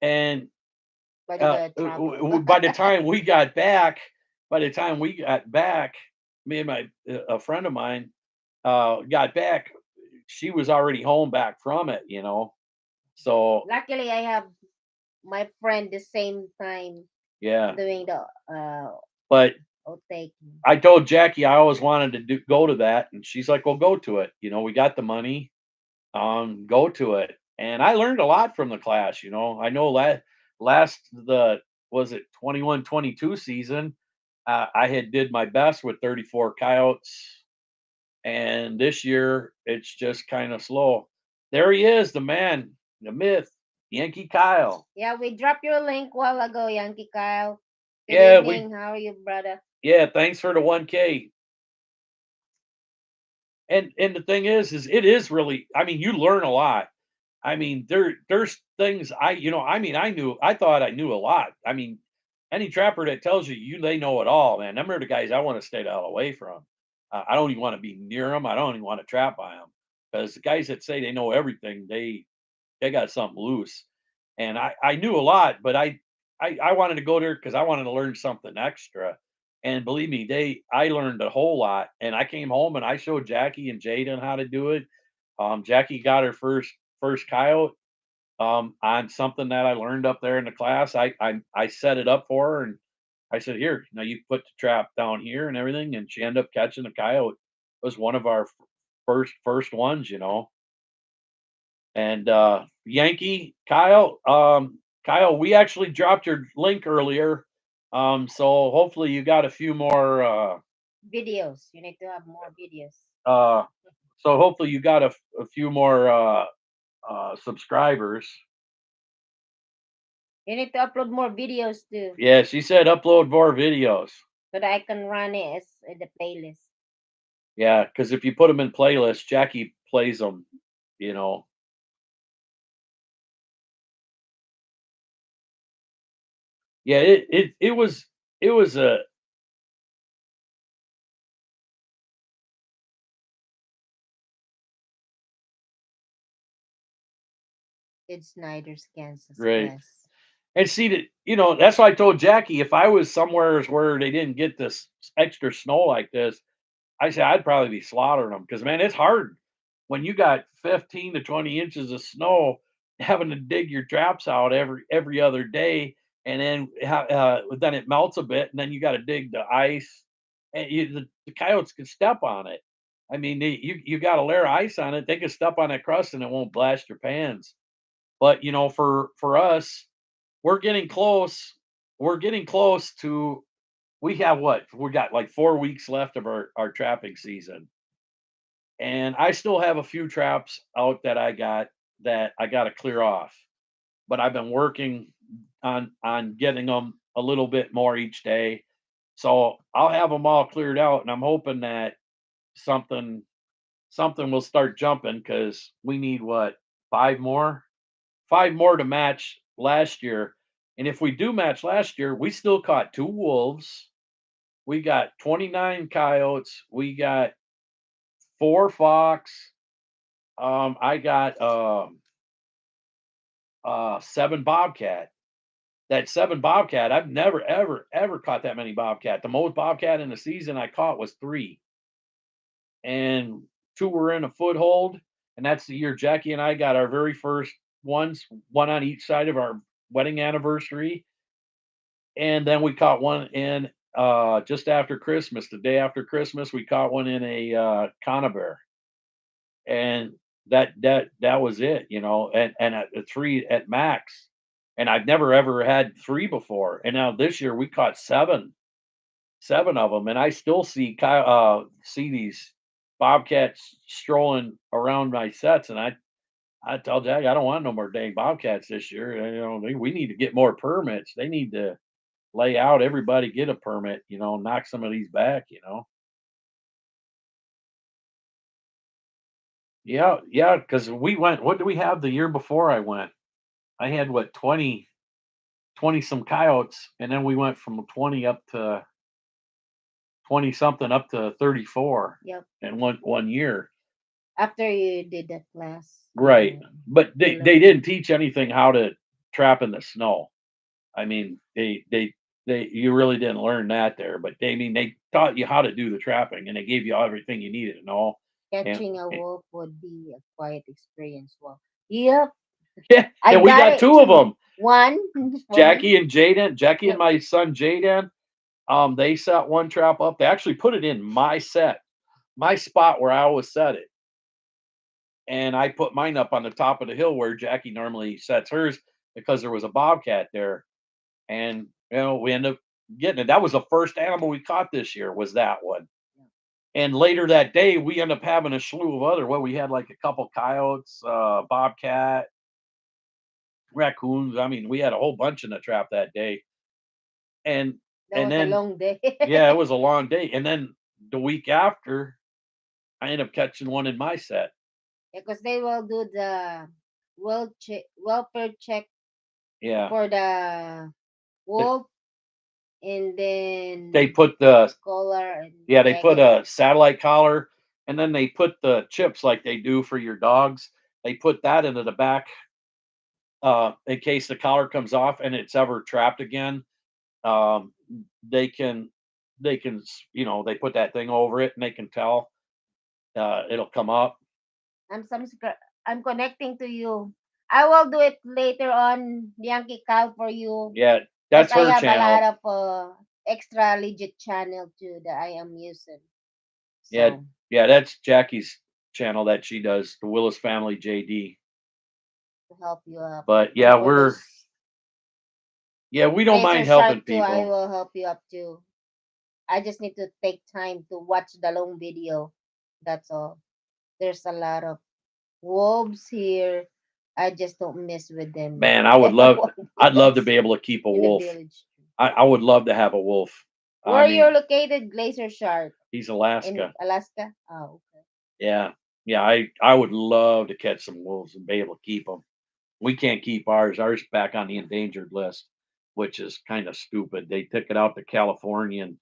Speaker 3: and
Speaker 1: But you gotta travel.
Speaker 3: by the time we got back, by the time we got back, me and my a friend of mine got back. She was already home back from it. So
Speaker 1: Luckily, I have my friend the same time
Speaker 3: yeah,
Speaker 1: doing the
Speaker 3: but
Speaker 1: outtake.
Speaker 3: I told Jackie I always wanted to go to that, and she's like, "Well, go to it. We got the money. Go to it." And I learned a lot from the class. I know last the was it 21-22 season, I had did my best with 34 coyotes, and this year it's just kind of slow. There he is, the man, the myth, Yankee Kyle.
Speaker 1: Yeah, we dropped your link while ago, Yankee Kyle. Good
Speaker 3: Yeah,
Speaker 1: evening. How are you, brother?
Speaker 3: thanks for the 1K. And the thing is it is really, I mean, you learn a lot. I mean, there's things I thought I knew a lot. I mean, any trapper that tells you they know it all, man, them are the guys I want to stay the hell away from. I don't even want to be near them. I don't even want to trap by them, because the guys that say they know everything, they got something loose. And I knew a lot, but I wanted to go there because I wanted to learn something extra. And believe me, I learned a whole lot. And I came home and I showed Jackie and Jaden how to do it. Jackie got her first coyote on something that I learned up there in the class. I set it up for her, and I said, "Here, now you put the trap down here and everything." And she ended up catching a coyote. It was one of our first ones. And Yankee Kyle, we actually dropped your link earlier. So hopefully you got a few more.
Speaker 1: Videos. You need to have more videos.
Speaker 3: Uh, so hopefully you got a few more subscribers.
Speaker 1: You need to upload more videos too,
Speaker 3: Yeah, she said upload more videos.
Speaker 1: so that I can run it as in the playlist.
Speaker 3: Yeah, because if you put them in playlists, Jackie plays them. You know. Yeah, it was a
Speaker 1: It's Snyder's, Kansas.
Speaker 3: right.
Speaker 1: Yes.
Speaker 3: And see that, that's why I told Jackie, if I was somewhere where they didn't get this extra snow like this, I said I'd probably be slaughtering them, because man, it's hard when you got 15 to 20 inches of snow, having to dig your traps out every other day, and then it melts a bit, and then you got to dig the ice, and the coyotes can step on it. I mean, you got a layer of ice on it, they can step on that crust and it won't blast your pans. But for us, we're getting close. We're getting close to. We have what? We got like 4 weeks left of our trapping season, and I still have a few traps out that I got to clear off. But I've been working on getting them a little bit more each day, so I'll have them all cleared out, and I'm hoping that something something will start jumping because we need what, 5 more? 5 more to match last year. And if we do match last year, we still caught 2 wolves. We got 29 coyotes. We got 4 fox. I got 7 bobcat. That 7 bobcat, I've never ever caught that many bobcat. The most bobcat in the season I caught was 3, and 2 were in a foothold, and that's the year Jackie and I got our very first ones, one on each side of our wedding anniversary, and then we caught one in just after Christmas, the day after Christmas, we caught one in a conibear, and that was it, and at the 3 at max. And I've never ever had 3 before, and now this year we caught 7 of them, and I still see these bobcats strolling around my sets, and I tell Jack I don't want no more dang bobcats this year. We need to get more permits. They need to lay out, everybody get a permit, knock some of these back. Yeah, yeah, because we went. What do we have the year before I went? I had what, 20 some coyotes, and then we went from 20 up to 20 something up to 34
Speaker 1: Yep.
Speaker 3: in one year.
Speaker 1: After you did that class.
Speaker 3: Right. But they
Speaker 1: learned.
Speaker 3: didn't teach anything how to trap in the snow. I mean, they you really didn't learn that there, but they taught you how to do the trapping, and they gave you everything you needed to know.
Speaker 1: Catching a
Speaker 3: and-
Speaker 1: wolf would be a quiet experience. Well, yep.
Speaker 3: Yeah,
Speaker 1: I
Speaker 3: and we
Speaker 1: got
Speaker 3: got
Speaker 1: it
Speaker 3: 2 of
Speaker 1: too.
Speaker 3: them.
Speaker 1: One. for
Speaker 3: Jackie
Speaker 1: me.
Speaker 3: and Jaden, Jackie
Speaker 1: Yep.
Speaker 3: and my son Jaden, they set one trap up. They actually put it in my spot where I always set it. And I put mine up on the top of the hill where Jackie normally sets hers because there was a bobcat there. And we ended up getting it. That was the first animal we caught this year, was that one. And later that day, we ended up having a slew of other. Well, we had like a couple coyotes, bobcat, raccoons. I mean, we had a whole bunch in the trap that day. And
Speaker 1: That was
Speaker 3: then
Speaker 1: a long day.
Speaker 3: yeah, it was a long day. And then the week after, I ended up catching one in my set.
Speaker 1: Because they will do the welfare check
Speaker 3: Yeah,
Speaker 1: for the wolf, and then
Speaker 3: they put the
Speaker 1: collar and
Speaker 3: they put
Speaker 1: tag it.
Speaker 3: a satellite collar, and then they put the chips like they do for your dogs. They put that into the back in case the collar comes off and it's ever trapped again. Um, they can they put that thing over it and they can tell it'll come up.
Speaker 1: I'm connecting to you. I will do it later on, Yankee Cal, for you.
Speaker 3: Yeah,
Speaker 1: Because
Speaker 3: that's
Speaker 1: I
Speaker 3: her
Speaker 1: have a lot
Speaker 3: channel.
Speaker 1: of extra legit channel too that I am using.
Speaker 3: Yeah,
Speaker 1: So,
Speaker 3: yeah, that's Jackie's channel that she does, the Willis Family JD.
Speaker 1: to help you up.
Speaker 3: But
Speaker 1: And
Speaker 3: yeah,
Speaker 1: for those
Speaker 3: we don't
Speaker 1: Razor
Speaker 3: mind helping
Speaker 1: Shark too, I
Speaker 3: people.
Speaker 1: will help you up too. I just need to take time to watch the long video. That's all. There's a lot of wolves here. I just don't mess with them.
Speaker 3: Man, I'd love to be able to keep a
Speaker 1: in the
Speaker 3: wolf.
Speaker 1: village.
Speaker 3: I would love to have a wolf.
Speaker 1: Where you're located, Glacier Shark?
Speaker 3: He's
Speaker 1: In
Speaker 3: Alaska.
Speaker 1: Alaska? Oh, okay.
Speaker 3: Yeah, yeah. I would love to catch some wolves and be able to keep them. We can't keep ours. Ours back on the endangered list, which is kind of stupid. They took it out to California and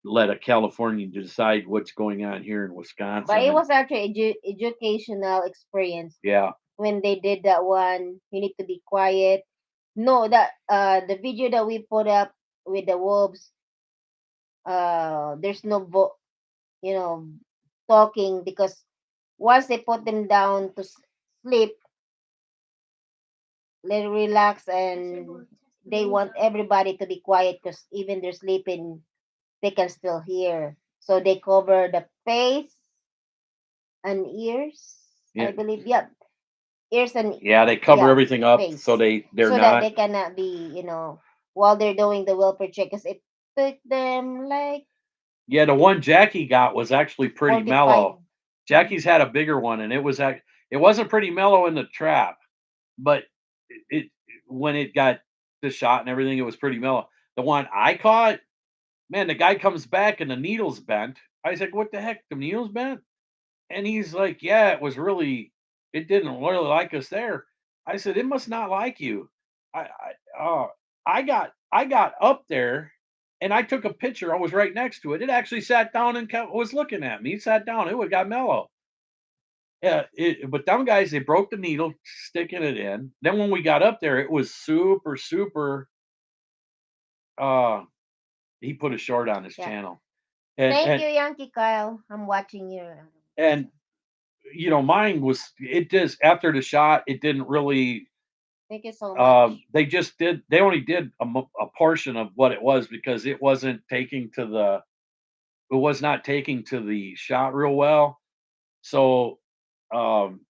Speaker 3: let a Californian decide what's going on here in Wisconsin.
Speaker 1: But it was actually educational experience.
Speaker 3: Yeah.
Speaker 1: When they did that one, you need to be quiet. No, that the video that we put up with the wolves, there's no you know, talking, because once they put them down to sleep, they relax, and they want everybody to be quiet because even they're sleeping, they can still hear. So they cover the face and ears.
Speaker 3: Yeah.
Speaker 1: I believe, yeah, ears and
Speaker 3: Yeah, they cover everything up
Speaker 1: face,
Speaker 3: so they're
Speaker 1: so
Speaker 3: not.
Speaker 1: that they cannot be, while they're doing the welfare check, because it took them like
Speaker 3: Yeah, the one Jackie got was actually pretty
Speaker 1: 45.
Speaker 3: mellow. Jackie's had a bigger one, and it wasn't pretty mellow in the trap, but it when it got the shot and everything, it was pretty mellow. The one I caught, man, the guy comes back and the needle's bent. I was like, "What the heck? The needle's bent?" And he's like, "Yeah, it didn't really like us there." I said, "It must not like you." Uh, I got up there and I took a picture. I was right next to it. It actually sat down and was looking at me. He sat down. It would got mellow. Yeah, but them guys, they broke the needle, sticking it in. Then when we got up there, it was super, super. Uh, he put a short on his
Speaker 1: Yeah.
Speaker 3: channel, and
Speaker 1: Thank
Speaker 3: and
Speaker 1: you, Yankee Kyle. I'm watching you.
Speaker 3: and mine was it just after the shot, it didn't really.
Speaker 1: Thank you so much.
Speaker 3: They only did a portion of what it was because it wasn't taking to the it was not taking to the shot real well. So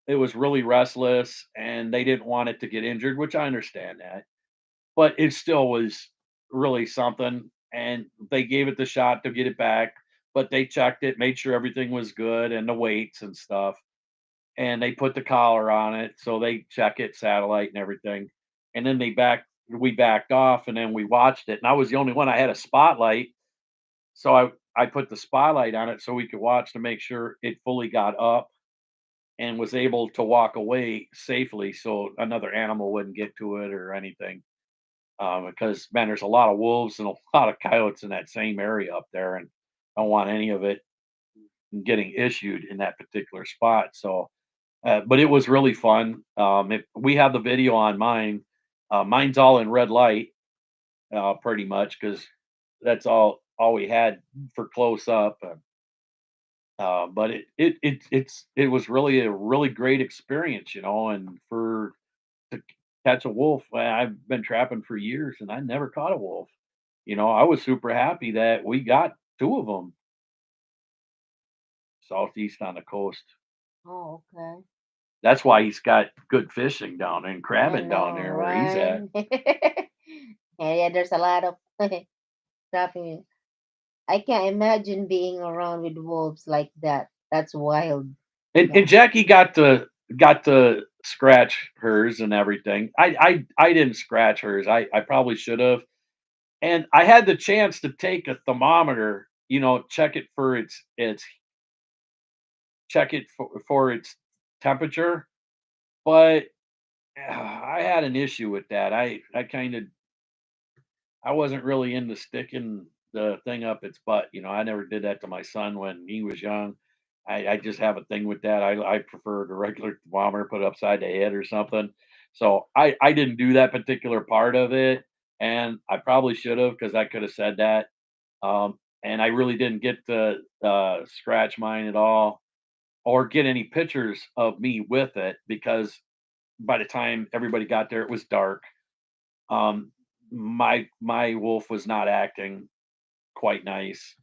Speaker 3: it was really restless and they didn't want it to get injured, which I understand that. But it still was really something. And they gave it the shot to get it back, but they checked it, made sure everything was good and the weights and stuff. And they put the collar on it, so they check it, satellite and everything. And then we backed off and then we watched it. And I was the only one I had a spotlight. So I put the spotlight on it so we could watch to make sure it fully got up and was able to walk away safely so another animal wouldn't get to it or anything. Because man, there's a lot of wolves and a lot of coyotes in that same area up there, and I don't want any of it getting issued in that particular spot. So, but it was really fun. We have the video on mine. Mine's all in red light, pretty much because that's all we had for close up. But it was really a really great experience, and to catch a wolf, I've been trapping for years and I never caught a wolf. I was super happy that we got two of them southeast on the coast.
Speaker 1: Oh, okay.
Speaker 3: That's why he's got good fishing down and
Speaker 1: I
Speaker 3: crabbing down
Speaker 1: know,
Speaker 3: there where he's at.
Speaker 1: right? Yeah, there's a lot of stuff in it. I can't imagine being around with wolves like that. That's wild.
Speaker 3: And
Speaker 1: Yeah.
Speaker 3: Jackie got to scratch hers and everything. I didn't scratch hers. I probably should have. And I had the chance to take a thermometer, check it for its check it for its temperature, but I had an issue with that. I wasn't really into sticking the thing up its butt. I never did that to my son when he was young. I just have a thing with that. I prefer the regular thermometer, put it upside the head or something. So I didn't do that particular part of it, and I probably should have because I could have said that. And I really didn't get to scratch mine at all or get any pictures of me with it because by the time everybody got there, it was dark. Um, my wolf was not acting quite nice,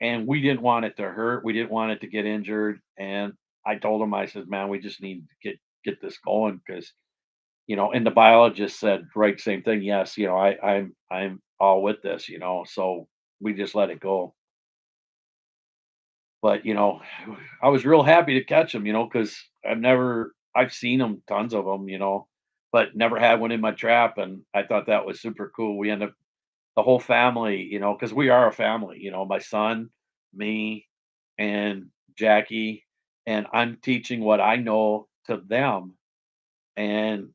Speaker 3: and we didn't want it to hurt. We didn't want it to get injured. And I told him, I said, "Man, we just need to get this going because And the biologist said right same thing. Yes, I'm all with this. So we just let it go. But I was real happy to catch him. Because I've seen them tons of them. But never had one in my trap, and I thought that was super cool. We ended up the whole family, because we are a family, my son, me, and Jackie, and I'm teaching what I know to them, and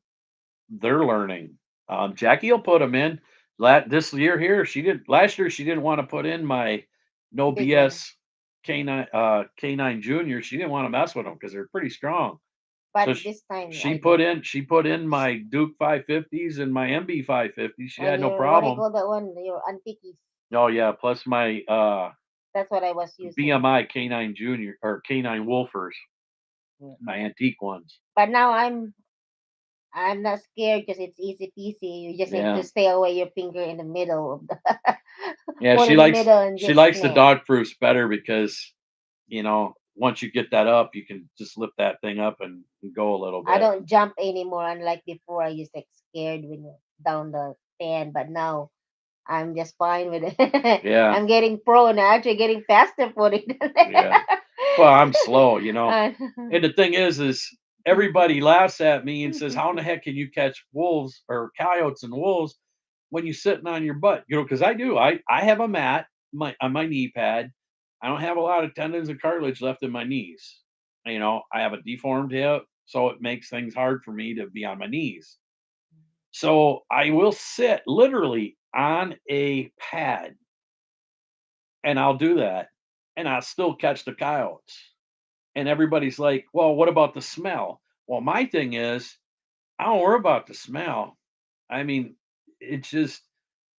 Speaker 3: they're learning. Jackie will put them in. This year here, she did. Last year, she didn't want to put in my no
Speaker 1: Big one.
Speaker 3: BS K9 Junior. She didn't want to mess with them because they're pretty strong. So
Speaker 1: But this time
Speaker 3: she
Speaker 1: I
Speaker 3: put
Speaker 1: did.
Speaker 3: in my Duke 550s and my MB 550s. She
Speaker 1: And
Speaker 3: had no
Speaker 1: your what I
Speaker 3: problem.
Speaker 1: call that one? Your antiques.
Speaker 3: Oh yeah, plus my
Speaker 1: That's what I was using.
Speaker 3: BMI K9 Junior or K9 Wolfers,
Speaker 1: Yeah.
Speaker 3: my antique ones.
Speaker 1: But now I'm not scared because it's easy peasy. You just need
Speaker 3: Yeah.
Speaker 1: to stay away your finger in the middle of the
Speaker 3: Yeah,
Speaker 1: one in the middle and
Speaker 3: she
Speaker 1: just
Speaker 3: likes the
Speaker 1: snap.
Speaker 3: dog proofs better because, once you get that up, you can just lift that thing up and go a little
Speaker 1: I
Speaker 3: bit.
Speaker 1: don't jump anymore. Unlike before, I used to get scared when you're down the pan. But now I'm just fine with it.
Speaker 3: Yeah.
Speaker 1: I'm getting pro and actually getting faster for it.
Speaker 3: Yeah. Well, I'm slow,
Speaker 1: Uh,
Speaker 3: And the thing is everybody laughs at me and says, "How in the heck can you catch wolves or coyotes and wolves when you're sitting on your butt?" Because I do. I have a mat on my knee pad. I don't have a lot of tendons and cartilage left in my knees. I have a deformed hip, so it makes things hard for me to be on my knees. So I will sit literally on a pad and I'll do that and I'll still catch the coyotes. And everybody's like, well, what about the smell? Well, my thing is, I don't worry about the smell. I mean, it's just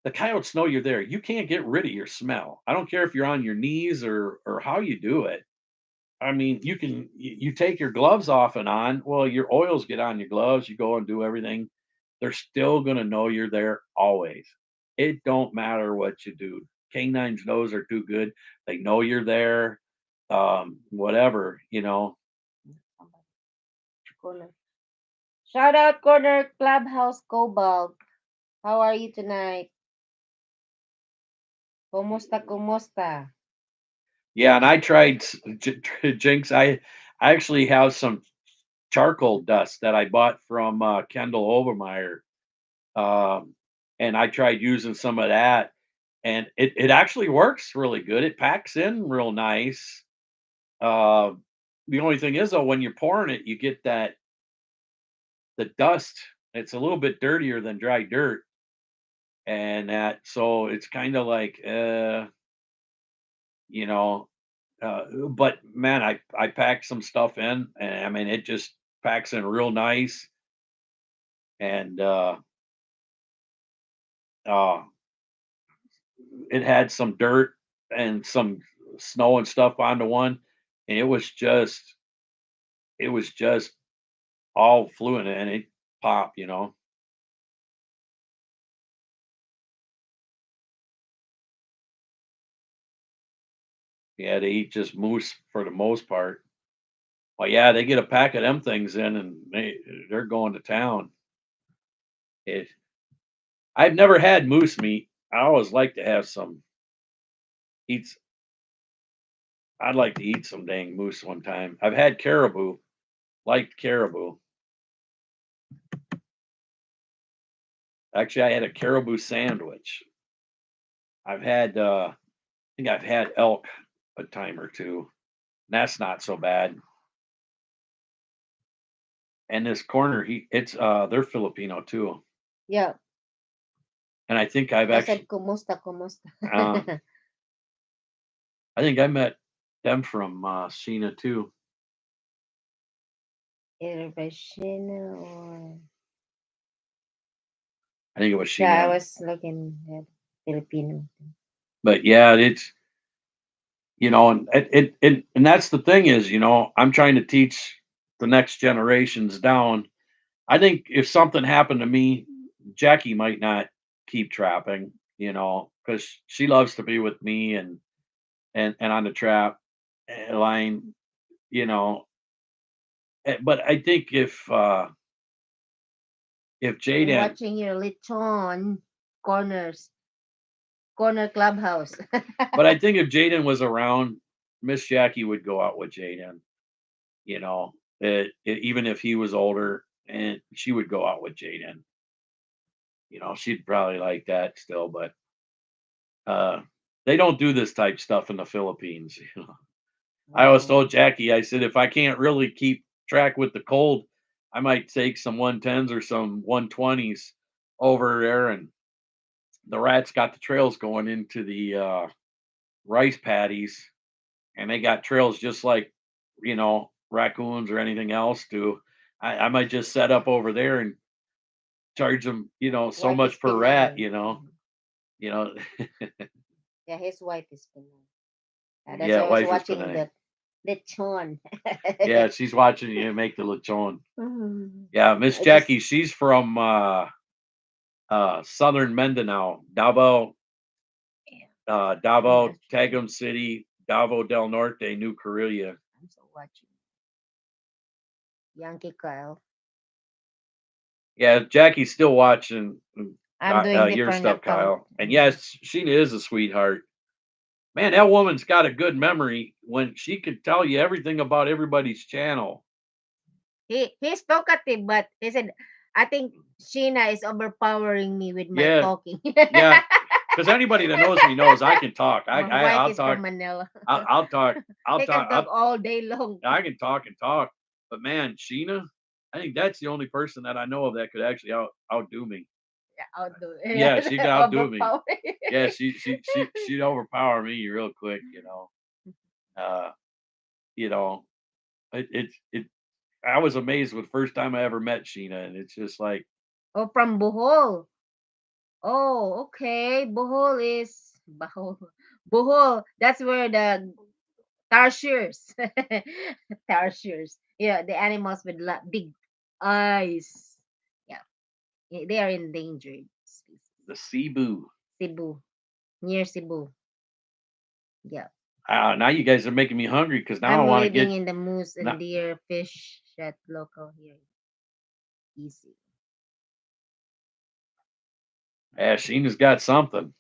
Speaker 3: the coyotes know you're there. You can't get rid of your smell. I don't care if you're on your knees or how you do it. I mean, you take your gloves off and on. Well, your oils get on your gloves. You go and do everything. They're still gonna know you're there always. It don't matter what you do. Canines nose are too good. They know you're there. Whatever.
Speaker 1: Corner. Shout out Corner Clubhouse Cobalt. How are you tonight? Kumusta, kumusta?
Speaker 3: Yeah, and I tried Jinx. I actually have some charcoal dust that I bought from Kendall Overmeyer. Um, and I tried using some of that, and it actually works really good. It packs in real nice. Uh, the only thing is though, when you're pouring it, you get the dust. It's a little bit dirtier than dry dirt, and that so it's kind of like you know. But man, I packed some stuff in, and I mean it just packs in real nice, and uh, it had some dirt and some snow and stuff onto one, and it was just all fluent and it popped. Yeah, they eat just moose for the most part. Well, yeah, they get a pack of them things in and they're going to town. It I've never had moose meat. I always like to have some eats. I'd like to eat some dang moose one time. I've had caribou, liked caribou. Actually, I had a caribou sandwich. I think I've had elk a time or two. That's not so bad. And this corner, they're Filipino too.
Speaker 1: Yeah,
Speaker 3: And I think I've
Speaker 1: I said
Speaker 3: actually,
Speaker 1: kumusta, kumusta.
Speaker 3: uh, I think I met them from Sheena too.
Speaker 1: Irvashina or
Speaker 3: I think it was
Speaker 1: yeah, I
Speaker 3: Sheena.
Speaker 1: was looking at Filipino.
Speaker 3: But yeah, and that's the thing is, I'm trying to teach the next generations down. I think if something happened to me, Jackie might not keep trapping, because she loves to be with me and on the trap line, you know. But I think if
Speaker 1: I'm
Speaker 3: Jaden,
Speaker 1: watching your lechon corner clubhouse.
Speaker 3: but I think if Jaden was around, Miss Jackie would go out with Jaden. You know, even if he was older, and she would go out with Jaden. She'd probably like that still, but uh, they don't do this type stuff in the Philippines. I always
Speaker 1: Oh,
Speaker 3: told Jackie, I said, if I can't really keep track with the cold, I might take some 110s or some 120s over there. And the rats got the trails going into the rice paddies, and they got trails just like, raccoons or anything else do. I might just set up over there and charge them, so
Speaker 1: wife is
Speaker 3: much per rat,
Speaker 1: Pinay.
Speaker 3: you know,
Speaker 1: Yeah, his wife is Pinay. That's
Speaker 3: yeah,
Speaker 1: why I was
Speaker 3: wife is
Speaker 1: watching
Speaker 3: Panay.
Speaker 1: the lechon.
Speaker 3: Yeah, she's watching you make the lechon.
Speaker 1: Mhm.
Speaker 3: Yeah, Miss
Speaker 1: I just
Speaker 3: Jackie, she's from southern Mindanao, Davao,
Speaker 1: yeah,
Speaker 3: Tagum City, Davao del Norte, New Corelia.
Speaker 1: I'm so watching Yankee Kyle.
Speaker 3: Yeah, Jackie's still watching
Speaker 1: I'm doing
Speaker 3: your
Speaker 1: different
Speaker 3: stuff,
Speaker 1: account.
Speaker 3: Kyle. And yes, she is a sweetheart. Man, that woman's got a good memory when she could tell you everything about everybody's channel.
Speaker 1: He's talkative, but he said I think Sheena is overpowering me with my
Speaker 3: Yeah,
Speaker 1: talking.
Speaker 3: yeah. because anybody that knows me knows I can talk.
Speaker 1: My wife
Speaker 3: I'll
Speaker 1: is
Speaker 3: talk.
Speaker 1: from Manila.
Speaker 3: I'll talk. I'll
Speaker 1: They can
Speaker 3: talk.
Speaker 1: talk all day long.
Speaker 3: I can talk and talk. But man, Sheena, I think that's the only person that I know of that could actually outdo me.
Speaker 1: Yeah, outdo.
Speaker 3: Yeah, she could outdo me.
Speaker 1: Overpower.
Speaker 3: Yeah, she'd overpower me real quick. Uh, you know, it. I was amazed with the first time I ever met Sheena, and it's just like,
Speaker 1: Oh, from Bohol. Oh, okay. Bohol is Bohol. Bohol. That's where the tarsiers, tarsiers. Yeah, the animals with big eyes. Yeah, they are endangered species.
Speaker 3: the Cebu.
Speaker 1: Cebu, near Cebu. Yeah,
Speaker 3: Now you guys are making me hungry because now I
Speaker 1: I'm
Speaker 3: want to
Speaker 1: living
Speaker 3: get.
Speaker 1: in the moose and
Speaker 3: Now,
Speaker 1: deer fish shed local here. Easy.
Speaker 3: yeah, Sheena's got something.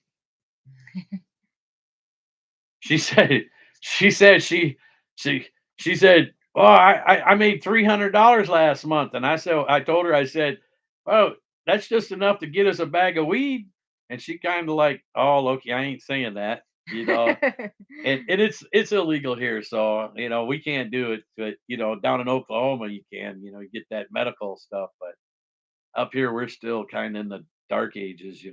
Speaker 3: She said, she said she she said, "Oh, I made $300 last month," and I told her, I said, "Oh, that's just enough to get us a bag of weed," and she kind of like, "Oh, Loki, I ain't saying that," and it's illegal here, so we can't do it. But down in Oklahoma, you can, you get that medical stuff, but up here we're still kind of in the dark ages.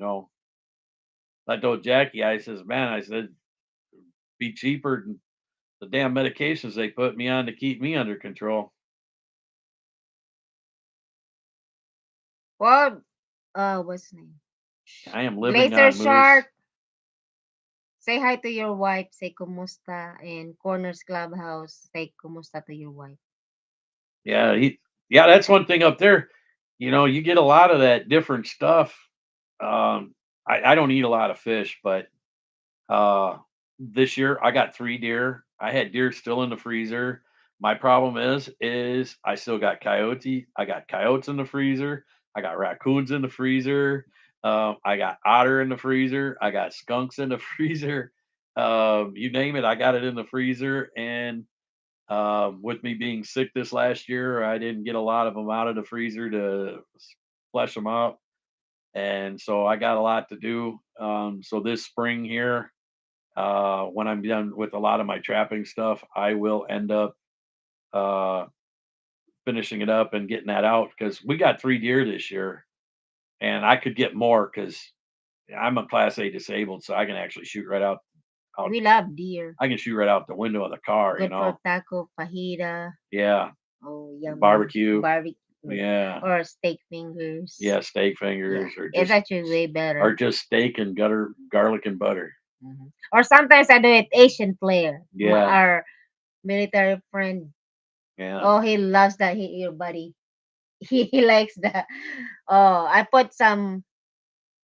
Speaker 3: I told Jackie, I says, "Man," I said, "be cheaper than the damn medications they put me on to keep me under control."
Speaker 1: Well, what's his name?
Speaker 3: I am living
Speaker 1: Glacier
Speaker 3: on moose.
Speaker 1: Shark. Say hi to your wife. Say kumusta. And Corners Clubhouse. Say kumusta to your wife.
Speaker 3: Yeah, that's one thing up there. You get a lot of that different stuff. I don't eat a lot of fish, but this year I got 3 deer. I had deer still in the freezer. My problem is I still got coyote. I got coyotes in the freezer. I got raccoons in the freezer. I got otter in the freezer. I got skunks in the freezer. You name it, I got it in the freezer. And with me being sick this last year, I didn't get a lot of them out of the freezer to flesh them out, and so I got a lot to do. So this spring here, when I'm done with a lot of my trapping stuff, I will end up uh, finishing it up and getting that out because we got 3 deer this year, and I could get more because I'm a Class A disabled, so I can actually shoot right out.
Speaker 1: We love deer.
Speaker 3: I can shoot right out the window of the car.
Speaker 1: Good for taco, fajita.
Speaker 3: Yeah,
Speaker 1: Oh, yummy.
Speaker 3: barbecue.
Speaker 1: Barbecue.
Speaker 3: Yeah,
Speaker 1: Or steak fingers.
Speaker 3: yeah, steak fingers, or
Speaker 1: It's
Speaker 3: just
Speaker 1: actually way better.
Speaker 3: or just steak and garlic and butter.
Speaker 1: Or sometimes I do it Asian flair.
Speaker 3: Yeah.
Speaker 1: Our military friend.
Speaker 3: Yeah.
Speaker 1: Oh, he loves that. Your buddy. He likes that. Oh, I put some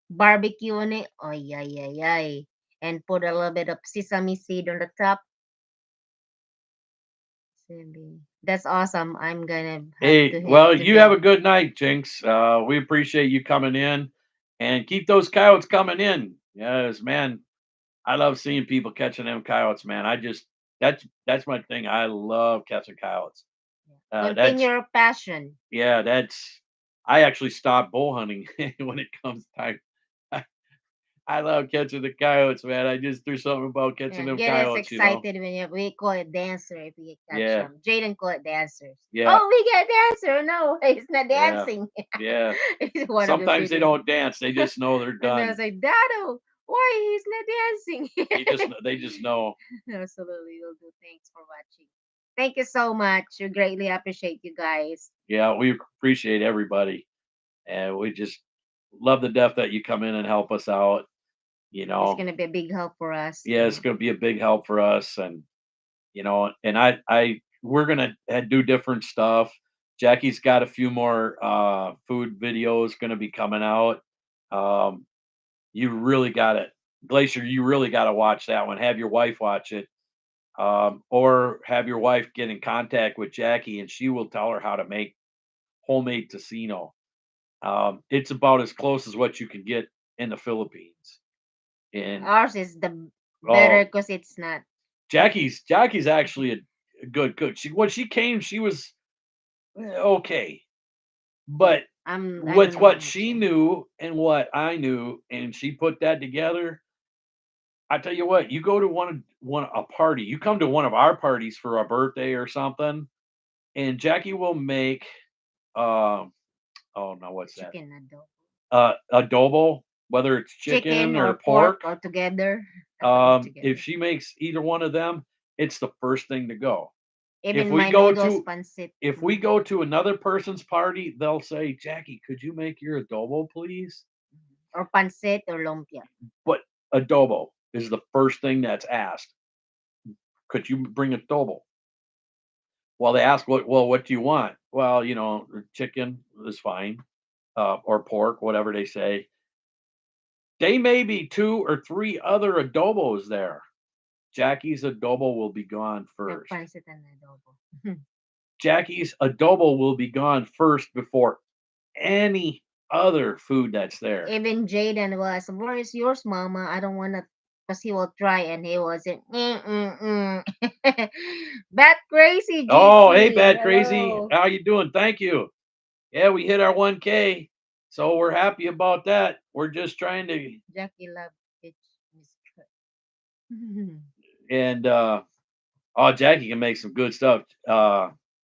Speaker 1: barbecue on it. Oh, yeah. And put a little bit of sesame seed on the top. That's awesome. I'm gonna have
Speaker 3: Hey,
Speaker 1: to hit
Speaker 3: well, you have
Speaker 1: today.
Speaker 3: a good night, Jinx. We appreciate you coming in, and keep those coyotes coming in. Yes, man. I love seeing people catching them coyotes, man. That's my thing. I love catching coyotes.
Speaker 1: Continue
Speaker 3: That's
Speaker 1: your passion.
Speaker 3: yeah. I actually stopped bull hunting when it comes time. I love catching the coyotes, man. There's something about catching them
Speaker 1: Get us
Speaker 3: coyotes,
Speaker 1: excited when we call it dancer if we catch
Speaker 3: Yeah.
Speaker 1: them. Jaden call it dancers.
Speaker 3: Yeah.
Speaker 1: Oh, we get dancer. No, it's not
Speaker 3: Yeah.
Speaker 1: dancing.
Speaker 3: Yeah.
Speaker 1: It's one of the
Speaker 3: Sometimes they
Speaker 1: videos.
Speaker 3: don't dance. They just know they're
Speaker 1: And I
Speaker 3: done.
Speaker 1: was like, Dado, why he's not dancing?
Speaker 3: They just know.
Speaker 1: Absolutely, will do. Thanks for watching. Thank you so much. We greatly appreciate you guys.
Speaker 3: Yeah, we appreciate everybody, and we just love the death that you come in and help us out.
Speaker 1: It's gonna be a big help for us.
Speaker 3: Yeah, it's going to be a big help for us, and and we're gonna do different stuff. Jackie's got a few more food videos going to be coming out. Um, you really got it, Glacier. You really got to watch that one. Have your wife watch it, or have your wife get in contact with Jackie, and she will tell her how to make homemade tocino. It's about as close as what you can get in the Philippines. And
Speaker 1: Ours is the better because it's not.
Speaker 3: Jackie's actually a good cook. When she came, she was okay, but
Speaker 1: I
Speaker 3: with
Speaker 1: don't know
Speaker 3: what
Speaker 1: much
Speaker 3: she
Speaker 1: yet.
Speaker 3: knew and what I knew, and she put that together, I tell you what, you go to one a party, you come to one of our parties for a birthday or something, and Jackie will make, um, oh no, what's that?
Speaker 1: Chicken adobo.
Speaker 3: Adobo, whether it's chicken
Speaker 1: Chicken
Speaker 3: or
Speaker 1: or pork
Speaker 3: pork.
Speaker 1: or together. All together.
Speaker 3: If she makes either one of them, it's the first thing to go.
Speaker 1: Even
Speaker 3: we
Speaker 1: my
Speaker 3: go
Speaker 1: noodles,
Speaker 3: to
Speaker 1: pancit.
Speaker 3: If we go to another person's party, they'll say, "Jackie, could you make your adobo, please?"
Speaker 1: Or pancit or lumpia.
Speaker 3: But adobo is the first thing that's asked. Could you bring adobo? Well, they ask, what do you want?" Well, chicken is fine, or pork, whatever they say. They may be 2 or 3 other adobos there. Jackie's adobo will be gone
Speaker 1: Like
Speaker 3: first.
Speaker 1: pancit and adobo.
Speaker 3: Jackie's adobo will be gone first before any other food that's there.
Speaker 1: Even Jaden was, where is yours, Mama? I don't want to, because he will try and he wasn't. Bat crazy,
Speaker 3: Oh, hey,
Speaker 1: GC.
Speaker 3: Bad Crazy.
Speaker 1: Hello.
Speaker 3: How you doing? Thank you. Yeah, we hit our 1K, so we're happy about that. We're just trying to,
Speaker 1: Jackie love it.
Speaker 3: and oh, Jackie can make some good stuff.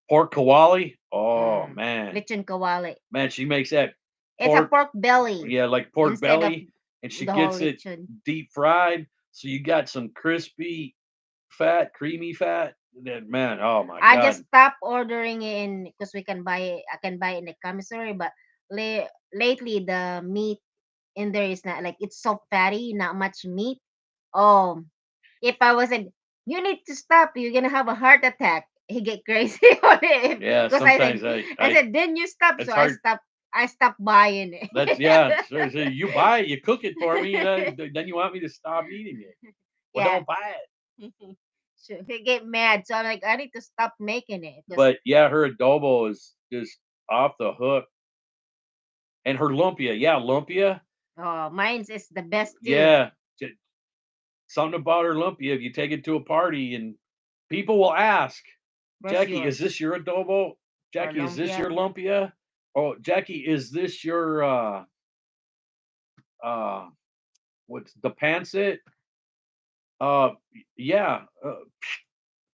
Speaker 3: Pork kawali. Oh man,
Speaker 1: Lechon kawali.
Speaker 3: man, she makes that
Speaker 1: It's a pork belly
Speaker 3: yeah, like pork
Speaker 1: instead of
Speaker 3: belly, and she
Speaker 1: the whole
Speaker 3: gets it
Speaker 1: lechon.
Speaker 3: deep fried, so you got some crispy fat, creamy fat. That man, oh my
Speaker 1: I
Speaker 3: god,
Speaker 1: just stopped ordering in because we can buy it. I can buy it in the commissary, but lately the meat in there is not like it's so fatty, not much meat. Oh, if I wasn't, you need to stop. You're gonna have a heart attack. He get crazy on it
Speaker 3: yeah.
Speaker 1: because I said,
Speaker 3: Sometimes
Speaker 1: I said, then you stop.
Speaker 3: it's
Speaker 1: So I
Speaker 3: hard.
Speaker 1: stopped. I stopped buying it.
Speaker 3: That's yeah. So you buy it, you cook it for me, then you want me to stop eating it. Well,
Speaker 1: Yeah.
Speaker 3: don't buy it.
Speaker 1: So he get mad. So I'm like, I need to stop making it. 'Cause
Speaker 3: But yeah, her adobo is just off the hook, and her lumpia, yeah, lumpia,
Speaker 1: oh, mine's is the best too.
Speaker 3: yeah. j- Something about her lumpia. If you take it to a party, and people will ask,
Speaker 1: Where's
Speaker 3: Jackie,
Speaker 1: yours?
Speaker 3: is this your adobo?
Speaker 1: Or
Speaker 3: Jackie, is this
Speaker 1: lumpia?
Speaker 3: your lumpia? Oh, Jackie, is this your uh what's the pancit? Yeah.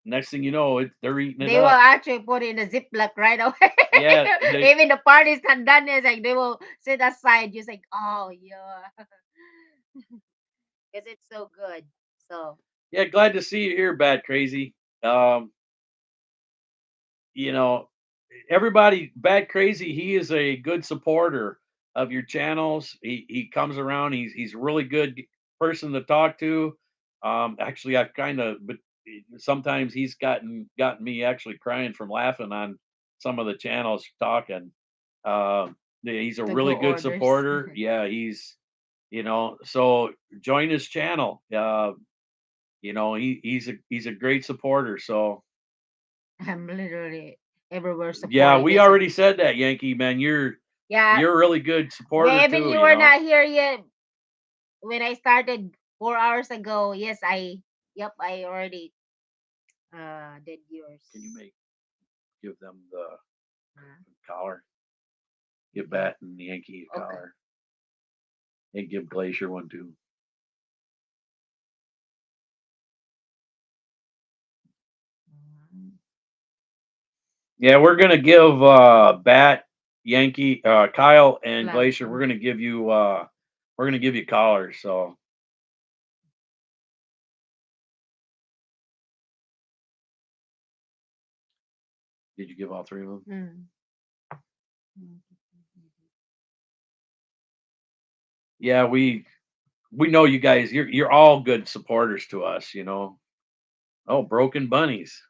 Speaker 3: Next thing you know, they're eating it
Speaker 1: They will
Speaker 3: up.
Speaker 1: actually put it in a Ziploc right away.
Speaker 3: Yeah,
Speaker 1: Even the party's not done, it's like they will sit aside, just like, oh yeah, because it's so good. So
Speaker 3: yeah. Glad to see you here, Bad Crazy. Um, you know, everybody, Bad Crazy, he is a good supporter of your channels. He comes around. He's a really good person to talk to. Actually, I've kind of, but sometimes he's gotten me actually crying from laughing on some of the channels talking. Yeah, he's a
Speaker 1: to
Speaker 3: really
Speaker 1: go
Speaker 3: good
Speaker 1: orders.
Speaker 3: supporter. Yeah, so join his channel. He's a great supporter. So
Speaker 1: I'm literally everywhere
Speaker 3: yeah,
Speaker 1: supporting.
Speaker 3: we
Speaker 1: This.
Speaker 3: already said that, Yankee man.
Speaker 1: Yeah,
Speaker 3: You're a really good supporter
Speaker 1: even
Speaker 3: too.
Speaker 1: you were not here yet when I started 4 hours ago. Yes, yep, I already did yours.
Speaker 3: Can you give them the
Speaker 1: Huh?
Speaker 3: collar? Give Bat and Yankee a
Speaker 1: Okay.
Speaker 3: collar, and give Glacier one too. Yeah, we're gonna give Bat, Yankee, Kyle, and Glacier. We're gonna give you collars. So did you give all 3 of them? Yeah, we know you guys. You're all good supporters to us. Oh, broken bunnies.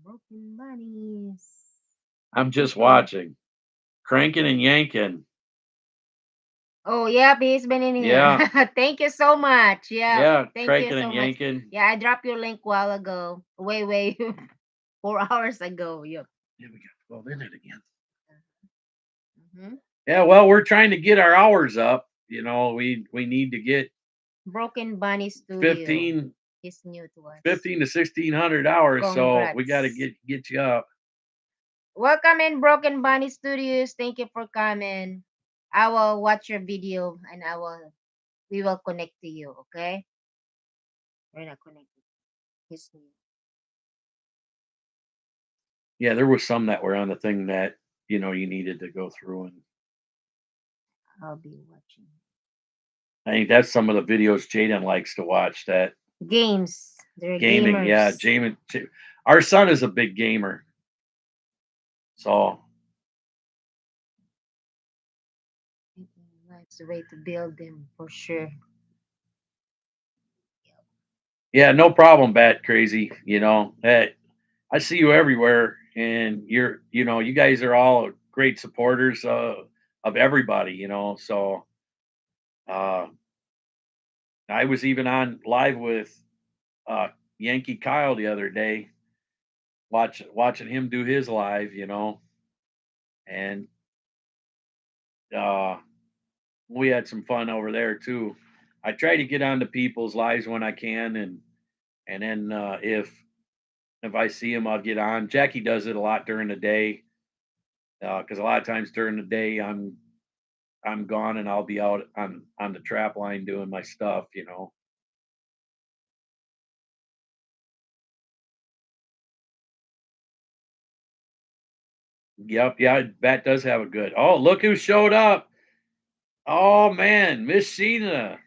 Speaker 1: Broken bunnies.
Speaker 3: I'm just watching, cranking and yanking.
Speaker 1: Oh, yep, he's been in here.
Speaker 3: Yeah.
Speaker 1: Thank you so much.
Speaker 3: Yeah,
Speaker 1: Thank you
Speaker 3: cranking
Speaker 1: so
Speaker 3: and
Speaker 1: much.
Speaker 3: yanking.
Speaker 1: Yeah, I dropped your link while ago. Way 4 hours ago. Yep.
Speaker 3: Yeah, we got 12 in it again.
Speaker 1: hmm
Speaker 3: Yeah, well, we're trying to get our hours up. We need to get
Speaker 1: Broken Bunny Studio.
Speaker 3: 15
Speaker 1: He's new to us.
Speaker 3: 15 to 1600 hours. So we got to
Speaker 1: Congrats.
Speaker 3: get you up.
Speaker 1: Welcome in Broken Bunny Studios. Thank you for coming. I will watch your video and we will connect to you, okay? We're not connected. His new.
Speaker 3: Yeah, there was some that were on the thing that you needed to go through, and
Speaker 1: I'll be watching.
Speaker 3: I think that's some of the videos Jaden likes to watch. That
Speaker 1: Games. They're
Speaker 3: gaming, yeah,
Speaker 1: gamers.
Speaker 3: our son is a big gamer, so
Speaker 1: That's the way to build them for sure.
Speaker 3: yeah, no problem, Bat Crazy. Hey, I see you everywhere, and you guys are all great supporters of everybody. So uh, I was even on live with uh, Yankee Kyle the other day, watching him do his live. And uh, we had some fun over there too. I try to get onto people's lives when I can, and then if I see him, I'll get on. Jackie does it a lot during the day because a lot of times during the day I'm gone and I'll be out on the trap line doing my stuff. Yep, yeah, Bat does have a good. Oh, look who showed up! Oh man, Miss Sheena.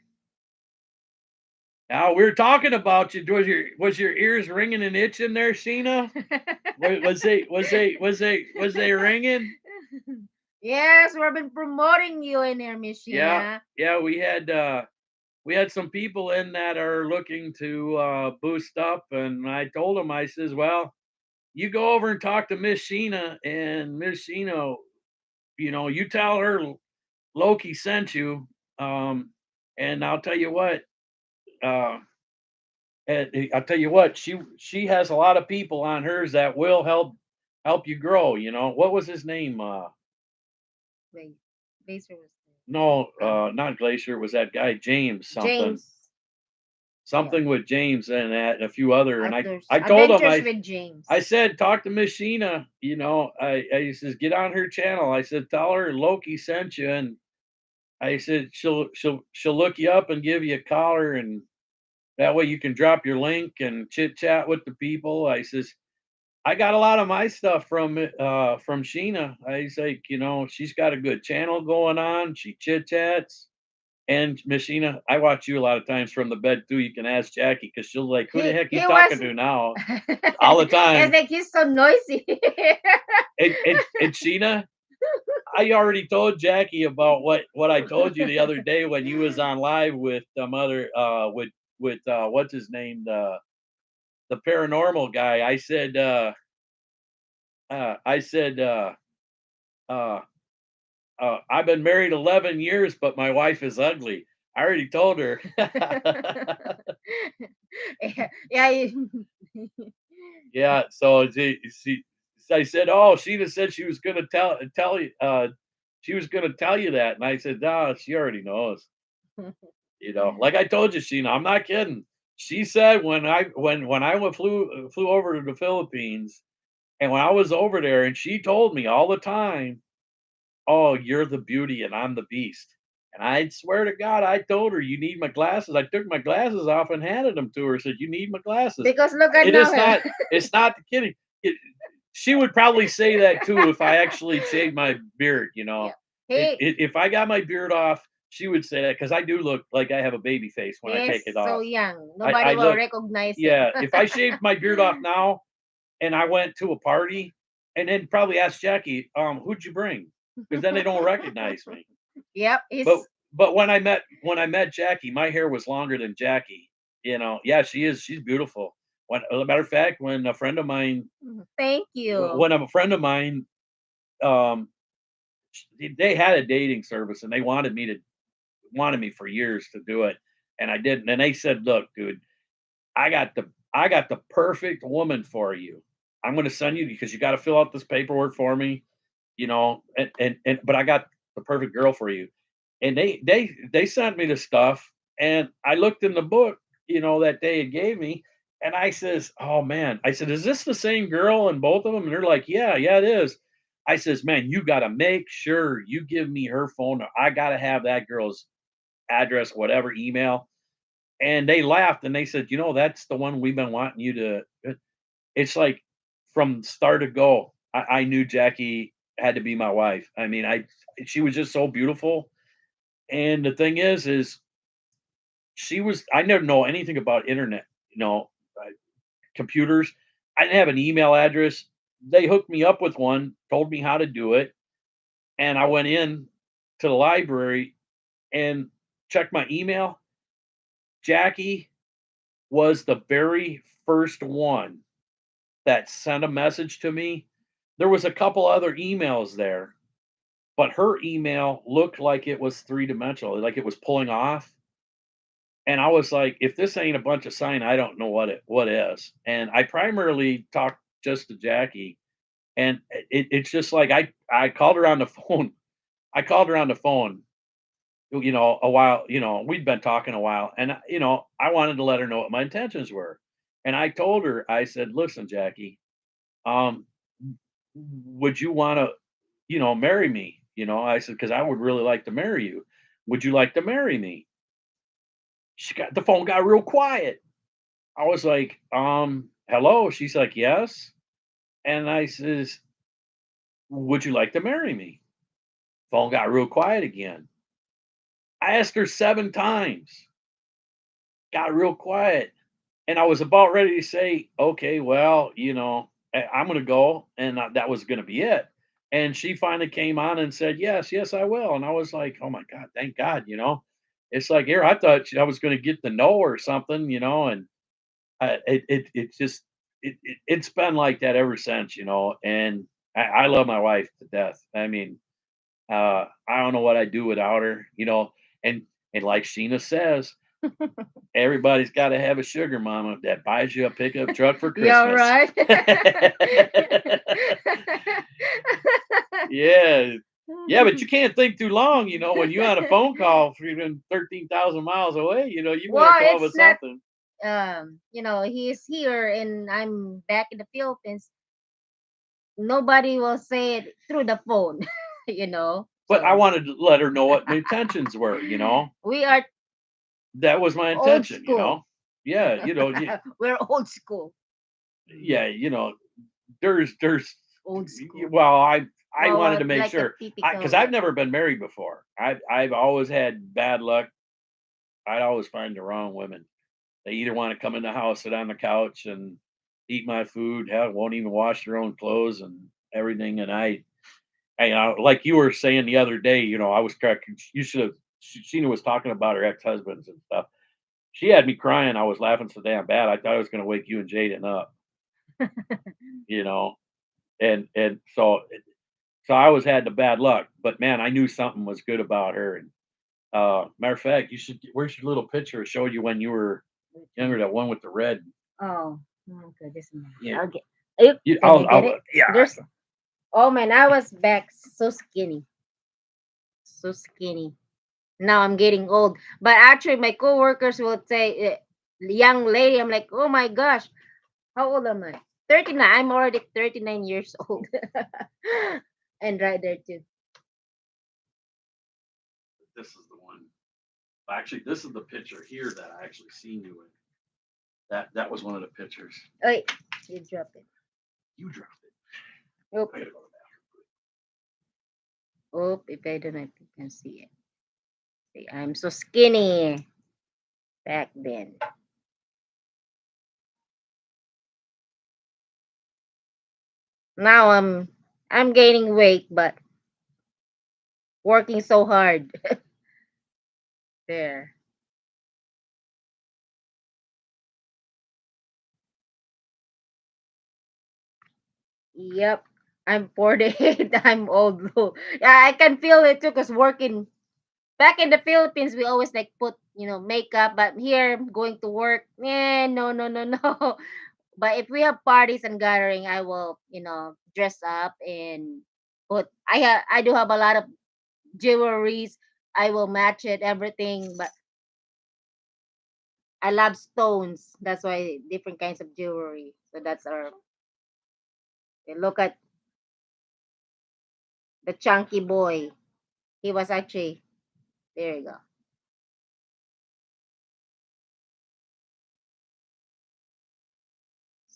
Speaker 3: Now we are talking about you. Was your ears ringing and itching there, Sheena? Was they ringing?
Speaker 1: Yes, we've been promoting you in there, Miss
Speaker 3: Yeah,
Speaker 1: Sheena.
Speaker 3: yeah. We had some people in that are looking to boost up, and I told them, I says, well, you go over and talk to Miss Sheena, and Miss Sheena, you tell her Loki sent you, and I'll tell you what. Uh, I'll tell you what, she has a lot of people on hers that will help you grow. What was his name?
Speaker 1: Wait, Baser was
Speaker 3: No,
Speaker 1: there.
Speaker 3: not Glacier. It was that guy James something,
Speaker 1: James. Yeah.
Speaker 3: something with James and that, and a few other. And
Speaker 1: Outdoors.
Speaker 3: I told him,
Speaker 1: Adventures with James.
Speaker 3: I said, talk to Miss Sheena. I says, get on her channel. I said, tell her Loki sent you, and I said she'll look you up and give you a collar, and that way you can drop your link and chit chat with the people. I says, I got a lot of my stuff from Sheena. I say, she's got a good channel going on. She chit chats. And Miss Sheena, I watch you a lot of times from the bed too. You can ask Jackie because she'll like, who the heck you
Speaker 1: he
Speaker 3: talking
Speaker 1: was
Speaker 3: to now? All the
Speaker 1: it's
Speaker 3: time.
Speaker 1: like he's so noisy.
Speaker 3: And Sheena, I already told Jackie about what I told you the other day when you was on live with mother with what's his name, the paranormal guy. I said I've been married 11 years, but my wife is ugly. I already told her.
Speaker 1: Yeah.
Speaker 3: Yeah, so I said, "Oh, Sheena said she was gonna tell you, she was gonna tell you that," and I said, "No, she already knows." Like I told you, Sheena, I'm not kidding. She said when I flew over to the Philippines, and when I was over there, and she told me all the time, "Oh, you're the beauty and I'm the beast." And I swear to God, I told her, "You need my glasses." I took my glasses off and handed them to her. Said, "You need my glasses."
Speaker 1: Because look at
Speaker 3: It
Speaker 1: now.
Speaker 3: is not. It's not the kidding. She would probably say that too if I actually shaved my beard.
Speaker 1: Yeah. He
Speaker 3: If I got my beard off, she would say that because I do look like I have a baby face when I
Speaker 1: is
Speaker 3: take it
Speaker 1: so
Speaker 3: off.
Speaker 1: young.
Speaker 3: I
Speaker 1: Nobody will
Speaker 3: look,
Speaker 1: recognize him.
Speaker 3: yeah. If I shaved my beard off now and I went to a party and then probably asked Jackie, who'd you bring? Because then they don't recognize me.
Speaker 1: Yep.
Speaker 3: But when I met Jackie, my hair was longer than Jackie. Yeah, she is. She's beautiful. As a matter of fact, when a friend of mine,
Speaker 1: Thank you.
Speaker 3: when a friend of mine, um, they had a dating service and they wanted me for years to do it, and I didn't. And they said, "Look, dude, I got the perfect woman for you. I'm going to send you because you got to fill out this paperwork for me, but I got the perfect girl for you." And they sent me the stuff, and I looked in the book, that they had gave me, and I says, "Oh man," I said, "Is this the same girl in both of them?" And they're like, "Yeah, yeah, it is." I says, "Man, you got to make sure you give me her phone. I got to have that girl's address, whatever email." and they laughed and they said, "You know, that's the one we've been wanting you to." It's like from start to go, I knew Jackie had to be my wife. I mean, she was just so beautiful. And the thing is I never know anything about internet, computers. I didn't have an email address. They hooked me up with one, told me how to do it, and I went in to the library and checked my email. Jackie was the very first one that sent a message to me. There was a couple other emails there, but her email looked like it was three-dimensional, like it was pulling off. And I was like, if this ain't a bunch of sign, I don't know what is. And I primarily talked just to Jackie, and it's just like I called her on the phone. I called her on the phone, a while. We'd been talking a while, and I wanted to let her know what my intentions were. And I told her, I said, "Listen, Jackie, um, would you want to, marry me?" I said, "Because I would really like to marry you. Would you like to marry me?" The phone got real quiet. I was like, hello. She's like, yes. And I says, would you like to marry me? Phone got real quiet again. I asked her 7 times, got real quiet. And I was about ready to say, okay, well, I'm going to go. And that was going to be it. And she finally came on and said, yes, yes, I will. And I was like, oh my God, thank God, It's like, here, I thought I was going to get the no or something, and it's just it's been like that ever since, and I love my wife to death. I mean, I don't know what I'd do without her, and like Sheena says, everybody's got to have a sugar mama that buys you a pickup truck for
Speaker 1: Yeah,
Speaker 3: Christmas.
Speaker 1: right.
Speaker 3: Yeah. Yeah, but you can't think too long, when you on a phone call for even 13,000 miles away, you
Speaker 1: Well,
Speaker 3: better come up
Speaker 1: it's
Speaker 3: with
Speaker 1: not.
Speaker 3: something.
Speaker 1: He's here and I'm back in the Philippines. Nobody will say it through the phone, you know.
Speaker 3: But I
Speaker 1: So
Speaker 3: wanted to let her know what my intentions were,
Speaker 1: we are
Speaker 3: That was my
Speaker 1: old
Speaker 3: intention,
Speaker 1: school.
Speaker 3: Yeah,
Speaker 1: We're old school.
Speaker 3: yeah, there's
Speaker 1: Old school.
Speaker 3: well, I wanted to
Speaker 1: Well,
Speaker 3: make
Speaker 1: like a
Speaker 3: sure because
Speaker 1: typical
Speaker 3: I've never been married before. I've always had bad luck. I'd always find the wrong women. They either want to come in the house, sit on the couch, and eat my food, won't even wash their own clothes and everything. And like you were saying the other day, I was tracking. You should have. Sheena was talking about her ex-husbands and stuff. She had me crying. I was laughing so damn bad. I thought I was going to wake you and Jaden up, you know. And so I always had the bad luck. But man, I knew something was good about her. And matter of fact, Where's your little picture? It showed you when you were younger. That one with the red.
Speaker 1: Oh, okay, this one.
Speaker 3: Yeah.
Speaker 1: Okay. Oop, can I get it?
Speaker 3: Yeah.
Speaker 1: There's oh man, I was back so skinny. So skinny. Now I'm getting old. But actually my coworkers will say young lady, I'm like, oh my gosh, how old am I? 39. I'm already 39 years old. And right there too.
Speaker 3: This is the one. Actually, this is the picture here that I actually seen you in. That was one of the pictures.
Speaker 1: Wait, you drop it.
Speaker 3: You dropped it.
Speaker 1: Oop,
Speaker 3: I gotta go to the bathroom.
Speaker 1: oop, if I don't know if you can see it. See, I'm so skinny back then. Now I'm gaining weight, but working so hard. There. Yep. I'm 48. I'm old. Yeah, I can feel it too because working back in the Philippines, we always like put, makeup, but here going to work, no, no, no, no. But if we have parties and gathering, I will, dress up and put. I do have a lot of jewelries. I will match it, everything. But I love stones. That's why different kinds of jewelry. So that's our. Look at the chunky boy. He was actually there. You go.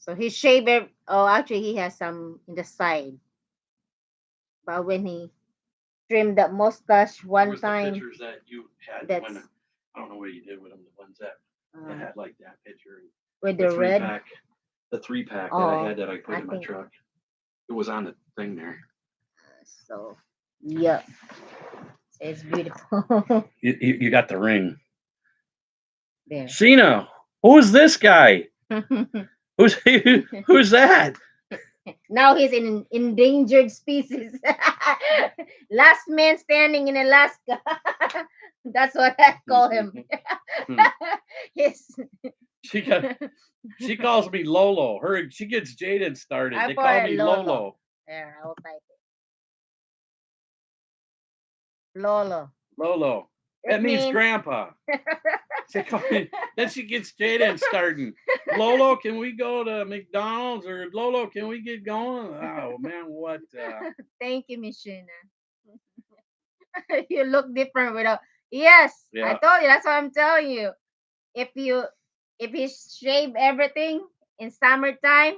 Speaker 1: So he shaved. Oh, actually, he has some in the side. But when he trimmed that mustache one
Speaker 3: Where's the
Speaker 1: time,
Speaker 3: pictures that you had
Speaker 1: that's
Speaker 3: when I don't know what you did with them, the ones that had like that picture.
Speaker 1: with
Speaker 3: The
Speaker 1: the red.
Speaker 3: pack, the 3-pack that
Speaker 1: Oh,
Speaker 3: I had that I put
Speaker 1: I
Speaker 3: in my
Speaker 1: think
Speaker 3: truck. It was on the thing there.
Speaker 1: so. Yep, so it's beautiful.
Speaker 3: You got the ring.
Speaker 1: There.
Speaker 3: Sheena, who's this guy? Who's who's that?
Speaker 1: Now he's in endangered species. Last man standing in Alaska. That's what I call him. Yes.
Speaker 3: She calls me Lolo. She gets Jaden started.
Speaker 1: I
Speaker 3: They
Speaker 1: call
Speaker 3: call
Speaker 1: it
Speaker 3: me
Speaker 1: Lolo.
Speaker 3: Lolo.
Speaker 1: There, I will type it. Lolo.
Speaker 3: Lolo. That means grandpa. Then she gets Jaden starting. Lolo, can we go to McDonald's? Or Lolo, can we get going? Oh man, what?
Speaker 1: Thank you, Miss Sheena. You look different without. Yes, I
Speaker 3: Yeah.
Speaker 1: told you. That's what I'm telling you. If you shave everything in summertime,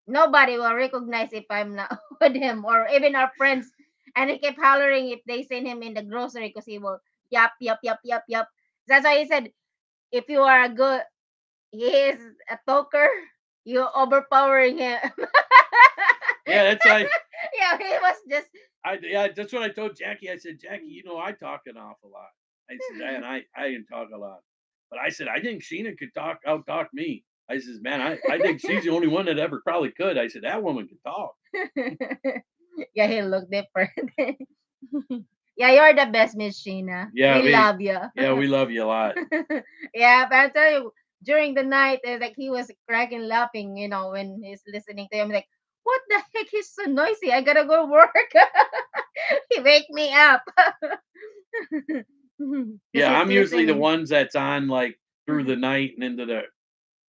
Speaker 1: nobody will recognize if I'm not with him, or even our friends. And he kept hollering if they seen him in the grocery because he will yap yap yap yap yap. That's why he said, if you are a good, he is a talker, you overpowering him.
Speaker 3: Yeah, that's like.
Speaker 1: Yeah, he was just.
Speaker 3: That's what I told Jackie. I said, Jackie, you know, I talk an awful lot. I said, and I didn't talk a lot, but I said I think Sheena could out talk me. I says, man, I think she's the only one that ever probably could. I said that woman could talk.
Speaker 1: Yeah, he looked different. Yeah, you're the best, Miss Sheena.
Speaker 3: Yeah,
Speaker 1: we love you.
Speaker 3: Yeah, we love you a lot.
Speaker 1: Yeah, but I tell you, during the night, like he was cracking laughing, when he's listening to him, like, what the heck? He's so noisy. I gotta go work. He wake me up.
Speaker 3: Yeah, I'm usually the ones that's on like through the night and into the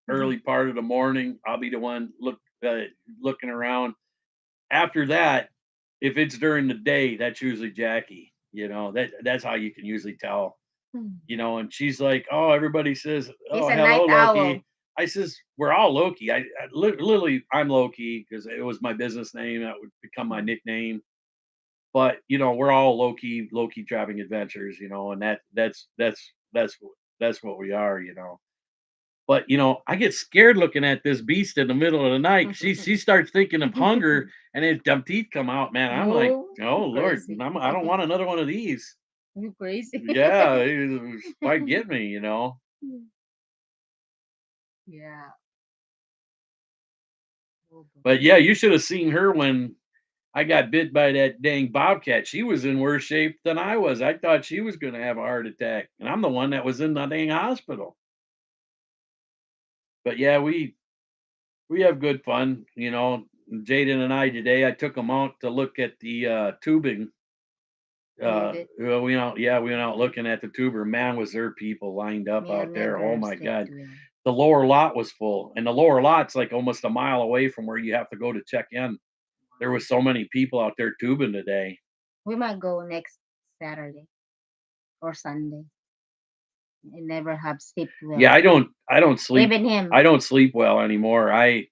Speaker 3: early part of the morning. I'll be the one looking around. After that, if it's during the day, that's usually Jackie. That's how you can usually tell. And she's like, "Oh, everybody says,
Speaker 1: He's
Speaker 3: oh,
Speaker 1: a
Speaker 3: hello,
Speaker 1: night
Speaker 3: Loki."
Speaker 1: owl.
Speaker 3: I says, "We're all Loki." Literally, I'm Loki because it was my business name. That would become my nickname. But we're all Loki Traveling Adventures. And that's what we are. But I get scared looking at this beast in the middle of the night. She starts thinking of hunger, and his dumb teeth come out. Man, I'm like, oh Lord,
Speaker 1: crazy.
Speaker 3: I don't want another one of these.
Speaker 1: You crazy?
Speaker 3: Yeah, it might get me.
Speaker 1: Yeah.
Speaker 3: But yeah, you should have seen her when I got bit by that dang bobcat. She was in worse shape than I was. I thought she was going to have a heart attack, and I'm the one that was in the dang hospital. But yeah, we have good fun. Jaden and I today, I took them out to look at the tubing. We went out looking at the tuber. Man, was there people lined up out there. Oh my God. The lower lot was full, and the lower lot's like almost a mile away from where you have to go to check in. There was so many people out there tubing today.
Speaker 1: We might go next Saturday or Sunday. I never have sleep well.
Speaker 3: Yeah, I don't sleep.
Speaker 1: Even him.
Speaker 3: I don't sleep well anymore. I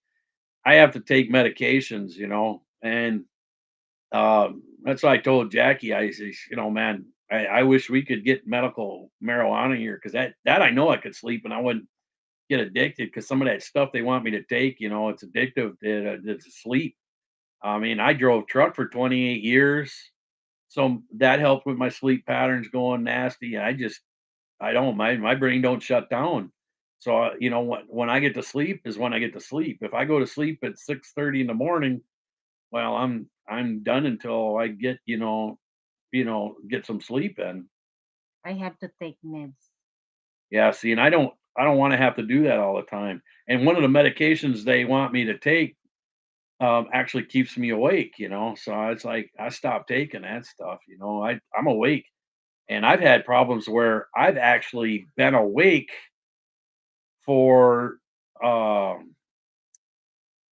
Speaker 3: have to take medications, and that's why I told Jackie. I says, man, I wish we could get medical marijuana here because that I know I could sleep and I wouldn't get addicted because some of that stuff they want me to take, it's addictive to sleep. I mean, I drove truck for 28 years, so that helped with my sleep patterns going nasty. I don't my brain don't shut down. So when I get to sleep is when I get to sleep. If I go to sleep at 6:30 in the morning, well, I'm done until I get get some sleep in.
Speaker 1: I have to take meds.
Speaker 3: Yeah, see, and I don't want to have to do that all the time. And one of the medications they want me to take actually keeps me awake. So it's like I stopped taking that stuff. I'm awake, and I've had problems where I've actually been awake for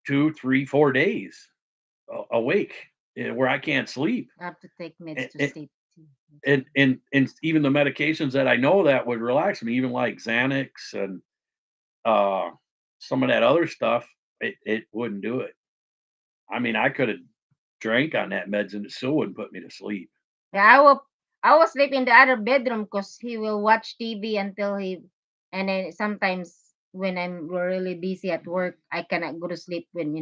Speaker 3: 2, 3, 4 days awake where I can't sleep.
Speaker 1: I have to take meds
Speaker 3: And,
Speaker 1: to sleep too.
Speaker 3: and even the medications that I know that would relax me, even like Xanax and uh, some of that other stuff, it wouldn't do it. I mean, I could have drank on that meds and it still wouldn't put me to sleep.
Speaker 1: Yeah, I will sleep in the other bedroom because he will watch TV until he, and then sometimes when I'm really busy at work, I cannot go to sleep when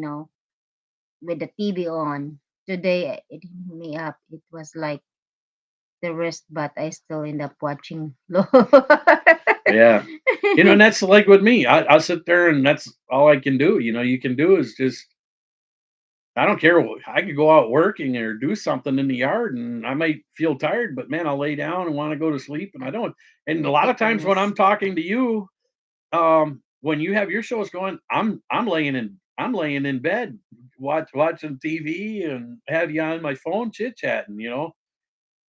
Speaker 1: with the TV on. Today it hit me up. It was like the rest, but I still end up watching.
Speaker 3: Yeah. And that's like with me. I sit there and that's all I can do. You can do is just I don't care. I could go out working or do something in the yard, and I might feel tired, but man, I'll lay down and want to go to sleep, and I don't. And a lot of
Speaker 1: Take a
Speaker 3: times when I'm
Speaker 1: nest.
Speaker 3: talking to you, when you have your shows going, I'm laying in bed, watching TV, and have you on my phone chit chatting.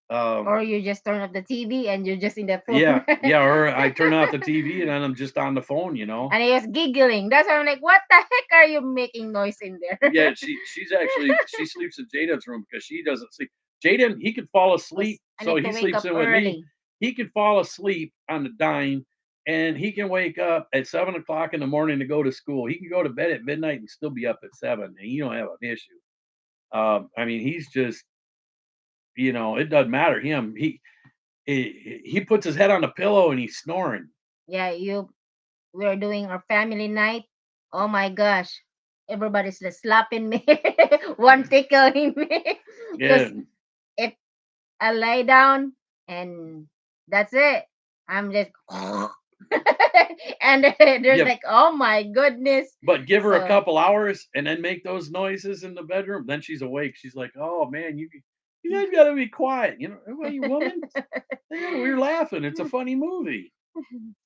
Speaker 3: Um,
Speaker 1: Or you just turn off the TV and you're just in the phone.
Speaker 3: yeah, yeah. Or I turn off the TV and then I'm just on the phone.
Speaker 1: And he was giggling. That's why I'm like, what the heck are you making noise in there?
Speaker 3: Yeah, she sleeps in Jaden's room because she doesn't sleep. Jaden, he could fall
Speaker 1: Because
Speaker 3: asleep,
Speaker 1: I
Speaker 3: so
Speaker 1: need to
Speaker 3: he
Speaker 1: wake
Speaker 3: sleeps
Speaker 1: up
Speaker 3: in with me.
Speaker 1: early.
Speaker 3: He could fall asleep on the dime, and he can wake up at 7 o'clock in the morning to go to school. He can go to bed at midnight and still be up at 7, and he don't have an issue. I mean, he's just, it doesn't matter him. He puts his head on the pillow and he's snoring.
Speaker 1: Yeah, we're doing our family night. Oh my gosh. Everybody's just slapping me. One tickling me.
Speaker 3: Yeah,
Speaker 1: Because if I lay down and that's it, I'm just and there's
Speaker 3: yeah.
Speaker 1: like, oh my goodness.
Speaker 3: But give her a
Speaker 1: So
Speaker 3: couple hours and then make those noises in the bedroom, then she's awake. She's like, "Oh man, you guys gotta be quiet." Well, you woman, we're laughing. It's a funny movie.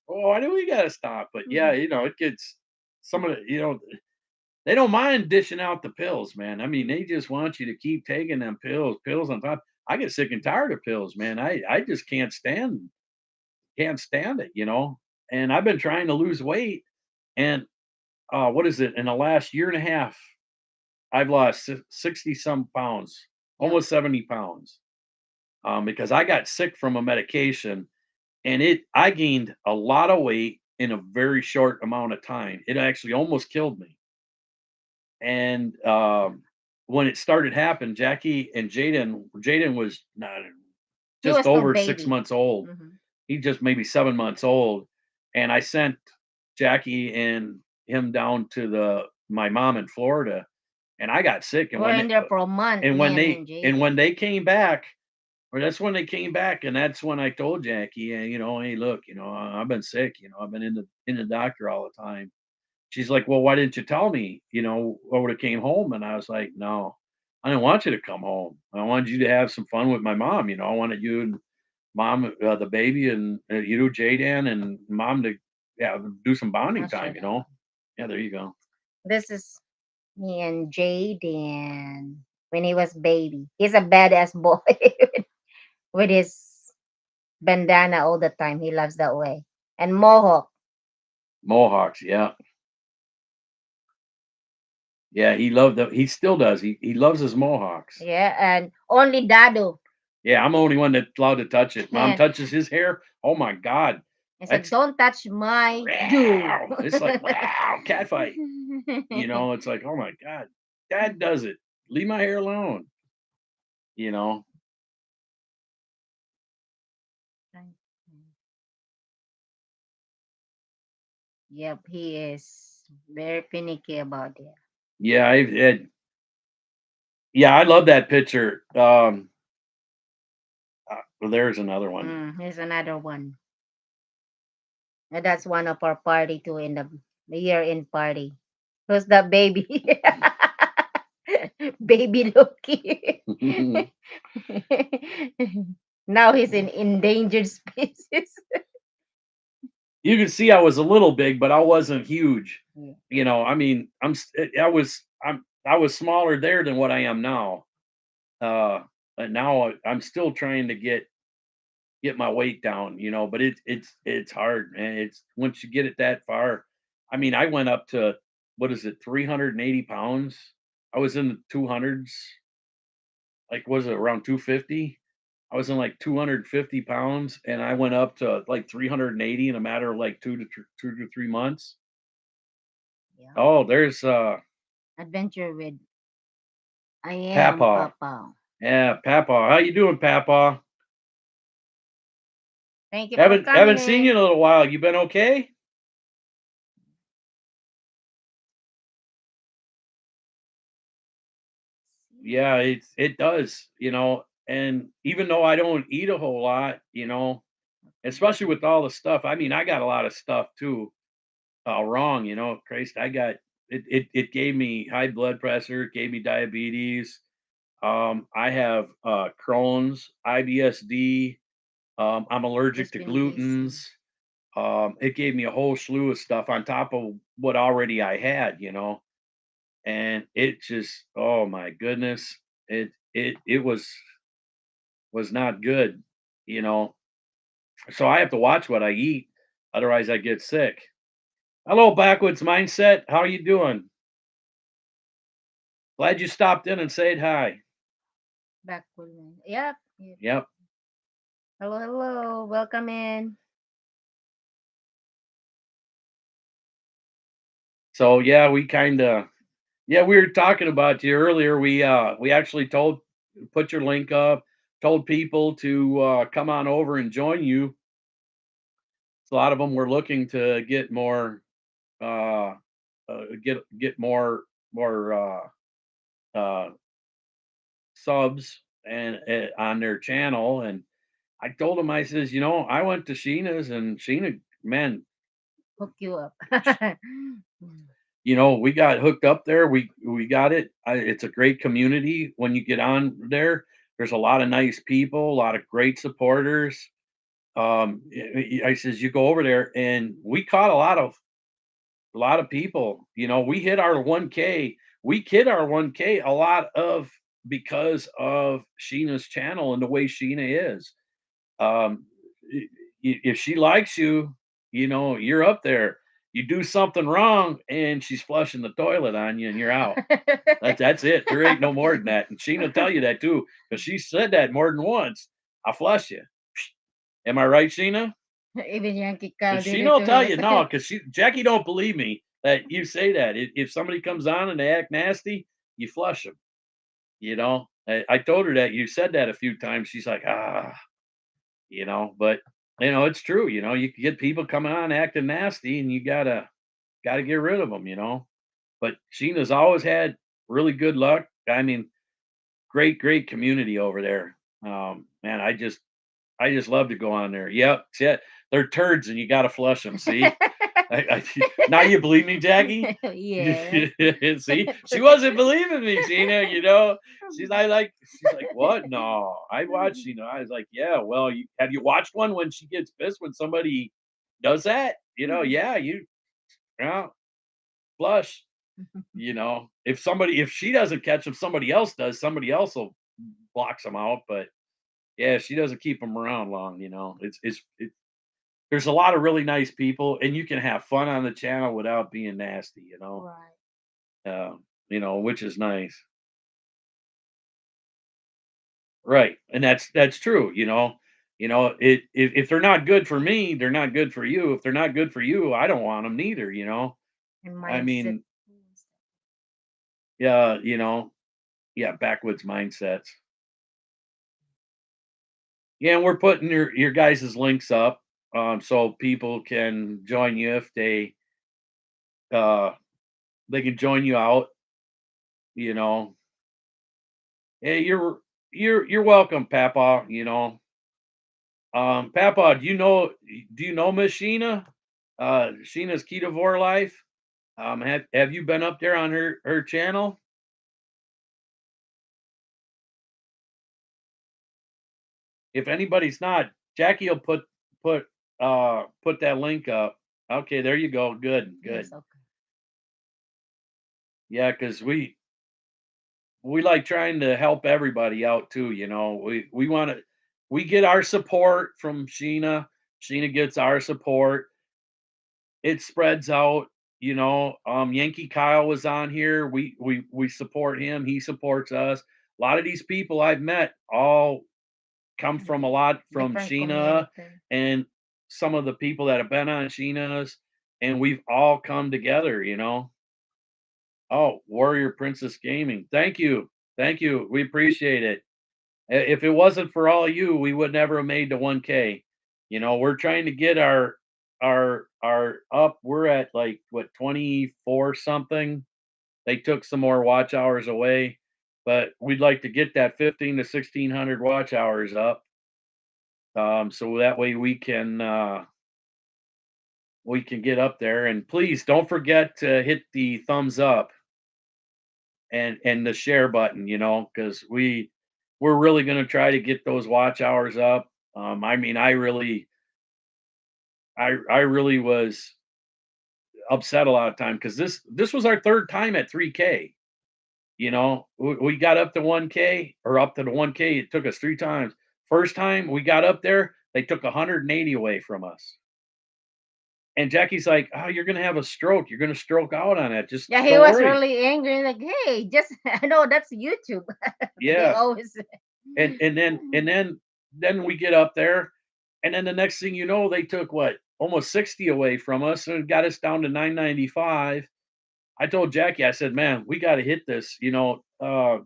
Speaker 3: Oh, why do we gotta stop? But yeah, it gets some of they don't mind dishing out the pills, man. I mean, they just want you to keep taking them pills on top. I get sick and tired of pills, man. I just can't stand it. And I've been trying to lose weight, and what is it? In the last year and a half, I've lost 60 some pounds,
Speaker 1: yeah.
Speaker 3: almost 70 pounds, because I got sick from a medication, and I gained a lot of weight in a very short amount of time. It actually almost killed me. And when it started happening, Jackie and Jaden was not
Speaker 1: He
Speaker 3: just
Speaker 1: was still
Speaker 3: over six
Speaker 1: baby.
Speaker 3: months old.
Speaker 1: Mhm.
Speaker 3: He just maybe 7 months old. And I sent Jackie and him down to my mom in Florida, and I got sick. And
Speaker 1: We're in there for a month,
Speaker 3: and
Speaker 1: me
Speaker 3: when
Speaker 1: and
Speaker 3: they
Speaker 1: him,
Speaker 3: and when
Speaker 1: Jaden.
Speaker 3: they came back, or that's when they came back, and that's when I told Jackie, hey, look, I've been sick. I've been in the doctor all the time. She's like, well, why didn't you tell me? I would have came home. And I was like, no, I didn't want you to come home. I wanted you to have some fun with my mom. I wanted you and mom, the baby, and Jaden, and mom to do some bonding
Speaker 1: I'll share
Speaker 3: time.
Speaker 1: that one.
Speaker 3: Yeah, there you go.
Speaker 1: This is me and Jaden when he was baby. He's a badass boy with his bandana all the time. He loves that way. And mohawk.
Speaker 3: Mohawks, yeah. Yeah, he loved them. He still does. He loves his mohawks.
Speaker 1: Yeah, and only Dado.
Speaker 3: Yeah, I'm the only one that's allowed to touch it. Mom
Speaker 1: And
Speaker 3: touches his hair. Oh my God.
Speaker 1: I said,
Speaker 3: That's
Speaker 1: don't touch my do.
Speaker 3: wow. It's like wow, cat fight. It's like, oh my God. Dad does it. Leave my hair alone. You know.
Speaker 1: Yep, he is very finicky about it.
Speaker 3: Yeah, I love that picture. Well, there's another one.
Speaker 1: Here's another one. And that's one of our party too in the year-end party. Who's that baby? Baby Loki. Now he's in endangered species.
Speaker 3: You can see I was a little big, but I wasn't huge.
Speaker 1: Yeah.
Speaker 3: I mean, I was smaller there than what I am now. And now I'm still trying to get my weight down, but it's hard, man. It's once you get it that far. I mean, I went up to what is it, 380 pounds. I was in the 200s, like was it around 250? I was in like 250 pounds, and I went up to like 380 in a matter of like 2 to 3 months.
Speaker 1: Yeah.
Speaker 3: Oh, there's
Speaker 1: Adventure with I am
Speaker 3: Papa.
Speaker 1: Papa.
Speaker 3: Yeah, Papa. How you doing, Papa?
Speaker 1: Thank you for
Speaker 3: Haven't
Speaker 1: coming
Speaker 3: seen you in
Speaker 1: in.
Speaker 3: a little while. You been okay? Yeah, it does, and even though I don't eat a whole lot, especially with all the stuff. I mean, I got a lot of stuff too, wrong, Christ, it gave me high blood pressure, it gave me diabetes. I have Crohn's, IBSD, I'm allergic
Speaker 1: Just
Speaker 3: to
Speaker 1: been busy.
Speaker 3: glutens. It gave me a whole slew of stuff on top of what already I had, and it just, oh my goodness, it was not good, you know. So I have to watch what I eat, otherwise I get sick. Hello, Backwoods Mindset. How are you doing? Glad you stopped in and said hi.
Speaker 1: Back with me. Yep. Yep.
Speaker 3: Yep.
Speaker 1: Hello, hello. Welcome in.
Speaker 3: So yeah, we were talking about you earlier. We actually put your link up, told people to come on over and join you. So a lot of them were looking to get more uh, get more uh, subs and on their channel. And I told him, I says, I went to Sheena's, and Sheena, man,
Speaker 1: Hook you up.
Speaker 3: we got hooked up there. We got it. It's a great community. When you get on there, there's a lot of nice people, a lot of great supporters. I says, you go over there, and we caught a lot of people. We hit our 1K. We hit our 1K a lot of because of Sheena's channel and the way Sheena is. Um, if she likes you, you're up there. You do something wrong, and she's flushing the toilet on you, and you're out. That's it. There ain't no more than that. And Sheena tell you that too, because she said that more than once. I flush you. Am I right, Sheena?
Speaker 1: Even Yankee
Speaker 3: 'Cause
Speaker 1: Cow did
Speaker 3: she
Speaker 1: it
Speaker 3: don't
Speaker 1: to
Speaker 3: tell
Speaker 1: her.
Speaker 3: you no, because Jackie don't believe me that you say that. If somebody comes on and they act nasty, you flush them. I told her that you said that a few times. She's like, but it's true. You can get people coming on acting nasty, and you gotta get rid of them. But Sheena's always had really good luck. I mean, great community over there. Man, I just love to go on there. Yep, yeah, they're turds, and you got to flush them. See, now you believe me, Jackie?
Speaker 1: Yes.
Speaker 3: See, she wasn't believing me, Sheena. She's like, what? No, I watched. I was like, yeah. Well, have you watched one when she gets pissed when somebody does that? Yeah, yeah, flush. If she doesn't catch them, somebody else does. Somebody else will blocks them out. But yeah, she doesn't keep them around long. There's a lot of really nice people, and you can have fun on the channel without being nasty.
Speaker 1: Right.
Speaker 3: Which is nice. Right, and that's true. If they're not good for me, they're not good for you. If they're not good for you, I don't want them neither.
Speaker 1: And
Speaker 3: I
Speaker 1: mindset.
Speaker 3: mean, yeah, yeah, backwoods mindsets. Yeah, and we're putting your guys' links up, so people can join you if uh they can join you out. You know, hey, you're welcome, Papa. Papa, do you know Miss Sheena? Sheena's Ketovore Life. Have you been up there on her channel? If anybody's not, Jackie will put that link up. Okay, there you go. Good,
Speaker 1: Yes,
Speaker 3: good.
Speaker 1: okay.
Speaker 3: Yeah, because we like trying to help everybody out too. We get our support from Sheena. Sheena gets our support. It spreads out. Yankee Kyle was on here. We support him. He supports us. A lot of these people I've met all come from a lot from
Speaker 1: Different
Speaker 3: Sheena
Speaker 1: community.
Speaker 3: and some of the people that have been on Sheena's, and we've all come together. Oh, Warrior Princess Gaming. Thank you. Thank you. We appreciate it. If it wasn't for all you, we would never have made the 1K. You know, we're trying to get our up. We're at like what 24 something. They took some more watch hours away, but we'd like to get that 15 to 1600 watch hours up. So that way we can get up there. And please don't forget to hit the thumbs up and the share button, you know, because we're really going to try to get those watch hours up. I mean, I really was upset a lot of time because this was our third time at 3K. You know, we got up to 1K or up to the 1K. It took us three times. First time we got up there, they took 180 away from us. And Jackie's like, "Oh, you're gonna have a stroke. You're gonna stroke out on it. Just
Speaker 1: Yeah, he
Speaker 3: don't
Speaker 1: was
Speaker 3: worry."
Speaker 1: really angry. Like, hey, just I know that's YouTube. They
Speaker 3: Yeah,
Speaker 1: always.
Speaker 3: and then we get up there, and then the next thing you know, they took what almost 60 away from us and got us down to 995. I told Jackie, I said, "Man, we got to hit this. You know, uh,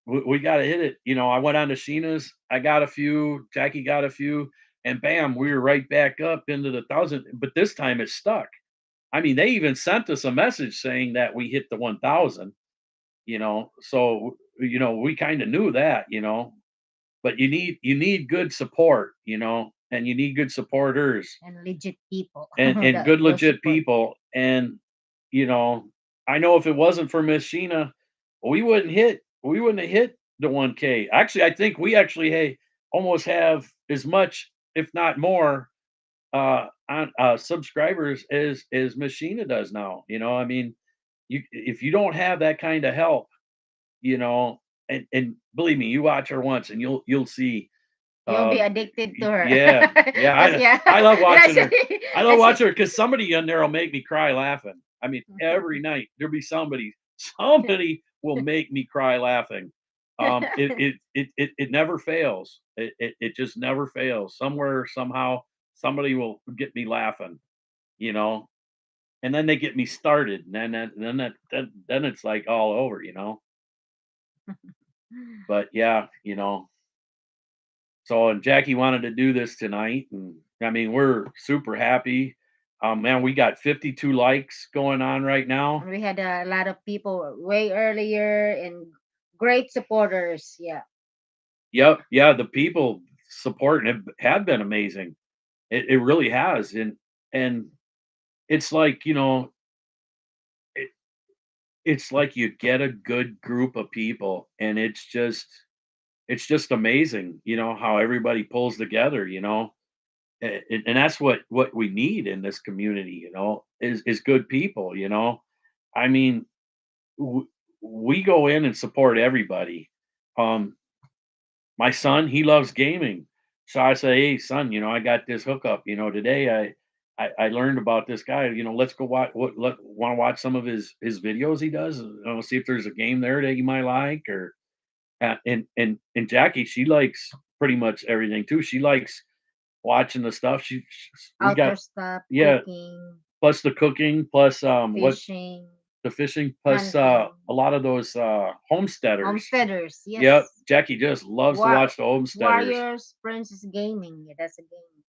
Speaker 3: we got to hit it." You know, I went on to Sheena's. I got a few. Jackie got a few, and bam, we were right back up into the thousand. But this time it stuck. I mean, they even sent us a message saying that we hit the 1,000. You know, so you know we kind of knew that. You know, but you need good support. You know, and you need good supporters
Speaker 1: And legit people.
Speaker 3: and good
Speaker 1: Those
Speaker 3: legit
Speaker 1: support.
Speaker 3: people. And you know, I know if it wasn't for Miss Sheena, we wouldn't have hit the 1K. Actually, I think we actually almost have as much, if not more, on subscribers as Miss Sheena does now. You know, I mean, you if you don't have that kind of help, you know, and believe me, you watch her once and you'll see.
Speaker 1: You'll be
Speaker 3: Um,
Speaker 1: addicted to her.
Speaker 3: yeah, yeah,
Speaker 1: Yes, yeah.
Speaker 3: I love
Speaker 1: Yeah,
Speaker 3: watching her. I love
Speaker 1: she,
Speaker 3: watching her because somebody in there will make me cry laughing. I mean, every night there'll be somebody will make me cry laughing. It never fails. It just never fails. Somewhere, somehow, somebody will get me laughing, you know, and then they get me started, and then it's like all over, you know. But yeah, you know, so, and Jackie wanted to do this tonight, and I mean, we're super happy. Man, we got 52 likes going on right now.
Speaker 1: we had a lot of people way earlier and great supporters. Yeah.
Speaker 3: Yep, yeah, the people supporting it have been amazing. It really has, and it's like it, it's like you get a good group of people, and it's just amazing, how everybody pulls together. And that's what we need in this community, is good people. I mean, w- we go in and support everybody. um my son, he loves gaming, so I say, hey son, I got this hookup. Today I learned about this guy. Let's go watch. Want to watch some of his videos he does. See if there's a game there that you might like. Or and Jackie, she likes pretty much everything too. She likes watching the stuff. We
Speaker 1: Outdoor
Speaker 3: got,
Speaker 1: stuff,
Speaker 3: yeah,
Speaker 1: cooking,
Speaker 3: plus the cooking, plus what
Speaker 1: fishing,
Speaker 3: the fishing, plus
Speaker 1: hunting,
Speaker 3: a lot of those homesteaders.
Speaker 1: homesteaders.
Speaker 3: Yep,
Speaker 1: Yes.
Speaker 3: Jackie just loves to
Speaker 1: War-
Speaker 3: watch the homesteaders.
Speaker 1: Warriors, Princess Gaming. Yeah, that's a game.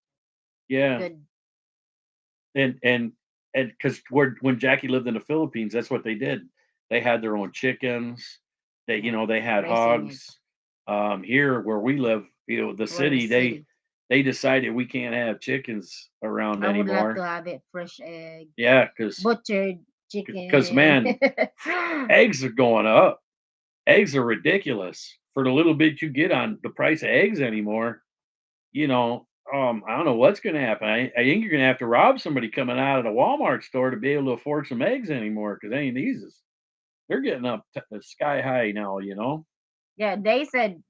Speaker 3: Yeah,
Speaker 1: Good.
Speaker 3: and because when Jackie lived in the Philippines, that's what they did. They had their own chickens. They had
Speaker 1: Raising it.
Speaker 3: hogs. Here where we live, the
Speaker 1: We're in the
Speaker 3: city, they
Speaker 1: city.
Speaker 3: they decided we can't have chickens around
Speaker 1: I would love to
Speaker 3: anymore.
Speaker 1: have it fresh egg,
Speaker 3: Yeah, because
Speaker 1: butchered
Speaker 3: because
Speaker 1: chicken.
Speaker 3: man, eggs are going up. Eggs are ridiculous for the little bit you get on the price of eggs anymore. You know, I don't know what's going to happen. I think you're going to have to rob somebody coming out of the Walmart store to be able to afford some eggs anymore, because any of these they're getting up sky high now.
Speaker 1: Yeah, they said,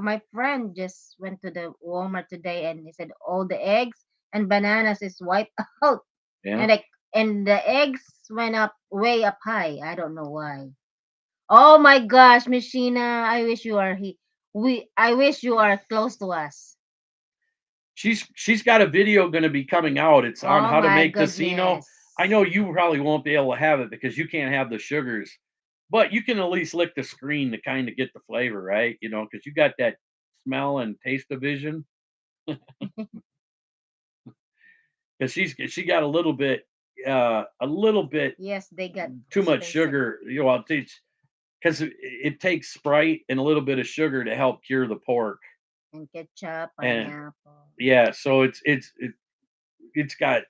Speaker 1: my friend just went to the Walmart today and he said all the eggs and bananas is wiped out.
Speaker 3: Yeah.
Speaker 1: And like and the eggs went up way up high. I don't know why. Oh my gosh, Miss Sheena, I wish you are I wish you are close to us.
Speaker 3: She's got a video going to be coming out. It's on
Speaker 1: Oh
Speaker 3: how to
Speaker 1: my
Speaker 3: make casino.
Speaker 1: goodness.
Speaker 3: I know you probably won't be able to have it because you can't have the sugars, but you can at least lick the screen to kind of get the flavor, right? You know, because you got that smell and taste division. Because she got a little bit
Speaker 1: Yes, they got
Speaker 3: too much
Speaker 1: expensive.
Speaker 3: sugar. You know, because it takes Sprite and a little bit of sugar to help cure the pork,
Speaker 1: And ketchup,
Speaker 3: and
Speaker 1: pineapple.
Speaker 3: yeah, so it's got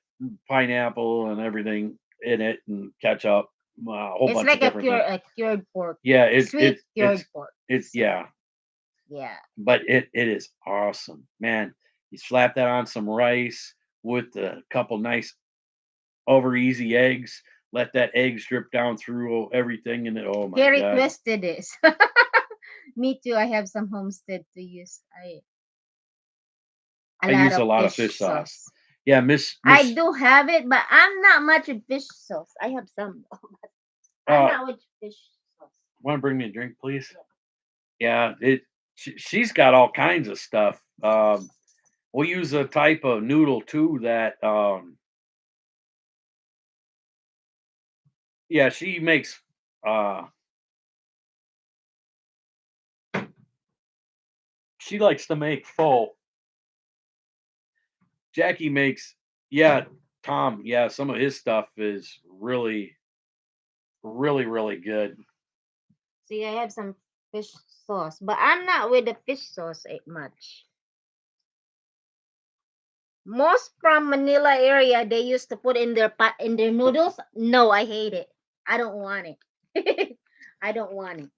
Speaker 3: pineapple and everything in it, and ketchup, a whole
Speaker 1: It's
Speaker 3: bunch of
Speaker 1: like
Speaker 3: different things.
Speaker 1: a cured pork.
Speaker 3: Yeah,
Speaker 1: Sweet cured pork.
Speaker 3: yeah,
Speaker 1: Yeah.
Speaker 3: but it is awesome, man. You slap that on some rice with a couple nice over easy eggs. Let that eggs drip down through everything, and oh my
Speaker 1: Gary
Speaker 3: god,
Speaker 1: Twisted is. Me too. I have some homestead to use. A
Speaker 3: I
Speaker 1: lot
Speaker 3: use a
Speaker 1: of
Speaker 3: lot of
Speaker 1: fish
Speaker 3: fish sauce.
Speaker 1: sauce.
Speaker 3: Yeah,
Speaker 1: I do have it, but I'm not much with fish sauce. I have some, but I'm not with fish sauce.
Speaker 3: Want to bring me a drink, please? Yeah, she's got all kinds of stuff. We use a type of noodle too that yeah, she makes she likes to make pho. Jackie makes yeah, Tom, yeah, some of his stuff is really, really, really good.
Speaker 1: See, I have some fish sauce, but I'm not with the fish sauce much. Most from Manila area, they used to put in their in their noodles. No, I hate it. I don't want it. I don't want it.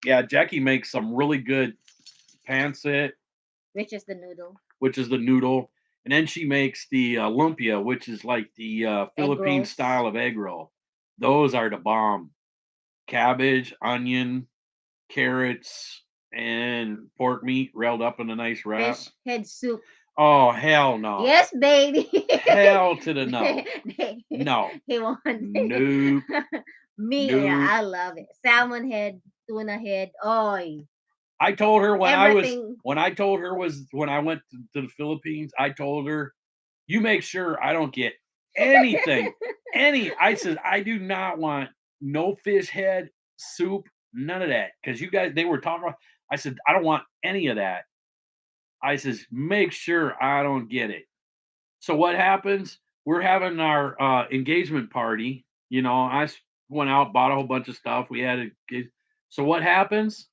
Speaker 3: Yeah, Jackie makes some really good pancit,
Speaker 1: Which is the noodle?
Speaker 3: which is the noodle, and then she makes the lumpia, which is like the Philippine
Speaker 1: rolls.
Speaker 3: style of egg roll. Those are the bomb. Cabbage, onion, carrots, and pork meat rolled up in a nice wrap.
Speaker 1: Fish head soup.
Speaker 3: Oh hell no!
Speaker 1: Yes, baby.
Speaker 3: Hell to the no! No,
Speaker 1: He wants.
Speaker 3: nope,
Speaker 1: Me,
Speaker 3: nope.
Speaker 1: I love it. Salmon head, tuna head. Oh,
Speaker 3: I told her when
Speaker 1: everything.
Speaker 3: I told her was when I went to the Philippines. I told her, you make sure I don't get anything, I said I do not want no fish head soup, none of that, because you guys they were talking about. I said I don't want any of that. I says make sure I don't get it. So what happens? We're having our engagement party. You know, went out, bought a whole bunch of stuff. We had a so what happens?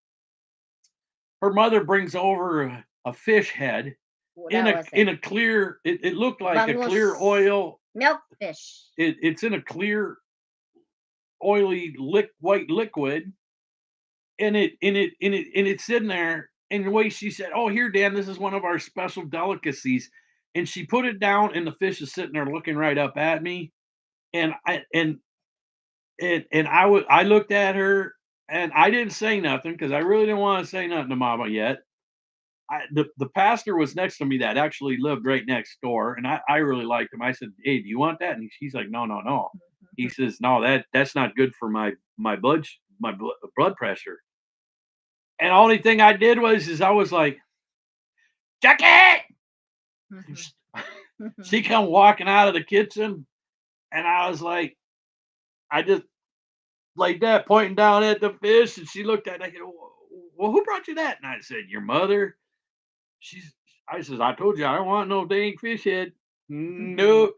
Speaker 3: Her mother brings over a fish head in a clear. It looked like a clear oil
Speaker 1: milk fish.
Speaker 3: it's in a clear, oily, white liquid, and it's in there. And the way she said, "Oh, here, Dan, this is one of our special delicacies," and she put it down, and the fish is sitting there looking right up at me, and I looked at her, and I didn't say nothing because I really didn't want to say nothing to Mama yet. The pastor was next to me that actually lived right next door, and I really liked him. I said, "Hey, do you want that?" And he's like, "No, no, no." He says, "No, that's not good for my blood pressure." And only thing I did is I was like, "Jackie!" She come walking out of the kitchen, and I was like, I just like that, pointing down at the fish, and she looked at it. I said, "Well, who brought you that?" And I said, "Your mother." She's. I says, "I told you I don't want no dang fish head." Nope.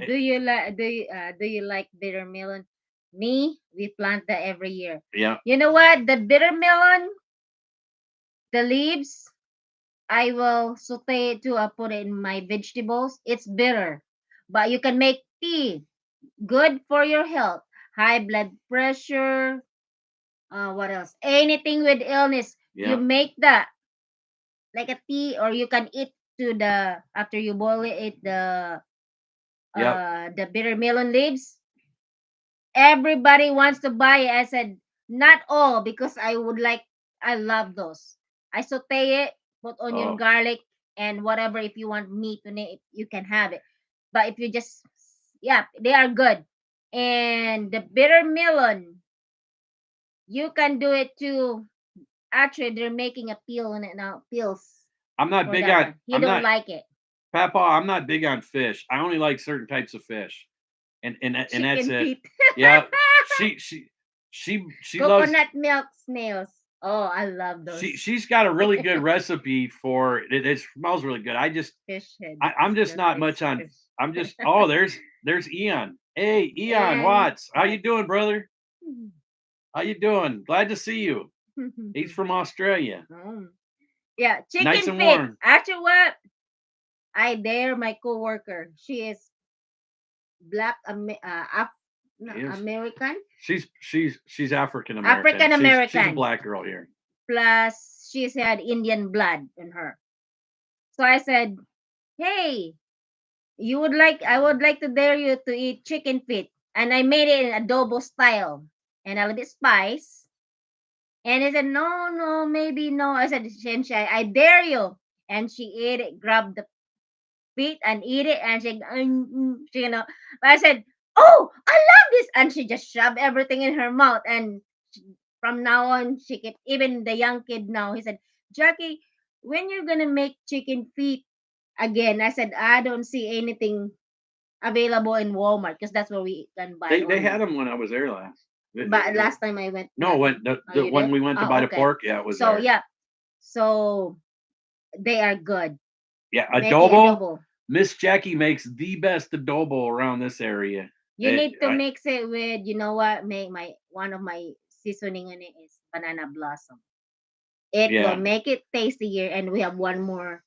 Speaker 1: Do you like bitter melon? Me, we plant that every year.
Speaker 3: Yeah.
Speaker 1: You know what? The bitter melon, the leaves, I will saute it too. I put it in my vegetables. It's bitter, but you can make tea. Good for your health. High blood pressure. What else? Anything with illness, you
Speaker 3: Yeah.
Speaker 1: make that like a tea, or you can eat to the after you boil it. The bitter melon leaves. Everybody wants to buy it. I said not all because I love those. I saute it, put onion, garlic, and whatever. If you want meat in it, you can have it. But if you just yeah, they are good. And the bitter melon, you can do it too. Actually, they're making a peel in it now. Peels.
Speaker 3: I'm not
Speaker 1: for
Speaker 3: big
Speaker 1: that
Speaker 3: on.
Speaker 1: one. You don't like it.
Speaker 3: Papa, I'm not big on fish. I only like certain types of fish. and that's
Speaker 1: Chicken
Speaker 3: it.
Speaker 1: feet.
Speaker 3: Yeah, she loves.
Speaker 1: Coconut milk smells. Oh, I love those
Speaker 3: She's got a really good recipe for it. It smells really good.
Speaker 1: fish head.
Speaker 3: I'm just
Speaker 1: The
Speaker 3: not
Speaker 1: fish
Speaker 3: much on.
Speaker 1: fish.
Speaker 3: I'm just. Oh, there's Eon. Hey, Eon
Speaker 1: And
Speaker 3: Watts, how you doing, brother? How you doing? Glad to see you. He's from Australia.
Speaker 1: Mm. Yeah, chicken
Speaker 3: Nice and
Speaker 1: feet.
Speaker 3: warm.
Speaker 1: Actually, what? I dare my coworker. She is black no,
Speaker 3: Yes.
Speaker 1: American
Speaker 3: She's African American.
Speaker 1: African
Speaker 3: She's a
Speaker 1: American.
Speaker 3: black girl here.
Speaker 1: plus she's had Indian blood in her. So I said, "Hey, I would like to dare you to eat chicken feet." And I made it in adobo style and a little bit spice. And he said, "No, no, maybe no." I said, "Shensha, I dare you." And she ate it, grabbed the feet and eat it, and she, you know. But I said, "Oh, I love this," and she just shoved everything in her mouth. And from now on, she could, even the young kid now, he said, "Jackie, when you're gonna make chicken feet again?" I said, "I don't see anything available in Walmart because that's where we can buy."
Speaker 3: They had
Speaker 1: only.
Speaker 3: them when I was there last.
Speaker 1: But last time I went,
Speaker 3: No, when
Speaker 1: you
Speaker 3: when
Speaker 1: did?
Speaker 3: we went to
Speaker 1: Oh,
Speaker 3: buy the
Speaker 1: okay.
Speaker 3: pork, yeah, it was
Speaker 1: So
Speaker 3: there.
Speaker 1: yeah, so they are good.
Speaker 3: Yeah,
Speaker 1: Making
Speaker 3: adobo. Miss Jackie makes the best adobo around this area.
Speaker 1: You need to mix it with, you know what? Make one of my seasoning on it is banana blossom. It
Speaker 3: Yeah.
Speaker 1: will make it tastier, and we have one more.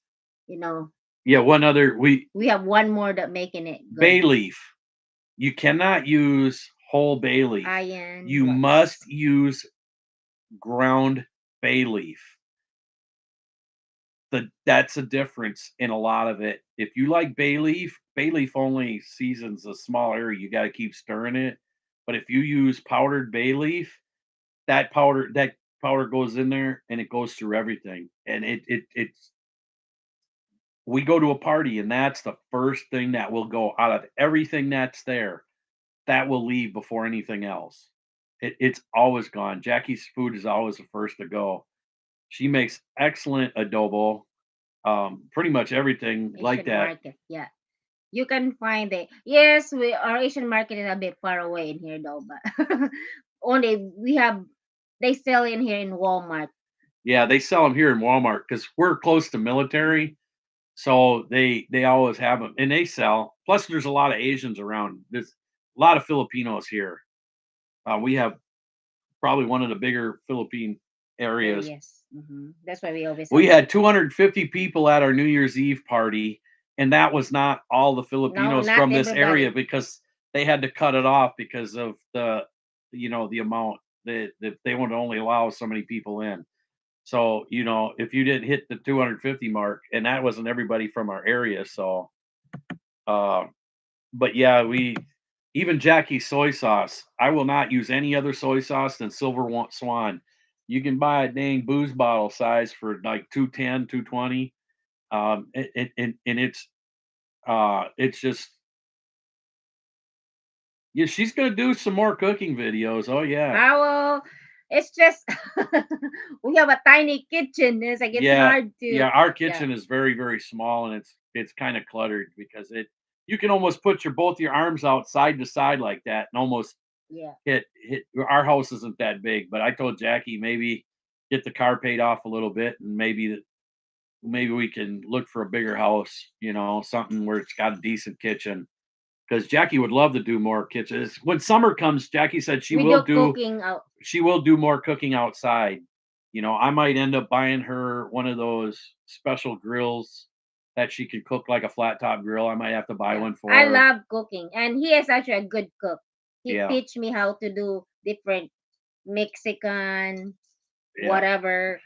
Speaker 1: You know,
Speaker 3: Yeah, one other
Speaker 1: we have one more that making it good.
Speaker 3: bay leaf. You cannot use whole bay leaf.
Speaker 1: Iron.
Speaker 3: You must use ground bay leaf. That's a difference in a lot of it. If you like bay leaf only seasons a small area. You got to keep stirring it. But if you use powdered bay leaf, that powder goes in there and it goes through everything. And it's we go to a party and that's the first thing that will go out of everything that's there. That will leave before anything else. It's always gone. Jackie's food is always the first to go. She makes excellent adobo. Pretty much everything like
Speaker 1: Asian
Speaker 3: that.
Speaker 1: market, yeah. You can find it. Yes, our Asian market is a bit far away in here though, but only they sell in here in Walmart.
Speaker 3: Yeah, they sell them here in Walmart because we're close to military, so they always have them and they sell. Plus, there's a lot of Asians around. There's a lot of Filipinos here. We have probably one of the bigger Philippine areas.
Speaker 1: Yes, that's why we always.
Speaker 3: We had 250 people at our New Year's Eve party, and that was not all the Filipinos
Speaker 1: not
Speaker 3: from this
Speaker 1: everybody.
Speaker 3: area because they had to cut it off because of the amount that they would only allow so many people in. So, if you didn't hit the 250 mark, and that wasn't everybody from our area, so but yeah, even Jackie's soy sauce. I will not use any other soy sauce than Silver Swan. You can buy a dang booze bottle size for like 210, 220. And it's just yeah, she's gonna do some more cooking videos. Oh yeah.
Speaker 1: Well, it's just we have a tiny kitchen. It's like it's hard to.
Speaker 3: Yeah, our kitchen is very, very small and it's kind of cluttered because you can almost put both your arms out side to side like that and almost hit our house isn't that big, but I told Jackie maybe get the car paid off a little bit and maybe we can look for a bigger house, something where it's got a decent kitchen. Because Jackie would love to do more kitchens. When summer comes, Jackie said she will do
Speaker 1: cooking out.
Speaker 3: She will do more cooking outside. I might end up buying her one of those special grills that she can cook like a flat top grill. I might have to buy one for her.
Speaker 1: I love cooking, and he is actually a good cook. He
Speaker 3: Yeah.
Speaker 1: teach me how to do different Mexican, whatever.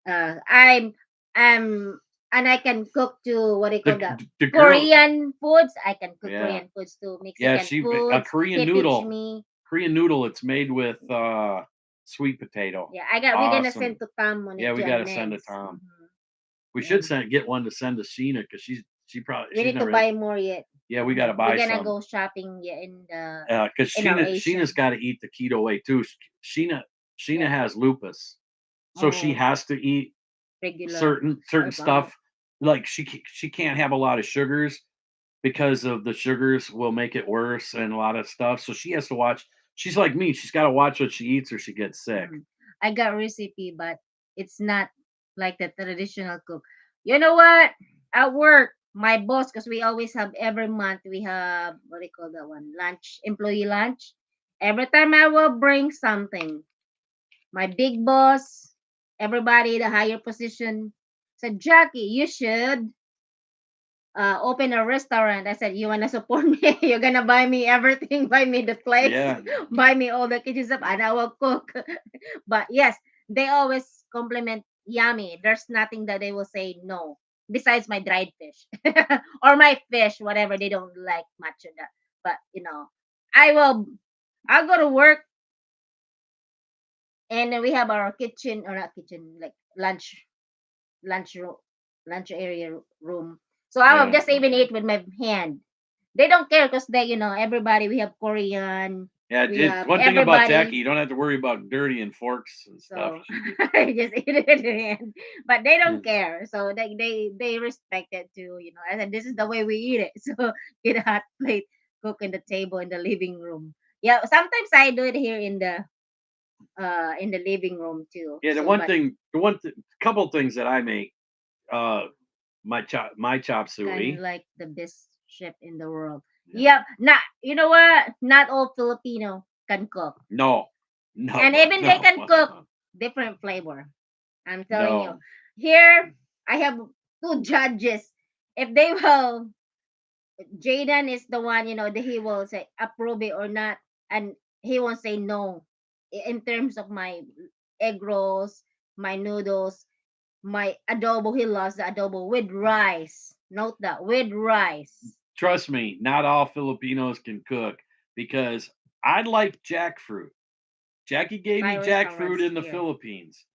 Speaker 1: I'm and I can cook too. What do you call that? Korean foods. I can cook Korean foods too. Mexican foods.
Speaker 3: A Korean noodle. Korean noodle. It's made with sweet potato.
Speaker 1: Yeah, we're gonna send to Tom when
Speaker 3: we gotta send to Tom. We should get one to send to Sheena because she probably.
Speaker 1: We need to buy more yet.
Speaker 3: Yeah, we gotta buy.
Speaker 1: We're gonna go shopping in the.
Speaker 3: Because Sheena's got to eat the keto way too. Sheena has lupus, so she has to eat
Speaker 1: regular
Speaker 3: certain stuff. Like she can't have a lot of sugars. because of the sugars will make it worse and a lot of stuff. So she has to watch. She's like me. She's got to watch what she eats or she gets sick.
Speaker 1: I got recipe, but it's not like the traditional cook. You know what? At work, my boss, because we always have every month we have what do you call that one? Lunch, employee lunch. Every time I will bring something, my big boss, everybody the higher position said, Jackie, you should open a restaurant. I said, you wanna support me? You're gonna buy me everything, buy me the plates,
Speaker 3: Yeah.
Speaker 1: buy me all the kitchen stuff, and I will cook. But yes, they always compliment yummy. There's nothing that they will say no. Besides my dried fish or my fish, whatever they don't like much of that. But I will. I'll go to work, and then we have our kitchen or not kitchen, like lunch room, lunch area room. So I will
Speaker 3: Yeah.
Speaker 1: just even eat with my hand. They don't care because everybody, we have Korean,
Speaker 3: Yeah,
Speaker 1: we
Speaker 3: it's
Speaker 1: have
Speaker 3: one thing about Jackie.
Speaker 1: everybody.
Speaker 3: You don't have to worry about dirty and forks and stuff.
Speaker 1: So
Speaker 3: She just,
Speaker 1: I just eat it with your hand. But they don't
Speaker 3: Mm.
Speaker 1: care. So they respect it too, I said this is the way we eat it. So get a hot plate, cook in the table in the living room. Yeah, sometimes I do it here in the living room too.
Speaker 3: yeah,
Speaker 1: So but
Speaker 3: couple things that I make. Uh, my chop
Speaker 1: kind of
Speaker 3: suey.
Speaker 1: like the best chef in the world.
Speaker 3: Yeah.
Speaker 1: Yep. Not you know what? Not all Filipino can cook.
Speaker 3: No, no,
Speaker 1: And even they
Speaker 3: no,
Speaker 1: can cook different flavor. I'm telling you.
Speaker 3: no.
Speaker 1: Here I have two judges. If they will Jaden is the one, that he will say approve it or not, and he won't say no in terms of my egg rolls, my noodles, my adobo. He loves the adobo with rice. Note that with rice.
Speaker 3: Trust me, not all Filipinos can cook because I like jackfruit. Jackie gave
Speaker 1: My
Speaker 3: me jackfruit
Speaker 1: restaurants
Speaker 3: in the
Speaker 1: here.
Speaker 3: Philippines.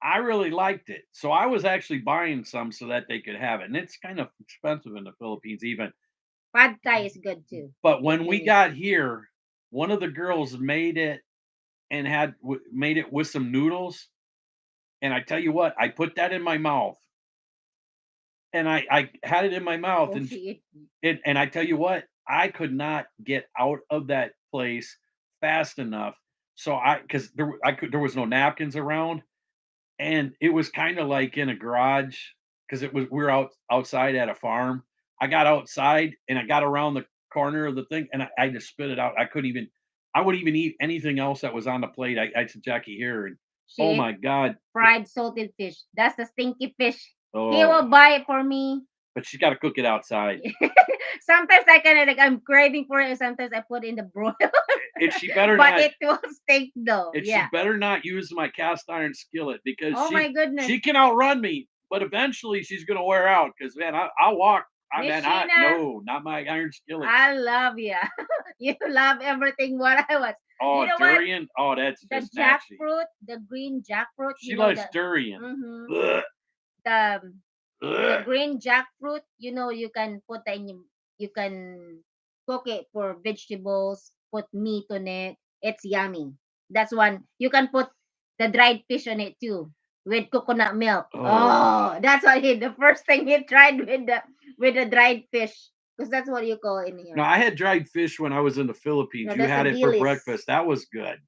Speaker 3: I really liked it. So I was actually buying some so that they could have it. And it's kind of expensive in the Philippines even.
Speaker 1: Pad Thai is good too.
Speaker 3: But when we
Speaker 1: Vietnamese.
Speaker 3: got here, one of the girls made it and made it with some noodles. And I tell you what, I put that in my mouth and I had it in my mouth
Speaker 1: Oh,
Speaker 3: and
Speaker 1: she
Speaker 3: and I tell you what, I could not get out of that place fast enough. So because there was no napkins around, and it was kind of like in a garage because we were outside at a farm. I got outside and I got around the corner of the thing and I just spit it out. I wouldn't even eat anything else that was on the plate. I said Jackie here and
Speaker 1: she
Speaker 3: oh
Speaker 1: ate
Speaker 3: my god,
Speaker 1: fried salted fish. That's the stinky fish. He
Speaker 3: oh,
Speaker 1: will buy it for me.
Speaker 3: but she's got to cook it outside.
Speaker 1: Sometimes I kind of like I'm craving for it. And sometimes I put in the broil,
Speaker 3: And she better
Speaker 1: but
Speaker 3: not.
Speaker 1: it will stink though.
Speaker 3: And
Speaker 1: Yeah.
Speaker 3: she better not use my cast iron skillet because
Speaker 1: Oh my goodness.
Speaker 3: she can outrun me, but eventually she's gonna wear out. Because man, I'll walk.
Speaker 1: Miss
Speaker 3: I
Speaker 1: Sheena,
Speaker 3: no, not my iron skillet.
Speaker 1: I love you. You love everything what I was.
Speaker 3: Oh,
Speaker 1: You know what?
Speaker 3: durian. Oh, that's
Speaker 1: The
Speaker 3: just nasty.
Speaker 1: jackfruit, the green jackfruit.
Speaker 3: She likes durian. Ugh,
Speaker 1: The
Speaker 3: ugh.
Speaker 1: green jackfruit. You can put that you can cook it for vegetables. Put meat on it. It's yummy. That's one. You can put the dried fish on it too with coconut milk.
Speaker 3: Oh.
Speaker 1: Oh, that's what the first thing he tried with the dried fish because that's what you call in here.
Speaker 3: No, I had dried fish when I was in the Philippines.
Speaker 1: No,
Speaker 3: You
Speaker 1: that's
Speaker 3: had
Speaker 1: a
Speaker 3: it for
Speaker 1: Gilis.
Speaker 3: breakfast. That was good.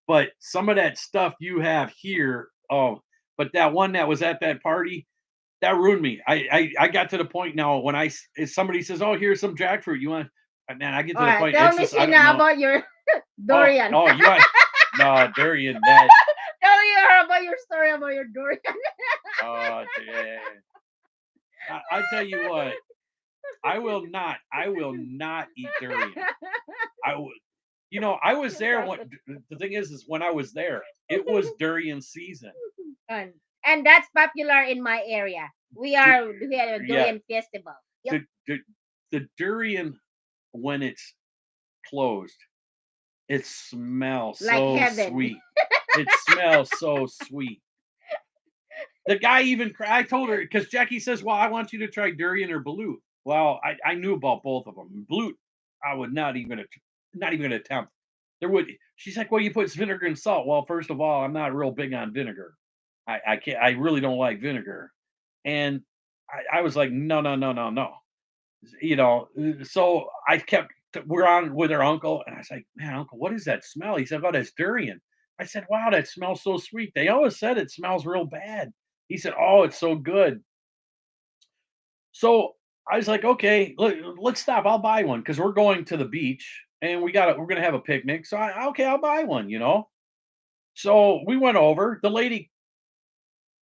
Speaker 3: But some of that stuff you have here, oh, but that one that was at that party, that ruined me. I got to the point now when if somebody says, "Oh, here's some jackfruit," you want, man, I get to
Speaker 1: All
Speaker 3: the
Speaker 1: right,
Speaker 3: point.
Speaker 1: tell
Speaker 3: It's
Speaker 1: me,
Speaker 3: just I don't
Speaker 1: Sheena,
Speaker 3: know.
Speaker 1: about your durian.
Speaker 3: Oh, you want no durian? That
Speaker 1: Tell me her about your story about your durian.
Speaker 3: oh, yeah. I tell you what, I will not eat durian. I would. I was there. What the thing is when I was there, it was durian season.
Speaker 1: And that's popular in my area. We had a
Speaker 3: Yeah,
Speaker 1: durian festival. Yep.
Speaker 3: the durian when it's closed, it smells
Speaker 1: Like
Speaker 3: so
Speaker 1: heaven.
Speaker 3: sweet. It smells so sweet. The guy even I told her because Jackie says, "Well, I want you to try durian or balut." Well, I knew about both of them. Balut, I would not even attempt. There would. She's like, "Well, you put vinegar and salt." Well, first of all, I'm not real big on vinegar. I can't. I really don't like vinegar. And I was like, no, no, no, no, no. you know, so I kept we're on with her uncle, and I was like, "Man, uncle, what is that smell?" He said, "Oh, that's durian." I said, "Wow, that smells so sweet." They always said it smells real bad. He said, "Oh, it's so good." So I was like, "Okay, let's stop. I'll buy one because we're going to the beach and we're gonna have a picnic." So okay, I'll buy one. So we went over. The lady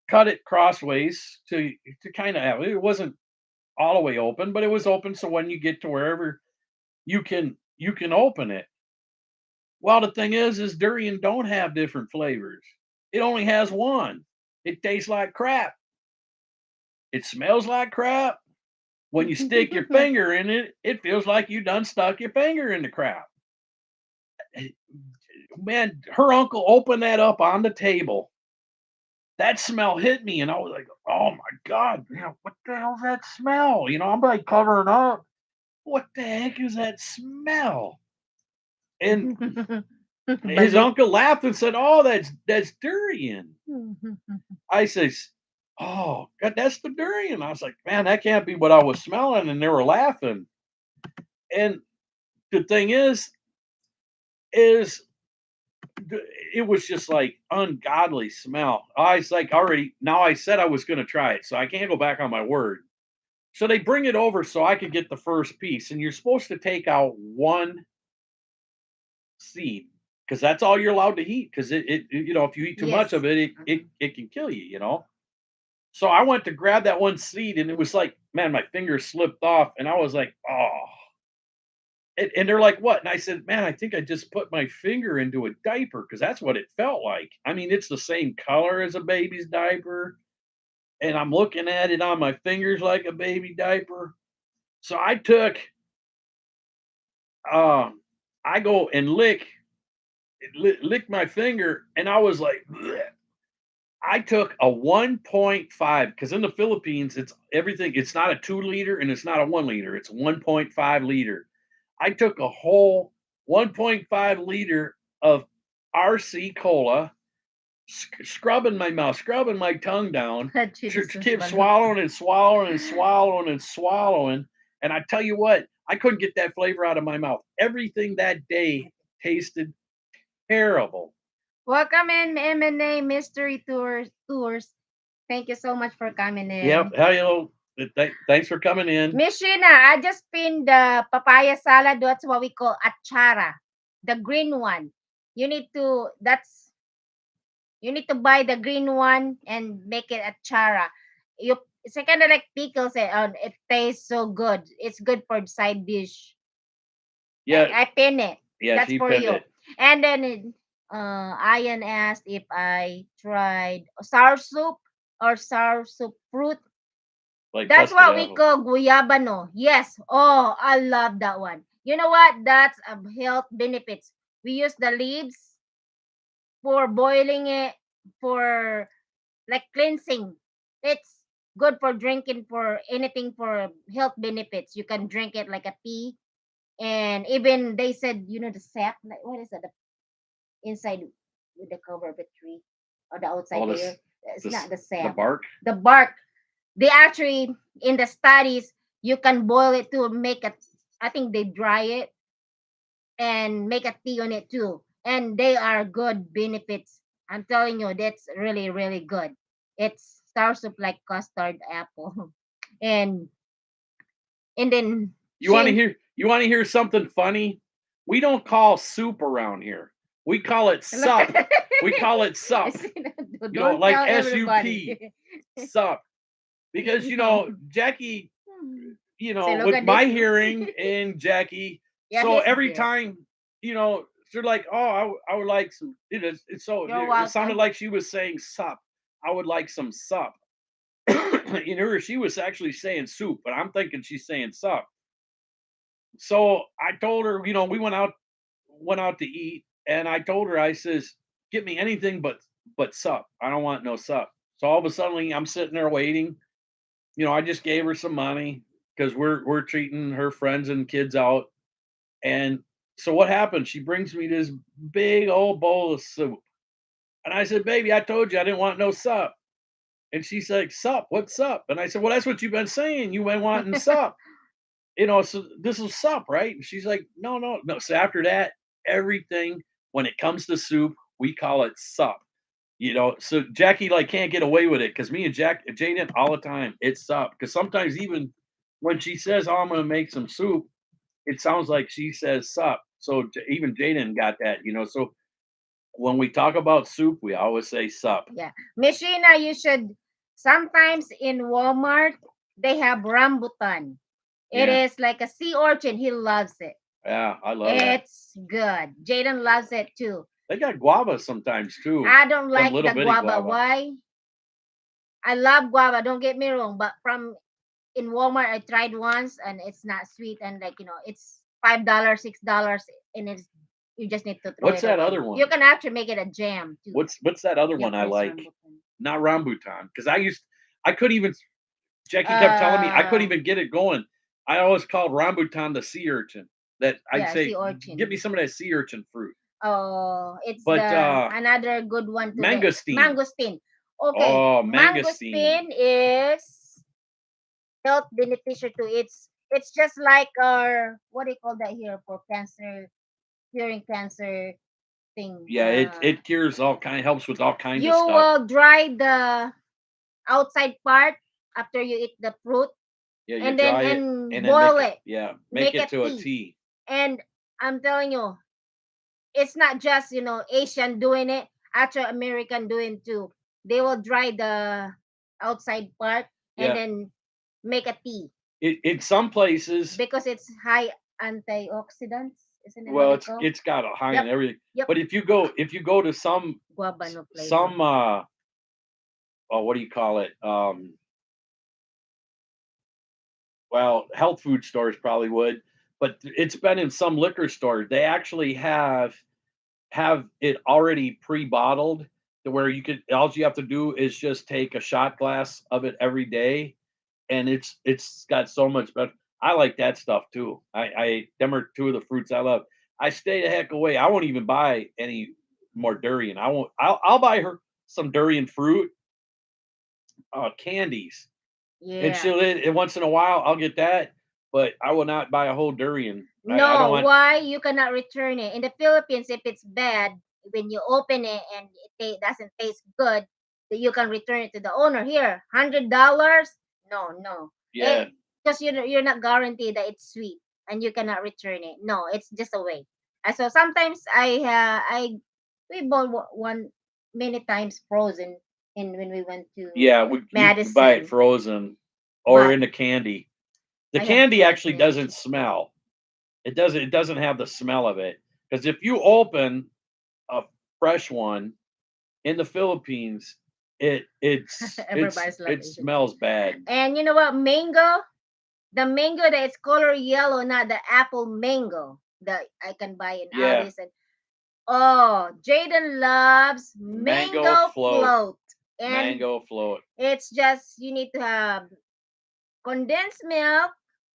Speaker 3: cut it crossways to kind of have it wasn't all the way open, but it was open. So when you get to wherever you can open it. Well, the thing is durian don't have different flavors. It only has one. It tastes like crap. It smells like crap. When you stick your finger in it, it feels like you done stuck your finger in the crap. Eh, Man, her uncle opened that up on the table. That smell hit me, and I was like, "Oh my god, what the hell's that smell?" I'm like covering up. What the heck is that smell? And his
Speaker 1: Balik.
Speaker 3: uncle laughed and said, "Oh, that's durian." I says, "Oh, God, that's the durian." I was like, "Man, that can't be what I was smelling." And they were laughing. And the thing is it was just like ungodly smell. I was like, already now I said I was going to try it, so I can't go back on my word. So they bring it over so I could get the first piece, and you're supposed to take out one seed because that's all you're allowed to eat. Because if you eat too much
Speaker 1: Yes.
Speaker 3: of it, it can kill you. So I went to grab that one seed, and it was like, man, my finger slipped off, and I was like, oh. And they're like, what? And I said, man, I think I just put my finger into a diaper because that's what it felt like. I mean, it's the same color as a baby's diaper, and I'm looking at it on my fingers like a baby diaper. So um, I go and lick my finger, and I was like, bleh. I took a 1.5 because in the Philippines, it's everything. It's not a 2 liter and it's not a 1 liter. It's 1.5 liter. I took a whole 1.5 liter of RC cola, scrubbing my mouth, scrubbing my tongue down,
Speaker 1: Jesus,
Speaker 3: kept
Speaker 1: balok.
Speaker 3: swallowing and swallowing and swallowing and swallowing. And I tell you what, I couldn't get that flavor out of my mouth. Everything that day tasted terrible.
Speaker 1: Welcome in M&A Mystery Tours. Thank you so much for coming
Speaker 3: Yep.
Speaker 1: in.
Speaker 3: Thanks for coming in.
Speaker 1: Miss Sheena, I just pinned the papaya salad. That's what we call achara, the green one. You need to that's you need to buy the green one and make it achara. It's kind of like pickles. It tastes so good. It's good for side dish.
Speaker 3: Yeah,
Speaker 1: I pin it.
Speaker 3: yeah,
Speaker 1: That's
Speaker 3: she
Speaker 1: for
Speaker 3: pinned
Speaker 1: you.
Speaker 3: it
Speaker 1: And then Ian asked if I tried sour soup or sour soup fruit.
Speaker 3: like
Speaker 1: That's
Speaker 3: custard
Speaker 1: what we
Speaker 3: apple.
Speaker 1: call guyabano. Yes. Oh, I love that one. You know what? That's health benefits. We use the leaves for boiling it for like cleansing. It's good for drinking for anything for health benefits. You can drink it like a tea. And even they said, the sap, like what is that? The inside with the cover of the tree or the outside
Speaker 3: All
Speaker 1: layer.
Speaker 3: this,
Speaker 1: It's not
Speaker 3: this,
Speaker 1: the
Speaker 3: the
Speaker 1: sap.
Speaker 3: bark.
Speaker 1: The bark. They actually in the studies you can boil it to make a. I think they dry it and make a tea on it too. And they are good benefits. I'm telling you, that's really, really good. It's stars up like custard apple. and and then
Speaker 3: You want to
Speaker 1: she
Speaker 3: hear? You want to hear something funny? We don't call soup around here. We call it sup. We call it sup.
Speaker 1: don't
Speaker 3: Like
Speaker 1: tell
Speaker 3: SUP,
Speaker 1: everybody.
Speaker 3: sup. Because Jackie,
Speaker 1: Say, look
Speaker 3: with
Speaker 1: at
Speaker 3: my
Speaker 1: this.
Speaker 3: hearing and Jackie,
Speaker 1: Yeah,
Speaker 3: so
Speaker 1: he's
Speaker 3: every
Speaker 1: there.
Speaker 3: time, they're like, "Oh, I would like some." It's so
Speaker 1: You're
Speaker 3: it sounded
Speaker 1: welcome.
Speaker 3: like she was saying sup. I would like some sup. She was actually saying soup, but I'm thinking she's saying sup. So I told her, we went out to eat, and I told her, I says, "Get me anything but sup. I don't want no sup." So all of a sudden, I'm sitting there waiting. I just gave her some money because we're treating her friends and kids out. And so what happened? She brings me this big old bowl of soup, and I said, "Baby, I told you I didn't want no sup." And she's like, "Sup? What's up?" And I said, "Well, that's what you've been saying. You've been wanting sup." so this is sup, right? And she's like, no, no, no. So after that, everything when it comes to soup, we call it sup. So Jackie like can't get away with it because me and Jaden all the time, it's sup. Because sometimes even when she says, "Oh, I'm gonna make some soup," it sounds like she says sup. So even Jaden got that. So when we talk about soup, we always say sup.
Speaker 1: Yeah. Miss Sheena, you should sometimes in Walmart they have rambutan. It
Speaker 3: Yeah,
Speaker 1: is like a sea urchin. He loves it.
Speaker 3: yeah, I love that.
Speaker 1: It's good. Jaden loves it too.
Speaker 3: They got guava sometimes too.
Speaker 1: I don't
Speaker 3: Some
Speaker 1: like
Speaker 3: little
Speaker 1: the
Speaker 3: bitty
Speaker 1: guava.
Speaker 3: guava.
Speaker 1: Why? I love guava. Don't get me wrong, but from in Walmart I tried once and it's not sweet and it's $5, $6, and it's you just need to throw
Speaker 3: What's
Speaker 1: it
Speaker 3: that
Speaker 1: away.
Speaker 3: other
Speaker 1: You
Speaker 3: one?
Speaker 1: can actually make it a jam too.
Speaker 3: What's that other
Speaker 1: Yep,
Speaker 3: one I
Speaker 1: there's
Speaker 3: like?
Speaker 1: rambutan.
Speaker 3: Not rambutan, because I couldn't even. Jackie kept telling me I couldn't
Speaker 1: Uh,
Speaker 3: even get it going. I always called rambutan the sea urchin. That I'd
Speaker 1: yeah,
Speaker 3: say,
Speaker 1: sea urchin.
Speaker 3: give me some of that sea urchin fruit.
Speaker 1: Oh, it's
Speaker 3: But
Speaker 1: the another good one to the
Speaker 3: mangosteen.
Speaker 1: mangosteen. Okay,
Speaker 3: Oh, mangosteen.
Speaker 1: mangosteen is health beneficial too. It's just like our what do you call that here for cancer, curing cancer thing.
Speaker 3: Yeah, it cures all kind, helps with all kinds
Speaker 1: You
Speaker 3: of stuff.
Speaker 1: will dry the outside part after you eat the fruit,
Speaker 3: Yeah, you
Speaker 1: and then
Speaker 3: dry it
Speaker 1: and
Speaker 3: and then
Speaker 1: boil it,
Speaker 3: yeah, make
Speaker 1: make
Speaker 3: it
Speaker 1: it
Speaker 3: to a
Speaker 1: tea.
Speaker 3: tea.
Speaker 1: And I'm telling you, it's not just Asian doing it. Actually, American doing too. They will dry the outside part and
Speaker 3: Yeah,
Speaker 1: then make a tea
Speaker 3: in some places,
Speaker 1: because it's high antioxidants, isn't it what
Speaker 3: well,
Speaker 1: they
Speaker 3: it's
Speaker 1: call?
Speaker 3: it's got a high
Speaker 1: Yep,
Speaker 3: and everything.
Speaker 1: yep.
Speaker 3: But if you go to
Speaker 1: Guava no flavor.
Speaker 3: some oh, what do you call it? Well, health food stores probably would, but it's been in some liquor stores. They actually have it already pre-bottled to where all you have to do is just take a shot glass of it every day, and it's got so much better. I like that stuff too. I them are two of the fruits I love. I stay the heck away. I won't even buy any more durian. I won't. I'll buy her some durian fruit candies, and
Speaker 1: Yeah.
Speaker 3: she'll and once in a while I'll get that, but I will not buy a whole durian. I don't
Speaker 1: No,
Speaker 3: want.
Speaker 1: why you cannot return it? In the Philippines, if it's bad, when you open it and doesn't taste good, that you can return it to the owner. Here, $100? No, no.
Speaker 3: Yeah,
Speaker 1: Because you're not guaranteed that it's sweet and you cannot return it. No, it's just a way. So sometimes we bought one many times frozen in when we went to
Speaker 3: yeah. You can buy it
Speaker 1: Madison,
Speaker 3: frozen or
Speaker 1: but
Speaker 3: in the candy. The
Speaker 1: I have
Speaker 3: candy
Speaker 1: tried
Speaker 3: actually
Speaker 1: many.
Speaker 3: doesn't smell. It doesn't have the smell of it. Because if you open a fresh one in the Philippines,
Speaker 1: Everybody's
Speaker 3: it
Speaker 1: loving it.
Speaker 3: smells bad.
Speaker 1: And you know what? Mango, the mango that is color yellow, not the apple mango that I can buy in
Speaker 3: Yeah,
Speaker 1: Aldi's. And oh, Jaden loves
Speaker 3: mango
Speaker 1: mango
Speaker 3: float,
Speaker 1: float, and
Speaker 3: mango float,
Speaker 1: it's just you need to have condensed milk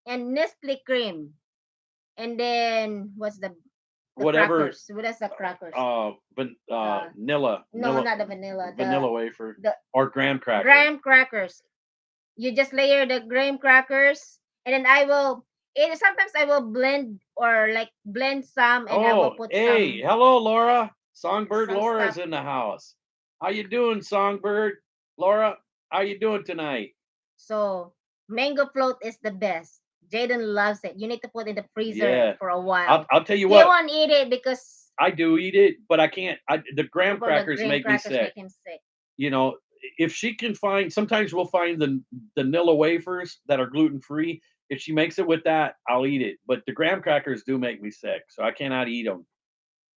Speaker 1: and Nestle cream, and then what's the
Speaker 3: whatever.
Speaker 1: crackers? What is the crackers?
Speaker 3: Vanilla,
Speaker 1: No, not the vanilla.
Speaker 3: vanilla wafer
Speaker 1: The
Speaker 3: or graham cracker.
Speaker 1: graham crackers. You just layer the graham crackers, and then sometimes I will blend or like blend some, and I will
Speaker 3: Oh,
Speaker 1: put
Speaker 3: hey,
Speaker 1: some
Speaker 3: hello, Laura. Songbird
Speaker 1: some
Speaker 3: Laura's
Speaker 1: stuff.
Speaker 3: in the house. How you doing, Songbird? Laura, how you doing tonight?
Speaker 1: So mango float is the best. Jaden loves it. You need to put it in the freezer
Speaker 3: Yeah,
Speaker 1: for a while.
Speaker 3: I'll tell you
Speaker 1: He
Speaker 3: what.
Speaker 1: won't eat it because
Speaker 3: I do eat it, but I can't. The graham
Speaker 1: for the
Speaker 3: crackers
Speaker 1: graham
Speaker 3: make me
Speaker 1: crackers
Speaker 3: sick.
Speaker 1: make him sick.
Speaker 3: You know, if she can find, sometimes we'll find the vanilla wafers that are gluten free. If she makes it with that, I'll eat it. But the graham crackers do make me sick, so I cannot eat them.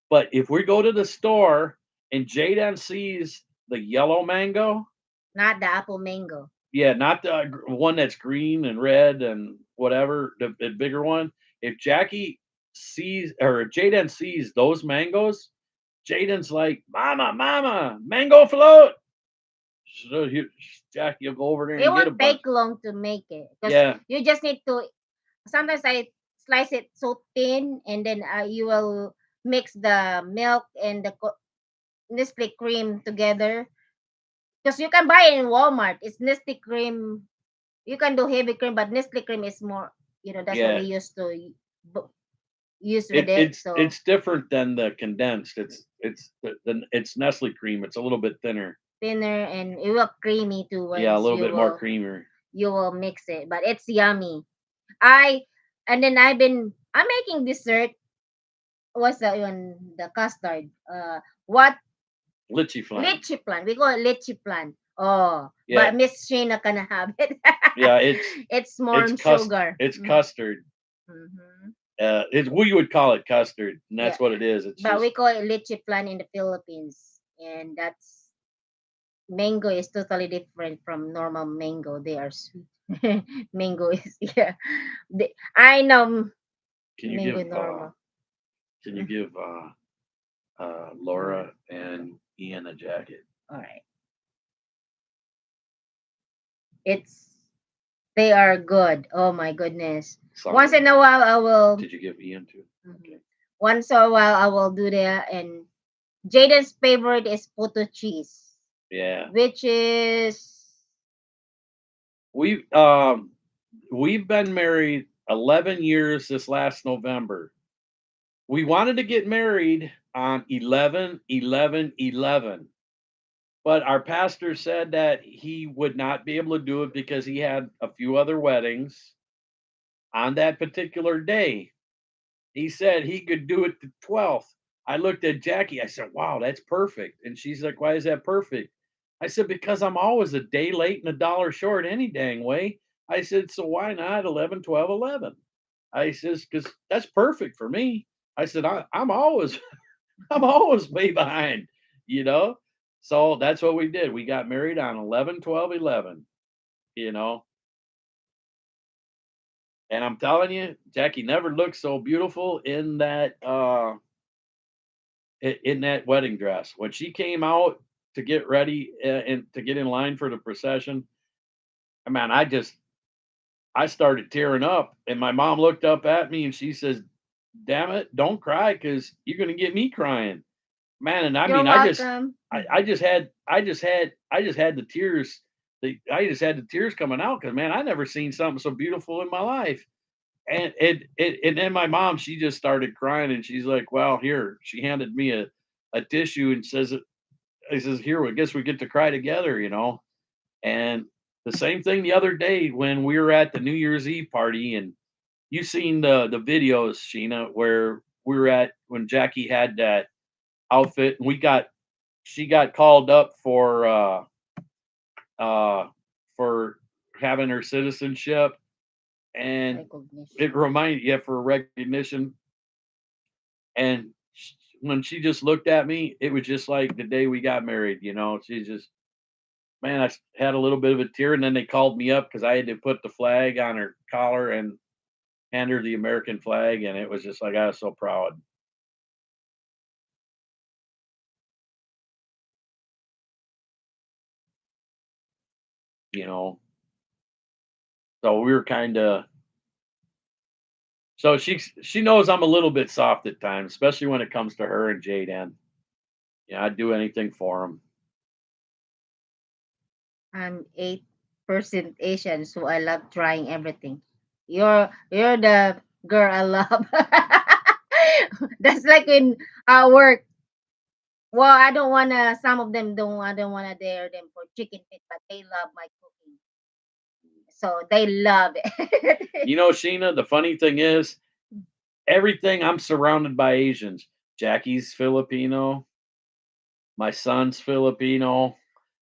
Speaker 3: But if we go to the store and Jaden sees the yellow mango,
Speaker 1: Not the apple mango.
Speaker 3: yeah, not the one that's green and red and whatever, the bigger one. If Jackie sees or if Jaden sees those mangoes, Jaden's like, "Mama, mama, mango float." So Jackie will go over there
Speaker 1: It
Speaker 3: and get a
Speaker 1: won't
Speaker 3: bunch.
Speaker 1: take long to make it because
Speaker 3: Yeah,
Speaker 1: you just need to. Sometimes I slice it so thin, and then you will mix the milk and the Nestle cream together. Because you can buy it in Walmart. It's Nestle cream. You can do heavy cream, but Nestle cream is more. That's what
Speaker 3: Yeah.
Speaker 1: we used to use with it.
Speaker 3: It's
Speaker 1: So
Speaker 3: it's different than the condensed. It's Nestle cream. It's a little bit thinner.
Speaker 1: thinner and it will creamy too
Speaker 3: Yeah, a
Speaker 1: once
Speaker 3: little bit more creamier.
Speaker 1: you will mix it. But it's yummy. I and then I'm making dessert. What's the one, the custard? What
Speaker 3: Lychee flan.
Speaker 1: lychee plant? We call it lychee plant. Oh,
Speaker 3: Yeah.
Speaker 1: but Miss Sheena can have it.
Speaker 3: Yeah,
Speaker 1: It's more
Speaker 3: it's
Speaker 1: on sugar.
Speaker 3: it's custard.
Speaker 1: Mhm.
Speaker 3: It's we would call it custard, and that's
Speaker 1: Yeah.
Speaker 3: what it is. It's
Speaker 1: But we
Speaker 3: just
Speaker 1: call it lychee plant in the Philippines, and that's mango is totally different from normal mango. They are sweet. Mango is I know
Speaker 3: can you
Speaker 1: mango
Speaker 3: give
Speaker 1: normal.
Speaker 3: can you give Laura and Ian a jacket?
Speaker 1: All right. It's they are good. Oh my goodness. Once in a while I will
Speaker 3: Did you give Ian too?
Speaker 1: Mhm. Once in a while I will do that, and Jaden's favorite is puto cheese,
Speaker 3: Yeah.
Speaker 1: which is
Speaker 3: We've been married 11 years this last November. We wanted to get married on 11/11/11, but our pastor said that he would not be able to do it because he had a few other weddings on that particular day. He said he could do it the 12th. I looked at Jackie. I said, "Wow, that's perfect." And she's like, "Why is that perfect?" I said, "Because I'm always a day late and a dollar short any dang way." I said, "So why not 11, 12, 11?" I says, "Because that's perfect for me." I said, I'm always I'm always way behind, you know? So that's what we did. We got married on 11, 12, 11. you know? And I'm telling you, Jackie never looked so beautiful in that wedding dress. When she came out to get ready and to get in line for the procession, man, I started tearing up, and my mom looked up at me and she says, "Damn it, don't cry because you're gonna get me crying." Man, and I
Speaker 1: you're
Speaker 3: mean,
Speaker 1: welcome.
Speaker 3: I just had the tears. I just had the tears coming out because man, I never seen something so beautiful in my life. And then my mom, she just started crying and she's like, "Well, here." She handed me a tissue and "I says here, I guess we get to cry together." And the same thing the other day when we were at the New Year's Eve party, and you seen the videos, Sheena, where we were at when Jackie had that outfit, and she got called up uh for having her citizenship, and
Speaker 1: Recognition.
Speaker 3: it reminded you for recognition. And when she just looked at me, it was just like the day we got married. She just, man, had a little bit of a tear, and then they called me up because I had to put the flag on her collar and hand her the American flag, and it was just like I was so proud. you know. So we were kind of so she knows I'm a little bit soft at times, especially when it comes to her and Jaden. Yeah, I'd do anything for them.
Speaker 1: I'm 8% Asian, so I love trying everything. You're the girl I love. That's like in our work. Well, I don't wanna. Some of them don't. I don't wanna dare them for chicken feet, but they love my cooking, so they love it.
Speaker 3: Sheena, the funny thing is, everything I'm surrounded by Asians. Jackie's Filipino, my son's Filipino,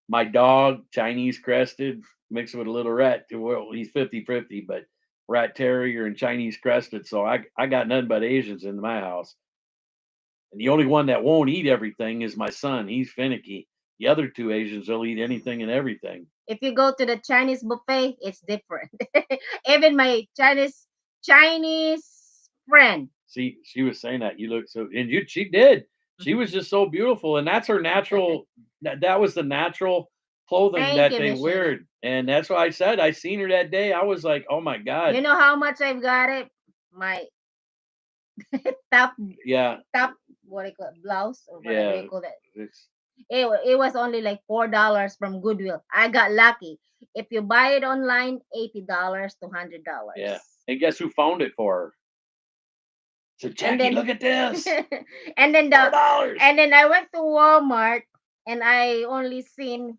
Speaker 3: my dog, Chinese crested, mixed with a little rat. Well, he's 50-50, but rat terrier and Chinese crested. So I got nothing but Asians in my house. And the only one that won't eat everything is my son. He's finicky. The other two Asians, they'll eat anything and everything.
Speaker 1: If you go to the Chinese buffet, it's different. Even my Chinese friend.
Speaker 3: See, she was saying that you look so, and she did. She was just so beautiful, and that's her natural. That was the natural clothing
Speaker 1: Thank
Speaker 3: that
Speaker 1: you,
Speaker 3: they
Speaker 1: Miss Sheena.
Speaker 3: wear, and that's why I said I seen her that day. I was like, oh my
Speaker 1: You
Speaker 3: god,
Speaker 1: know how much I've got it? My top
Speaker 3: yeah,
Speaker 1: what do you call it, blouse or whatever
Speaker 3: yeah.
Speaker 1: you call that.
Speaker 3: It's
Speaker 1: It was only like $4 from Goodwill. I got lucky. If you buy it online, $80 to $100.
Speaker 3: yeah. And guess who found it for her? Said,
Speaker 1: And
Speaker 3: Jackie,
Speaker 1: then
Speaker 3: look at this.
Speaker 1: and then
Speaker 3: $4.
Speaker 1: and then I went to Walmart and I only seen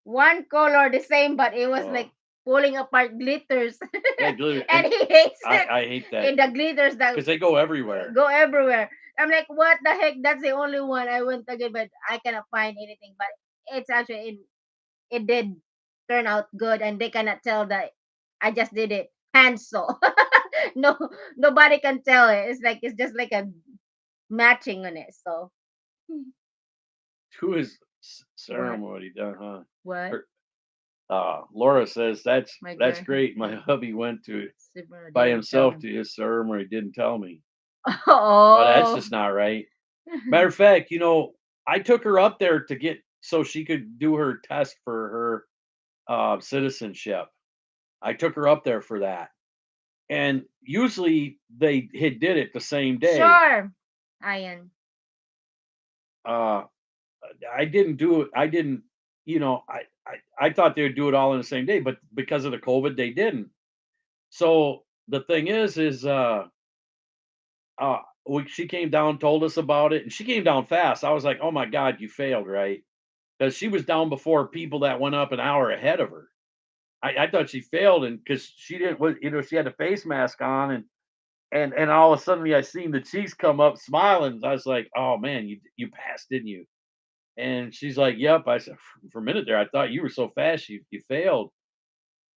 Speaker 1: one color the same, but it was
Speaker 3: Oh.
Speaker 1: like pulling apart glitters.
Speaker 3: Yeah, glitter.
Speaker 1: And
Speaker 3: And
Speaker 1: he hates it.
Speaker 3: I hate that
Speaker 1: In the glitters that
Speaker 3: because they go everywhere.
Speaker 1: go everywhere. I'm like, what the heck? That's the only one I went again, but I cannot find anything. But it's actually it did turn out good, and they cannot tell that I just did it hand sew. No, nobody can tell it. It's just like a matching on it. So
Speaker 3: To his ceremony done, huh?
Speaker 1: what?
Speaker 3: Her- Laura says that's
Speaker 1: My
Speaker 3: that's
Speaker 1: grand-
Speaker 3: great. My hubby went to
Speaker 1: Super,
Speaker 3: by
Speaker 1: they don't tell
Speaker 3: himself
Speaker 1: him.
Speaker 3: to his ceremony, didn't tell me.
Speaker 1: Oh,
Speaker 3: Well, that's just not right. Matter of fact, I took her up there to get so she could do her test for her citizenship. I took her up there for that. And usually they had did it the same day.
Speaker 1: sure, Ian.
Speaker 3: Uh I didn't do it. I didn't, I thought they would do it all in the same day, but because of the COVID, they didn't. So the thing is she came down, told us about it, and she came down fast. I was like, oh my God, you failed, right? Because she was down before people that went up an hour ahead of her. I thought she failed, and because she didn't, she had a face mask on, and all of a sudden I seen the cheeks come up smiling. I was like, oh man, you passed, didn't you? And she's like, "Yep." I said, For a minute there, I thought you were so fast, you failed."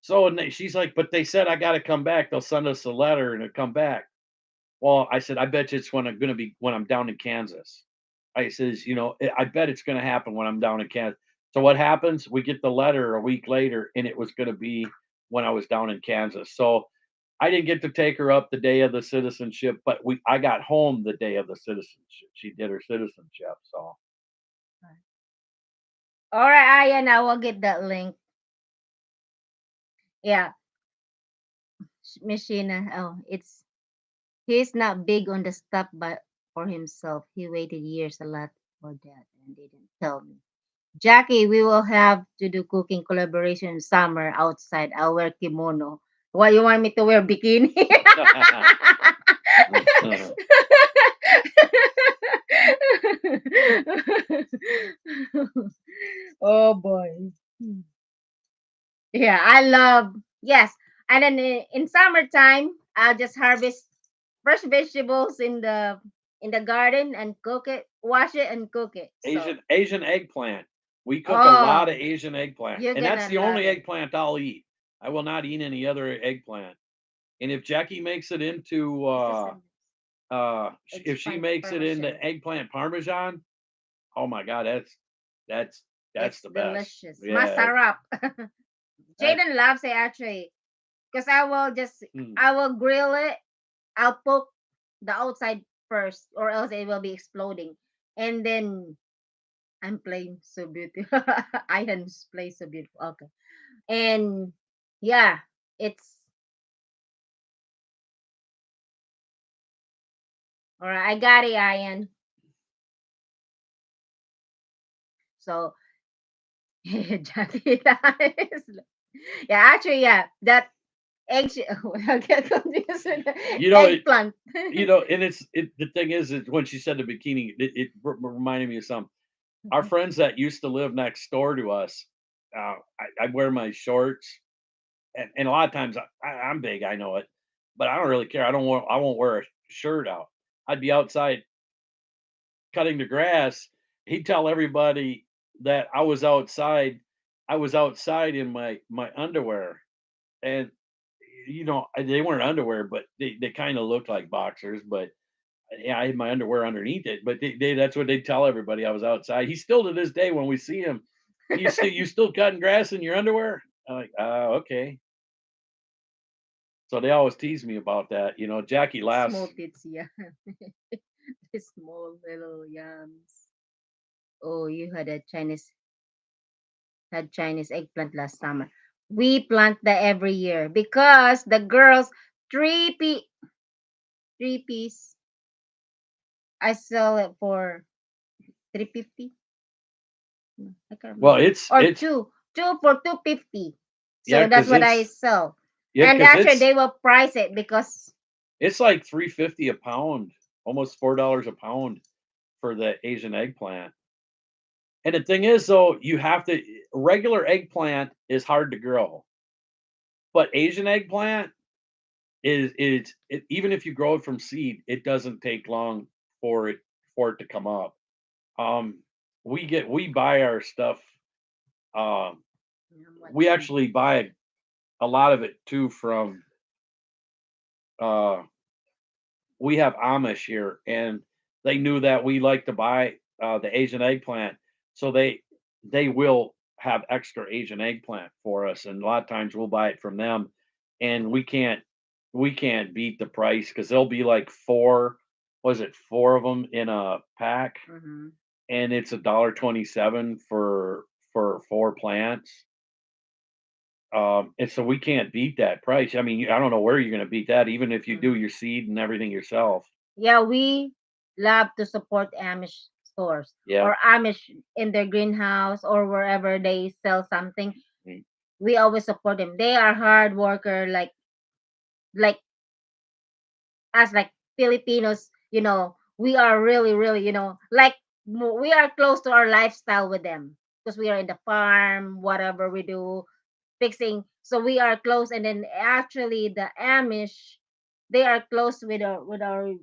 Speaker 3: So and she's like, "But they said I got to come back. They'll send us a letter and it'll come back." Well, I said, "I bet you it's when I'm going to be when I'm down in Kansas." I says, I bet it's going to happen when I'm down in Kansas." So what happens? We get the letter a week later, and it was going to be when I was down in Kansas. So I didn't get to take her up the day of the citizenship, but I got home the day of the citizenship. She did her citizenship. So
Speaker 1: All right, Ian. I will get that link. Yeah, Miss Sheena. Oh, he's not big on the stuff, but for himself, he waited years a lot for that and didn't tell me. Jackie, we will have to do cooking collaboration in summer outside. I'll wear kimono. What you want me to wear bikini? Oh boy. Yeah, I love yes. And then in summertime, I'll just harvest fresh vegetables in the garden and cook it, wash it and cook it. So
Speaker 3: Asian eggplant. We cook a lot
Speaker 1: oh,
Speaker 3: of Asian eggplant,
Speaker 1: you're
Speaker 3: and that's
Speaker 1: gonna
Speaker 3: the
Speaker 1: love
Speaker 3: only
Speaker 1: it.
Speaker 3: eggplant I'll eat. I will not eat any other eggplant. And if Jackie makes it into
Speaker 1: It's the same.
Speaker 3: if she
Speaker 1: Eggplant
Speaker 3: makes it into
Speaker 1: parmesan.
Speaker 3: eggplant parmesan, oh my God, that's that's
Speaker 1: It's
Speaker 3: the best.
Speaker 1: delicious.
Speaker 3: Yeah,
Speaker 1: Masarap.
Speaker 3: that
Speaker 1: Jaden loves it actually. Because
Speaker 3: mm,
Speaker 1: I will grill it. I'll poke the outside first, or else it will be exploding. And then I'm playing so beautiful. Ian's play so beautiful. Okay. And yeah, it's all right. I got it, Ian. So Jackie, yeah, actually, yeah, that egg. I get confused with the
Speaker 3: you know it.
Speaker 1: eggplant.
Speaker 3: And the thing is when she said the bikini, it reminded me of something. Our friends that used to live next door to us, I wear my shorts, and a lot of times I'm big, I know it, but I don't really care. I won't wear a shirt out. I'd be outside cutting the grass. He'd tell everybody that I was outside. I was outside in my underwear, and they weren't underwear, but they kind of looked like boxers. But yeah, I had my underwear underneath it. But that's what they tell everybody. I was outside. He still to this day when we see him, you still cutting grass in your underwear? I'm like, okay. So they always tease me about that. Jackie
Speaker 1: Small
Speaker 3: laughs.
Speaker 1: tits, yeah. The small little yams. Oh, you had Chinese eggplant last summer. We plant that every year because the girls three p three piece. I sell it for 350. I can't
Speaker 3: Well,
Speaker 1: remember. Or two for 250.
Speaker 3: yeah,
Speaker 1: So that's
Speaker 3: because
Speaker 1: what I sell.
Speaker 3: Yeah,
Speaker 1: And
Speaker 3: because
Speaker 1: actually, they will price it because
Speaker 3: it's like $3.50 a pound, almost $4 a pound for the Asian eggplant. And the thing is, though, you have to regular eggplant is hard to grow, but Asian eggplant even if you grow it from seed, it doesn't take long for it to come up. Um, we buy our stuff. Um, we actually buy a lot of it too from. Uh, we have Amish here, and they knew that we like to buy the Asian eggplant, so they will have extra Asian eggplant for us, and a lot of times we'll buy it from them, and we can't beat the price because there'll be like was it four of them in a pack,
Speaker 1: Mhm.
Speaker 3: and it's $1.27 for four plants. And so we can't beat that price. I mean, I don't know where you're going to beat that, even if you do your seed and everything yourself.
Speaker 1: Yeah, we love to support Amish stores
Speaker 3: Yeah.
Speaker 1: or Amish in their greenhouse or wherever they sell something.
Speaker 3: Mm.
Speaker 1: We always support them. They are hard worker, like us, like Filipinos. We are really, really, like we are close to our lifestyle with them because we are in the farm, whatever we do, fixing. So we are close, and then actually the Amish, they are close with our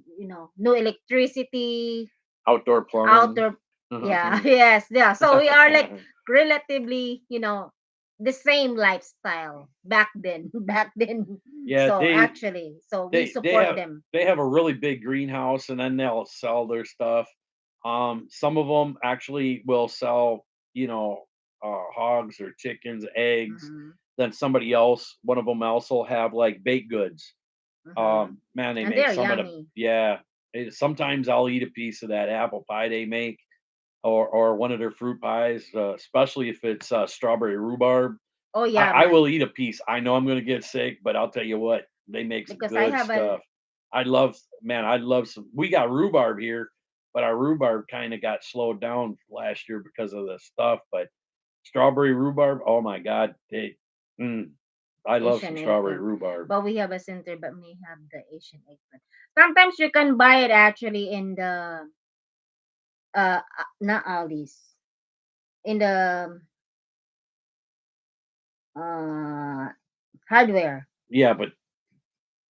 Speaker 1: new electricity,
Speaker 3: Outdoor plumbing.
Speaker 1: outdoor. Yeah, yes, yeah. So we are like relatively, the same lifestyle back then. Back then.
Speaker 3: Yeah,
Speaker 1: So actually, so we support them.
Speaker 3: they have a really big greenhouse, and then they'll sell their stuff. Some of them actually will sell, hogs or chickens, eggs.
Speaker 1: Mhm,
Speaker 3: Then somebody else, one of them else will have like baked goods.
Speaker 1: mhm.
Speaker 3: Man, they
Speaker 1: And
Speaker 3: make
Speaker 1: they're
Speaker 3: some of the
Speaker 1: yummy.
Speaker 3: yeah. Sometimes I'll eat a piece of that apple pie they make, or one of their fruit pies, especially if it's strawberry rhubarb.
Speaker 1: Oh
Speaker 3: I,
Speaker 1: yeah,
Speaker 3: I
Speaker 1: man.
Speaker 3: will eat a piece. I know I'm going to get sick, but I'll tell you what, they make some
Speaker 1: Because I
Speaker 3: good
Speaker 1: have an
Speaker 3: stuff. I love some. We got rhubarb here, but our rhubarb kind of got slowed down last year because of the stuff. But strawberry rhubarb, oh my God, I love some
Speaker 1: Asian
Speaker 3: strawberry
Speaker 1: eggplant.
Speaker 3: rhubarb.
Speaker 1: But we have a center, but we have the Asian eggplant. Sometimes you can buy it actually in the not Aldi's, in the uh hardware.
Speaker 3: Yeah, but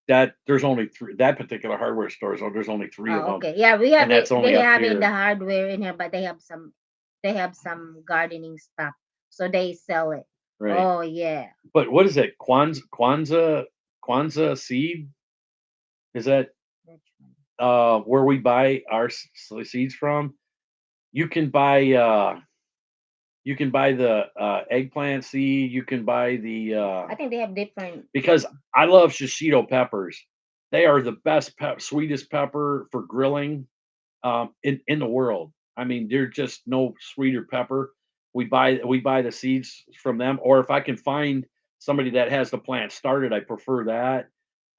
Speaker 3: that there's only three. That particular hardware store, so there's only three of
Speaker 1: Oh,
Speaker 3: them,
Speaker 1: okay. Yeah, we
Speaker 3: and
Speaker 1: have
Speaker 3: that's
Speaker 1: it.
Speaker 3: only
Speaker 1: They
Speaker 3: up
Speaker 1: have it in the
Speaker 3: here.
Speaker 1: hardware in here, but they have some gardening stuff, so they sell it.
Speaker 3: Right.
Speaker 1: Oh yeah.
Speaker 3: But what is it? Kwanzaa seed? Is that
Speaker 1: Which one?
Speaker 3: where we buy our seeds from? You can buy the eggplant seed. You can buy the
Speaker 1: I think they have different.
Speaker 3: because I love shishito peppers. They are the best sweetest pepper for grilling in the world. I mean, they're just no sweeter pepper. We buy the seeds from them, or if I can find somebody that has the plant started, I prefer that.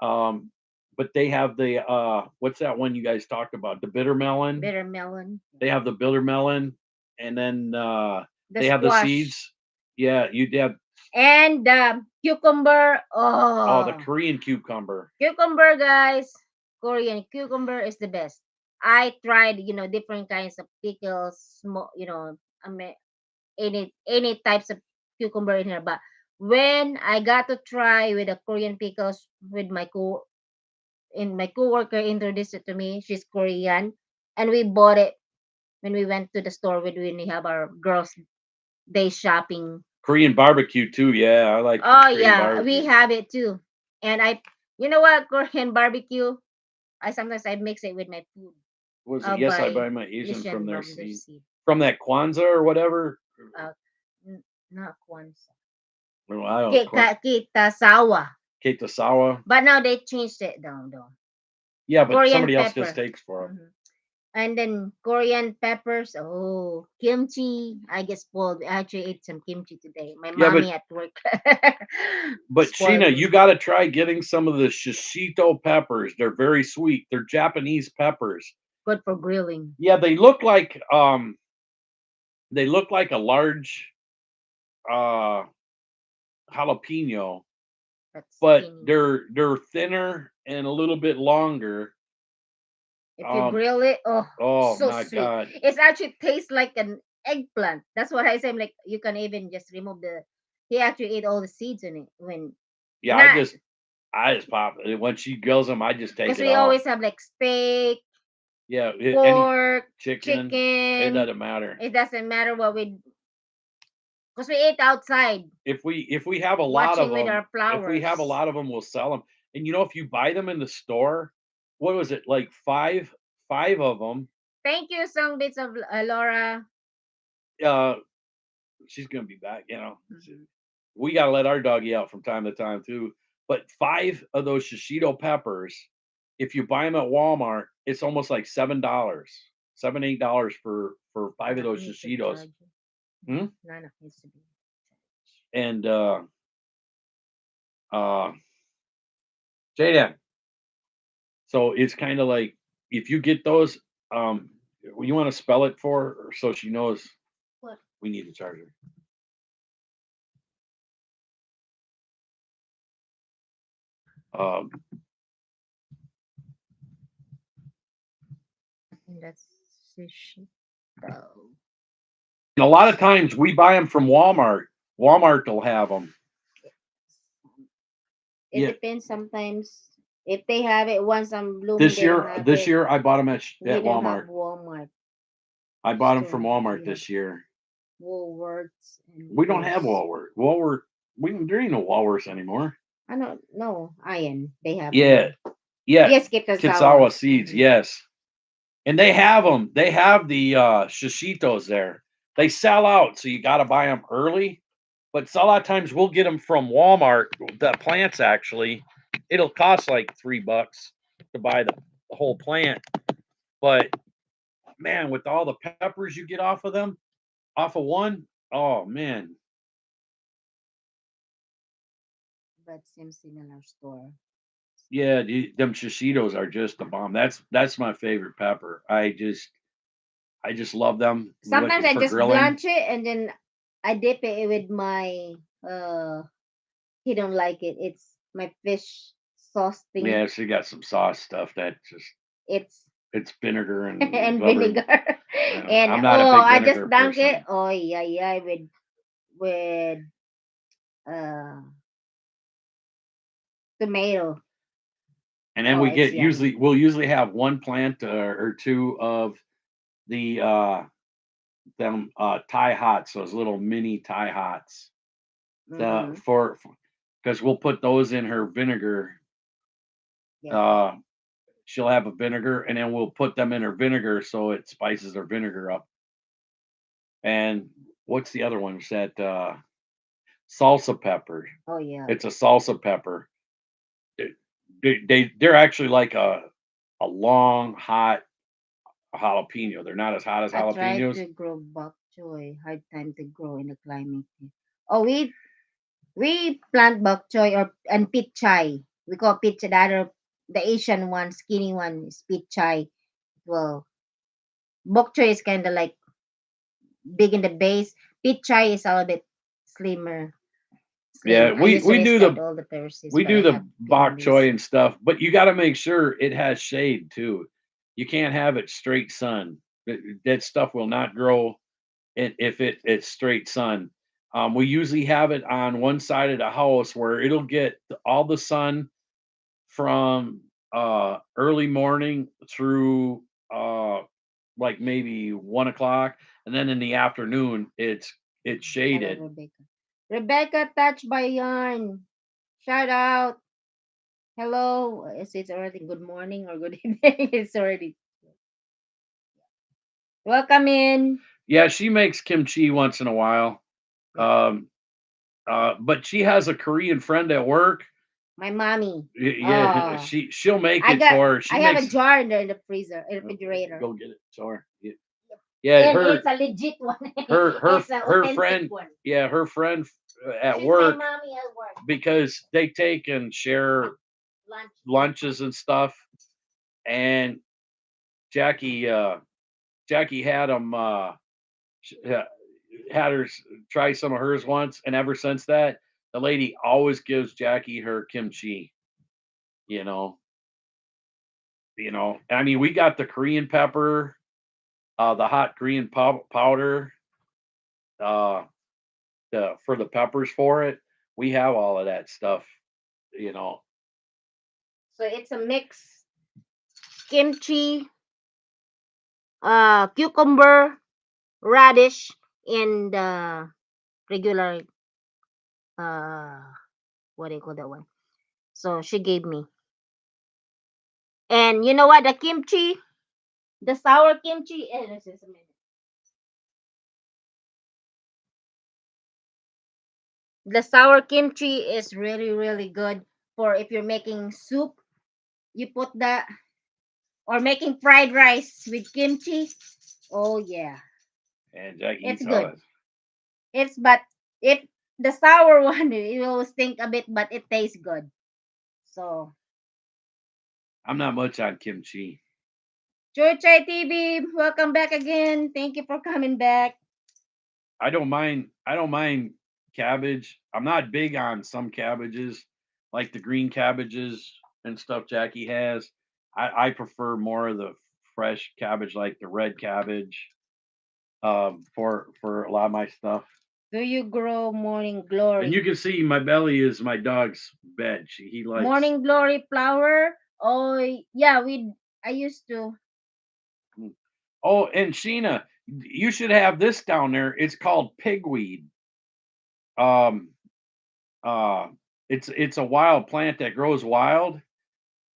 Speaker 3: Um, but they have the what's that one you guys talked about? The bitter melon.
Speaker 1: Bitter melon,
Speaker 3: They have the bitter melon, and then
Speaker 1: the
Speaker 3: they have the
Speaker 1: squash,
Speaker 3: seeds. Yeah, you have
Speaker 1: and the cucumber.
Speaker 3: the
Speaker 1: Oh,
Speaker 3: Korean cucumber.
Speaker 1: cucumber, guys. Korean cucumber is the best. I tried, different kinds of pickles, small, I mean, any types of cucumber in here. But when I got to try with the Korean pickles with my coworker introduced it to me. She's Korean, and we bought it when we went to the store when we have our girls' day shopping.
Speaker 3: Korean barbecue too. Yeah, I like
Speaker 1: Oh
Speaker 3: Korean
Speaker 1: yeah, we
Speaker 3: barbecue.
Speaker 1: have it too. And you know what, Korean barbecue? I mix it with my food.
Speaker 3: Was it?
Speaker 1: I'll
Speaker 3: Yes, I
Speaker 1: buy
Speaker 3: buy my Asian from
Speaker 1: Asian
Speaker 3: their
Speaker 1: Wonder
Speaker 3: seed,
Speaker 1: Seed.
Speaker 3: from that Kwanzaa or whatever.
Speaker 1: Not Kwanzaa.
Speaker 3: Well, I don't
Speaker 1: Kitasawa.
Speaker 3: Ketasawa.
Speaker 1: But now they changed it down though.
Speaker 3: Yeah, but
Speaker 1: Korean
Speaker 3: somebody else just
Speaker 1: pepper.
Speaker 3: takes for them.
Speaker 1: Mhm. And then Korean peppers. Oh, kimchi. I get spoiled. I actually ate some kimchi today. My
Speaker 3: Yeah,
Speaker 1: mommy at work
Speaker 3: but
Speaker 1: spoiled
Speaker 3: Sheena, you
Speaker 1: me.
Speaker 3: got to try getting some of the shishito peppers. They're very sweet. They're Japanese peppers.
Speaker 1: Good for grilling.
Speaker 3: Yeah, they look like a large uh jalapeno, but
Speaker 1: skinny.
Speaker 3: they're thinner and a little bit longer.
Speaker 1: If you
Speaker 3: Um,
Speaker 1: grill it, oh,
Speaker 3: oh
Speaker 1: so
Speaker 3: my
Speaker 1: sweet.
Speaker 3: God.
Speaker 1: It's actually tastes like an eggplant. That's what I say. Like you can even just remove the. He actually ate all the seeds in it when
Speaker 3: Yeah,
Speaker 1: not
Speaker 3: I just pop it. When she grills them, I just take
Speaker 1: because
Speaker 3: it
Speaker 1: we
Speaker 3: off.
Speaker 1: always have like steak,
Speaker 3: Yeah, any
Speaker 1: pork,
Speaker 3: chicken, it
Speaker 1: chicken.
Speaker 3: doesn't matter.
Speaker 1: It doesn't matter what we because we ate outside
Speaker 3: If we have a lot of
Speaker 1: watching with
Speaker 3: them,
Speaker 1: our flowers.
Speaker 3: we'll sell them. And if you buy them in the store, what was it like five of them?
Speaker 1: Thank you, Song Bits of Laura.
Speaker 3: Uh, she's gonna be back. We gotta let our doggy out from time to time too. But five of those shishito peppers, if you buy them at Walmart, it's almost like $7, $8 for five of
Speaker 1: Nana
Speaker 3: those
Speaker 1: needs to
Speaker 3: shishitos.
Speaker 1: charge
Speaker 3: Hmm?
Speaker 1: you. Nana needs to be.
Speaker 3: And Jaden. So it's kind of like if you get those, you want to spell it for her so she knows
Speaker 2: What?
Speaker 3: we need a charger. Um,
Speaker 1: And that's sushi.
Speaker 3: and a lot of times we buy them from Walmart. Walmart will have them.
Speaker 1: It
Speaker 3: Yeah.
Speaker 1: depends sometimes. If they have it once I'm blooming, they don't have
Speaker 3: This
Speaker 1: it.
Speaker 3: year I bought them at
Speaker 1: We don't have
Speaker 3: Walmart.
Speaker 1: Walmart.
Speaker 3: I bought them from
Speaker 1: Store,
Speaker 3: Walmart
Speaker 1: yeah.
Speaker 3: this year.
Speaker 1: Woolworths. And
Speaker 3: We don't have
Speaker 1: those.
Speaker 3: Walmart. There ain't no Walworths anymore.
Speaker 1: I don't know. Iron. They have.
Speaker 3: Yeah, yeah.
Speaker 1: Yes, Kitazawa.
Speaker 3: Kitsawa seeds,
Speaker 1: Mhm.
Speaker 3: yes. And they have them. They have the shishitos there. They sell out, so you got to buy them early. But a lot of times we'll get them from Walmart. The plants actually, it'll cost like $3 to buy the whole plant. But man, with all the peppers you get off of them, off of one, oh man,
Speaker 1: But same similar store.
Speaker 3: yeah, them shishitos are just the bomb. That's my favorite pepper. I just love them
Speaker 1: Sometimes I
Speaker 3: for
Speaker 1: just
Speaker 3: grilling.
Speaker 1: blanch it and then I dip it with my he don't like it. It's my fish sauce thing.
Speaker 3: Yeah, she got some sauce stuff that just
Speaker 1: It's
Speaker 3: vinegar and
Speaker 1: and
Speaker 3: rubber.
Speaker 1: vinegar. And
Speaker 3: I'm not a big
Speaker 1: I just
Speaker 3: vinegar
Speaker 1: dunk
Speaker 3: person.
Speaker 1: it. Oh yeah, with uh tomato.
Speaker 3: And then
Speaker 1: Oh,
Speaker 3: we
Speaker 1: it's
Speaker 3: get
Speaker 1: yummy.
Speaker 3: we'll usually have one plant or two of the them Thai hots, those little mini Thai hots.
Speaker 1: Mhm.
Speaker 3: For because we'll put those in her vinegar.
Speaker 1: Yeah.
Speaker 3: She'll have a vinegar, and then we'll put them in her vinegar so it spices her vinegar up. And what's the other one? Is that salsa pepper?
Speaker 1: Oh yeah.
Speaker 3: It's a salsa pepper. They're actually like a long hot jalapeno. They're not as hot as
Speaker 1: I tried
Speaker 3: jalapenos.
Speaker 1: to grow bok choy. Hard time to grow in the climate here. Oh, we plant bok choy and pit chai. We call pit chai. The Asian one, skinny one is pit chai. Well, bok choy is kind of like big in the base. Pit chai is a little bit slimmer.
Speaker 3: Yeah,
Speaker 1: Slim. I
Speaker 3: we
Speaker 1: usually
Speaker 3: do
Speaker 1: start all the terraces,
Speaker 3: we
Speaker 1: but I
Speaker 3: do the
Speaker 1: have
Speaker 3: bok
Speaker 1: green
Speaker 3: choy
Speaker 1: beans.
Speaker 3: and stuff, but you got to make sure it has shade too. You can't have it straight sun. That stuff will not grow if it's straight sun. We usually have it on one side of the house where it'll get all the sun from early morning through like maybe 1 o'clock, and then in the afternoon it's
Speaker 1: Hello,
Speaker 3: shaded.
Speaker 1: Rebecca. Rebecca, touched by yarn. Shout out. Hello. Is it already good morning or good evening? It's already. Welcome in.
Speaker 3: Yeah, she makes kimchi once in a while.
Speaker 1: Yeah.
Speaker 3: Um, but she has a Korean friend at work.
Speaker 1: My mommy.
Speaker 3: Yeah,
Speaker 1: Oh,
Speaker 3: she'll make
Speaker 1: I
Speaker 3: it
Speaker 1: got.
Speaker 3: for her. She
Speaker 1: I have a
Speaker 3: makes.
Speaker 1: jar in the freezer, in the refrigerator,
Speaker 3: Go get it. Sorry. Yeah,
Speaker 1: and
Speaker 3: her
Speaker 1: it's a legit one.
Speaker 3: her
Speaker 1: It's an
Speaker 3: her
Speaker 1: authentic
Speaker 3: friend.
Speaker 1: one.
Speaker 3: Yeah, her friend at
Speaker 1: She's
Speaker 3: work,
Speaker 1: my mommy at work.
Speaker 3: because they take and share
Speaker 1: Lunch.
Speaker 3: lunches and stuff. And Jackie Jackie had them had her try some of hers once, and ever since that, the lady always gives Jackie her kimchi. You know, I mean, we got the Korean pepper, the hot Korean powder, uh, for the peppers for it. We have all of that stuff. You know,
Speaker 1: So it's a mix kimchi, cucumber, radish, and regular uh what do you call that one? So she gave me. And you know what? The kimchi, the sour kimchi. This is a minute. The sour kimchi is really really good for if you're making soup. You put that or making fried rice with kimchi. Oh yeah,
Speaker 3: and Jackie
Speaker 1: it's
Speaker 3: eats all
Speaker 1: good.
Speaker 3: that.
Speaker 1: It's but it the sour one you will stink a bit, but it tastes good. So
Speaker 3: I'm not much on kimchi.
Speaker 1: Chuchay TV, welcome back again. Thank you for coming back.
Speaker 3: I don't mind cabbage. I'm not big on some cabbages, like the green cabbages and stuff Jackie has. I prefer more of the fresh cabbage, like the red cabbage, for a lot of my stuff.
Speaker 1: Do you grow morning
Speaker 3: And you
Speaker 1: glory?
Speaker 3: can see my belly is my dog's bed. He likes.
Speaker 1: Morning glory flower? Oh yeah, we I used to.
Speaker 3: Oh, and Sheena, you should have this down there. It's called pigweed. Um, uh, it's a wild plant that grows wild.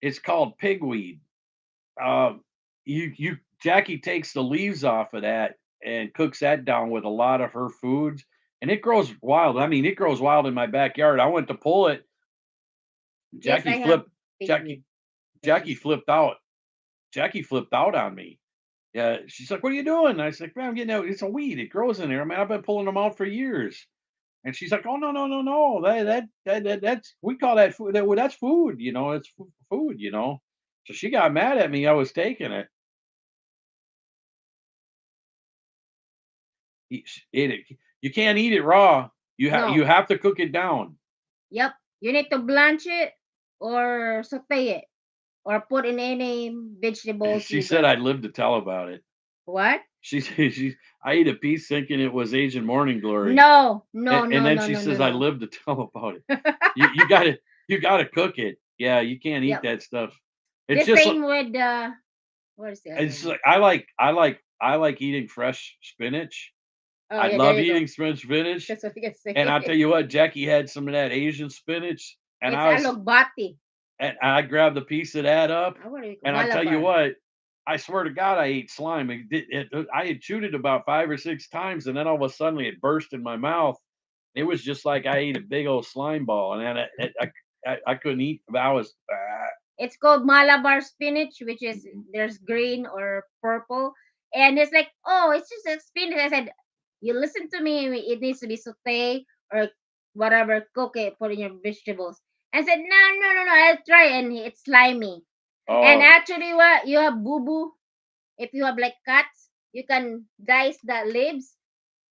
Speaker 3: It's called pigweed. Uh, you Jackie takes the leaves off of that and cooks that down with a lot of her foods, and it grows wild. I mean, it grows wild in my backyard. I went to pull it.
Speaker 1: Yes,
Speaker 3: Jackie
Speaker 1: I have
Speaker 3: flipped.
Speaker 1: pigweed.
Speaker 3: Jackie Jackie flipped out. Jackie flipped out on me. Yeah, she's like, "What are you doing?" I said, "Man, I'm getting out. It's a weed. It grows in there. I mean, I've been pulling them out for years." And she's like, "Oh no, no, no, no! That's we call that food. Well, that's food. It's food. So she got mad at me. I was taking it. Eat it. You can't eat it raw. You
Speaker 1: No.
Speaker 3: have to cook it down.
Speaker 1: Yep. You need to blanch it or saute it or put in any vegetables
Speaker 3: She
Speaker 1: you
Speaker 3: said
Speaker 1: got.
Speaker 3: I'd live to tell about it.
Speaker 1: What?
Speaker 3: She said I ate a piece thinking it was Asian morning glory,
Speaker 1: No, no,
Speaker 3: and
Speaker 1: no,
Speaker 3: then
Speaker 1: no,
Speaker 3: she
Speaker 1: no, no,
Speaker 3: says I
Speaker 1: no.
Speaker 3: live to tell about it. You gotta cook it. Yeah, you can't eat
Speaker 1: Yep.
Speaker 3: that stuff.
Speaker 1: The
Speaker 3: It's just
Speaker 1: same with what is the other
Speaker 3: it's
Speaker 1: one?
Speaker 3: like I like eating fresh spinach.
Speaker 1: Oh
Speaker 3: I
Speaker 1: yeah, there
Speaker 3: love
Speaker 1: you go.
Speaker 3: eating fresh spinach,
Speaker 1: That's what you can say.
Speaker 3: and I'll tell you what, Jackie had some of that Asian spinach, and
Speaker 1: It's
Speaker 3: I was
Speaker 1: alogbati.
Speaker 3: and I grabbed a piece of that up,
Speaker 1: What do you call
Speaker 3: and I tell you
Speaker 1: Malabar?
Speaker 3: what, I swear to God, I ate slime. I had chewed it about 5 or 6 times, and then all of a sudden it burst in my mouth. It was just like I ate a big old slime ball, and then I couldn't eat. I was
Speaker 1: It's called Malabar spinach, which is there's green or purple, and it's like, oh, it's just a spinach. I said, you listen to me. It needs to be sauté or whatever. Cook it, put in your vegetables. I said, no, no, no, no. I'll try, and it's slimy. And
Speaker 3: oh
Speaker 1: actually, what you have boo boo. If you have like cuts, you can dice the leaves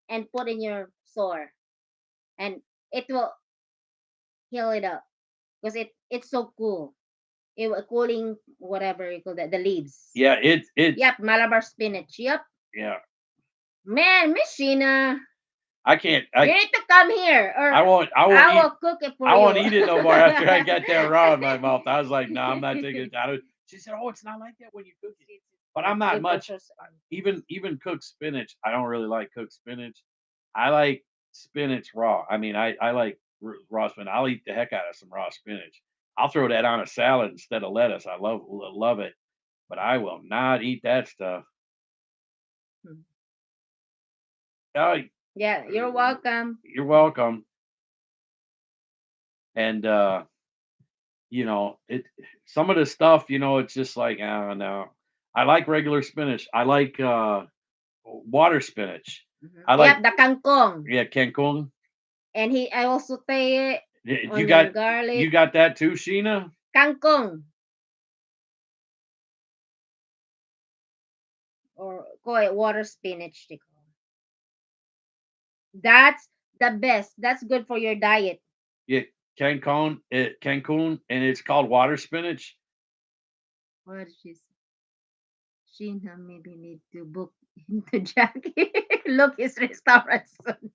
Speaker 1: and put in your sore, and it will heal it up because it's so cool. It will cooling whatever you call that the leaves.
Speaker 3: yeah, it's
Speaker 1: Yep, Malabar spinach. Yep,
Speaker 3: yeah.
Speaker 1: man, Miss Sheena,
Speaker 3: I can't.
Speaker 1: you need to come here,
Speaker 3: I
Speaker 1: or
Speaker 3: won't. I won't
Speaker 1: I
Speaker 3: eat.
Speaker 1: will cook it for
Speaker 3: I won't
Speaker 1: you.
Speaker 3: eat it no more after I got that raw in my mouth. I was like, no, I'm not taking it out. She said, "Oh, it's not like that when you cook it." But I'm not
Speaker 1: Good
Speaker 3: much.
Speaker 1: for
Speaker 3: Even cooked spinach. I don't really like cooked spinach. I like spinach raw. I mean, I like raw spinach. I'll eat the heck out of some raw spinach. I'll throw that on a salad instead of lettuce. I love it, but I will not eat that stuff.
Speaker 1: Hmm.
Speaker 3: Oh,
Speaker 1: Yeah, you're welcome.
Speaker 3: you're welcome. And it some of the stuff, it's just like, I don't know. I like regular spinach. I like water spinach. I
Speaker 1: Yep,
Speaker 3: like
Speaker 1: the kangkong,
Speaker 3: yeah, kangkong.
Speaker 1: and I also say it
Speaker 3: You
Speaker 1: onion,
Speaker 3: got
Speaker 1: garlic,
Speaker 3: that too, Sheena?
Speaker 1: kangkong, or call it water spinach. They call it. That's the best. That's good for your diet.
Speaker 3: Yeah, Cancun, and it's called water spinach.
Speaker 1: What Sheena maybe need to book into Jackie. Look, his restaurant soon.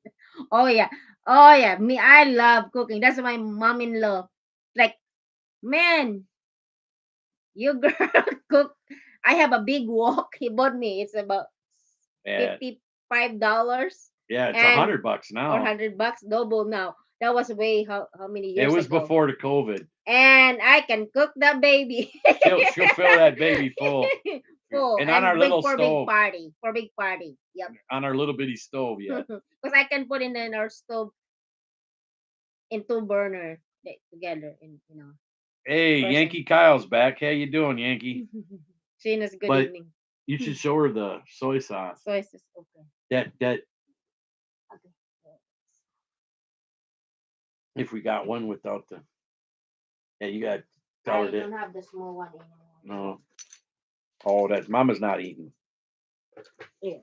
Speaker 1: Oh yeah. Oh yeah. Me, I love cooking. That's my mom-in-law. Like, man, you girl cook. I have a big wok. He bought me. It's about
Speaker 3: Yeah,
Speaker 1: $55
Speaker 3: yeah, it's
Speaker 1: and
Speaker 3: $100
Speaker 1: or
Speaker 3: now.
Speaker 1: $100 double now. That was way how many
Speaker 3: It
Speaker 1: years
Speaker 3: was
Speaker 1: ago?
Speaker 3: before the COVID.
Speaker 1: And I can cook that baby.
Speaker 3: She'll fill that baby full.
Speaker 1: Full
Speaker 3: And on our
Speaker 1: and big
Speaker 3: little
Speaker 1: for big
Speaker 3: stove,
Speaker 1: party. For big party. Yep.
Speaker 3: on our little bitty stove, yeah.
Speaker 1: Because I can put in our stove in two burner together and
Speaker 3: Hey,
Speaker 1: person.
Speaker 3: Yankee Kyle's back. How you doing, Yankee?
Speaker 1: Shayna's good
Speaker 3: But
Speaker 1: evening.
Speaker 3: you should show her the soy sauce.
Speaker 1: So it's just okay.
Speaker 3: That
Speaker 1: Okay.
Speaker 3: if we got one without the, yeah, you got tell
Speaker 1: I
Speaker 3: her that.
Speaker 1: don't have the small one anymore.
Speaker 3: No. Oh, that Mama's not eating.
Speaker 1: Here,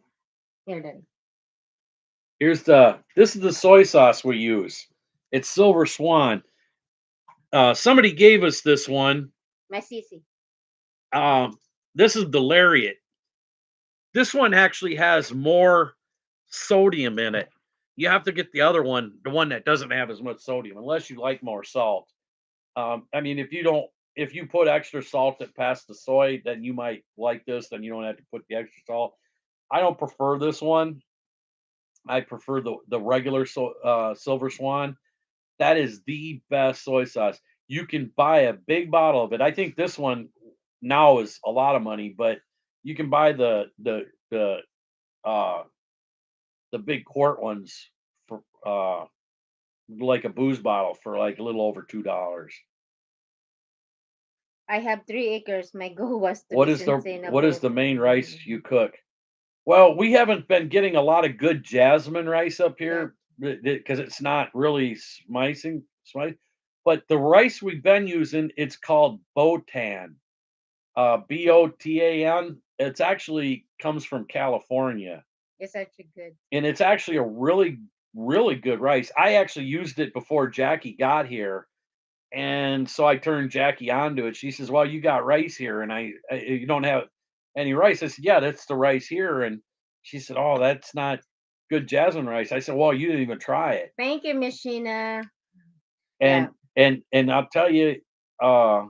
Speaker 1: Daddy.
Speaker 3: This is the soy sauce we use. It's Silver Swan. Somebody gave us this one.
Speaker 1: My sissy.
Speaker 3: This is the Lariat. This one actually has more sodium in it. You have to get the other one, the one that doesn't have as much sodium, unless you like more salt. I mean, if you put extra salt at past the soy, then you might like this. Then you don't have to put the extra salt. I don't prefer this one. I prefer the regular Silver Swan. That is the best soy sauce. You can buy a big bottle of it. I think this one now is a lot of money, but you can buy uh the big quart ones for like a booze bottle for like a little over $2.
Speaker 1: I have 3 acres. My goal was to
Speaker 3: What
Speaker 1: be
Speaker 3: is the what is
Speaker 1: sustainable.
Speaker 3: the main rice you cook? Well, we haven't been getting a lot of good jasmine rice up
Speaker 1: Yeah.
Speaker 3: here because it's not really smicing. But the rice we've been using, it's called Botan, Botan. It's actually comes from California,
Speaker 1: It's actually good.
Speaker 3: and it's actually a really good rice. I actually used it before Jackie got here, and so I turned Jackie onto it. She says, "Well, you got rice here, and you don't have any rice." I said, "Yeah, that's the rice here." And she said, "Oh, that's not good jasmine rice." I said, "Well, you didn't even try it."
Speaker 1: Thank you, Miss Sheena.
Speaker 3: And
Speaker 1: Yeah.
Speaker 3: and I'll tell you, uh,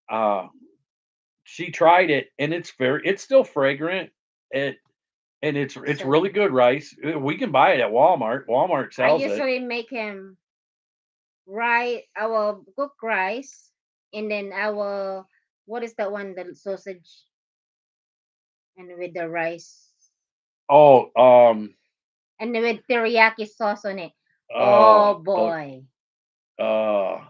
Speaker 3: uh, she tried it, and it's still fragrant. It and it's
Speaker 1: So
Speaker 3: really good rice. We can buy it at Walmart. Walmart
Speaker 1: I
Speaker 3: sells it.
Speaker 1: usually make him rice. I will cook rice, and then I will. What is that one? The sausage, and with the rice,
Speaker 3: Oh,
Speaker 1: and with teriyaki sauce on it.
Speaker 3: oh,
Speaker 1: Oh boy,
Speaker 3: uh,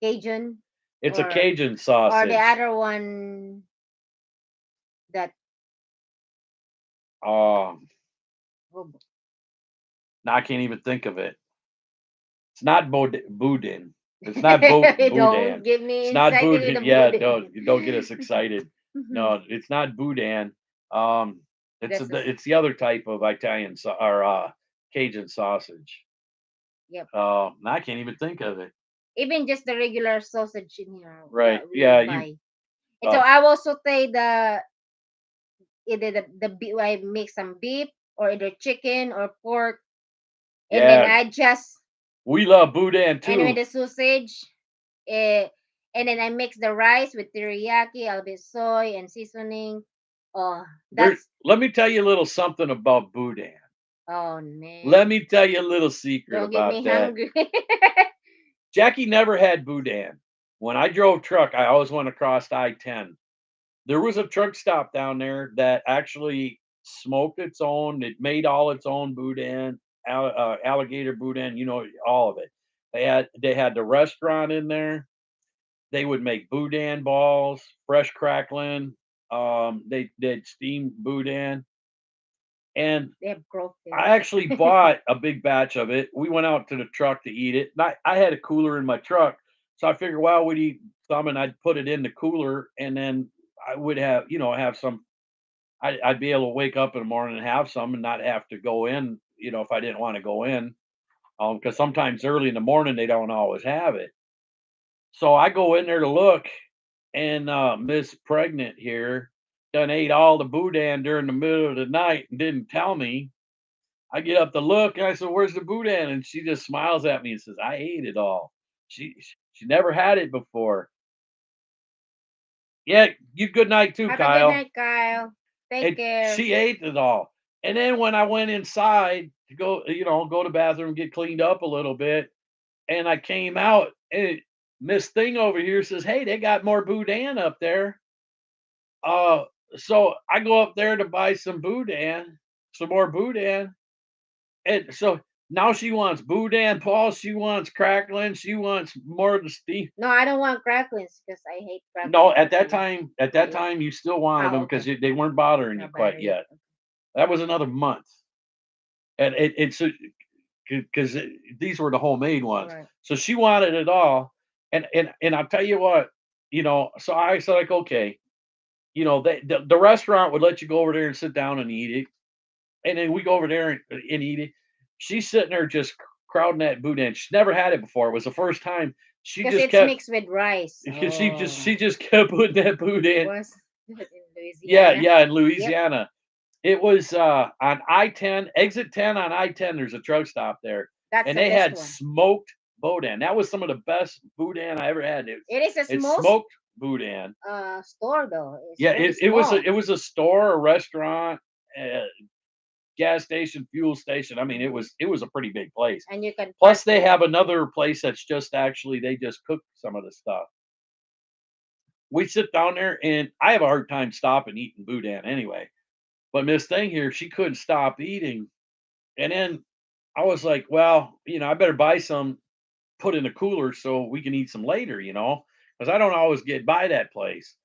Speaker 1: Cajun
Speaker 3: it's a
Speaker 1: or
Speaker 3: Cajun
Speaker 1: or the
Speaker 3: sausage.
Speaker 1: other one that
Speaker 3: Um,
Speaker 1: oh,
Speaker 3: now I can't even think of it. It's not Boudin. It's not
Speaker 1: don't
Speaker 3: Boudin.
Speaker 1: give me
Speaker 3: It's not
Speaker 1: insight into
Speaker 3: Boudin.
Speaker 1: the
Speaker 3: Yeah,
Speaker 1: boudin.
Speaker 3: don't get us excited. No, it's not Boudin. Um,
Speaker 1: That's
Speaker 3: it's the other type of Italian or Cajun sausage.
Speaker 1: yep.
Speaker 3: Now I can't even think of it.
Speaker 1: Even just the regular sausage in here
Speaker 3: Right?
Speaker 1: that we
Speaker 3: Yeah, you.
Speaker 1: buy. And so I will saute the either the beef. I make some beef or either chicken or pork, and then
Speaker 3: Yeah,
Speaker 1: I just
Speaker 3: we love Boudin
Speaker 1: and with
Speaker 3: too.
Speaker 1: the sausage, eh, and then I mix the rice with teriyaki, a little bit soy and seasoning. Oh, that's
Speaker 3: Let me tell you a little something about Boudin.
Speaker 1: oh man.
Speaker 3: Let me tell you a little secret
Speaker 1: Don't get
Speaker 3: about
Speaker 1: me
Speaker 3: that.
Speaker 1: hungry.
Speaker 3: Jackie never had Boudin. When I drove truck, I always went across I-10. There was a truck stop down there that actually smoked its own. It made all its own Boudin, alligator Boudin, all of it. They had the restaurant in there. They would make Boudin balls, fresh crackling. They did steamed Boudin, and
Speaker 1: They have growth
Speaker 3: I actually bought a big batch of it. We went out to the truck to eat it. And I had a cooler in my truck, so I figured, well, we'd eat some, and I'd put it in the cooler, and then I would have, have some. I'd be able to wake up in the morning and have some, and not have to go in, if I didn't want to go in. Because sometimes early in the morning they don't always have it. So I go in there to look, and Miss Pregnant here done ate all the boudin during the middle of the night and didn't tell me. I get up to look, and I said, "Where's the boudin?" And she just smiles at me and says, "I ate it all." She never had it before. Yeah, you good night too,
Speaker 1: Have a good
Speaker 3: Kyle.
Speaker 1: night, Kyle. Take
Speaker 3: And
Speaker 1: care.
Speaker 3: she ate it all. And then when I went inside to go, go to the bathroom, get cleaned up a little bit, and I came out, and Miss Thing over here says, "Hey, they got more boudin up there." Uh, so I go up there to buy some boudin, some more boudin, and so now she wants boudin, Paul. She wants crackling. She wants more of the steam.
Speaker 1: No, I don't want cracklings because I hate cracklings.
Speaker 3: No, at that
Speaker 1: personally.
Speaker 3: time, you still wanted them because
Speaker 1: Okay.
Speaker 3: they weren't bothering you
Speaker 1: Not
Speaker 3: quite
Speaker 1: bothering.
Speaker 3: yet. That was another month, and it's because these were the homemade ones.
Speaker 1: Right.
Speaker 3: So she wanted it all, and I'll tell you what, So I said like, okay, the restaurant would let you go over there and sit down and eat it, and then we go over there and eat it. She's sitting there just crowding that boudin. She's never had it before. It was the first time. She
Speaker 1: Because
Speaker 3: just
Speaker 1: it's
Speaker 3: kept
Speaker 1: mixed with rice.
Speaker 3: because
Speaker 1: Oh.
Speaker 3: she just kept putting that
Speaker 1: It
Speaker 3: boudin.
Speaker 1: was in
Speaker 3: Yeah,
Speaker 1: Louisiana.
Speaker 3: yeah, in Louisiana. It was on I-10, exit 10 on I-10. There's a truck stop there,
Speaker 1: That's
Speaker 3: and
Speaker 1: the
Speaker 3: they
Speaker 1: best
Speaker 3: had
Speaker 1: one.
Speaker 3: smoked boudin. That was some of the best boudin I ever had.
Speaker 1: It is a
Speaker 3: It's
Speaker 1: small
Speaker 3: smoked boudin.
Speaker 1: store though. It's
Speaker 3: Yeah,
Speaker 1: very
Speaker 3: it was
Speaker 1: small.
Speaker 3: it was a store, a restaurant, gas station, fuel station. I mean, it was a pretty big place.
Speaker 1: And you can
Speaker 3: Plus,
Speaker 1: park
Speaker 3: they
Speaker 1: there.
Speaker 3: have another place that's just actually they just cook some of the stuff. We sit down there, and I have a hard time stopping eating boudin anyway. But Miss Thing here, she couldn't stop eating. And then I was like, well, I better buy some, put in a cooler so we can eat some later, because I don't always get by that place.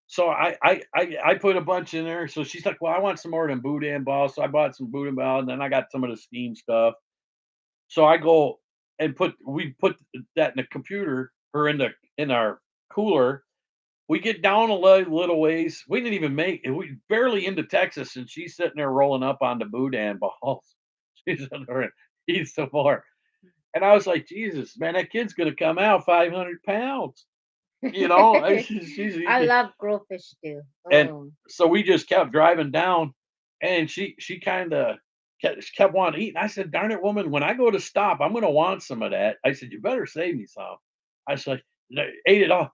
Speaker 3: So I put a bunch in there. So she's like, well, I want some more than boudin balls. So I bought some boudin balls, and then I got some of the steam stuff. So I go and we put that in the computer or in our cooler. We get down a little ways. We didn't even make it. We barely into Texas, and she's sitting there rolling up on the boudin balls. She's sitting there eating some more. And I was like, Jesus, man, that kid's gonna come out 500 pounds. She's
Speaker 1: I
Speaker 3: eating.
Speaker 1: love crawfish too.
Speaker 3: And
Speaker 1: Oh.
Speaker 3: so we just kept driving down, and she kind of kept wanting to eat. And I said, darn it, woman, when I go to stop, I'm gonna want some of that. I said, you better save me some. I said, ate it all.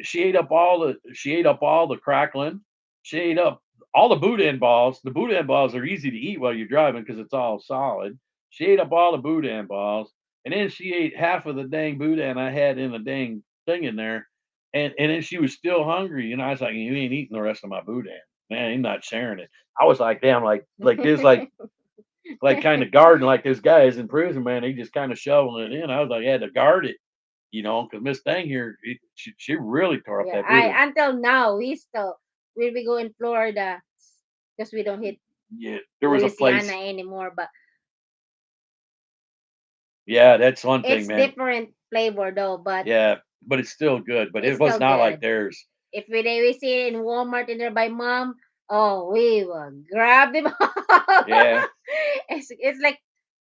Speaker 3: She ate up all the crackling. She ate up all the boudin balls. The boudin balls are easy to eat while you're driving because it's all solid. She ate up all the boudin balls, and then she ate half of the dang boudin I had in the dang thing in there. And then she was still hungry, I was like, "You ain't eating the rest of my boudin. Man, you're not sharing it." I was like, "Damn, like this, like kinda guarding like this guy is in prison, man, he just kinda shoveling it in." I was like, "I had to guard it," because Miss Thing here, she really tore up
Speaker 1: Yeah,
Speaker 3: that boudin.
Speaker 1: until now when we go in Florida because we don't hit
Speaker 3: Yeah, there was a
Speaker 1: Louisiana
Speaker 3: place.
Speaker 1: anymore, but
Speaker 3: Yeah, that's one thing,
Speaker 1: it's
Speaker 3: man.
Speaker 1: different flavor though. But
Speaker 3: Yeah, but it's still good, but
Speaker 1: it's
Speaker 3: it was
Speaker 1: still
Speaker 3: not like
Speaker 1: good.
Speaker 3: theirs.
Speaker 1: If we see it in Walmart and they're by mom, oh, we will grab them all.
Speaker 3: Yeah.
Speaker 1: It's like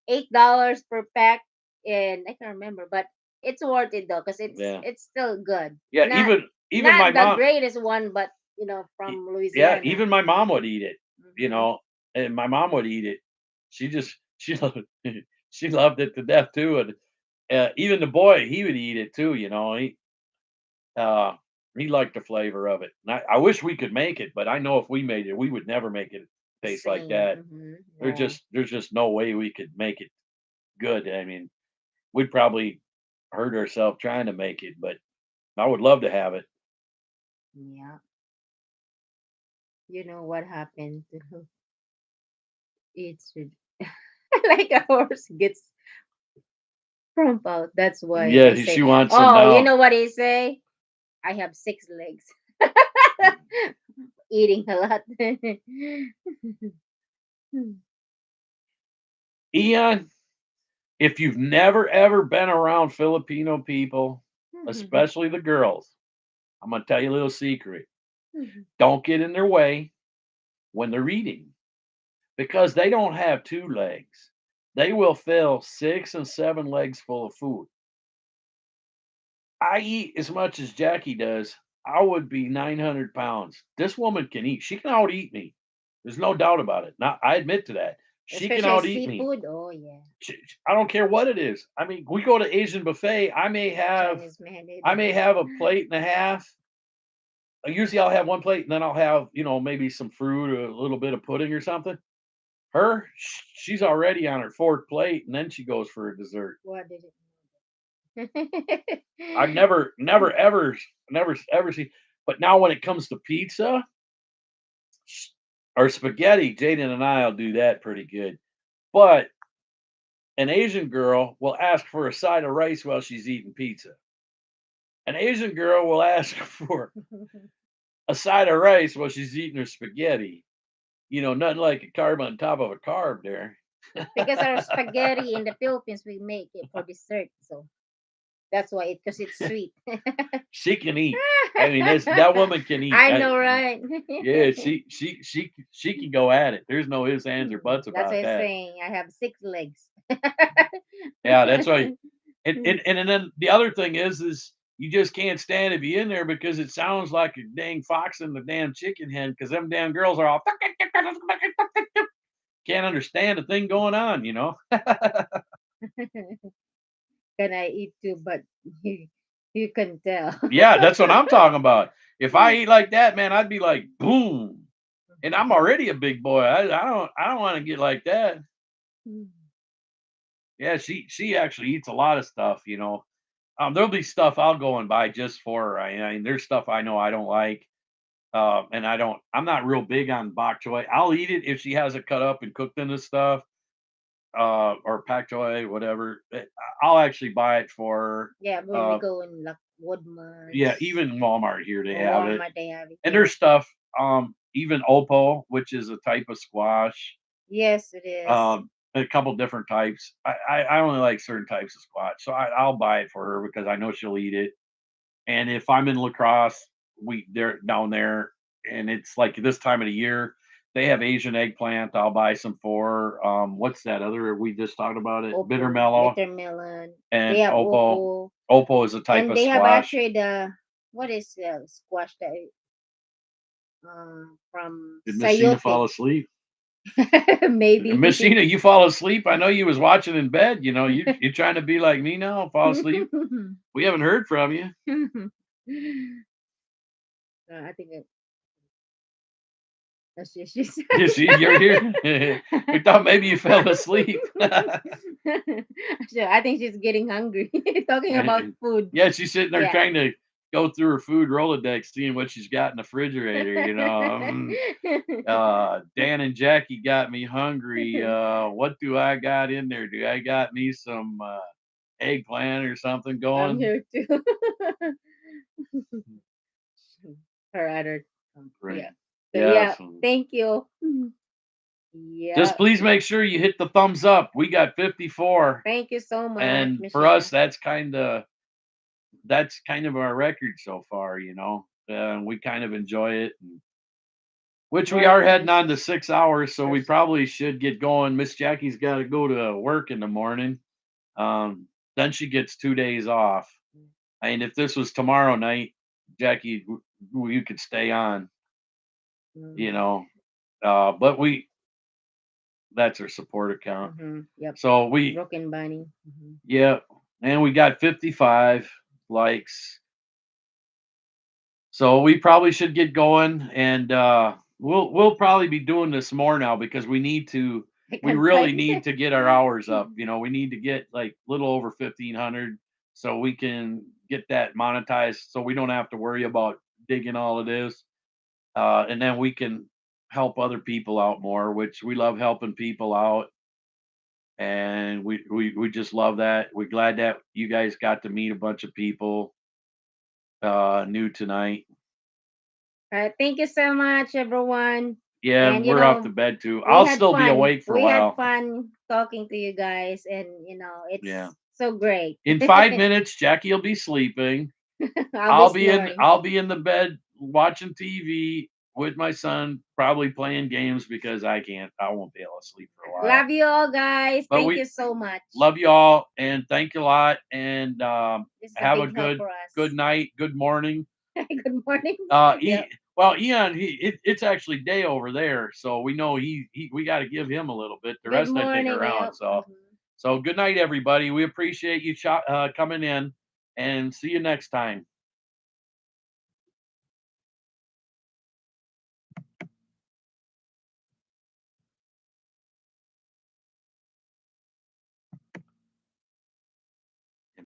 Speaker 1: $8 per pack, and I can't remember, but it's worth it though because
Speaker 3: Yeah.
Speaker 1: it's still good.
Speaker 3: Yeah,
Speaker 1: Not
Speaker 3: even my
Speaker 1: not the
Speaker 3: mom
Speaker 1: greatest one, but from
Speaker 3: yeah,
Speaker 1: Louisiana.
Speaker 3: even my mom would eat it,
Speaker 1: Mhm.
Speaker 3: and my mom would eat it. She loved she loved it to death too, and, even the boy, he would eat it too, uh, he liked the flavor of it, and I wish we could make it, but I know if we made it, we would never make it taste like
Speaker 1: Same.
Speaker 3: that.
Speaker 1: No.
Speaker 3: There's just no way we could make it good. I mean, we'd probably hurt ourselves trying to make it, but I would love to have it.
Speaker 1: Yeah. You know what happened to it's like a horse gets crump out. That's why
Speaker 3: Yeah,
Speaker 1: they say,
Speaker 3: she wants some
Speaker 1: oh, you
Speaker 3: now.
Speaker 1: know what they say? I have 6 legs. Eating a lot.
Speaker 3: Ian, if you've never ever been around Filipino people, especially the girls, I'm gonna tell you a little secret. Don't get in their way when they're eating because they don't have 2 legs. they will fill 6 and 7 legs full of food. I eat as much as Jackie does. I would be 900 pounds. This woman can eat. She can out eat me. There's no doubt about it. Now, I admit to that. She can
Speaker 1: Especially
Speaker 3: out eat me.
Speaker 1: seafood. Oh yeah,
Speaker 3: I don't care what it is. I mean, we go to Asian buffet.
Speaker 1: Chinese man.
Speaker 3: I may have a plate and a half. Usually, I'll have one plate, and then I'll have maybe some fruit or a little bit of pudding or something. Her, she's already on her fourth plate, and then she goes for a dessert.
Speaker 1: What did it?
Speaker 3: I've never ever seen. But now, when it comes to pizza or spaghetti, Jaden and I'll do that pretty good. But an Asian girl will ask for a side of rice while she's eating pizza. An Asian girl will ask for a side of rice while she's eating her spaghetti. Nothing like a carb on top of a carb there.
Speaker 1: Because our spaghetti in the Philippines, we make it for dessert, so that's why because it's sweet.
Speaker 3: She can eat. I mean, that woman can eat.
Speaker 1: I know, right?
Speaker 3: Yeah, she can go at it. There's no ifs, ands, or buts
Speaker 1: That's
Speaker 3: about
Speaker 1: what I'm
Speaker 3: that.
Speaker 1: saying. I have 6 legs.
Speaker 3: Yeah, that's right. And then the other thing is you just can't stand to be in there because it sounds like a dang fox in the damn chicken hen because them damn girls are all can't understand the thing going on.
Speaker 1: Can I eat too? But you can tell.
Speaker 3: Yeah, that's what I'm talking about. If I eat like that, man, I'd be like boom. And I'm already a big boy. I don't want to get like that. Yeah, she actually eats a lot of stuff. There'll be stuff I'll go and buy just for her. I mean, there's stuff I know I don't like. And I'm not real big on bok choy. I'll eat it if she has it cut up and cooked into stuff, or pak choy, whatever. I'll actually buy it for her.
Speaker 1: Yeah, when we go in like Woodman's
Speaker 3: Yeah, even Walmart here they
Speaker 1: or
Speaker 3: have it.
Speaker 1: Walmart, they have it.
Speaker 3: And
Speaker 1: Yeah.
Speaker 3: there's stuff, even Oppo, which is a type of squash.
Speaker 1: Yes, it is.
Speaker 3: A couple different types. I only like certain types of squash, so I'll buy it for her because I know she'll eat it. And if I'm in La Crosse, they're down there, and it's like this time of the year, they have Asian eggplant. I'll buy some for. What's that other we just talked about it?
Speaker 1: Oppo,
Speaker 3: Bitter mellow
Speaker 1: Bittermelon.
Speaker 3: and
Speaker 1: They have
Speaker 3: Oppo.
Speaker 1: Oppo.
Speaker 3: Oppo is a type
Speaker 1: And
Speaker 3: of
Speaker 1: they have
Speaker 3: squash.
Speaker 1: actually what is the squash that from
Speaker 3: Did Miss Sheena fall
Speaker 1: Sayote?
Speaker 3: asleep?
Speaker 1: Maybe.
Speaker 3: Miss Sheena, you fall asleep. I know you was watching in bed. You trying to be like me now, fall asleep. We haven't heard from you.
Speaker 1: I think that's just she said.
Speaker 3: You see, you're here. We thought maybe you fell asleep.
Speaker 1: So I think she's getting hungry. Talking about food.
Speaker 3: Yeah, she's sitting there
Speaker 1: Yeah.
Speaker 3: trying to go through her food Rolodex, seeing what she's got in the refrigerator. Dan and Jackie got me hungry. What do I got in there? Do I got me some eggplant or something
Speaker 1: I'm
Speaker 3: going?
Speaker 1: here too. Her other
Speaker 3: Right.
Speaker 1: yeah. So,
Speaker 3: Yeah,
Speaker 1: yeah.
Speaker 3: so-
Speaker 1: Thank you. Yeah.
Speaker 3: Just please make sure you hit the thumbs up. We got 54.
Speaker 1: Thank you so much.
Speaker 3: And
Speaker 1: Miss
Speaker 3: for
Speaker 1: Sheena.
Speaker 3: us, that's kind of our record so far. We kind of enjoy it, which we
Speaker 1: Right,
Speaker 3: are heading
Speaker 1: yes.
Speaker 3: on to 6 hours, so we
Speaker 1: Yes.
Speaker 3: probably should get going. Miss Jackie's got to go to work in the morning. Then she gets 2 days off. I mean, if this was tomorrow night, Jackie, you could stay on. But that's her support account.
Speaker 1: Yep.
Speaker 3: So we
Speaker 1: Broken Bunny.
Speaker 3: Yeah, and we got 55 likes. So we probably should get going, and we'll probably be doing this more now because we really need to get our hours up. We need to get like little over 1,500 so we can get that monetized, so we don't have to worry about digging all of this, and then we can help other people out more, which we love helping people out. And we just love that. We're glad that you guys got to meet a bunch of people new tonight.
Speaker 1: All right. Thank you so much, everyone.
Speaker 3: Yeah,
Speaker 1: And,
Speaker 3: we're off to bed too. I'll still be awake for a
Speaker 1: We
Speaker 3: while.
Speaker 1: had fun talking to you guys, and it's so great.
Speaker 3: In 5 minutes, Jackie will be sleeping.
Speaker 1: I'll be
Speaker 3: I'll be in the bed watching TV with my son, probably playing games because I won't be able to sleep for a while.
Speaker 1: Love you all, guys.
Speaker 3: But
Speaker 1: Thank
Speaker 3: we
Speaker 1: you so much.
Speaker 3: love you all and thank you a lot. And
Speaker 1: This is a
Speaker 3: have a
Speaker 1: big help
Speaker 3: good
Speaker 1: for us.
Speaker 3: good night, good morning.
Speaker 1: Good morning. Yep.
Speaker 3: Well, Ian, it's actually day over there, so we know we got to give him a little bit. The
Speaker 1: Good
Speaker 3: rest I
Speaker 1: morning.
Speaker 3: think around.
Speaker 1: Yep.
Speaker 3: So so good night, everybody. We appreciate you coming in, and see you next time.